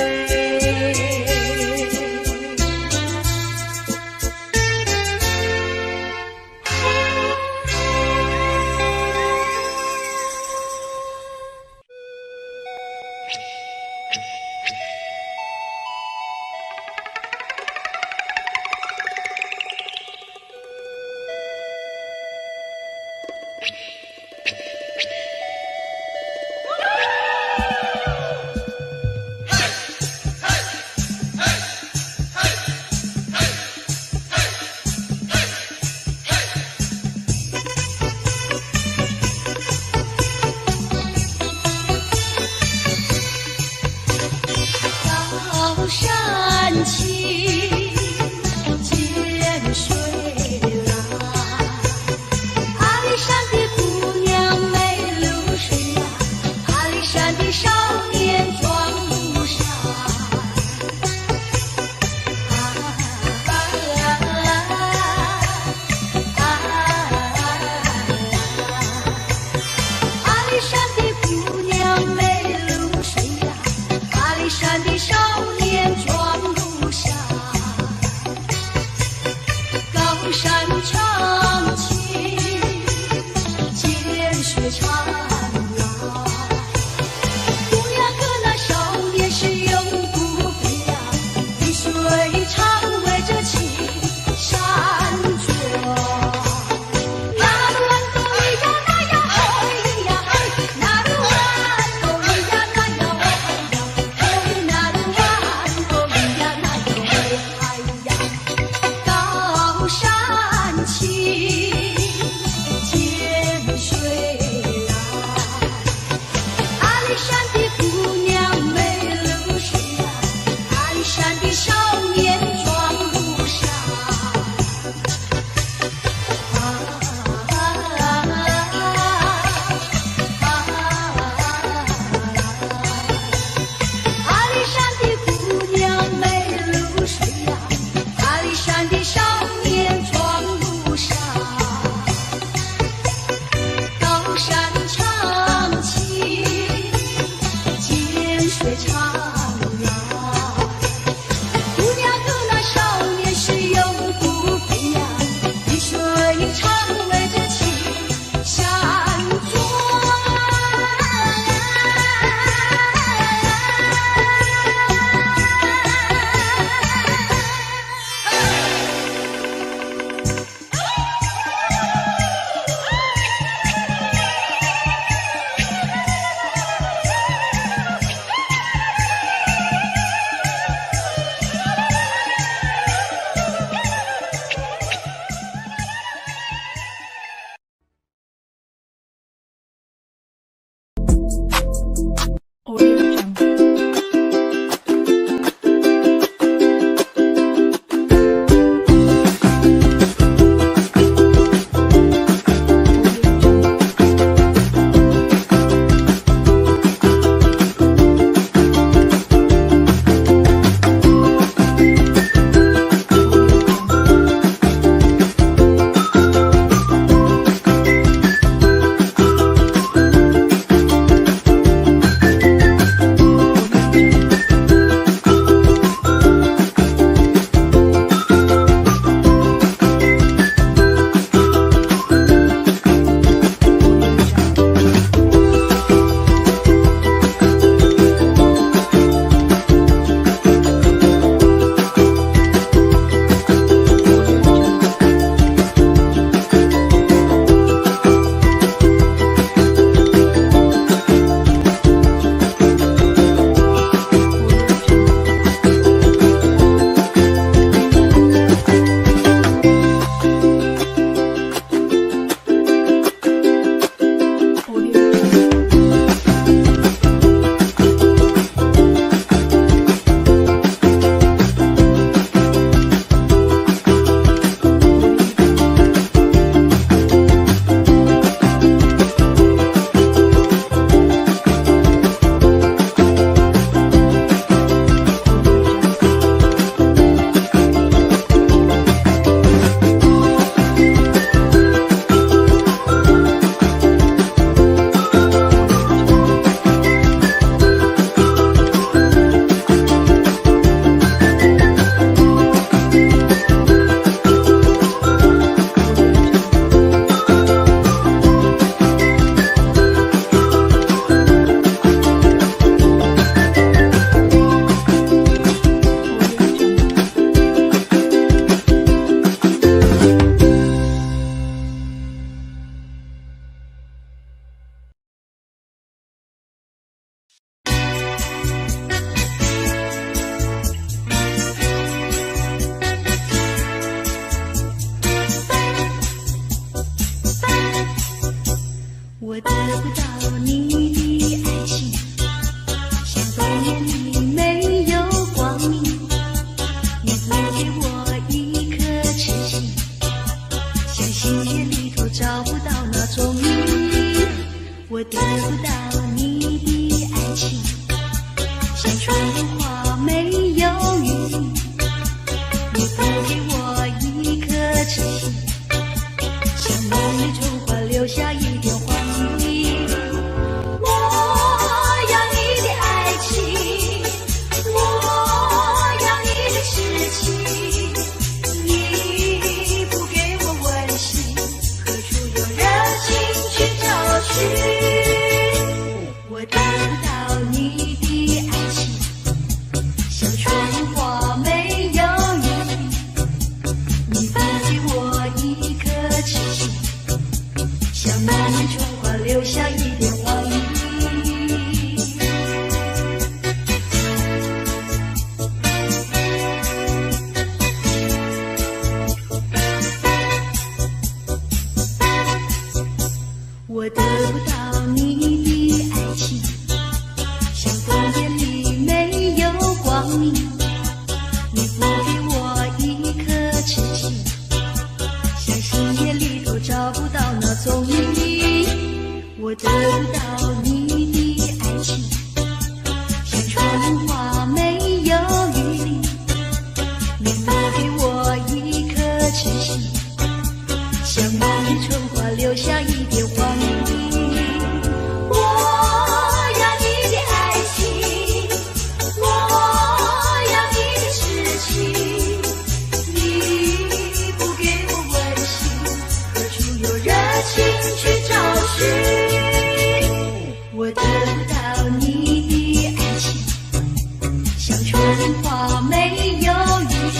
像春花没有雨季，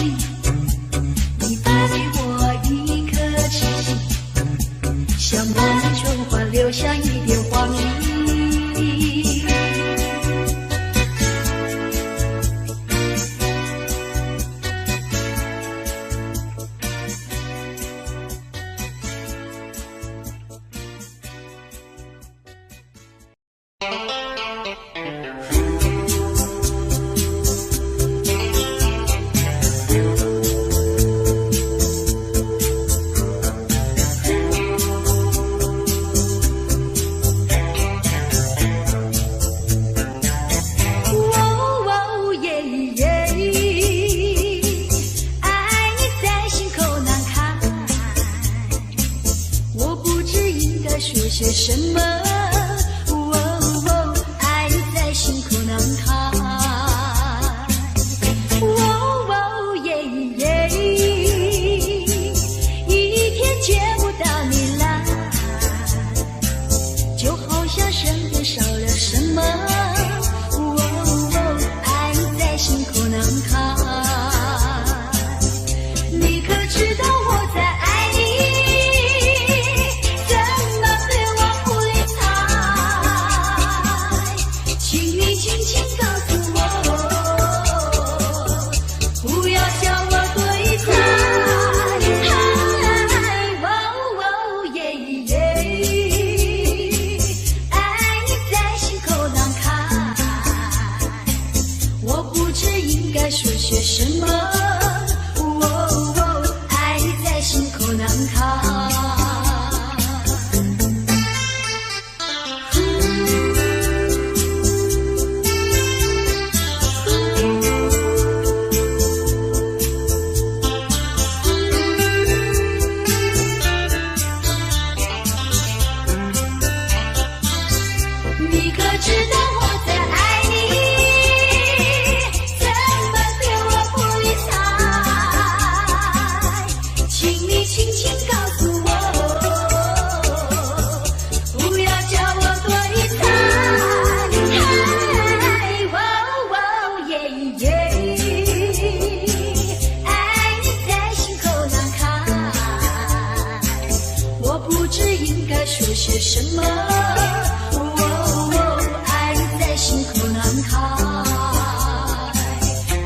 你不给我一颗痴心，像梦里春花留下一点黄鹂。说些什么？爱在心口难开。一天见不到你来，就好像身边少了什么。爱在心口难开。你可知道我在爱你？说些什么？爱在心口难开。你可知道我在爱你？轻轻告诉我，不要叫我对猜。爱你在心口难开，我不知应该说些什么。爱在心口难开，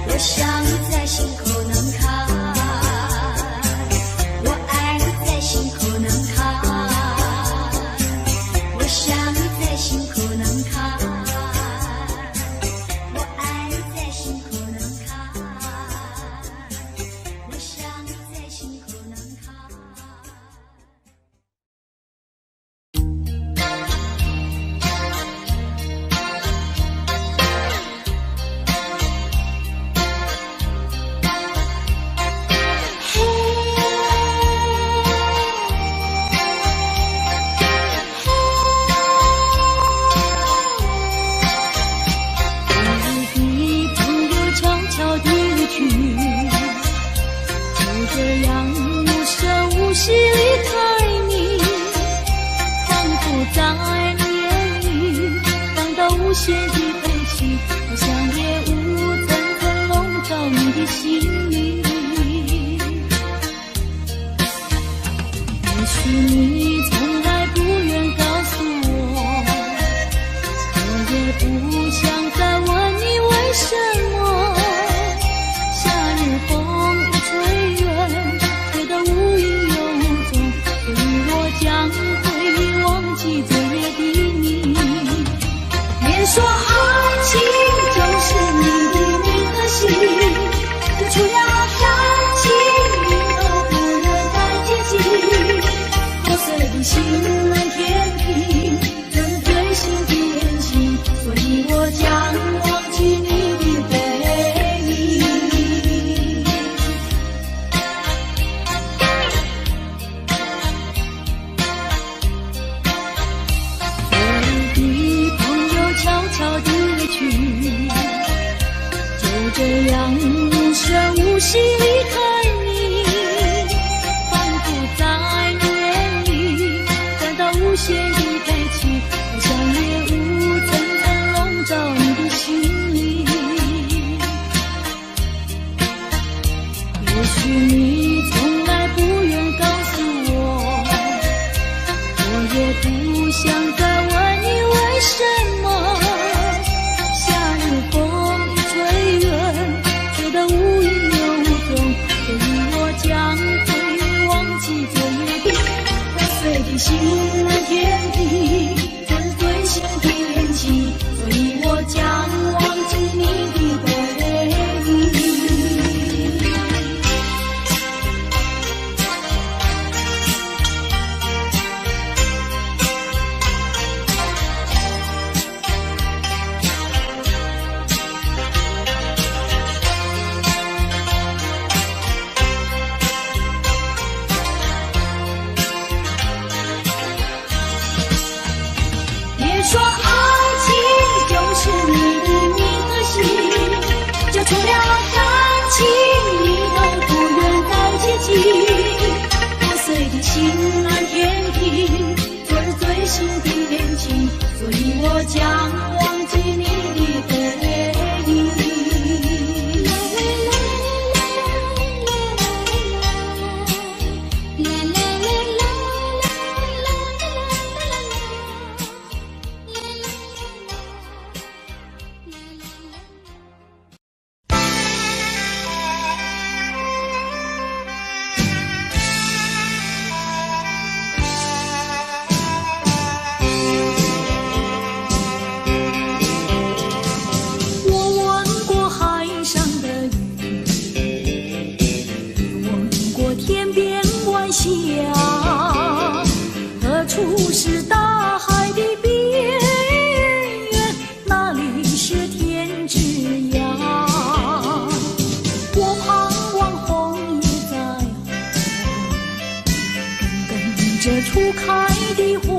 我想你在心口难开。无限的悲情，好像夜雾层层笼罩你的心里。也许你从来不愿告诉我，我也不想再问你为什么。夏日风一吹远，吹得无影又无踪，所以我将会忘记昨夜的你。别说爱情就是你的名和姓，付出要感情，你都不能太接近。破碎的心难填平，能对心变心，所以我将忘记你的背影。我的朋友悄悄地离去，就这样无声无息离开你，仿佛在夜里感到无限的悲戚，好像夜雾层层笼罩你的心里。你从来不愿告诉我，我也不想再问你为什么。夏日风一吹远，吹得无影有踪，所以我将会忘记昨夜的破碎的心蓝天地，粉碎心的恋情，所以我将忘记你的背影。别说爱情就是你的名和姓，就除了感情你都不愿再接近。破碎的心蓝天地，粉碎心的恋情，所以我将忘记你的背影。下，何处是大海的边缘？哪里是天之涯？我盼望红叶在后，跟着初开的花，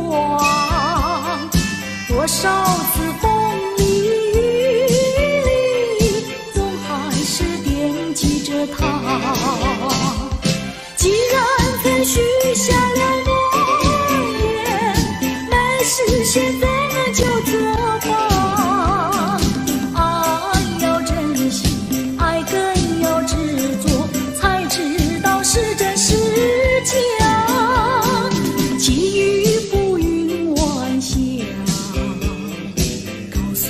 多少次风里雨里，总还是惦记着他。既然曾许下了诺言，没实现怎么就作罢？爱要珍惜，爱更要执着，才知道是真是假。际遇浮云晚霞，告诉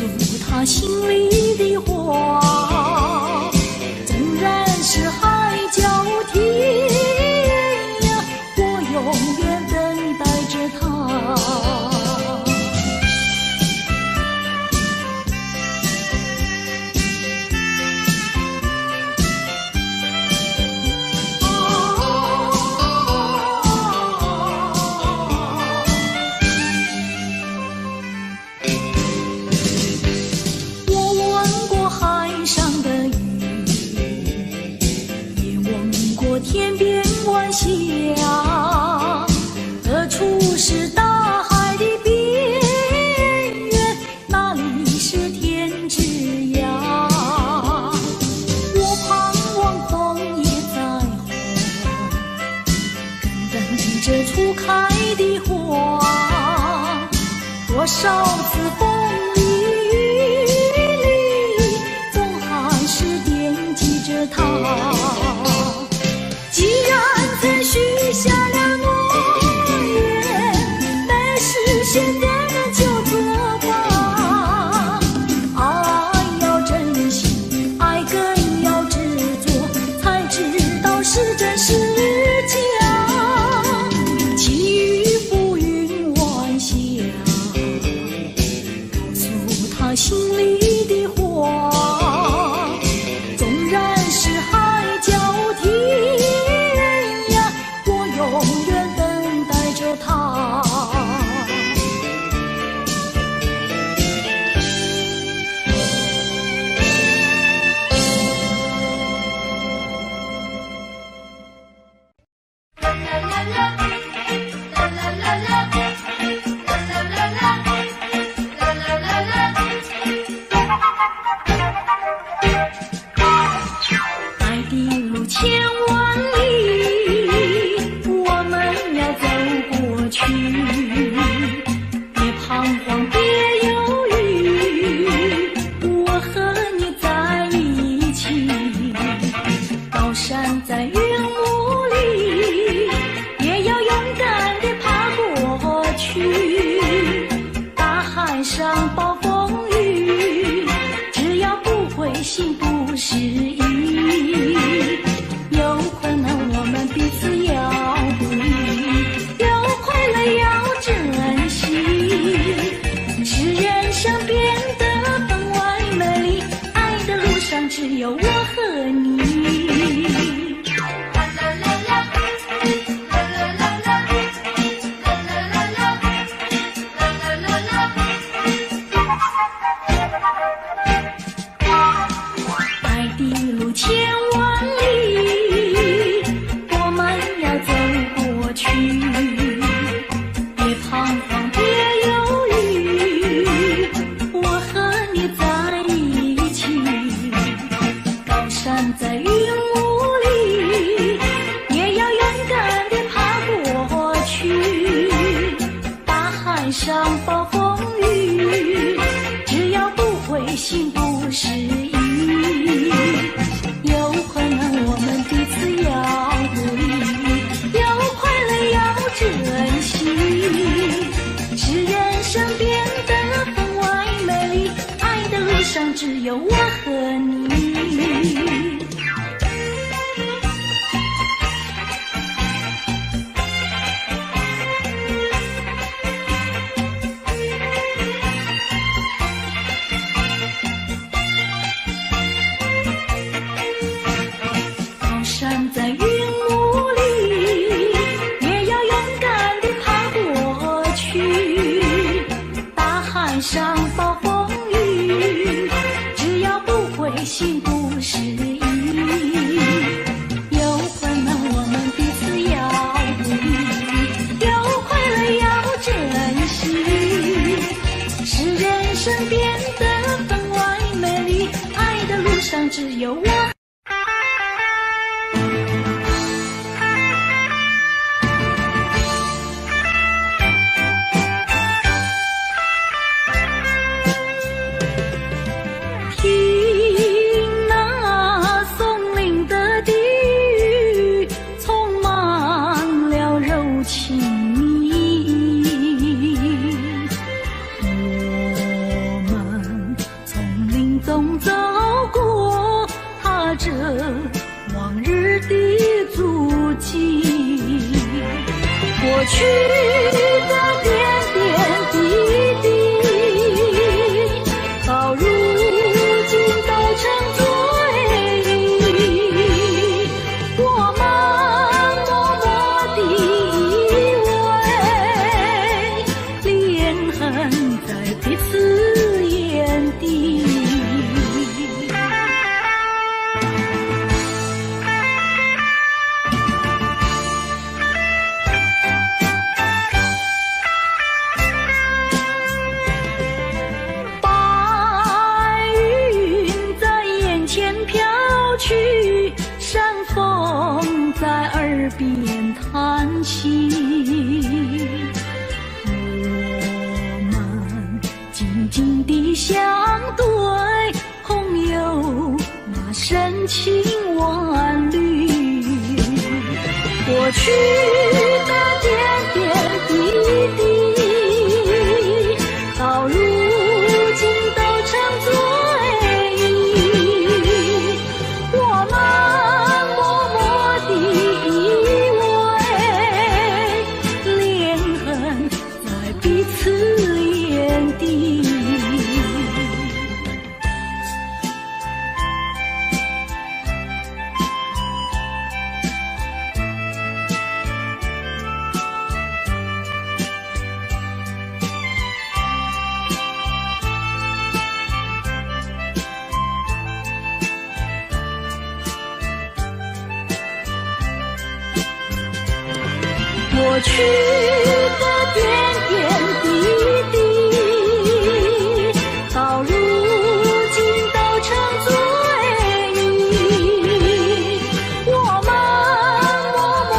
他心里的话，纵然是海角天涯，我永远等待着他。我问过海上的鱼，也问过天边晚霞，何处是大海的边缘？哪里是天之涯？我盼望枫叶在后，等着初开的花，多少次风里雨里，总还是惦记着他。既然曾许下了诺言，没实现怎么就作罢？爱要珍惜，爱更要执着，才知道是真是假。际遇浮云晚霞，告诉他心里的话，纵然是海和你。爱的路千万里，我们要走过去，别彷徨，别犹豫，我和你在一起。高山在云雾里，也要勇敢地爬过去。大海上暴风雨，只要不灰心不失意。有困难我们彼此要鼓励，有快乐要珍惜，使人生变得分外美丽。爱的路上只有我和你。站在云雾里，也要勇敢地爬过去。大海上暴风雨，只要不灰心不失意。有困难我们彼此要鼓励，有快乐要珍惜，使人生变得分外美丽。爱的路上只有我。走过，踏着往日的足迹，过去的点点滴滴，到如今都成追忆。我们默默地依偎，恋恨在彼此眼底。山风在耳边叹息，我们静静地相对，空有那深情万缕。过去的点点滴滴，到如今都成追忆。我们彼此眼底。过去的点点滴滴，到如今都成追忆。我们默默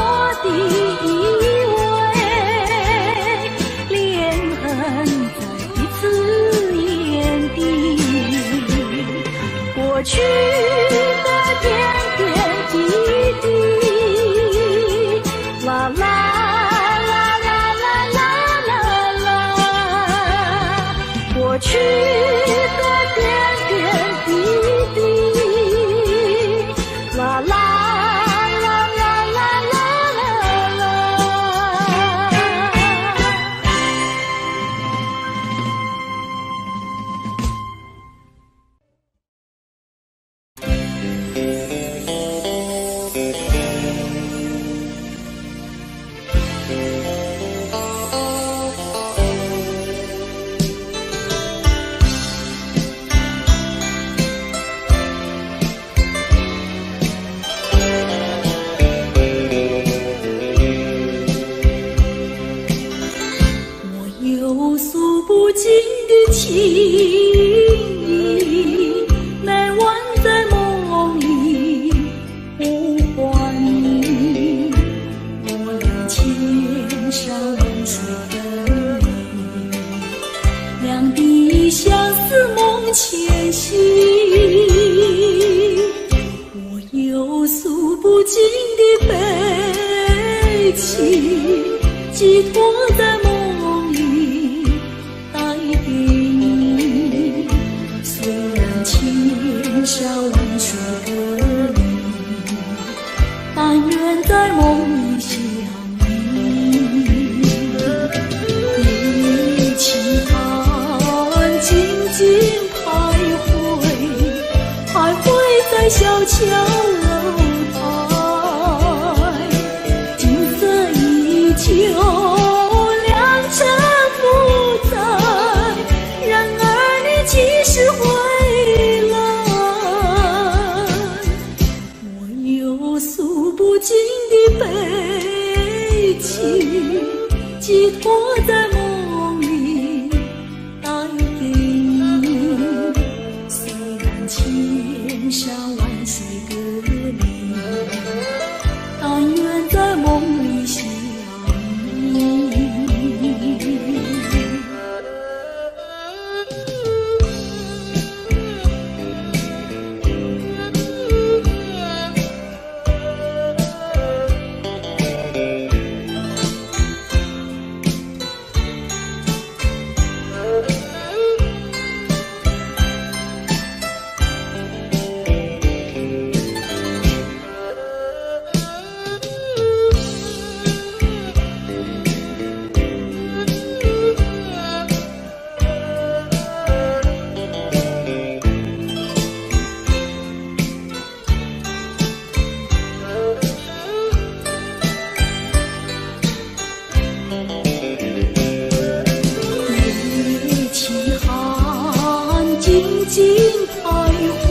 地依偎，恋恨在彼此眼底。过去的点点滴滴，啦啦。啦啦啦啦啦。情意，每晚在梦里呼唤你，我俩千山万水分离，两地相思梦前行，我有诉不尽的悲情，寄托在梦里带给你，虽然千山万水隔离，但愿在梦里相遇。夜轻寒，静静徘徊，徘徊在小桥楼台，景色依旧，良辰不在，然而你几时回来？我有诉不尽的悲情，寄托在梦里带给你，虽然千山万水隔离，但愿在梦里相遇。夜轻寒，静静徘徊，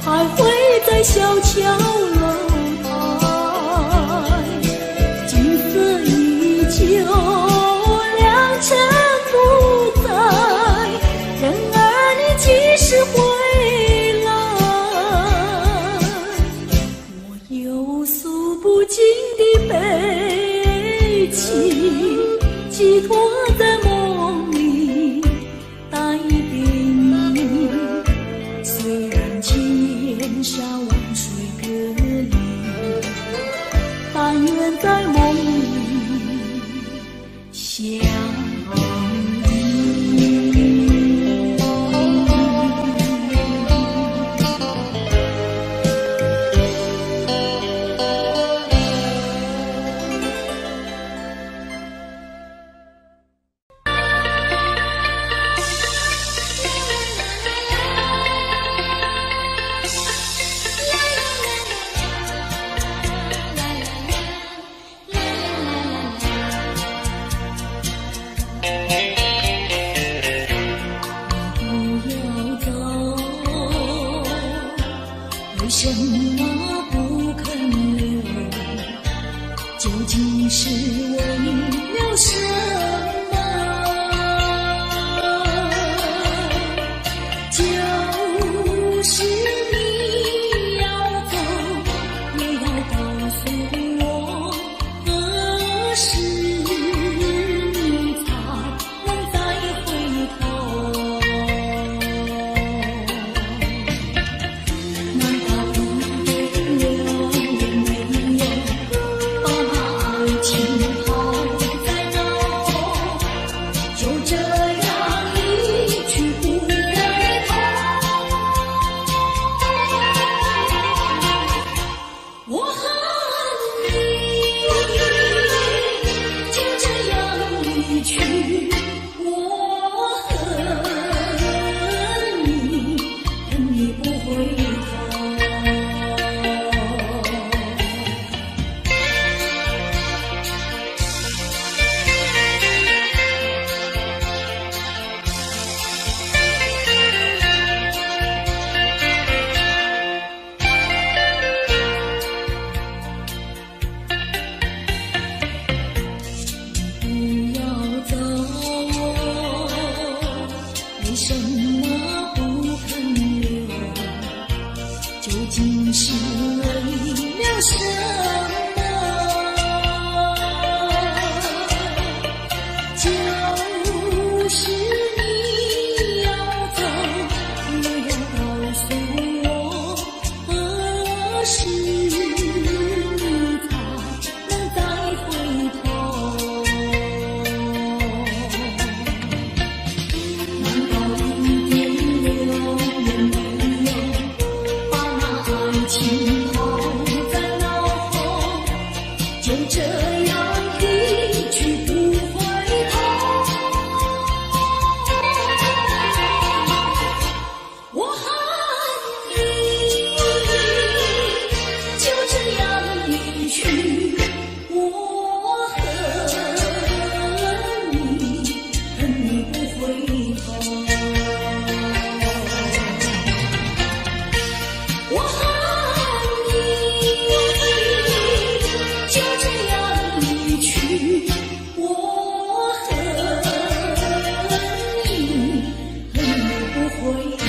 徘徊在小桥楼台，景色依旧，良辰不在，然而你几时回来？我有诉不尽的悲情，寄托在梦里带给你，虽然千山万水隔离，但愿在梦里相遇。为什么不肯留？究竟是为了什么？就是你要走，也要告诉我何时你才能再回头。难道不留也没有把爱情抛在脑究竟是为了什么？就是你要走，我要告诉我，何时你才能再回头？难道一点留也没有，把那爱情抛在脑后，就这样一去不回头？我恨你，就这样一去，我恨你，恨你不回头。我恨你，就这样一去，我恨你，恨你不回头。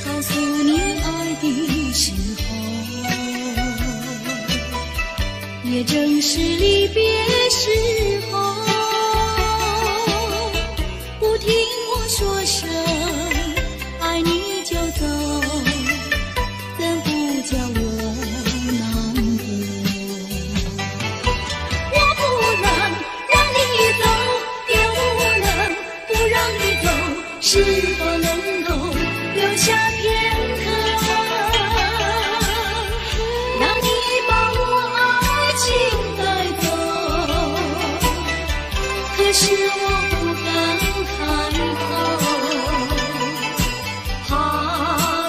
告诉你爱的时候，也正是离别时候。不听我说声爱你就走，怎不叫我难过？我不能让你走，也不能不让你走，是否能够留下片刻，让你把我爱情带走？可是我不敢开口，怕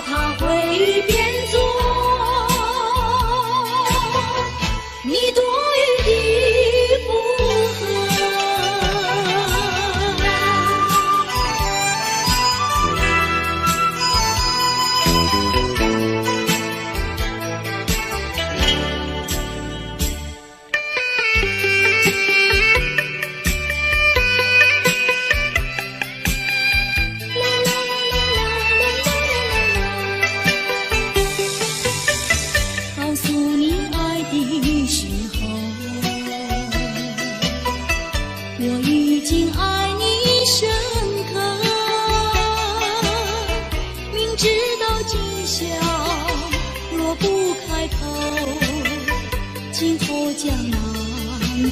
它会变作你多余的附和。告诉你爱的时候，我已经爱你深刻，明知道今宵若不开口，今后将难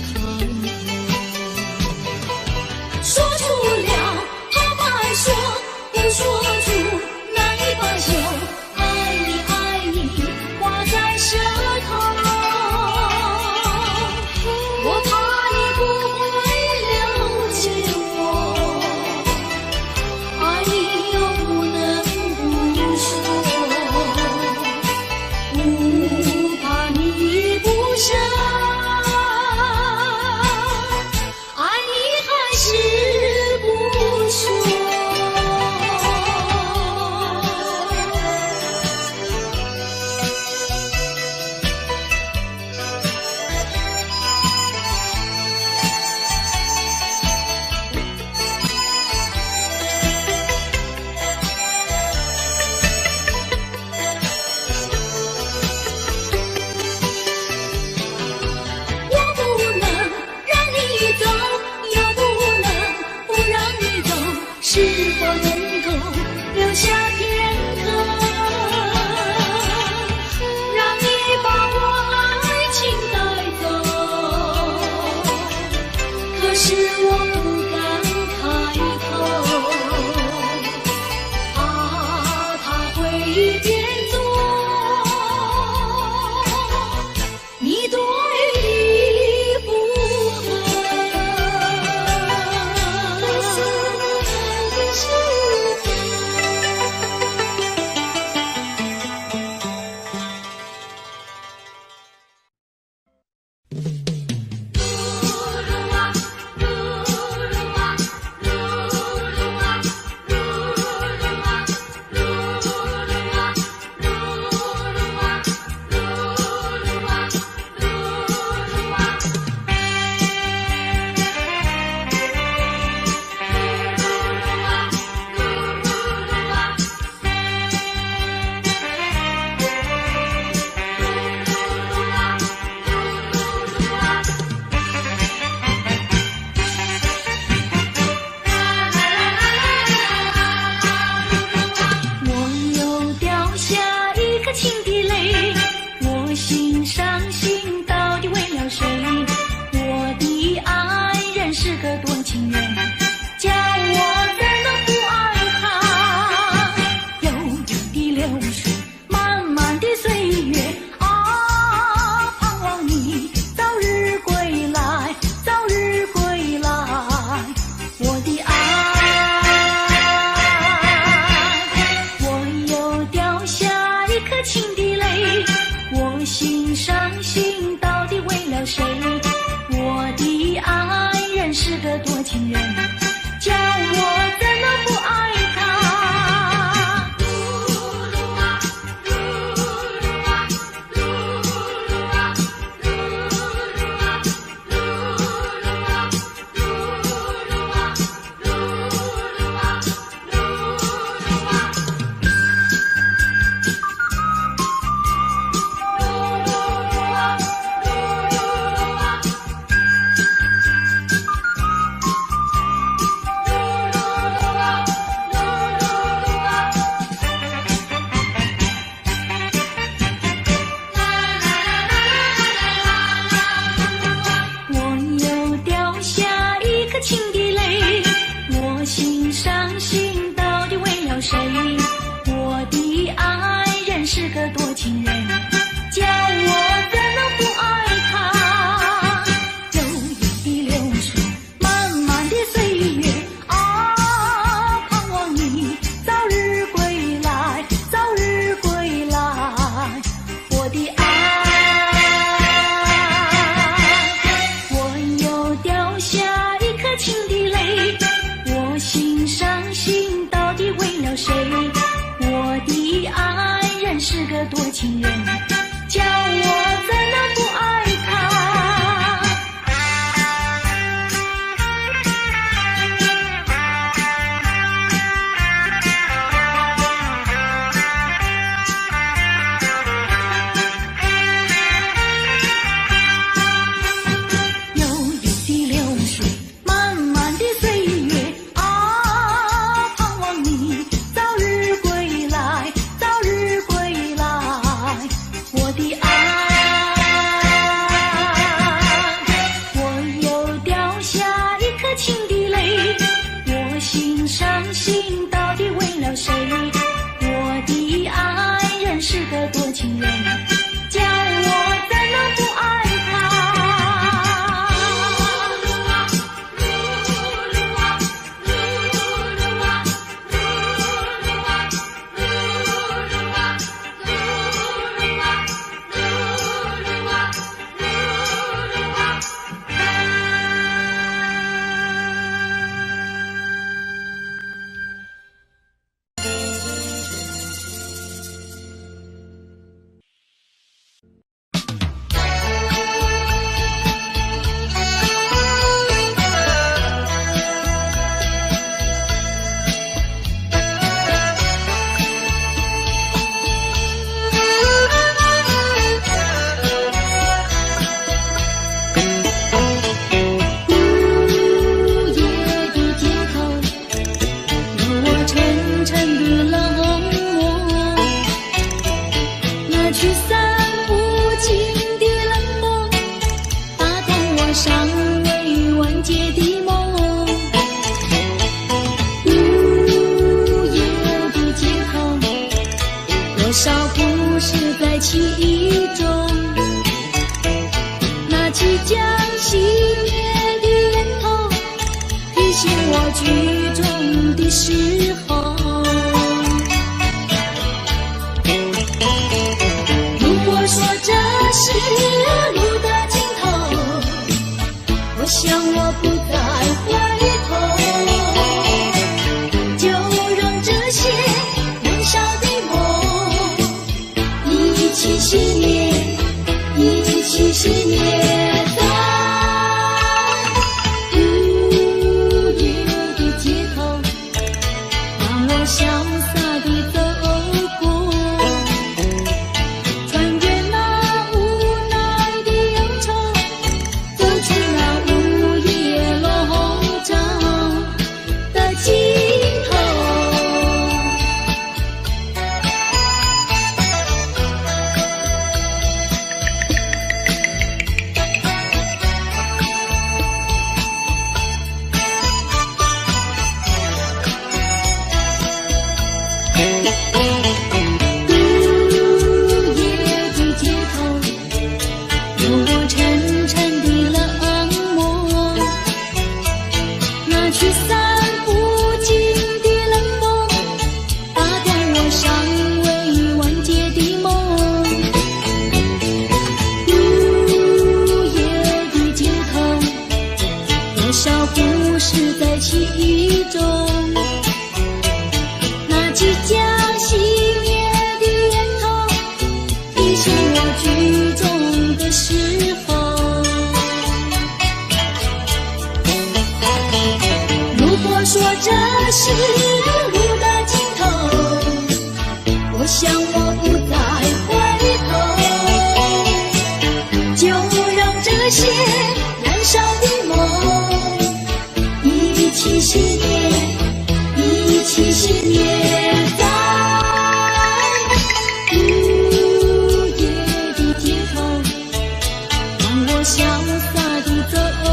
开口。说出了怕白说，不说出难以罢休。爱你爱你挂在舌头，我怕你不会了解我，爱你又不能不说，不怕你不舍，爱你还是不说。我心伤心到底为了谁？我的爱人是个多情人，叫我怎能不爱他？是个多情人，叫我怎能不爱他？悠悠的流水，漫漫的岁月啊，盼望你早日归来，早日归来，我的爱。我又掉下一颗情的泪，我心伤心到底为了谁？我的爱是个多情人，叫我怎能不爱他？悠悠的流水，漫漫的岁月啊，盼望你早日归来，早日归来，我的爱。我又掉下一颗情的泪，我心伤心到底为了谁？我的爱人是个多情人，叫我怎能不爱他？其中，那即将熄灭的烟头，提醒我剧中的时候。如果说这是路的尽头，我想我不再回头，就让这些年少的梦一起熄灭。其中。那即将熄灭的烟头，提醒我剧中的时候。如果说这是路的尽头，我想我不再回头，就让这些燃烧的梦一起熄灭，一起熄灭在午夜的街头，让我潇洒地走过。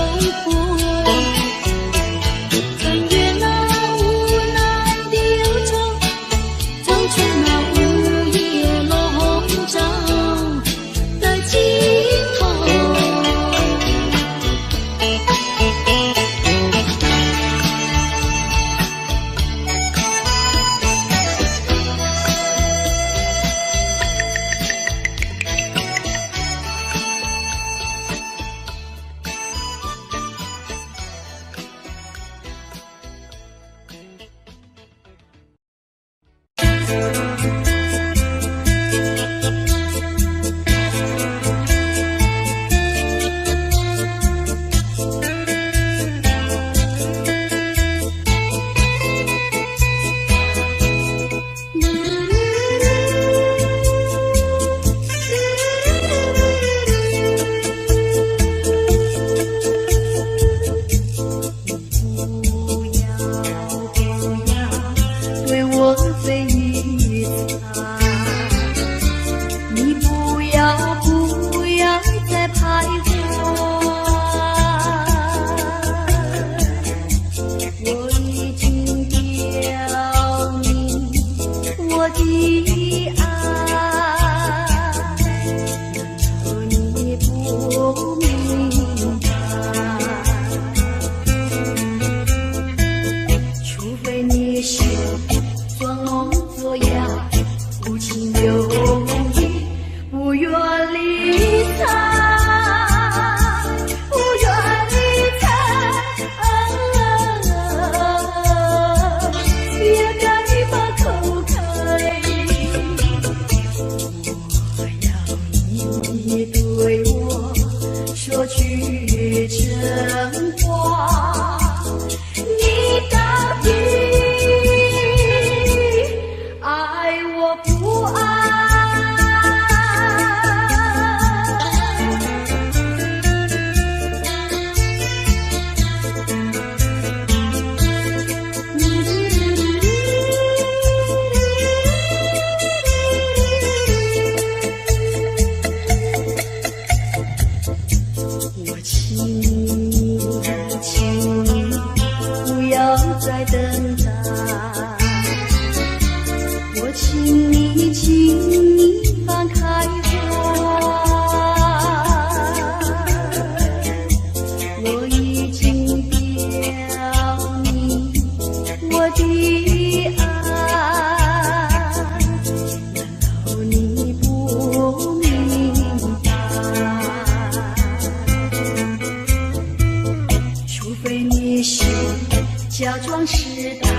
假装试探，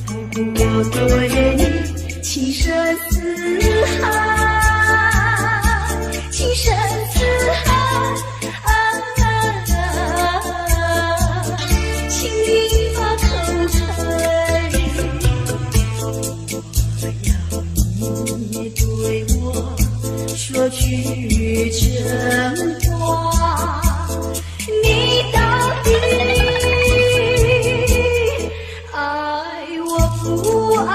不顾我对你情深似海，情深似海，请你把口吹。我要你对我说句真话，你到底不爱。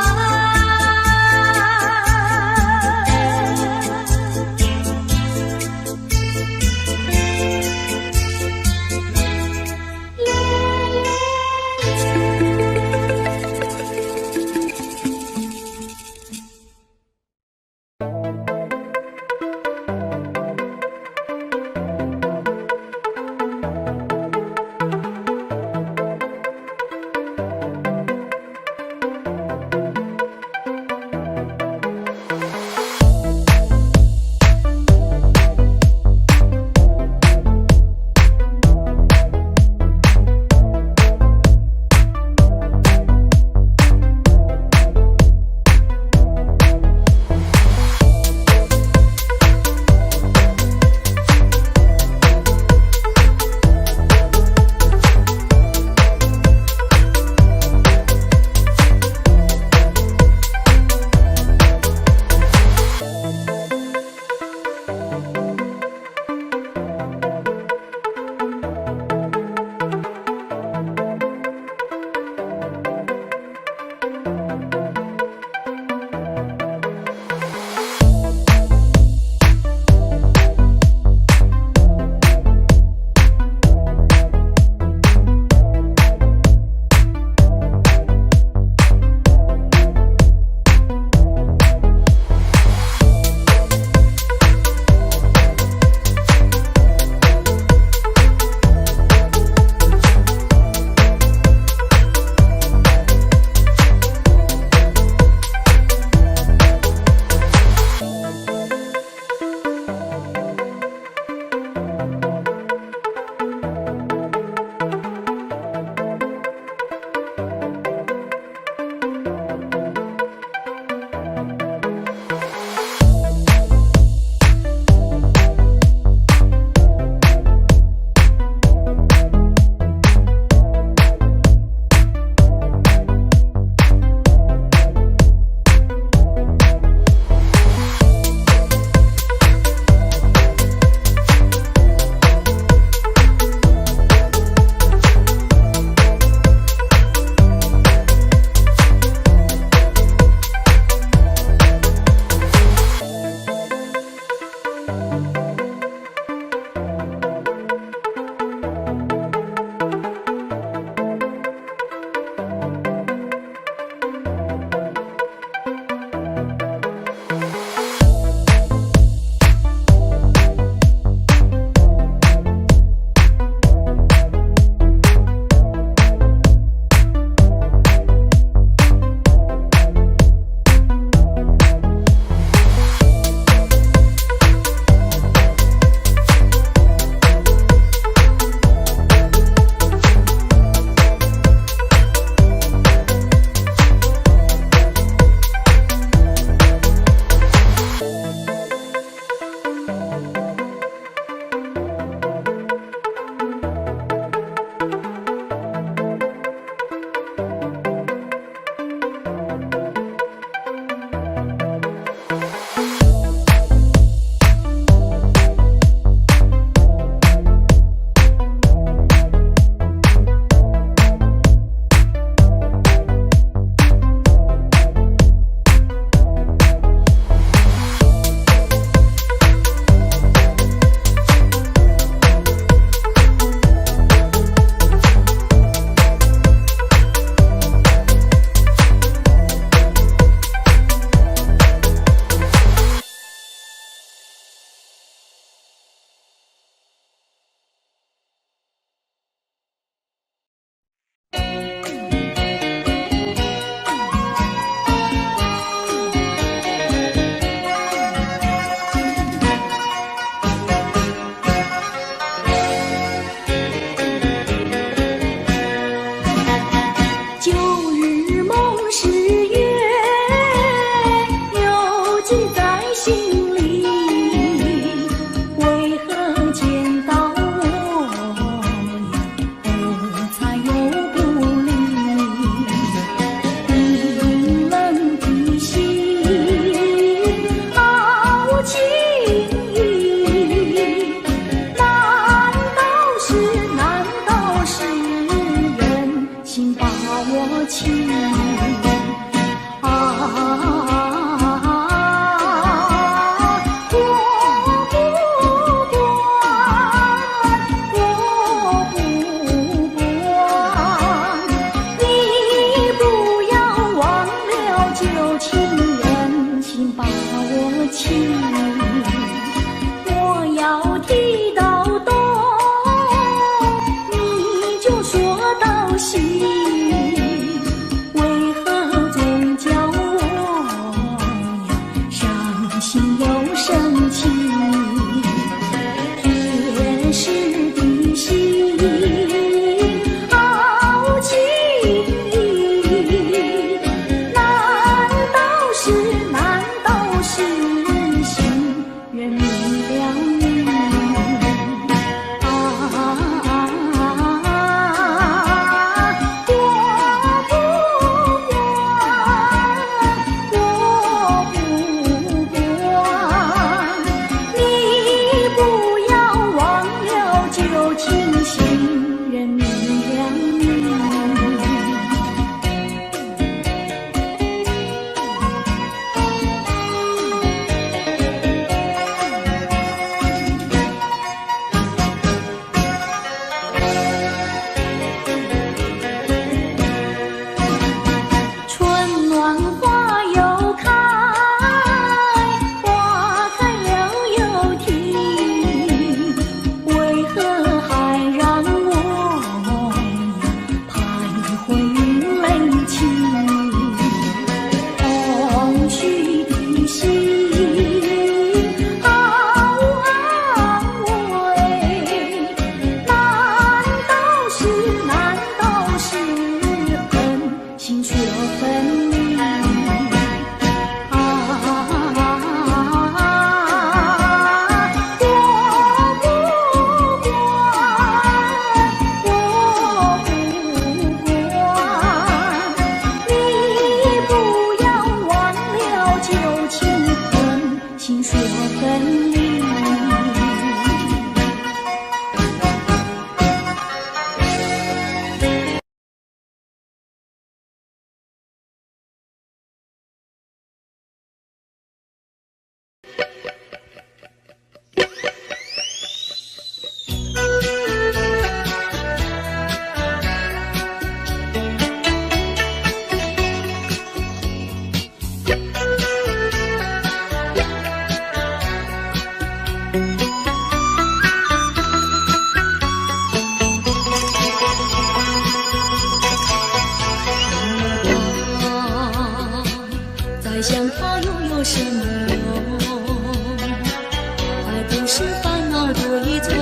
是烦恼多一重，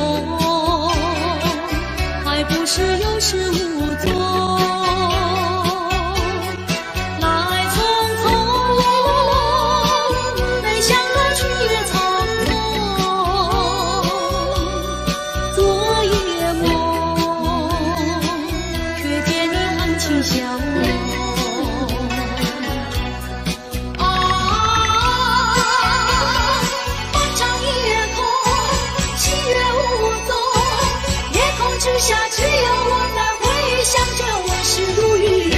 还不是有始无终。来匆匆，没想到去也匆匆。昨夜梦，却见你含情笑容。之下只有我在回想着往事如云烟，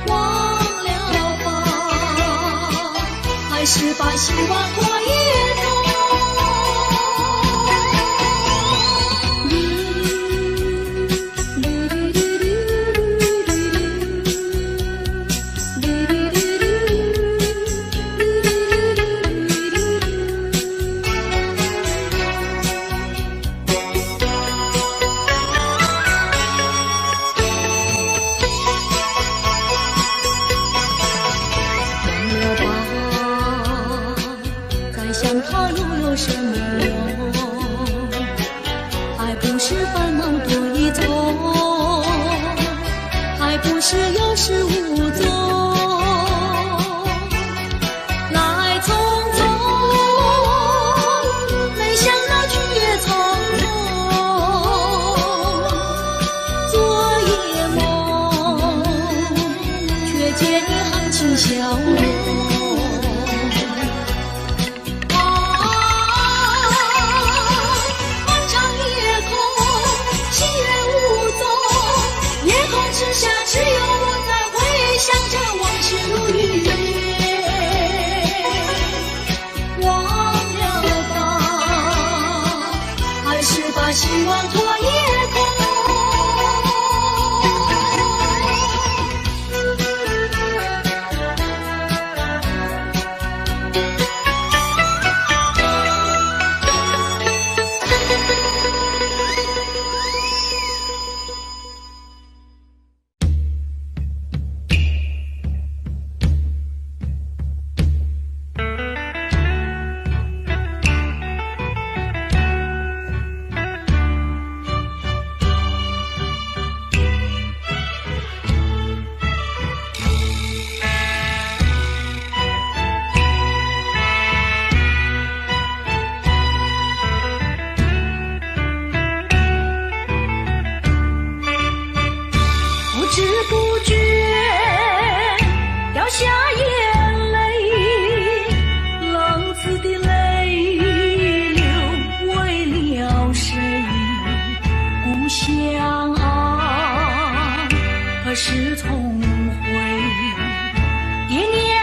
忘了吧，还是把希望过一冬。想他又有什么用？还不是烦恼多一重，还不是有始无终。来匆匆，没想到去也匆匆。昨夜梦，却见你含情笑容。之下只有我在回想着往事如云烟，忘了吧，还是把希望托夜空。不知不觉掉下眼泪，浪子的泪流为了谁？故乡啊，何时重回？爹娘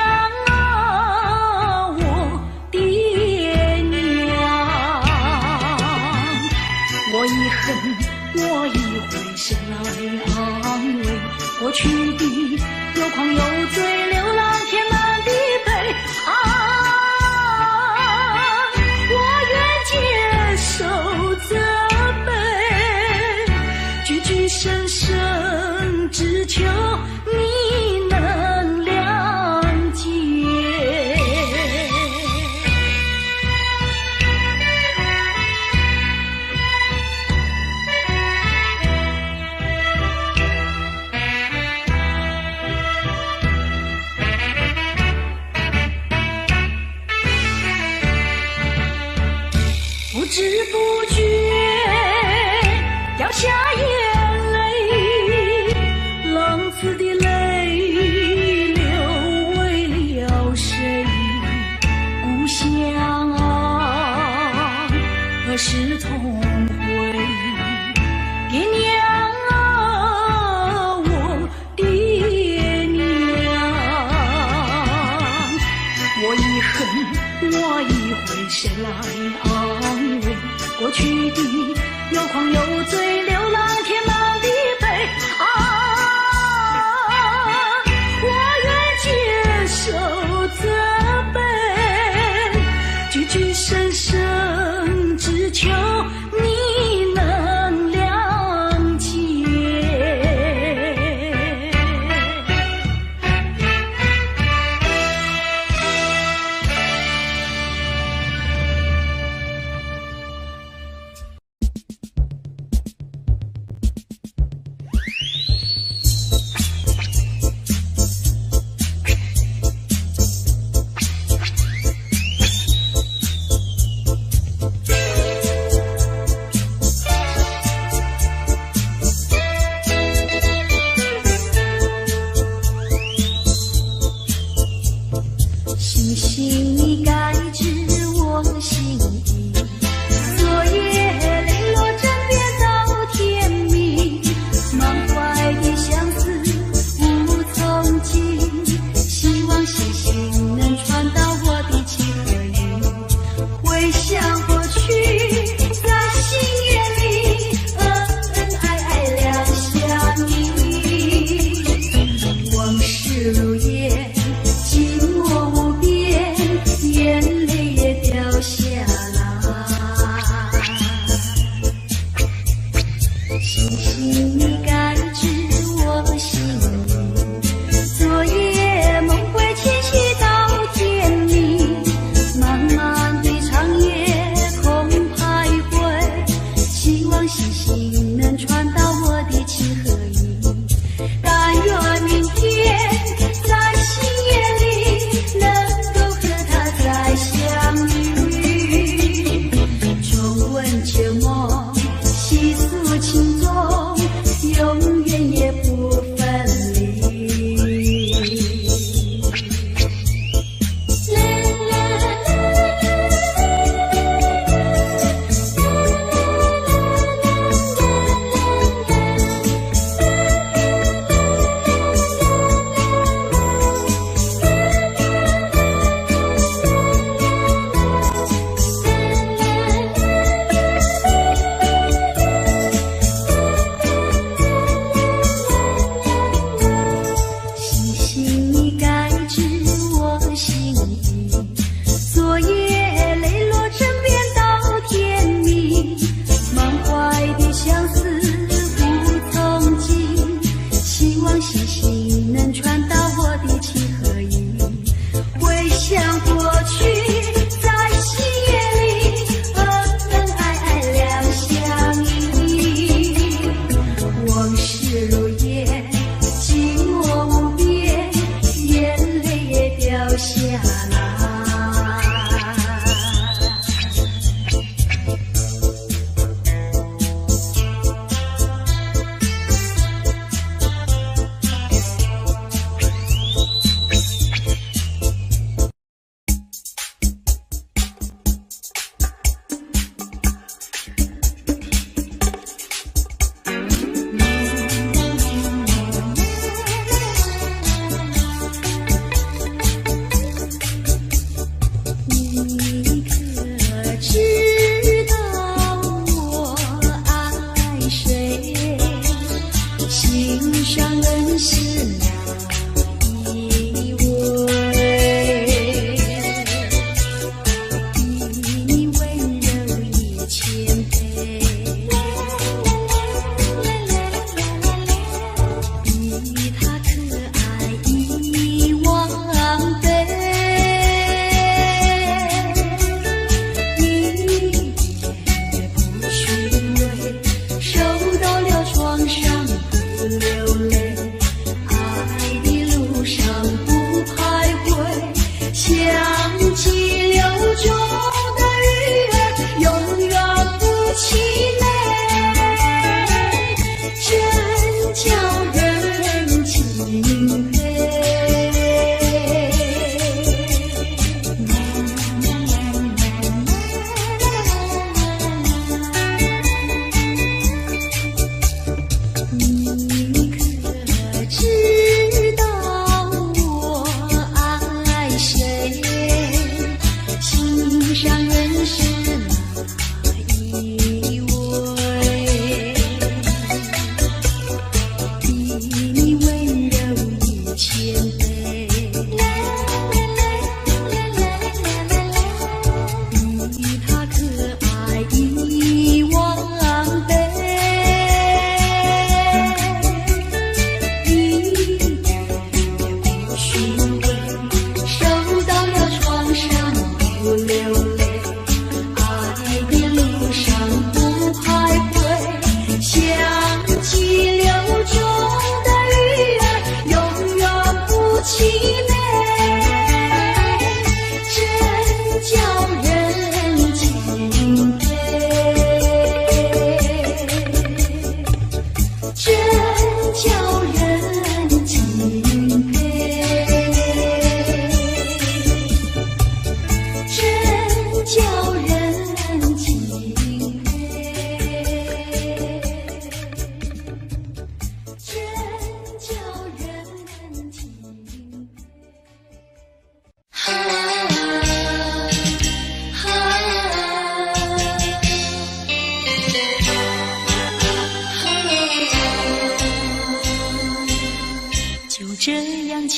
啊，我爹娘，我已恨，我已回神来安慰过去的有狂有罪，流浪填满的悲啊！我愿接受责备，句句深深，只求你能谅解。不知不觉掉下眼泪，浪子的泪流为了谁？故乡啊，何时重回？爹娘啊，我爹娘，我已恨，我已回神来安慰过去的有狂有罪，流浪填满的悲啊！我愿接受责备，句句深深，只求你能谅解。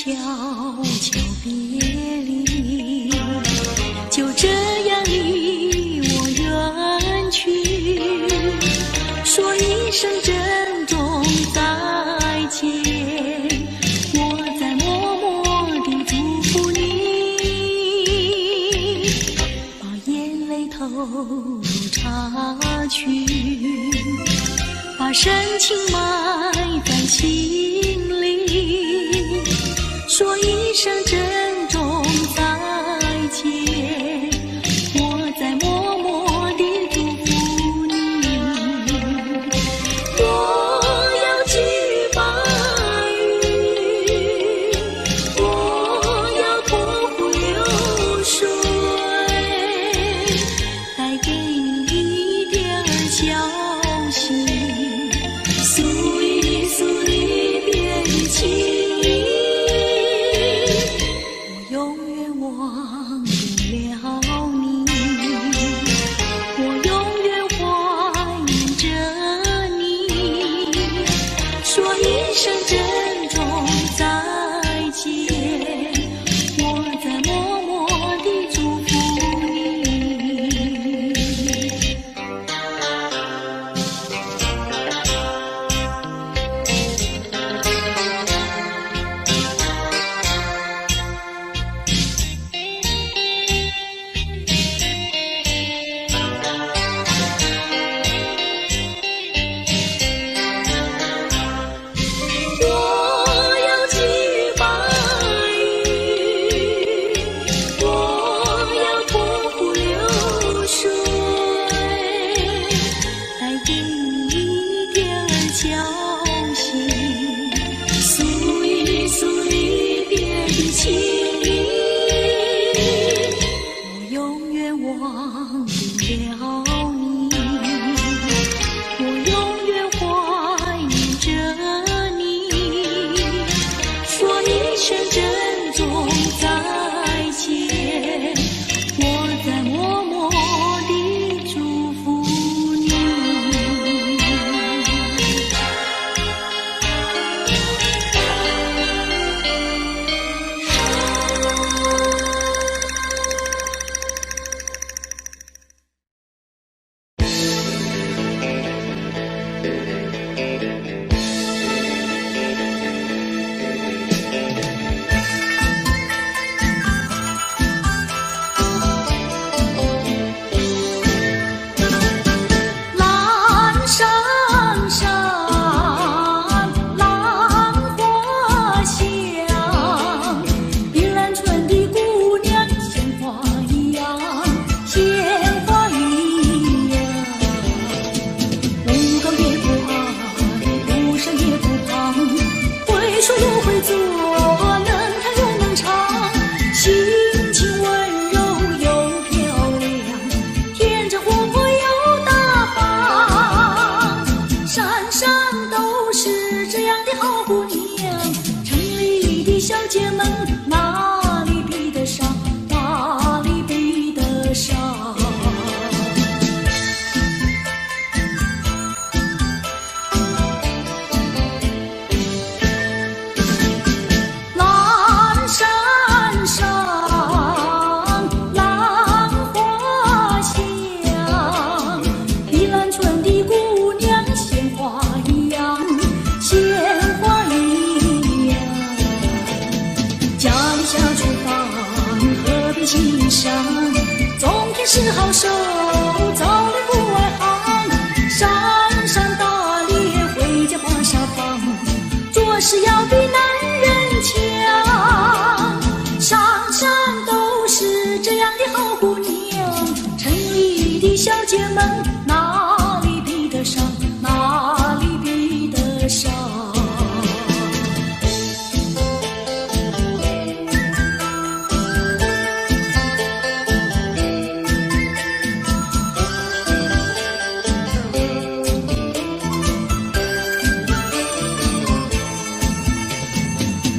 悄悄别离，就这样离我远去，说一声珍重再见，我在默默地祝福你，把眼泪投入茶去，把深情埋在心里，说一声珍重再见，我在默默地祝福你。我要寄予白羽，我要托付流水，带给你一点儿消息，诉一诉离别的情意，我永远忘不了你，我永远怀念着你，说一声珍重再见，我在默默地祝福你。我要寄予白羽，我要托付流水，带给你一点儿消息，诉一诉离别的情意，我永远忘不了你，我永远怀念着你，说一声珍重再见，我在默默地祝福你。蓝山上，浪花香，碧兰村的姑娘鲜花一样，鲜花一样。不高也不矮，不上也不胖，会说又会做，能弹又能唱，心情温柔又漂亮，天真活泼又大方，山上都是这样的好姑娘，城里的小姐们哪里比得上，哪里比得上。蓝山上，浪花香，碧兰村的姑娘鲜花一样，鲜花一样。家里下厨房，河边欣赏，种田是好手，早恋不外行，山山打猎，回家把沙放，做事要比男人强，山山都是这样的好姑娘，城里的小姐们哪里比得上，哪里比得上。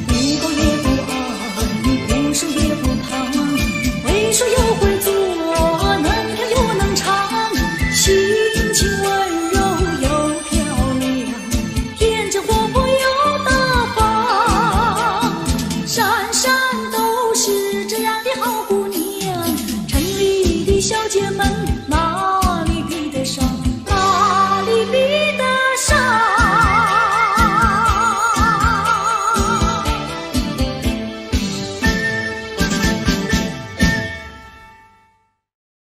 不高也不矮，不瘦也不胖，会说又会做，能弹又能唱，心小姐们，哪里比得上，哪里比得上？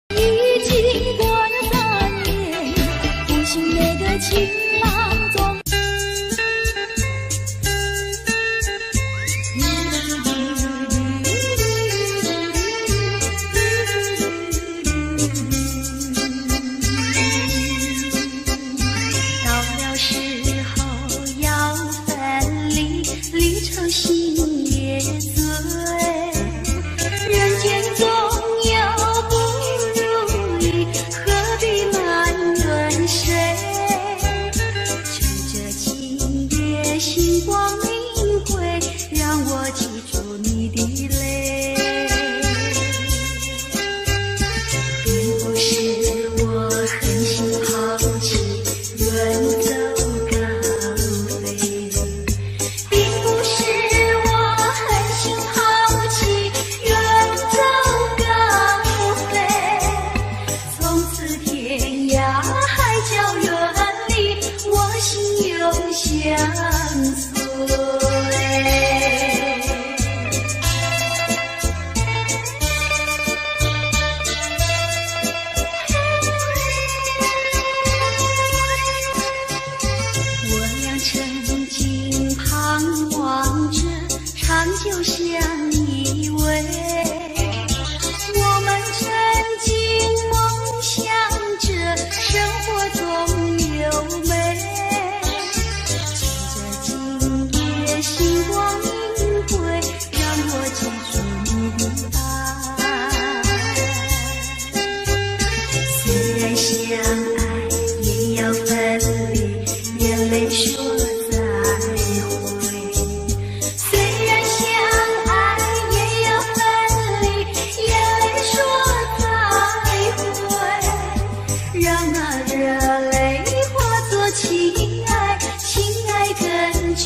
已经过了3年，不信那个情郎总。心也醉，人间总有不如意，何必埋怨谁？趁着今夜星光明辉，让我记住你的泪。并不是我狠心抛弃，远走高飞。相随，我俩曾经盼望着长久相依偎，我们曾经梦想着生活中有美。星光明辉，让我记住你的爱。虽然相爱也要分离，眼泪说再会。虽然相爱也要分离，眼泪说再会。让那热泪化作情爱，情爱更真。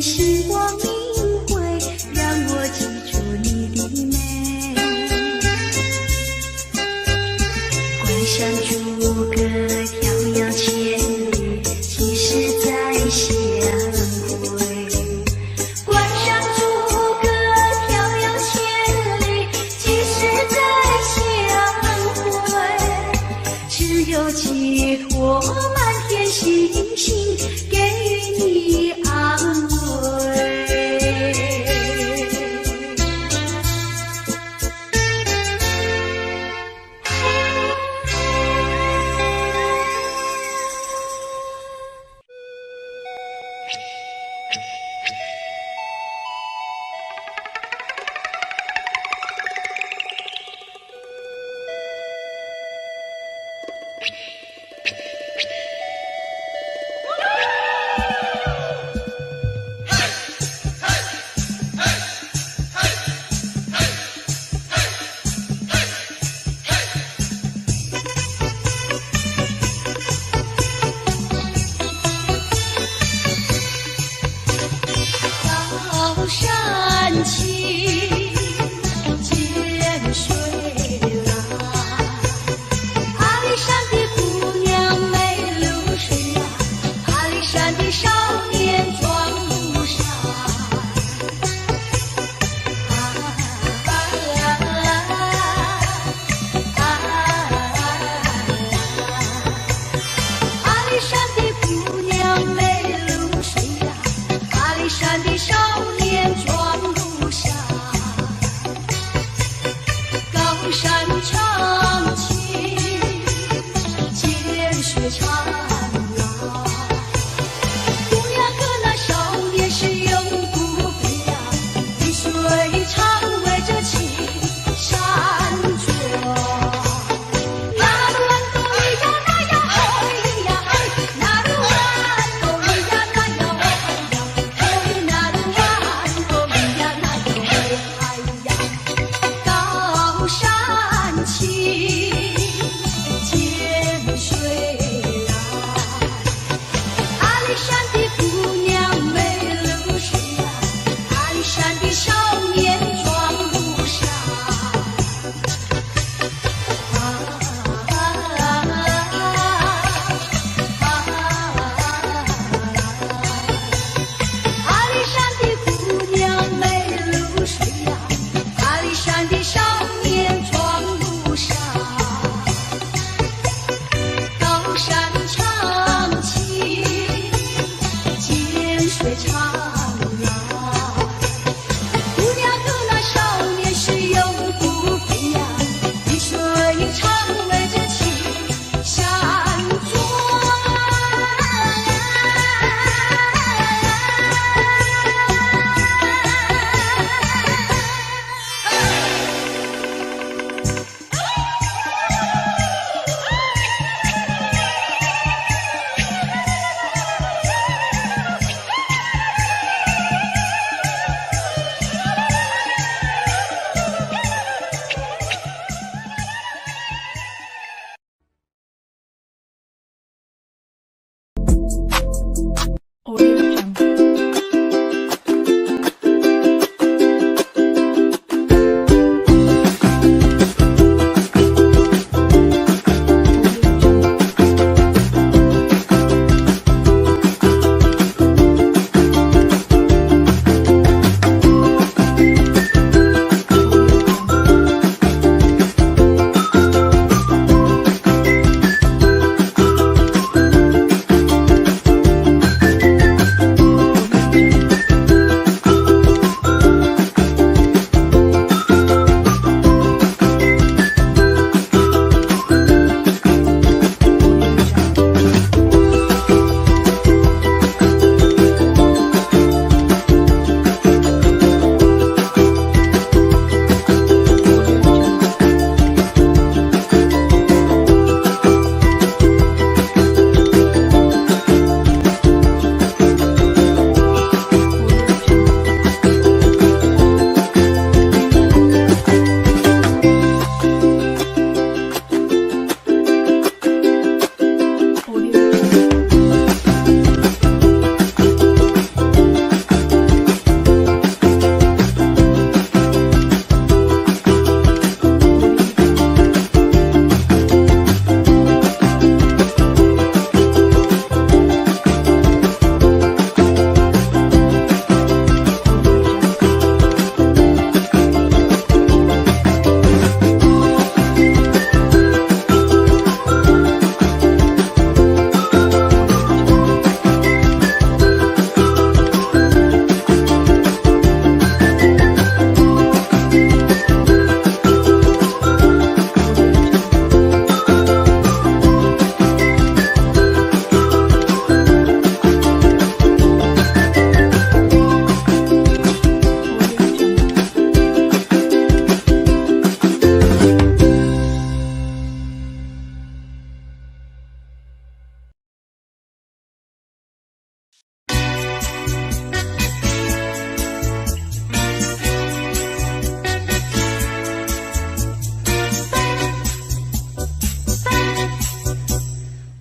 星光明辉，让我记住你的美。关上诸葛飘摇千里，几时再相会？关上诸葛飘摇千里，几时再相会？只有寄托满天星星，给予你安慰。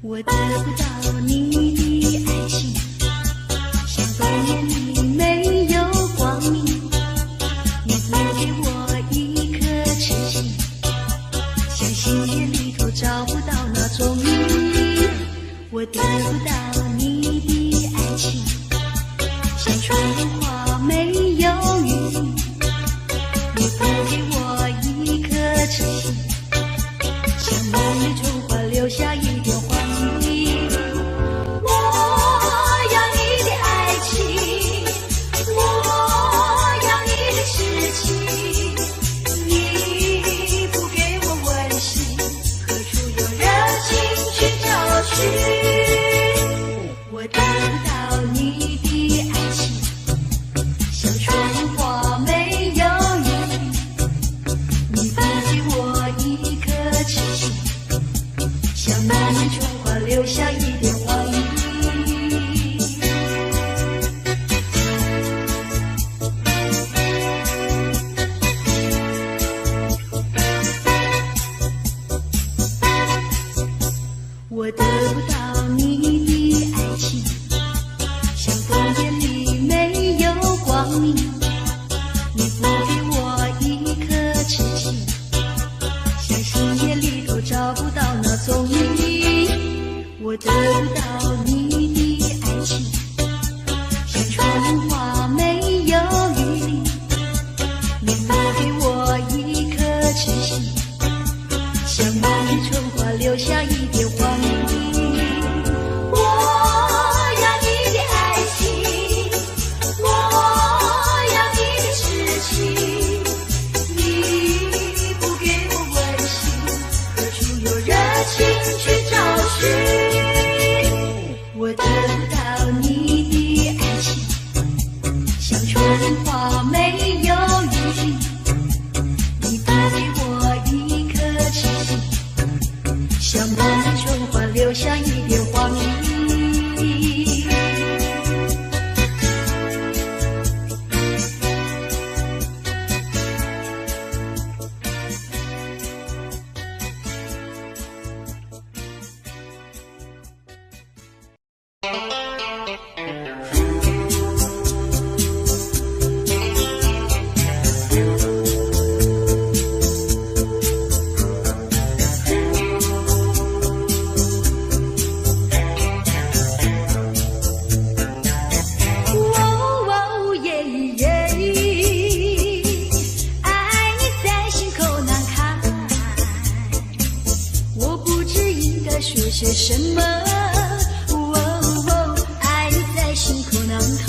我得不到你的爱情，像冬夜里没有光明。你不给我一颗痴心，像星夜里头找不到那种意义。我得不到你的爱情，像春花没有雨淋。你不给我一颗痴心，像梦里春花留下一点黄鹂。我要你的爱情，我要你的痴情，你不给我温馨，何处有热情去找寻？我得不到你的爱情，像春花没有雨淋。你不给我一颗痴心，像梦里春花留下一点黄鹂。我得不到你的爱情，像冬夜里没有光明。你不给我一颗痴情，像星夜里头找不到那踪影。我得不到你的爱情，像春花没有雨淋。你不给我一颗痴心，像梦里春花留下一点黄鹂。我要你的爱情，我要你的痴情，你不给我温馨，何处有热情去找寻？我得不到你的爱情，像春花没有雨淋。你不给我一颗痴心，像梦里春花留下一点黄鹂。说些什么？爱你在心口难开。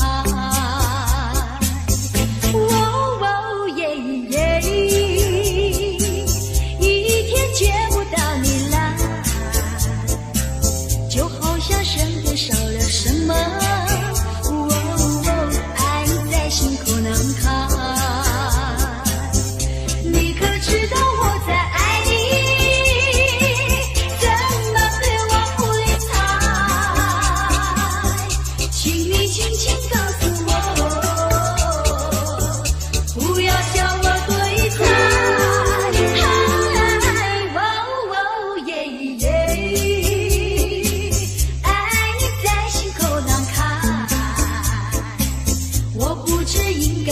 一天见不到你来，就好像身边少了什么。爱你在心口难开。你可知道我在爱你？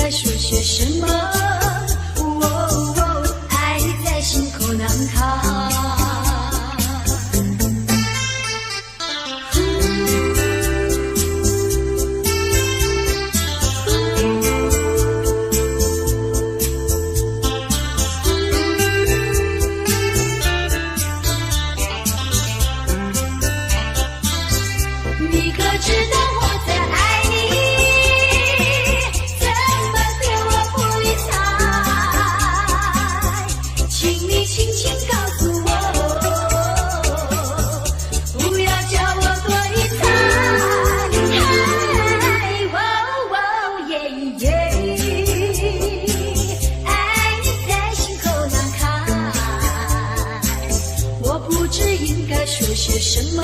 说些什么？爱你在心口难开。你可知道我在爱你？说些什么？